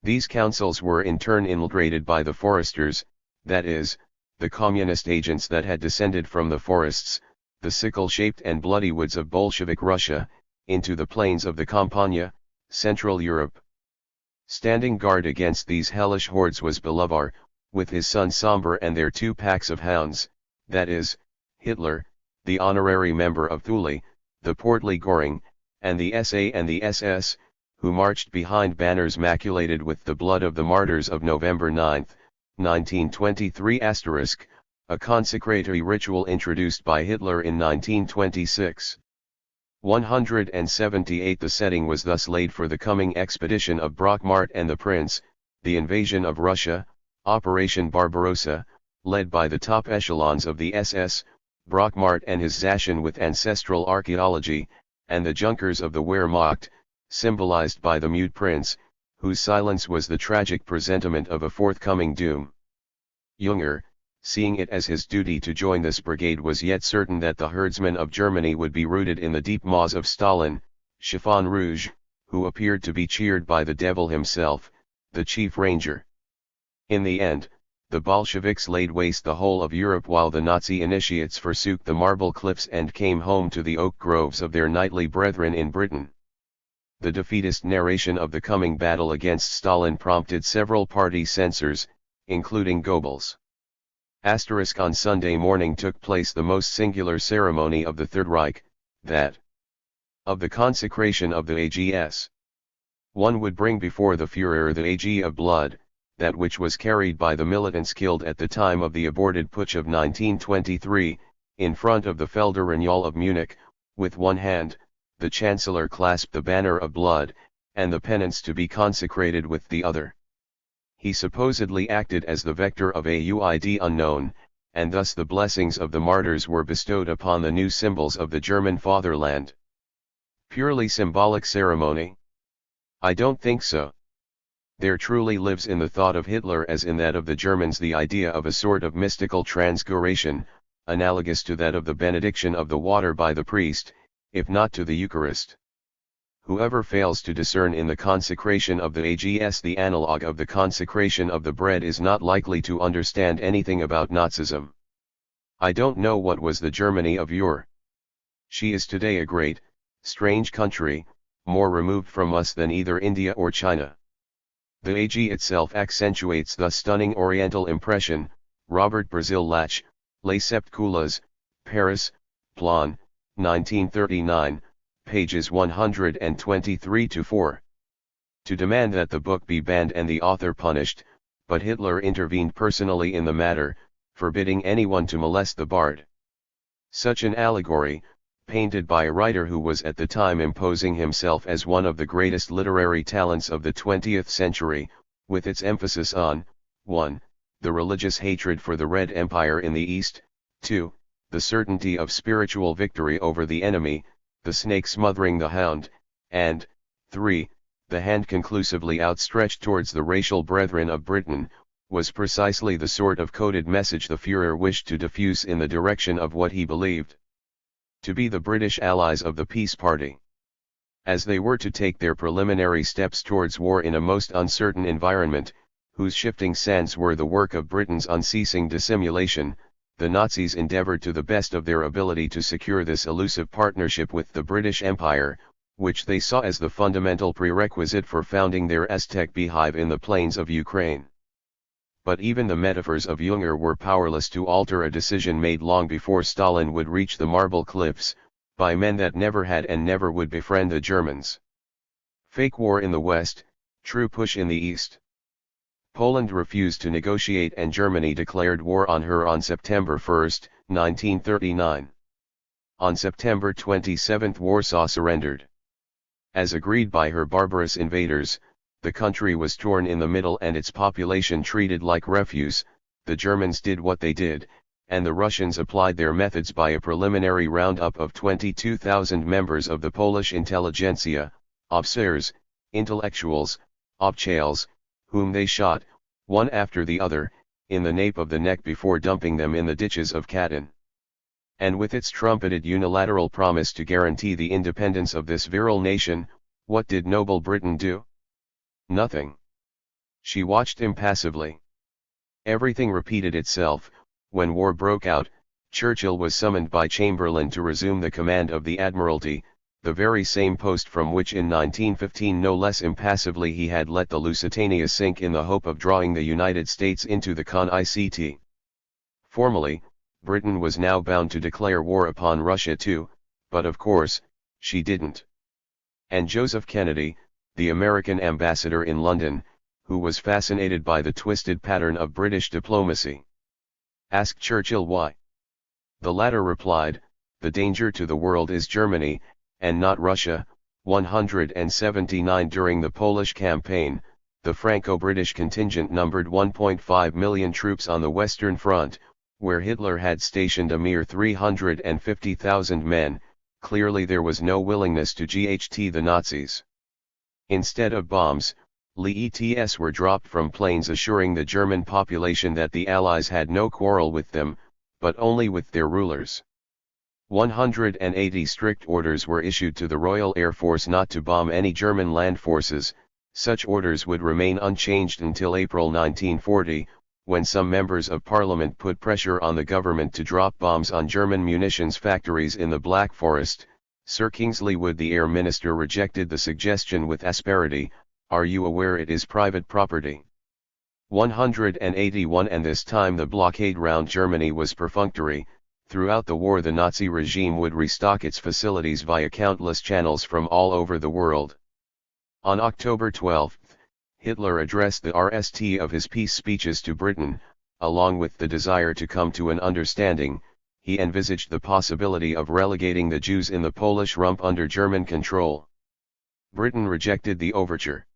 These councils were in turn infiltrated by the foresters, that is, the communist agents that had descended from the forests, the sickle-shaped and bloody woods of Bolshevik Russia, into the plains of the Campagna, Central Europe. Standing guard against these hellish hordes was Bolivar, with his son Somber and their 2 packs of hounds, that is, Hitler, the honorary member of Thule, the portly Göring, and the SA and the SS, who marched behind banners maculated with the blood of the martyrs of November 9, 1923 *, a consecratory ritual introduced by Hitler in 1926. 178 The setting was thus laid for the coming expedition of Brockmart and the Prince, the invasion of Russia, Operation Barbarossa, led by the top echelons of the SS, Brockmart and his Zaschen with ancestral archaeology, and the Junkers of the Wehrmacht, symbolized by the mute prince, whose silence was the tragic presentiment of a forthcoming doom. Junger, seeing it as his duty to join this brigade, was yet certain that the herdsmen of Germany would be rooted in the deep maws of Stalin. Chiffon Rouge, who appeared to be cheered by the devil himself, the chief ranger. In the end, the Bolsheviks laid waste the whole of Europe while the Nazi initiates forsook the marble cliffs and came home to the oak groves of their knightly brethren in Britain. The defeatist narration of the coming battle against Stalin prompted several party censors, including Goebbels. On Sunday morning took place the most singular ceremony of the Third Reich, that of the consecration of the AGS. One would bring before the Führer the AG of blood, that which was carried by the militants killed at the time of the aborted putsch of 1923, in front of the Feldherrnall of Munich. With one hand, the Chancellor clasped the banner of blood, and the penance to be consecrated with the other. He supposedly acted as the vector of a UID unknown, and thus the blessings of the martyrs were bestowed upon the new symbols of the German fatherland. Purely symbolic ceremony? I don't think so. There truly lives in the thought of Hitler as in that of the Germans the idea of a sort of mystical transguration, analogous to that of the benediction of the water by the priest, if not to the Eucharist. Whoever fails to discern in the consecration of the AGS the analog of the consecration of the bread is not likely to understand anything about Nazism. I don't know what was the Germany of yore. She is today a great, strange country, more removed from us than either India or China. The AG itself accentuates the stunning Oriental impression. Robert Brazil Lach, Les Sept Couleurs, Paris, Plan, 1939, pages 123-4. To demand that the book be banned and the author punished, but Hitler intervened personally in the matter, forbidding anyone to molest the bard. Such an allegory, painted by a writer who was at the time imposing himself as one of the greatest literary talents of the 20th century, with its emphasis on, 1. The religious hatred for the Red Empire in the East, 2. The certainty of spiritual victory over the enemy, the snake smothering the hound, and, 3. The hand conclusively outstretched towards the racial brethren of Britain, was precisely the sort of coded message the Führer wished to diffuse in the direction of what he believed to be the British allies of the peace party. As they were to take their preliminary steps towards war in a most uncertain environment, whose shifting sands were the work of Britain's unceasing dissimulation, the Nazis endeavored to the best of their ability to secure this elusive partnership with the British Empire, which they saw as the fundamental prerequisite for founding their Aztec beehive in the plains of Ukraine. But even the metaphors of Jünger were powerless to alter a decision made long before Stalin would reach the Marble Cliffs, by men that never had and never would befriend the Germans. Fake war in the West, true push in the East. Poland refused to negotiate and Germany declared war on her on September 1, 1939. On September 27 Warsaw surrendered. As agreed by her barbarous invaders, the country was torn in the middle and its population treated like refuse. The Germans did what they did, and the Russians applied their methods by a preliminary roundup of 22,000 members of the Polish intelligentsia, officers, intellectuals, obchales, whom they shot, one after the other, in the nape of the neck before dumping them in the ditches of Katyn. And with its trumpeted unilateral promise to guarantee the independence of this virile nation, what did noble Britain do? Nothing. She watched impassively. Everything repeated itself. When war broke out, Churchill was summoned by Chamberlain to resume the command of the Admiralty, the very same post from which in 1915 no less impassively he had let the Lusitania sink in the hope of drawing the United States into the CONICT. Formally, Britain was now bound to declare war upon Russia too, but of course, she didn't. And Joseph Kennedy, the American ambassador in London, who was fascinated by the twisted pattern of British diplomacy, asked Churchill why. The latter replied, "The danger to the world is Germany, and not Russia." 179 During the Polish campaign, the Franco-British contingent numbered 1.5 million troops on the Western Front, where Hitler had stationed a mere 350,000 men. Clearly there was no willingness to GHT the Nazis. Instead of bombs, LETs were dropped from planes assuring the German population that the Allies had no quarrel with them, but only with their rulers. 180 strict orders were issued to the Royal Air Force not to bomb any German land forces. Such orders would remain unchanged until April 1940, when some members of Parliament put pressure on the government to drop bombs on German munitions factories in the Black Forest. Sir Kingsley Wood, the Air Minister, rejected the suggestion with asperity. "Are you aware it is private property?" 181 And this time the blockade round Germany was perfunctory. Throughout the war the Nazi regime would restock its facilities via countless channels from all over the world. On October 12, Hitler addressed the RST of his peace speeches to Britain. Along with the desire to come to an understanding, he envisaged the possibility of relegating the Jews in the Polish Rump under German control. Britain rejected the overture.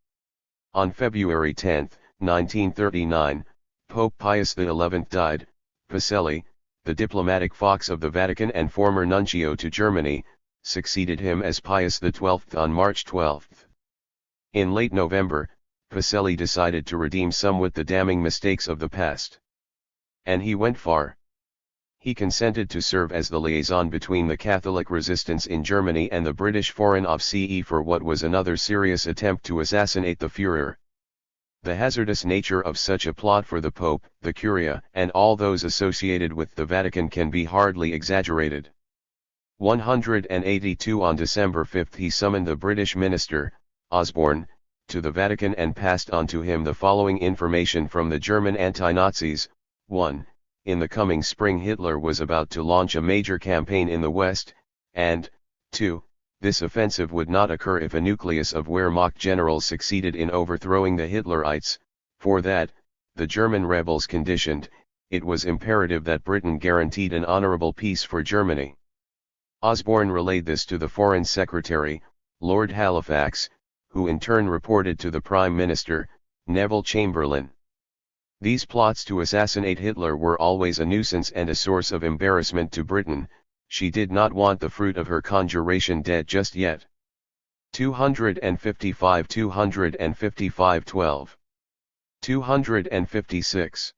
On February 10, 1939, Pope Pius XI died. Pacelli, the diplomatic fox of the Vatican and former nuncio to Germany, succeeded him as Pius XII on March 12. In late November, Pacelli decided to redeem somewhat the damning mistakes of the past. And he went far. He consented to serve as the liaison between the Catholic resistance in Germany and the British Foreign Office for what was another serious attempt to assassinate the Führer. The hazardous nature of such a plot for the Pope, the Curia, and all those associated with the Vatican can be hardly exaggerated. 182 On December 5 he summoned the British minister, Osborne, to the Vatican and passed on to him the following information from the German anti-Nazis. 1. In the coming spring Hitler was about to launch a major campaign in the West, and, 2. This offensive would not occur if a nucleus of Wehrmacht generals succeeded in overthrowing the Hitlerites. For that, the German rebels conditioned, it was imperative that Britain guaranteed an honorable peace for Germany. Osborne relayed this to the Foreign Secretary, Lord Halifax, who in turn reported to the Prime Minister, Neville Chamberlain. These plots to assassinate Hitler were always a nuisance and a source of embarrassment to Britain. She did not want the fruit of her conjuration dead just yet. 255 12. 256.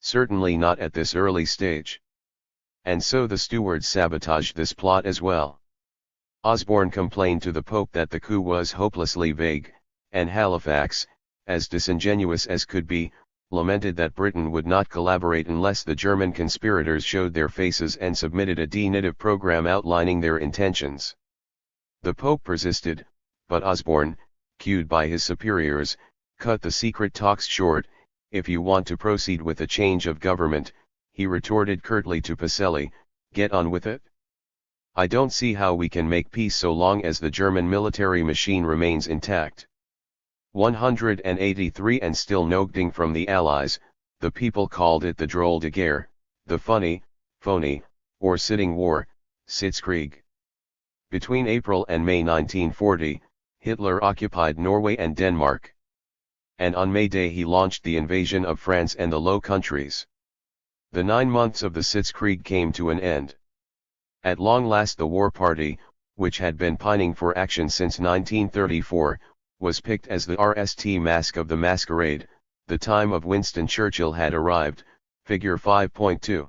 Certainly not at this early stage. And so the stewards sabotaged this plot as well. Osborne complained to the Pope that the coup was hopelessly vague, and Halifax, as disingenuous as could be, lamented that Britain would not collaborate unless the German conspirators showed their faces and submitted a definitive program outlining their intentions. The Pope persisted, but Osborne, cued by his superiors, cut the secret talks short. If you want to proceed with a change of government, he retorted curtly to Pacelli, get on with it. I don't see how we can make peace so long as the German military machine remains intact. 183 And still noting from the Allies, the people called it the Drôle de guerre, the funny, phony, or sitting war, Sitzkrieg. Between April and May 1940, Hitler occupied Norway and Denmark. And on May Day he launched the invasion of France and the Low Countries. The 9 months of the Sitzkrieg came to an end. At long last the war party, which had been pining for action since 1934, was picked as the RST mask of the masquerade. The time of Winston Churchill had arrived, figure 5.2.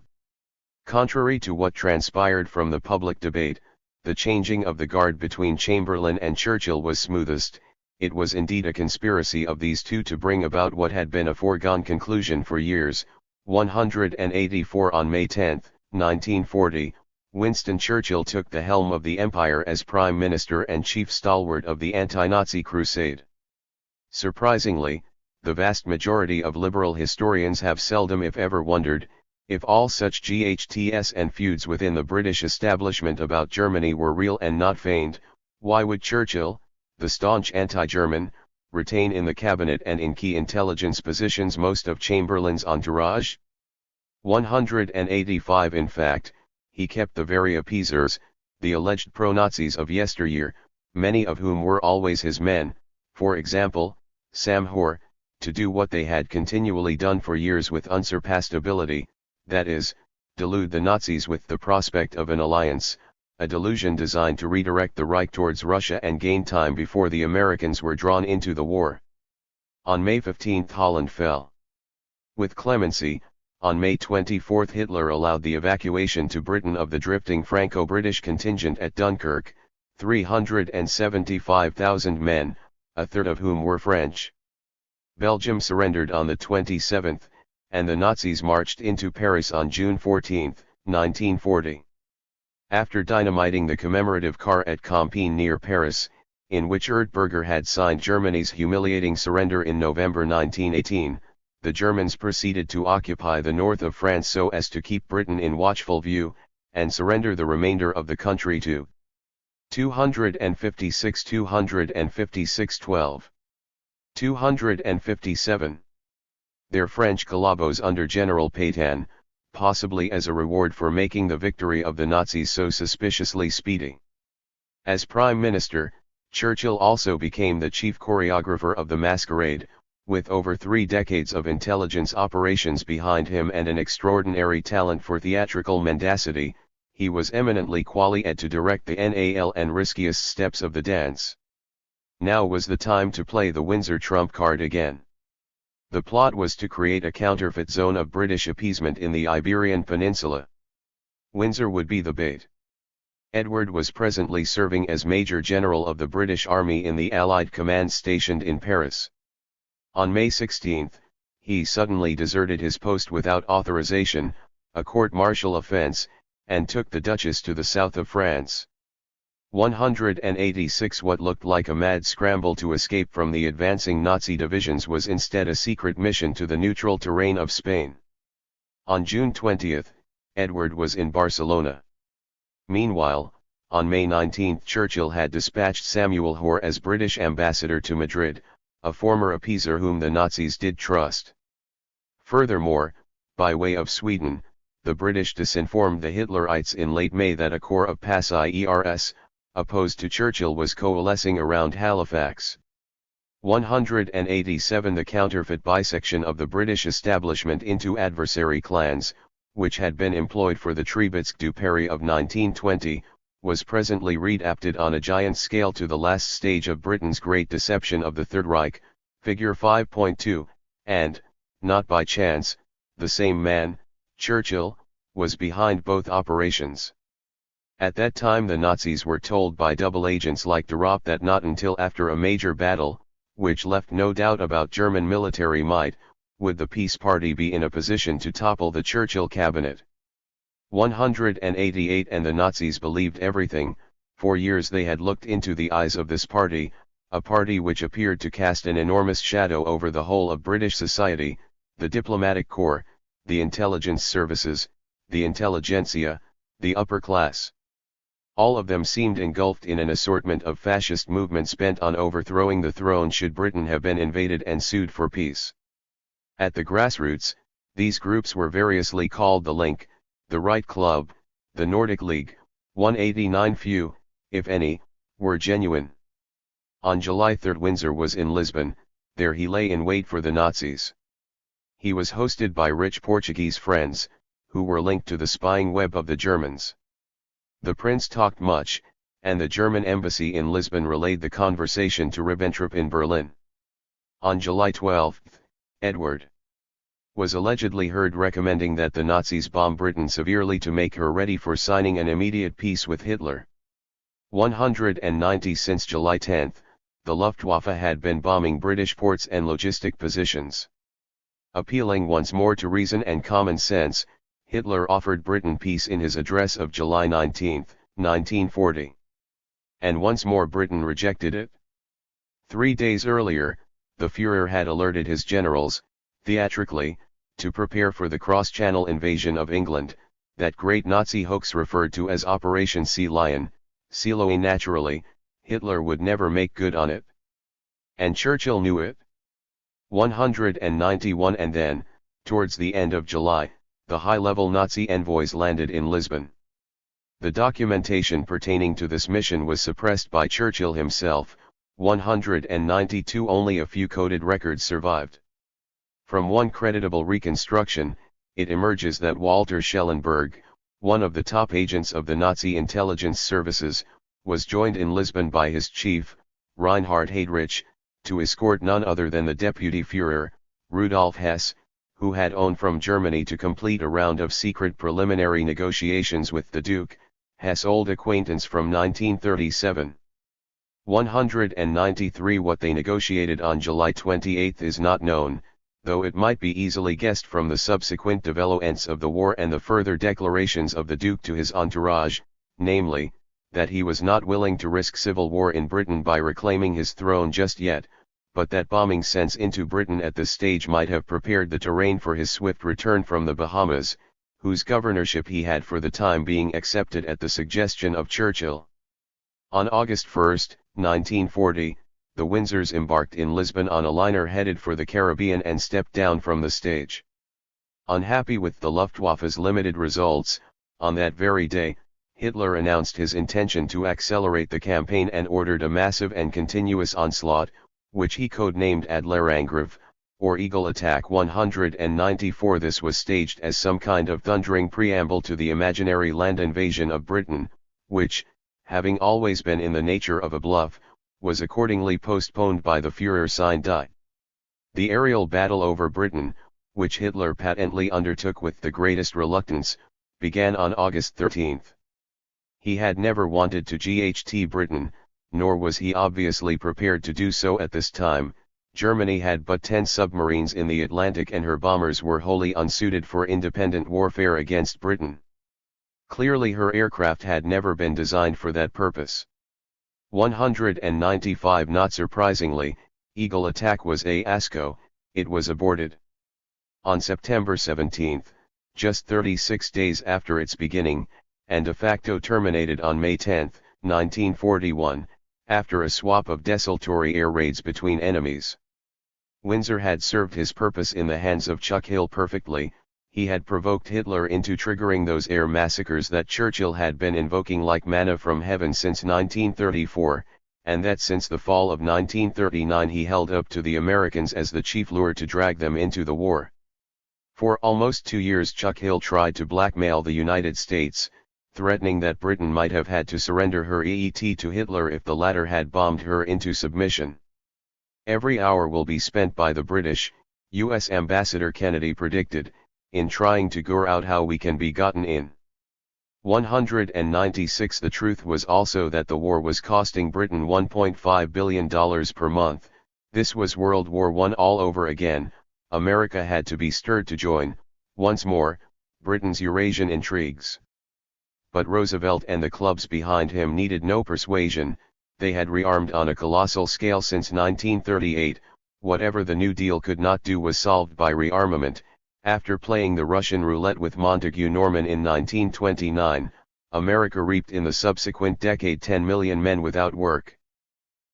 Contrary to what transpired from the public debate, the changing of the guard between Chamberlain and Churchill was smoothest. It was indeed a conspiracy of these two to bring about what had been a foregone conclusion for years. 184 On May 10, 1940, Winston Churchill took the helm of the Empire as Prime Minister and chief stalwart of the anti-Nazi crusade. Surprisingly, the vast majority of liberal historians have seldom if ever wondered, if all such GHTS and feuds within the British establishment about Germany were real and not feigned, why would Churchill, the staunch anti-German, retain in the cabinet and in key intelligence positions most of Chamberlain's entourage? 185 In fact, he kept the very appeasers, the alleged pro-Nazis of yesteryear, many of whom were always his men, for example, Sam Hoare, to do what they had continually done for years with unsurpassed ability, that is, delude the Nazis with the prospect of an alliance, a delusion designed to redirect the Reich towards Russia and gain time before the Americans were drawn into the war. On May 15 Holland fell. With clemency, on May 24 Hitler allowed the evacuation to Britain of the drifting Franco-British contingent at Dunkirk, 375,000 men, a third of whom were French. Belgium surrendered on the 27th, and the Nazis marched into Paris on June 14, 1940. After dynamiting the commemorative car at Compiègne near Paris, in which Erdberger had signed Germany's humiliating surrender in November 1918, the Germans proceeded to occupy the north of France so as to keep Britain in watchful view, and surrender the remainder of the country to 256 12. 257. Their French collabos under General Pétain, possibly as a reward for making the victory of the Nazis so suspiciously speedy. As Prime Minister, Churchill also became the chief choreographer of the masquerade, with over 3 decades of intelligence operations behind him and an extraordinary talent for theatrical mendacity. he was eminently qualified to direct the NAL and riskiest steps of the dance. Now was the time to play the Windsor trump card again. The plot was to create a counterfeit zone of British appeasement in the Iberian Peninsula. Windsor would be the bait. Edward was presently serving as Major General of the British Army in the Allied command stationed in Paris. On May 16, he suddenly deserted his post without authorization, a court-martial offence, and took the Duchess to the south of France. 186 What looked like a mad scramble to escape from the advancing Nazi divisions was instead a secret mission to the neutral terrain of Spain. On June 20, Edward was in Barcelona. Meanwhile, on May 19 Churchill had dispatched Samuel Hoare as British ambassador to Madrid, a former appeaser whom the Nazis did trust. Furthermore, by way of Sweden, the British disinformed the Hitlerites in late May that a corps of PASIERS, opposed to Churchill, was coalescing around Halifax. 187 The counterfeit bisection of the British establishment into adversary clans, which had been employed for the Trebitsk du Paris of 1920, was presently readapted on a giant scale to the last stage of Britain's great deception of the Third Reich, figure 5.2, and, not by chance, the same man, Churchill, was behind both operations. At that time the Nazis were told by double agents like Durop that not until after a major battle, which left no doubt about German military might, would the peace party be in a position to topple the Churchill cabinet. 188 And the Nazis believed everything. For years they had looked into the eyes of this party, a party which appeared to cast an enormous shadow over the whole of British society, the diplomatic corps, the intelligence services, the intelligentsia, the upper class. All of them seemed engulfed in an assortment of fascist movements bent on overthrowing the throne should Britain have been invaded and sued for peace. At the grassroots, these groups were variously called the Link, the Right Club, the Nordic League. 189 Few, if any, were genuine. On July 3 Windsor was in Lisbon. There he lay in wait for the Nazis. He was hosted by rich Portuguese friends, who were linked to the spying web of the Germans. The prince talked much, and the German embassy in Lisbon relayed the conversation to Ribbentrop in Berlin. On July 12, Edward was allegedly heard recommending that the Nazis bomb Britain severely to make her ready for signing an immediate peace with Hitler. 190 Since July 10, the Luftwaffe had been bombing British ports and logistic positions. Appealing once more to reason and common sense, Hitler offered Britain peace in his address of July 19, 1940. And once more Britain rejected it. 3 days earlier, the Führer had alerted his generals, theatrically, to prepare for the cross-channel invasion of England, that great Nazi hoax referred to as Operation Sea Lion. Siloe naturally, Hitler would never make good on it. And Churchill knew it. 191 And then, towards the end of July, the high-level Nazi envoys landed in Lisbon. The documentation pertaining to this mission was suppressed by Churchill himself. 192 Only a few coded records survived. From one creditable reconstruction, it emerges that Walter Schellenberg, one of the top agents of the Nazi intelligence services, was joined in Lisbon by his chief, Reinhard Heydrich, to escort none other than the Deputy Führer, Rudolf Hess, who had owned from Germany to complete a round of secret preliminary negotiations with the Duke, Hess' old acquaintance from 1937. 193 What they negotiated on July 28 is not known, though it might be easily guessed from the subsequent developments of the war and the further declarations of the Duke to his entourage, namely, that he was not willing to risk civil war in Britain by reclaiming his throne just yet, but that bombing sense into Britain at this stage might have prepared the terrain for his swift return from the Bahamas, whose governorship he had for the time being accepted at the suggestion of Churchill. On August 1, 1940, the Windsors embarked in Lisbon on a liner headed for the Caribbean and stepped down from the stage. Unhappy with the Luftwaffe's limited results, on that very day, Hitler announced his intention to accelerate the campaign and ordered a massive and continuous onslaught, which he codenamed Adlerangriff, or Eagle Attack 194. This was staged as some kind of thundering preamble to the imaginary land invasion of Britain, which, having always been in the nature of a bluff, was accordingly postponed by the Führer sein Die. The aerial battle over Britain, which Hitler patently undertook with the greatest reluctance, began on August 13. He had never wanted to GHT Britain, nor was he obviously prepared to do so at this time. Germany had but 10 submarines in the Atlantic and her bombers were wholly unsuited for independent warfare against Britain. Clearly her aircraft had never been designed for that purpose. 195. Not surprisingly, Eagle Attack was a fiasco. It was aborted. On September 17, just 36 days after its beginning, and de facto terminated on May 10, 1941, after a swap of desultory air raids between enemies. Windsor had served his purpose in the hands of Chuck Hill perfectly. He had provoked Hitler into triggering those air massacres that Churchill had been invoking like manna from heaven since 1934, and that since the fall of 1939 he held up to the Americans as the chief lure to drag them into the war. For almost 2 years Chuck Hill tried to blackmail the United States, threatening that Britain might have had to surrender her EET to Hitler if the latter had bombed her into submission. Every hour will be spent by the British, U.S. Ambassador Kennedy predicted, in trying to gore out how we can be gotten in. 196. The truth was also that the war was costing Britain $1.5 billion per month. This was World War I all over again. America had to be stirred to join, once more, Britain's Eurasian intrigues. But Roosevelt and the clubs behind him needed no persuasion. They had rearmed on a colossal scale since 1938, whatever the New Deal could not do was solved by rearmament. After playing the Russian roulette with Montague Norman in 1929, America reaped in the subsequent decade 10 million men without work.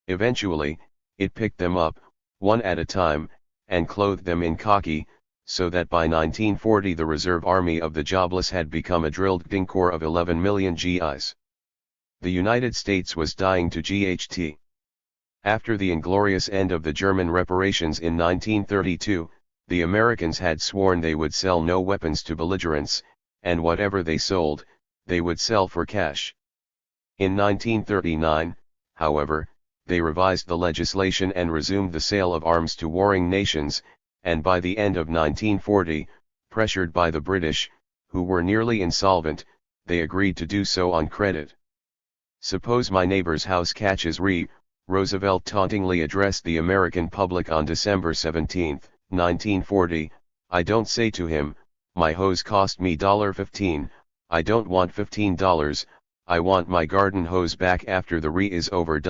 Eventually, it picked them up, one at a time, and clothed them in khaki, so that by 1940 the reserve army of the jobless had become a drilled corps of 11 million GIs. The United States was dying to GHT. After the inglorious end of the German reparations in 1932, the Americans had sworn they would sell no weapons to belligerents, and whatever they sold, they would sell for cash. In 1939, however, they revised the legislation and resumed the sale of arms to warring nations, and by the end of 1940, pressured by the British, who were nearly insolvent, they agreed to do so on credit. "Suppose my neighbor's house catches Roosevelt tauntingly addressed the American public on December 17, 1940, I don't say to him, my hose cost me $15, I don't want $15, I want my garden hose back after the is over.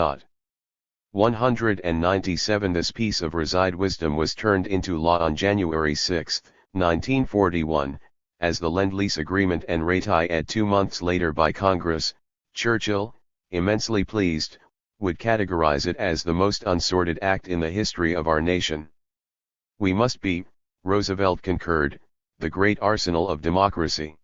197. This piece of reside wisdom was turned into law on January 6, 1941, as the Lend-Lease Agreement and ratified 2 months later by Congress. Churchill, immensely pleased, would categorize it as the most unsordid act in the history of our nation. We must be, Roosevelt concurred, the great arsenal of democracy.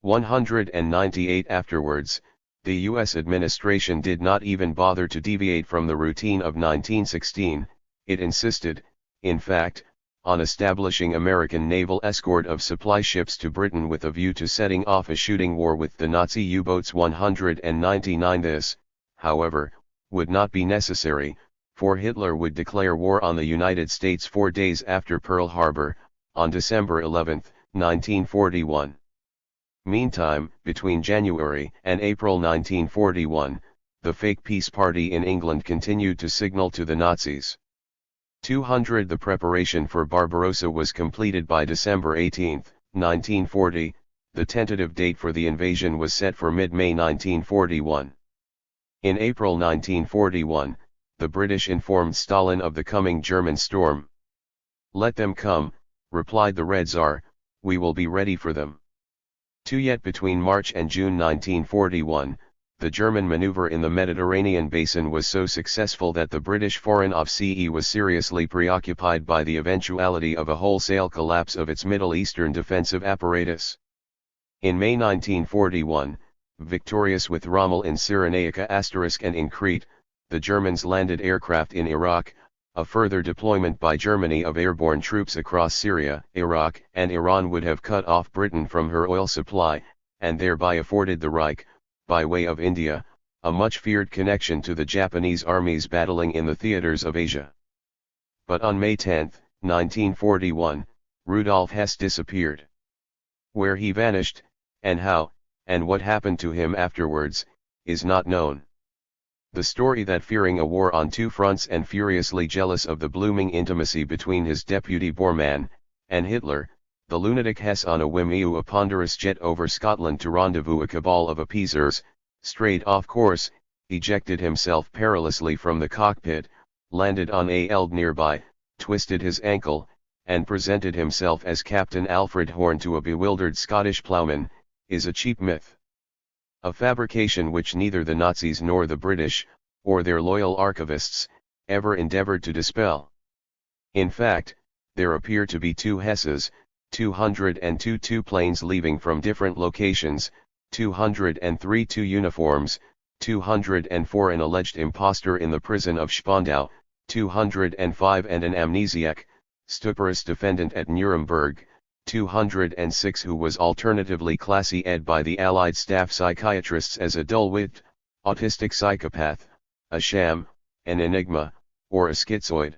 198. Afterwards, the U.S. administration did not even bother to deviate from the routine of 1916, it insisted, in fact, on establishing American naval escort of supply ships to Britain with a view to setting off a shooting war with the Nazi U-boats. 199. This, however, would not be necessary, for Hitler would declare war on the United States 4 days after Pearl Harbor, on December 11, 1941. Meantime, between January and April 1941, the fake peace party in England continued to signal to the Nazis. 200. The preparation for Barbarossa was completed by December 18, 1940, the tentative date for the invasion was set for mid-May 1941. In April 1941, the British informed Stalin of the coming German storm. "Let them come," replied the Red Tsar, "we will be ready for them." 2. Yet between March and June 1941, the German maneuver in the Mediterranean basin was so successful that the British Foreign Office was seriously preoccupied by the eventuality of a wholesale collapse of its Middle Eastern defensive apparatus. In May 1941, victorious with Rommel in Cyrenaica * and in Crete, the Germans landed aircraft in Iraq, a further deployment by Germany of airborne troops across Syria, Iraq, and Iran would have cut off Britain from her oil supply, and thereby afforded the Reich, by way of India, a much-feared connection to the Japanese armies battling in the theaters of Asia. But on May 10, 1941, Rudolf Hess disappeared. Where he vanished, and how, and what happened to him afterwards, is not known. The story that fearing a war on two fronts and furiously jealous of the blooming intimacy between his deputy Bormann and Hitler, the lunatic Hess on a whim a ponderous jet over Scotland to rendezvous a cabal of appeasers, strayed off course, ejected himself perilously from the cockpit, landed on a eld nearby, twisted his ankle, and presented himself as Captain Alfred Horn to a bewildered Scottish ploughman, is a cheap myth. A fabrication which neither the Nazis nor the British, or their loyal archivists, ever endeavored to dispel. In fact, there appear to be two Hesses, 202 two planes leaving from different locations, 203 two uniforms, 204 an alleged impostor in the prison of Spandau, 205 and an amnesiac, stuporous defendant at Nuremberg, 206 who was alternatively classy ed by the Allied staff psychiatrists as a dull-witted, autistic psychopath, a sham, an enigma, or a schizoid.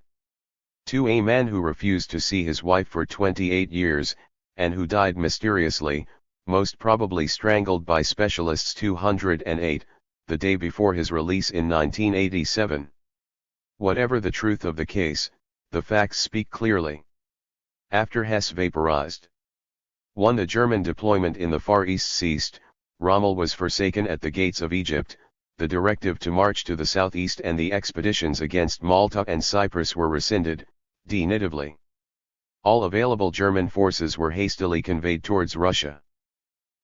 2 a man who refused to see his wife for 28 years, and who died mysteriously, most probably strangled by specialists 208, the day before his release in 1987. Whatever the truth of the case, the facts speak clearly. After Hess vaporized. 1. The German deployment in the Far East ceased, Rommel was forsaken at the gates of Egypt, the directive to march to the southeast and the expeditions against Malta and Cyprus were rescinded, definitively. All available German forces were hastily conveyed towards Russia.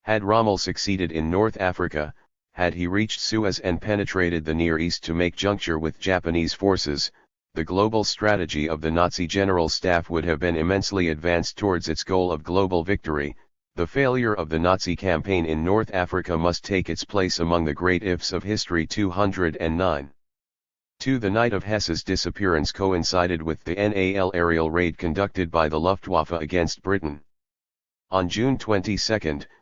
Had Rommel succeeded in North Africa, had he reached Suez and penetrated the Near East to make juncture with Japanese forces, the global strategy of the Nazi General Staff would have been immensely advanced towards its goal of global victory. The failure of the Nazi campaign in North Africa must take its place among the great ifs of history. 209. 2. The night of Hess's disappearance coincided with the NAL aerial raid conducted by the Luftwaffe against Britain. On June 22,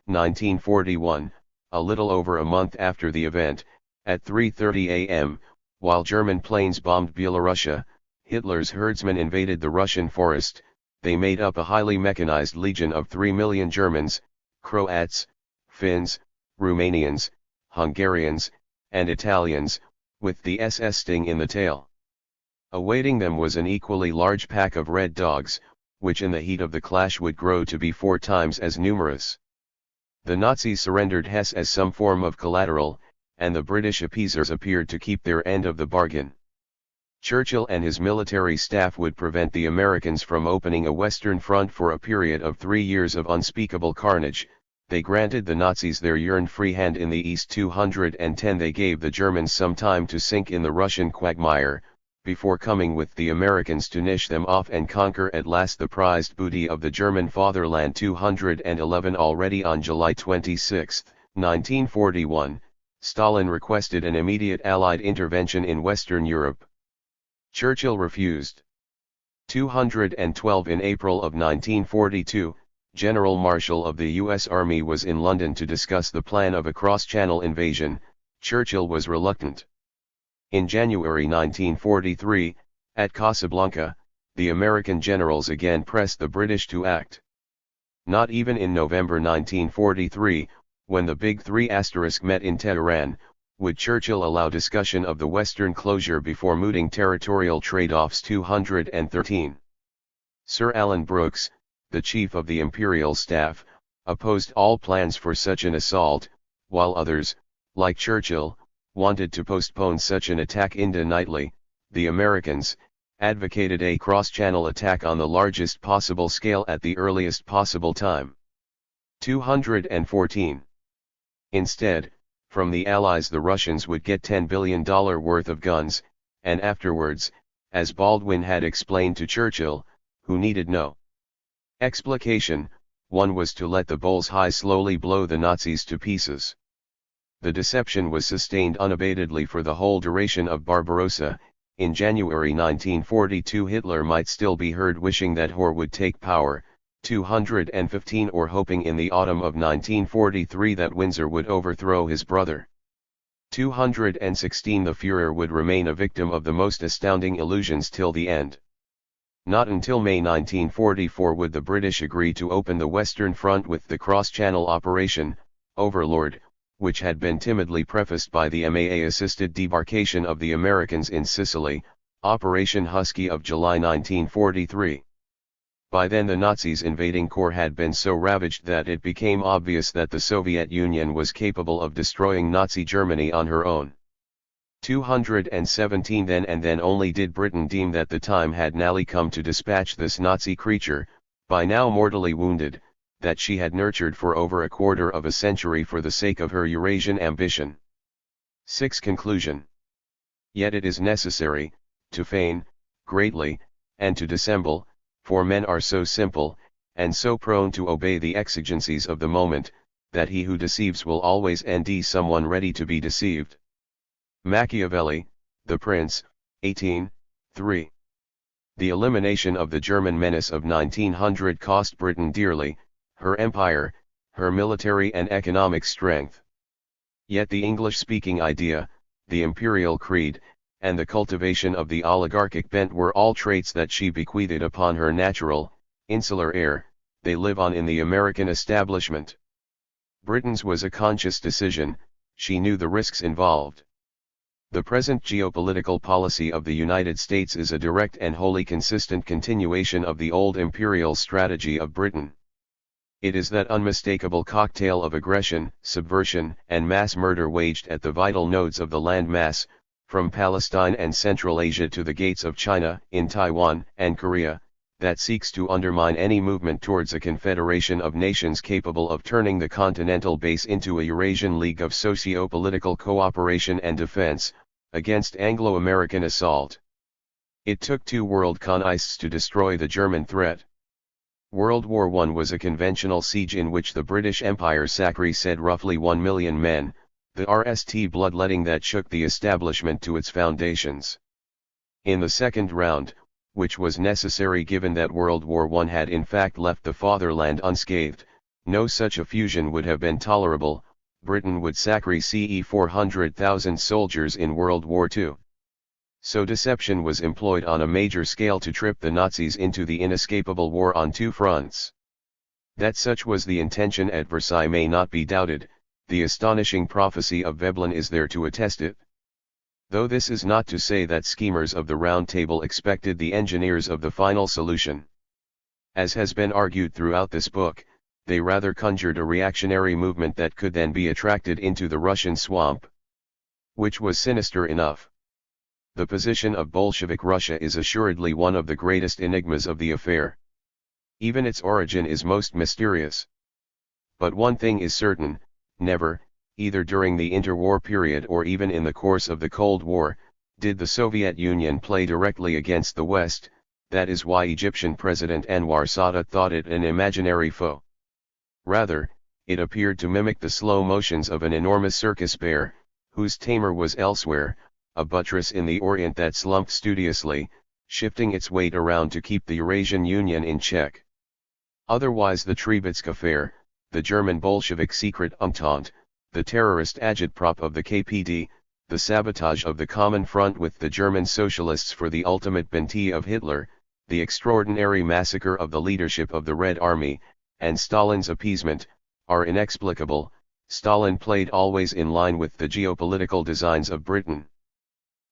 1941, a little over a month after the event, at 3:30 a.m., while German planes bombed Belorussia, Hitler's herdsmen invaded the Russian forest. They made up a highly mechanized legion of 3 million Germans, Croats, Finns, Romanians, Hungarians, and Italians, with the SS sting in the tail. Awaiting them was an equally large pack of red dogs, which in the heat of the clash would grow to be 4 times as numerous. The Nazis surrendered Hesse as some form of collateral, and the British appeasers appeared to keep their end of the bargain. Churchill and his military staff would prevent the Americans from opening a Western front for a period of 3 years of unspeakable carnage. They granted the Nazis their yearned free hand in the East. 210 They gave the Germans some time to sink in the Russian quagmire, before coming with the Americans to niche them off and conquer at last the prized booty of the German fatherland. 211 Already on July 26, 1941, Stalin requested an immediate Allied intervention in Western Europe. Churchill refused. 212 In April of 1942, General Marshall of the U.S. Army was in London to discuss the plan of a cross-channel invasion. Churchill was reluctant. In January 1943, at Casablanca, the American generals again pressed the British to act. Not even in November 1943, when the Big Three * met in Tehran, would Churchill allow discussion of the Western closure before mooting territorial trade-offs. 213. Sir Alan Brooks, the chief of the Imperial Staff, opposed all plans for such an assault, while others, like Churchill, wanted to postpone such an attack indefinitely. The Americans advocated a cross-channel attack on the largest possible scale at the earliest possible time. 214. Instead, from the Allies the Russians would get $10 billion worth of guns, and afterwards, as Baldwin had explained to Churchill, who needed no explication, one was to let the bull's-eye slowly blow the Nazis to pieces. The deception was sustained unabatedly for the whole duration of Barbarossa, in January 1942 Hitler might still be heard wishing that Hor would take power, 215 or hoping in the autumn of 1943 that Windsor would overthrow his brother. 216 The Führer would remain a victim of the most astounding illusions till the end. Not until May 1944 would the British agree to open the Western Front with the cross-channel operation, Overlord, which had been timidly prefaced by the MAA-assisted debarkation of the Americans in Sicily, Operation Husky of July 1943. By then the Nazis' invading corps had been so ravaged that it became obvious that the Soviet Union was capable of destroying Nazi Germany on her own. 217 Then and then only did Britain deem that the time had nigh come to dispatch this Nazi creature, by now mortally wounded, that she had nurtured for over a quarter of a century for the sake of her Eurasian ambition. 6. Conclusion. Yet it is necessary, to feign, greatly, and to dissemble, for men are so simple, and so prone to obey the exigencies of the moment, that he who deceives will always end someone ready to be deceived. Machiavelli, The Prince, 18:3. The elimination of the German menace of 1900 cost Britain dearly, her empire, her military and economic strength. Yet the English-speaking idea, the imperial creed, and the cultivation of the oligarchic bent were all traits that she bequeathed upon her natural, insular heir. They live on in the American establishment. Britain's was a conscious decision, she knew the risks involved. The present geopolitical policy of the United States is a direct and wholly consistent continuation of the old imperial strategy of Britain. It is that unmistakable cocktail of aggression, subversion, and mass murder waged at the vital nodes of the land mass, from Palestine and Central Asia to the gates of China, in Taiwan and Korea, that seeks to undermine any movement towards a confederation of nations capable of turning the continental base into a Eurasian League of socio-political cooperation and defense, against Anglo-American assault. It took two world colonists to destroy the German threat. World War I was a conventional siege in which the British Empire sacrificed roughly 1 million men, the RST bloodletting that shook the establishment to its foundations. In the second round, which was necessary given that World War I had in fact left the fatherland unscathed, no such a fusion would have been tolerable. Britain would sacrifice 400,000 soldiers in World War II. So deception was employed on a major scale to trip the Nazis into the inescapable war on two fronts. That such was the intention at Versailles may not be doubted. The astonishing prophecy of Veblen is there to attest it. Though this is not to say that schemers of the Round Table expected the engineers of the final solution. As has been argued throughout this book, they rather conjured a reactionary movement that could then be attracted into the Russian swamp. Which was sinister enough. The position of Bolshevik Russia is assuredly one of the greatest enigmas of the affair. Even its origin is most mysterious. But one thing is certain. Never, either during the interwar period or even in the course of the Cold War, did the Soviet Union play directly against the West. That is why Egyptian President Anwar Sadat thought it an imaginary foe. Rather, it appeared to mimic the slow motions of an enormous circus bear, whose tamer was elsewhere, a buttress in the Orient that slumped studiously, shifting its weight around to keep the Eurasian Union in check. Otherwise the Trebitsk affair, the German Bolshevik secret entente, the terrorist agitprop of the KPD, the sabotage of the Common Front with the German Socialists for the ultimate bounty of Hitler, the extraordinary massacre of the leadership of the Red Army, and Stalin's appeasement, are inexplicable. Stalin played always in line with the geopolitical designs of Britain.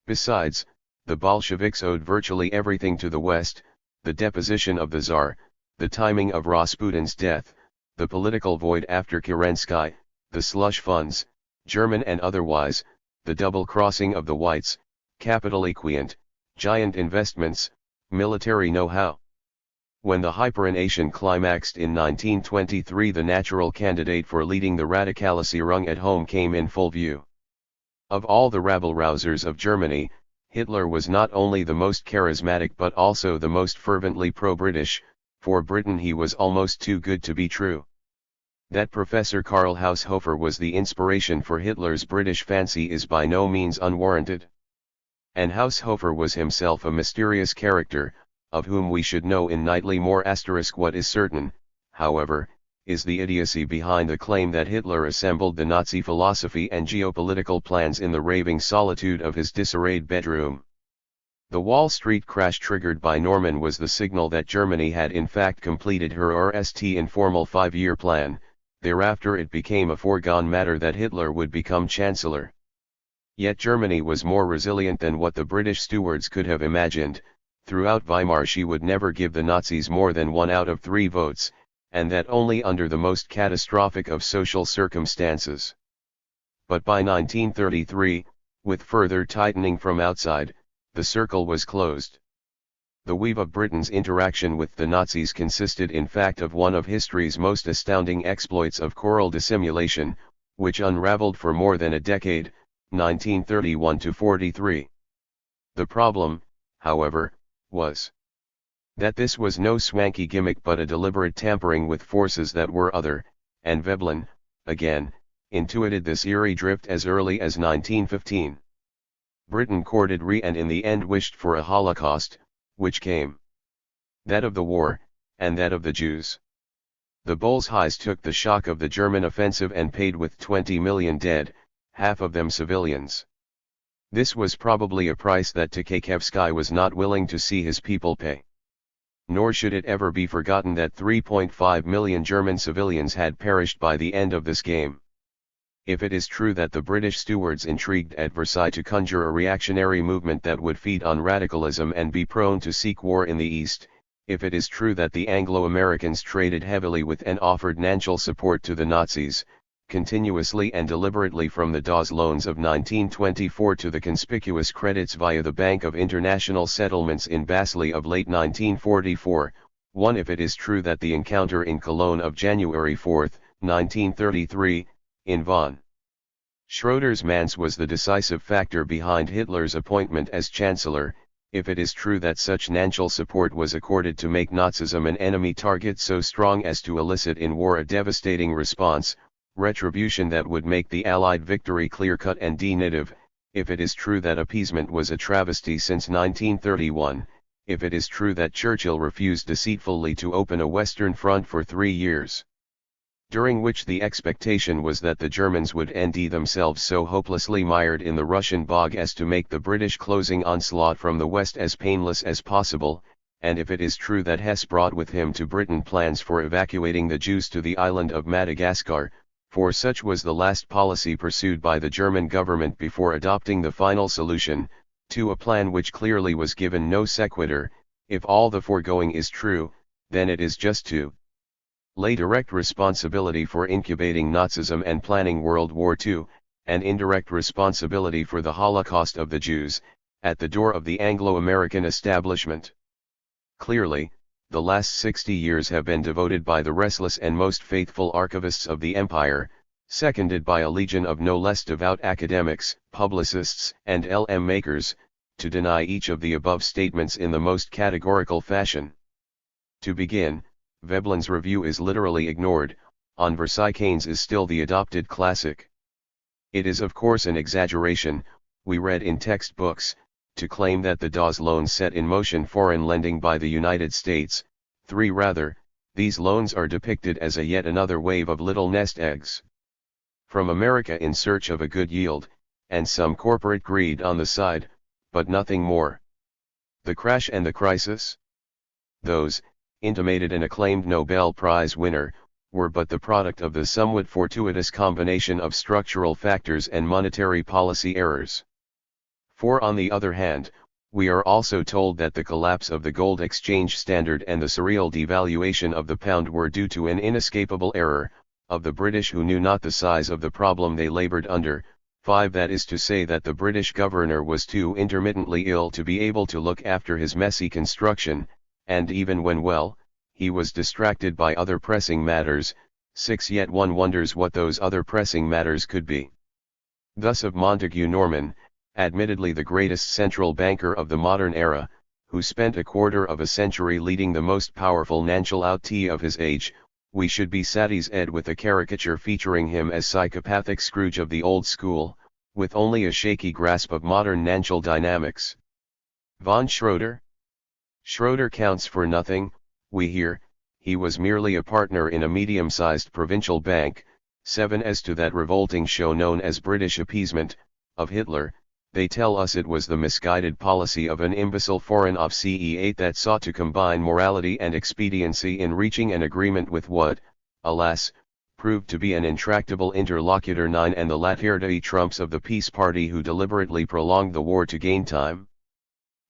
Besides, the Bolsheviks owed virtually everything to the West, the deposition of the Tsar, the timing of Rasputin's death, the political void after Kerensky, the slush funds, German and otherwise, the double-crossing of the Whites, capital equivalent, giant investments, military know-how. When the hyperination climaxed in 1923, the natural candidate for leading the Radikalisierung at home came in full view. Of all the rabble-rousers of Germany, Hitler was not only the most charismatic but also the most fervently pro-British. For Britain he was almost too good to be true. That Professor Karl Haushofer was the inspiration for Hitler's British fancy is by no means unwarranted. And Haushofer was himself a mysterious character, of whom we should know in nightly more *. What is certain, however, is the idiocy behind the claim that Hitler assembled the Nazi philosophy and geopolitical plans in the raving solitude of his disarrayed bedroom. The Wall Street crash triggered by Norman was the signal that Germany had in fact completed her RST informal 5-year plan. Thereafter it became a foregone matter that Hitler would become Chancellor. Yet Germany was more resilient than what the British stewards could have imagined. Throughout Weimar she would never give the Nazis more than 1 out of 3 votes, and that only under the most catastrophic of social circumstances. But by 1933, with further tightening from outside, the circle was closed. The weave of Britain's interaction with the Nazis consisted in fact of one of history's most astounding exploits of choral dissimulation, which unraveled for more than a decade, 1931 to 43. The problem, however, was that this was no swanky gimmick but a deliberate tampering with forces that were other, and Veblen, again, intuited this eerie drift as early as 1915. Britain courted and in the end wished for a Holocaust, which came. That of the war, and that of the Jews. The Bolsheviks took the shock of the German offensive and paid with 20 million dead, half of them civilians. This was probably a price that Tukhachevsky was not willing to see his people pay. Nor should it ever be forgotten that 3.5 million German civilians had perished by the end of this game. If it is true that the British stewards intrigued at Versailles to conjure a reactionary movement that would feed on radicalism and be prone to seek war in the East, if it is true that the Anglo-Americans traded heavily with and offered financial support to the Nazis, continuously and deliberately from the DAS loans of 1924 to the conspicuous credits via the Bank of International Settlements in Basel of late 1944, one if it is true that the encounter in Cologne of January 4, 1933, in von Schroeder's manse was the decisive factor behind Hitler's appointment as Chancellor, if it is true that such financial support was accorded to make Nazism an enemy target so strong as to elicit in war a devastating response, retribution that would make the Allied victory clear-cut and definitive, if it is true that appeasement was a travesty since 1931, if it is true that Churchill refused deceitfully to open a Western front for 3 years, during which the expectation was that the Germans would end themselves so hopelessly mired in the Russian bog as to make the British closing onslaught from the west as painless as possible, and if it is true that Hess brought with him to Britain plans for evacuating the Jews to the island of Madagascar, for such was the last policy pursued by the German government before adopting the final solution, to a plan which clearly was given no sequitur, if all the foregoing is true, then it is just to lay direct responsibility for incubating Nazism and planning World War II, and indirect responsibility for the Holocaust of the Jews, at the door of the Anglo-American establishment. Clearly, the last 60 years have been devoted by the restless and most faithful archivists of the empire, seconded by a legion of no less devout academics, publicists, and LM makers, to deny each of the above statements in the most categorical fashion. To begin, Veblen's review is literally ignored. On Versailles Keynes is still the adopted classic. It is of course an exaggeration, we read in textbooks, to claim that the DAS loans set in motion foreign lending by the United States. Rather, these loans are depicted as a yet another wave of little nest eggs from America in search of a good yield, and some corporate greed on the side, but nothing more. The crash and the crisis? Those, intimated an acclaimed Nobel Prize winner, were but the product of the somewhat fortuitous combination of structural factors and monetary policy errors. For on the other hand, we are also told that the collapse of the gold exchange standard and the surreal devaluation of the pound were due to an inescapable error, of the British who knew not the size of the problem they labored under. 5. That is to say that the British governor was too intermittently ill to be able to look after his messy construction, and even when well, he was distracted by other pressing matters. 6. Yet one wonders what those other pressing matters could be. Thus of Montague Norman, admittedly the greatest central banker of the modern era, who spent a quarter of a century leading the most powerful financial outil of his age, we should be satisfied with a caricature featuring him as psychopathic Scrooge of the old school, with only a shaky grasp of modern national dynamics. Von Schroeder? Schroeder counts for nothing, we hear. He was merely a partner in a medium-sized provincial bank. 7. As to that revolting show known as British appeasement, of Hitler, they tell us it was the misguided policy of an imbecile foreign officer 8 that sought to combine morality and expediency in reaching an agreement with what, alas, proved to be an intractable interlocutor 9. And the latter trumps of the peace party who deliberately prolonged the war to gain time.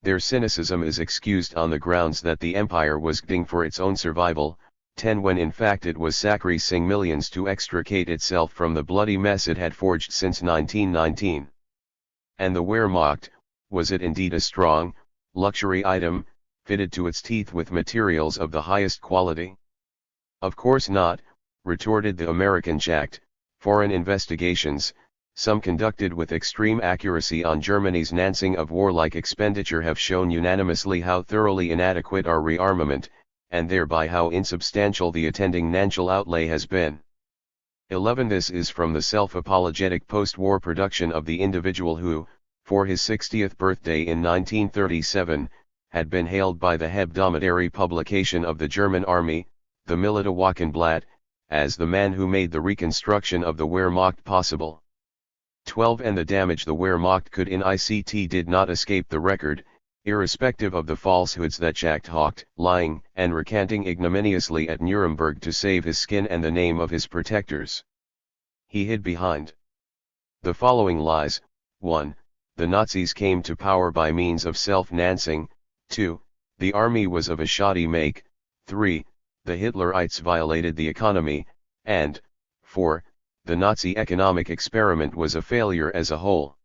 Their cynicism is excused on the grounds that the empire was gting for its own survival. 10. When in fact it was sacrificing millions to extricate itself from the bloody mess it had forged since 1919. And the Wehrmacht, was it indeed a strong, luxury item, fitted to its teeth with materials of the highest quality? Of course not, retorted the American Jagd. Foreign investigations, some conducted with extreme accuracy on Germany's Nancing of warlike expenditure, have shown unanimously how thoroughly inadequate our rearmament, and thereby how insubstantial the attending national outlay has been. 11. This is from the self-apologetic post-war production of the individual who, for his 60th birthday in 1937, had been hailed by the hebdomadary publication of the German army, the Milita Wochenblatt, as the man who made the reconstruction of the Wehrmacht possible. 12. And the damage the Wehrmacht could in ICT did not escape the record, irrespective of the falsehoods that Schacht hawked, lying and recanting ignominiously at Nuremberg to save his skin and the name of his protectors. He hid behind the following lies. 1. The Nazis came to power by means of self-nancing. 2. The army was of a shoddy make. 3. The Hitlerites violated the economy. And 4. The Nazi economic experiment was a failure as a whole.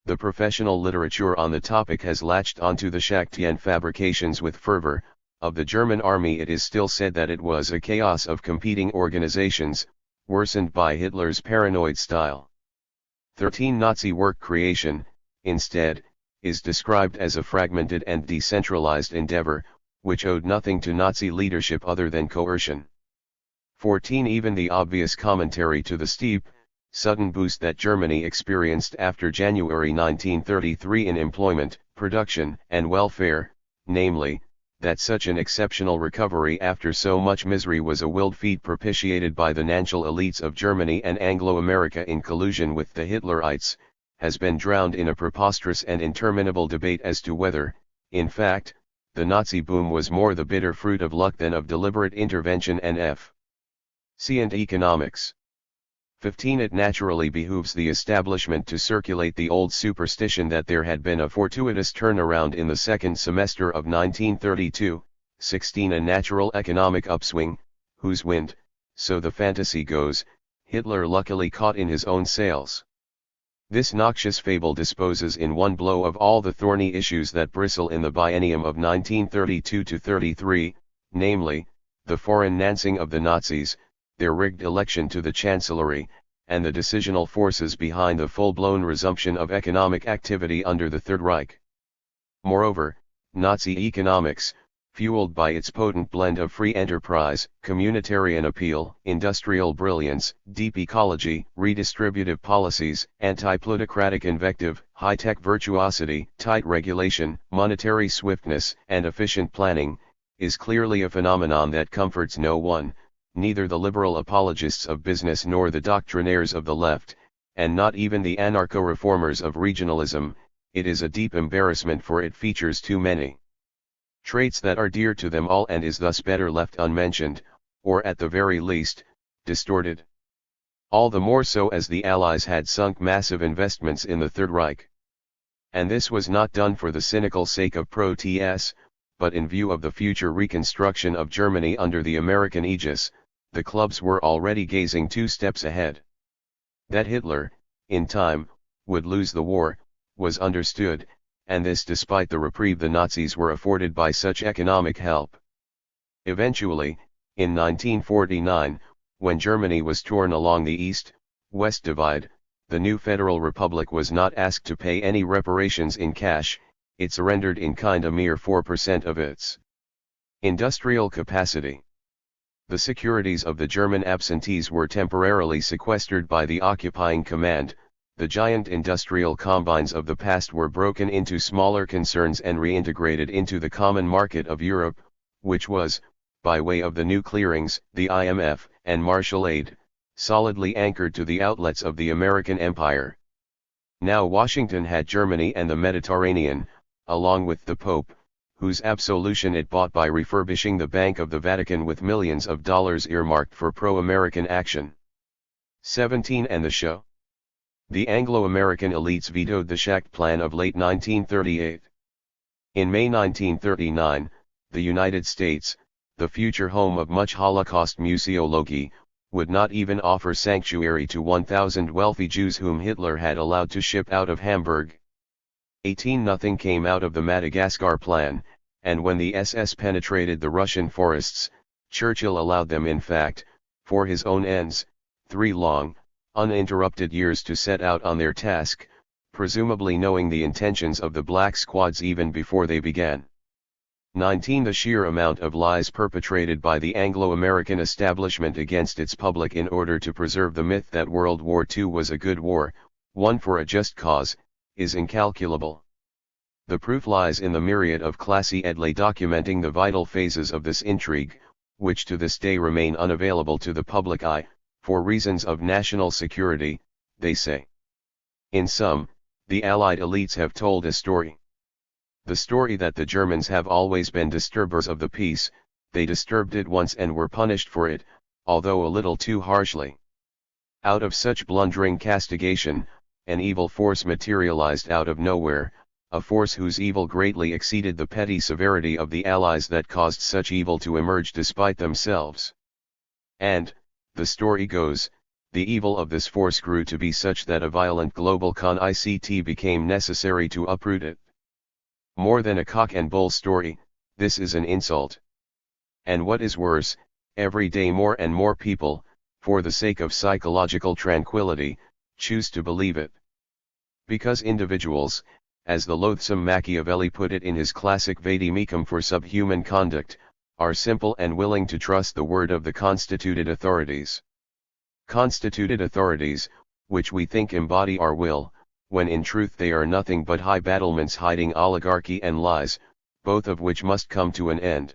The professional literature on the topic has latched onto the Schachtian fabrications with fervor. Of the German army it is still said that it was a chaos of competing organizations, worsened by Hitler's paranoid style. 13. Nazi work creation, instead, is described as a fragmented and decentralized endeavor, which owed nothing to Nazi leadership other than coercion. 14. Even the obvious commentary to the steep, sudden boost that Germany experienced after January 1933 in employment, production, and welfare, namely, that such an exceptional recovery after so much misery was a willed feat propitiated by the national elites of Germany and Anglo-America in collusion with the Hitlerites, has been drowned in a preposterous and interminable debate as to whether, in fact, the Nazi boom was more the bitter fruit of luck than of deliberate intervention and f.c. and economics. 15. It naturally behooves the establishment to circulate the old superstition that there had been a fortuitous turnaround in the second semester of 1932. 16. A natural economic upswing, whose wind, so the fantasy goes, Hitler luckily caught in his own sails. This noxious fable disposes in one blow of all the thorny issues that bristle in the biennium of 1932-33, namely, the foreign nancing of the Nazis, their rigged election to the Chancellery, and the decisional forces behind the full-blown resumption of economic activity under the Third Reich. Moreover, Nazi economics, fueled by its potent blend of free enterprise, communitarian appeal, industrial brilliance, deep ecology, redistributive policies, anti-plutocratic invective, high-tech virtuosity, tight regulation, monetary swiftness, and efficient planning, is clearly a phenomenon that comforts no one, neither the liberal apologists of business nor the doctrinaires of the left, and not even the anarcho-reformers of regionalism. It is a deep embarrassment, for it features too many traits that are dear to them all and is thus better left unmentioned, or at the very least, distorted. All the more so as the Allies had sunk massive investments in the Third Reich. And this was not done for the cynical sake of pro-TS, but in view of the future reconstruction of Germany under the American aegis. The clubs were already gazing 2 steps ahead. That Hitler, in time, would lose the war, was understood, and this despite the reprieve the Nazis were afforded by such economic help. Eventually, in 1949, when Germany was torn along the East-West divide, the new Federal Republic was not asked to pay any reparations in cash, it surrendered in kind a mere 4% of its industrial capacity. The securities of the German absentees were temporarily sequestered by the occupying command, the giant industrial combines of the past were broken into smaller concerns and reintegrated into the common market of Europe, which was, by way of the new clearings, the IMF, and Marshall Aid, solidly anchored to the outlets of the American Empire. Now Washington had Germany and the Mediterranean, along with the Pope, whose absolution it bought by refurbishing the Bank of the Vatican with millions of dollars earmarked for pro-American action. 17 And the show. The Anglo-American elites vetoed the Schacht Plan of late 1938. In May 1939, the United States, the future home of much Holocaust museology, would not even offer sanctuary to 1,000 wealthy Jews whom Hitler had allowed to ship out of Hamburg. 18 Nothing came out of the Madagascar Plan, and when the SS penetrated the Russian forests, Churchill allowed them in fact, for his own ends, 3 long, uninterrupted years to set out on their task, presumably knowing the intentions of the Black Squads even before they began. 19 The sheer amount of lies perpetrated by the Anglo-American establishment against its public in order to preserve the myth that World War II was a good war, won for a just cause, is incalculable. The proof lies in the myriad of classy edley documenting the vital phases of this intrigue, which to this day remain unavailable to the public eye, for reasons of national security, they say. In sum, the Allied elites have told a story. The story that the Germans have always been disturbers of the peace, they disturbed it once and were punished for it, although a little too harshly. Out of such blundering castigation, an evil force materialized out of nowhere, a force whose evil greatly exceeded the petty severity of the Allies that caused such evil to emerge despite themselves. And, the story goes, the evil of this force grew to be such that a violent global con-ICT became necessary to uproot it. More than a cock and bull story, this is an insult. And what is worse, every day more and more people, for the sake of psychological tranquility, choose to believe it. Because individuals, as the loathsome Machiavelli put it in his classic Vade Mecum for subhuman conduct, are simple and willing to trust the word of the constituted authorities. Constituted authorities, which we think embody our will, when in truth they are nothing but high battlements hiding oligarchy and lies, both of which must come to an end.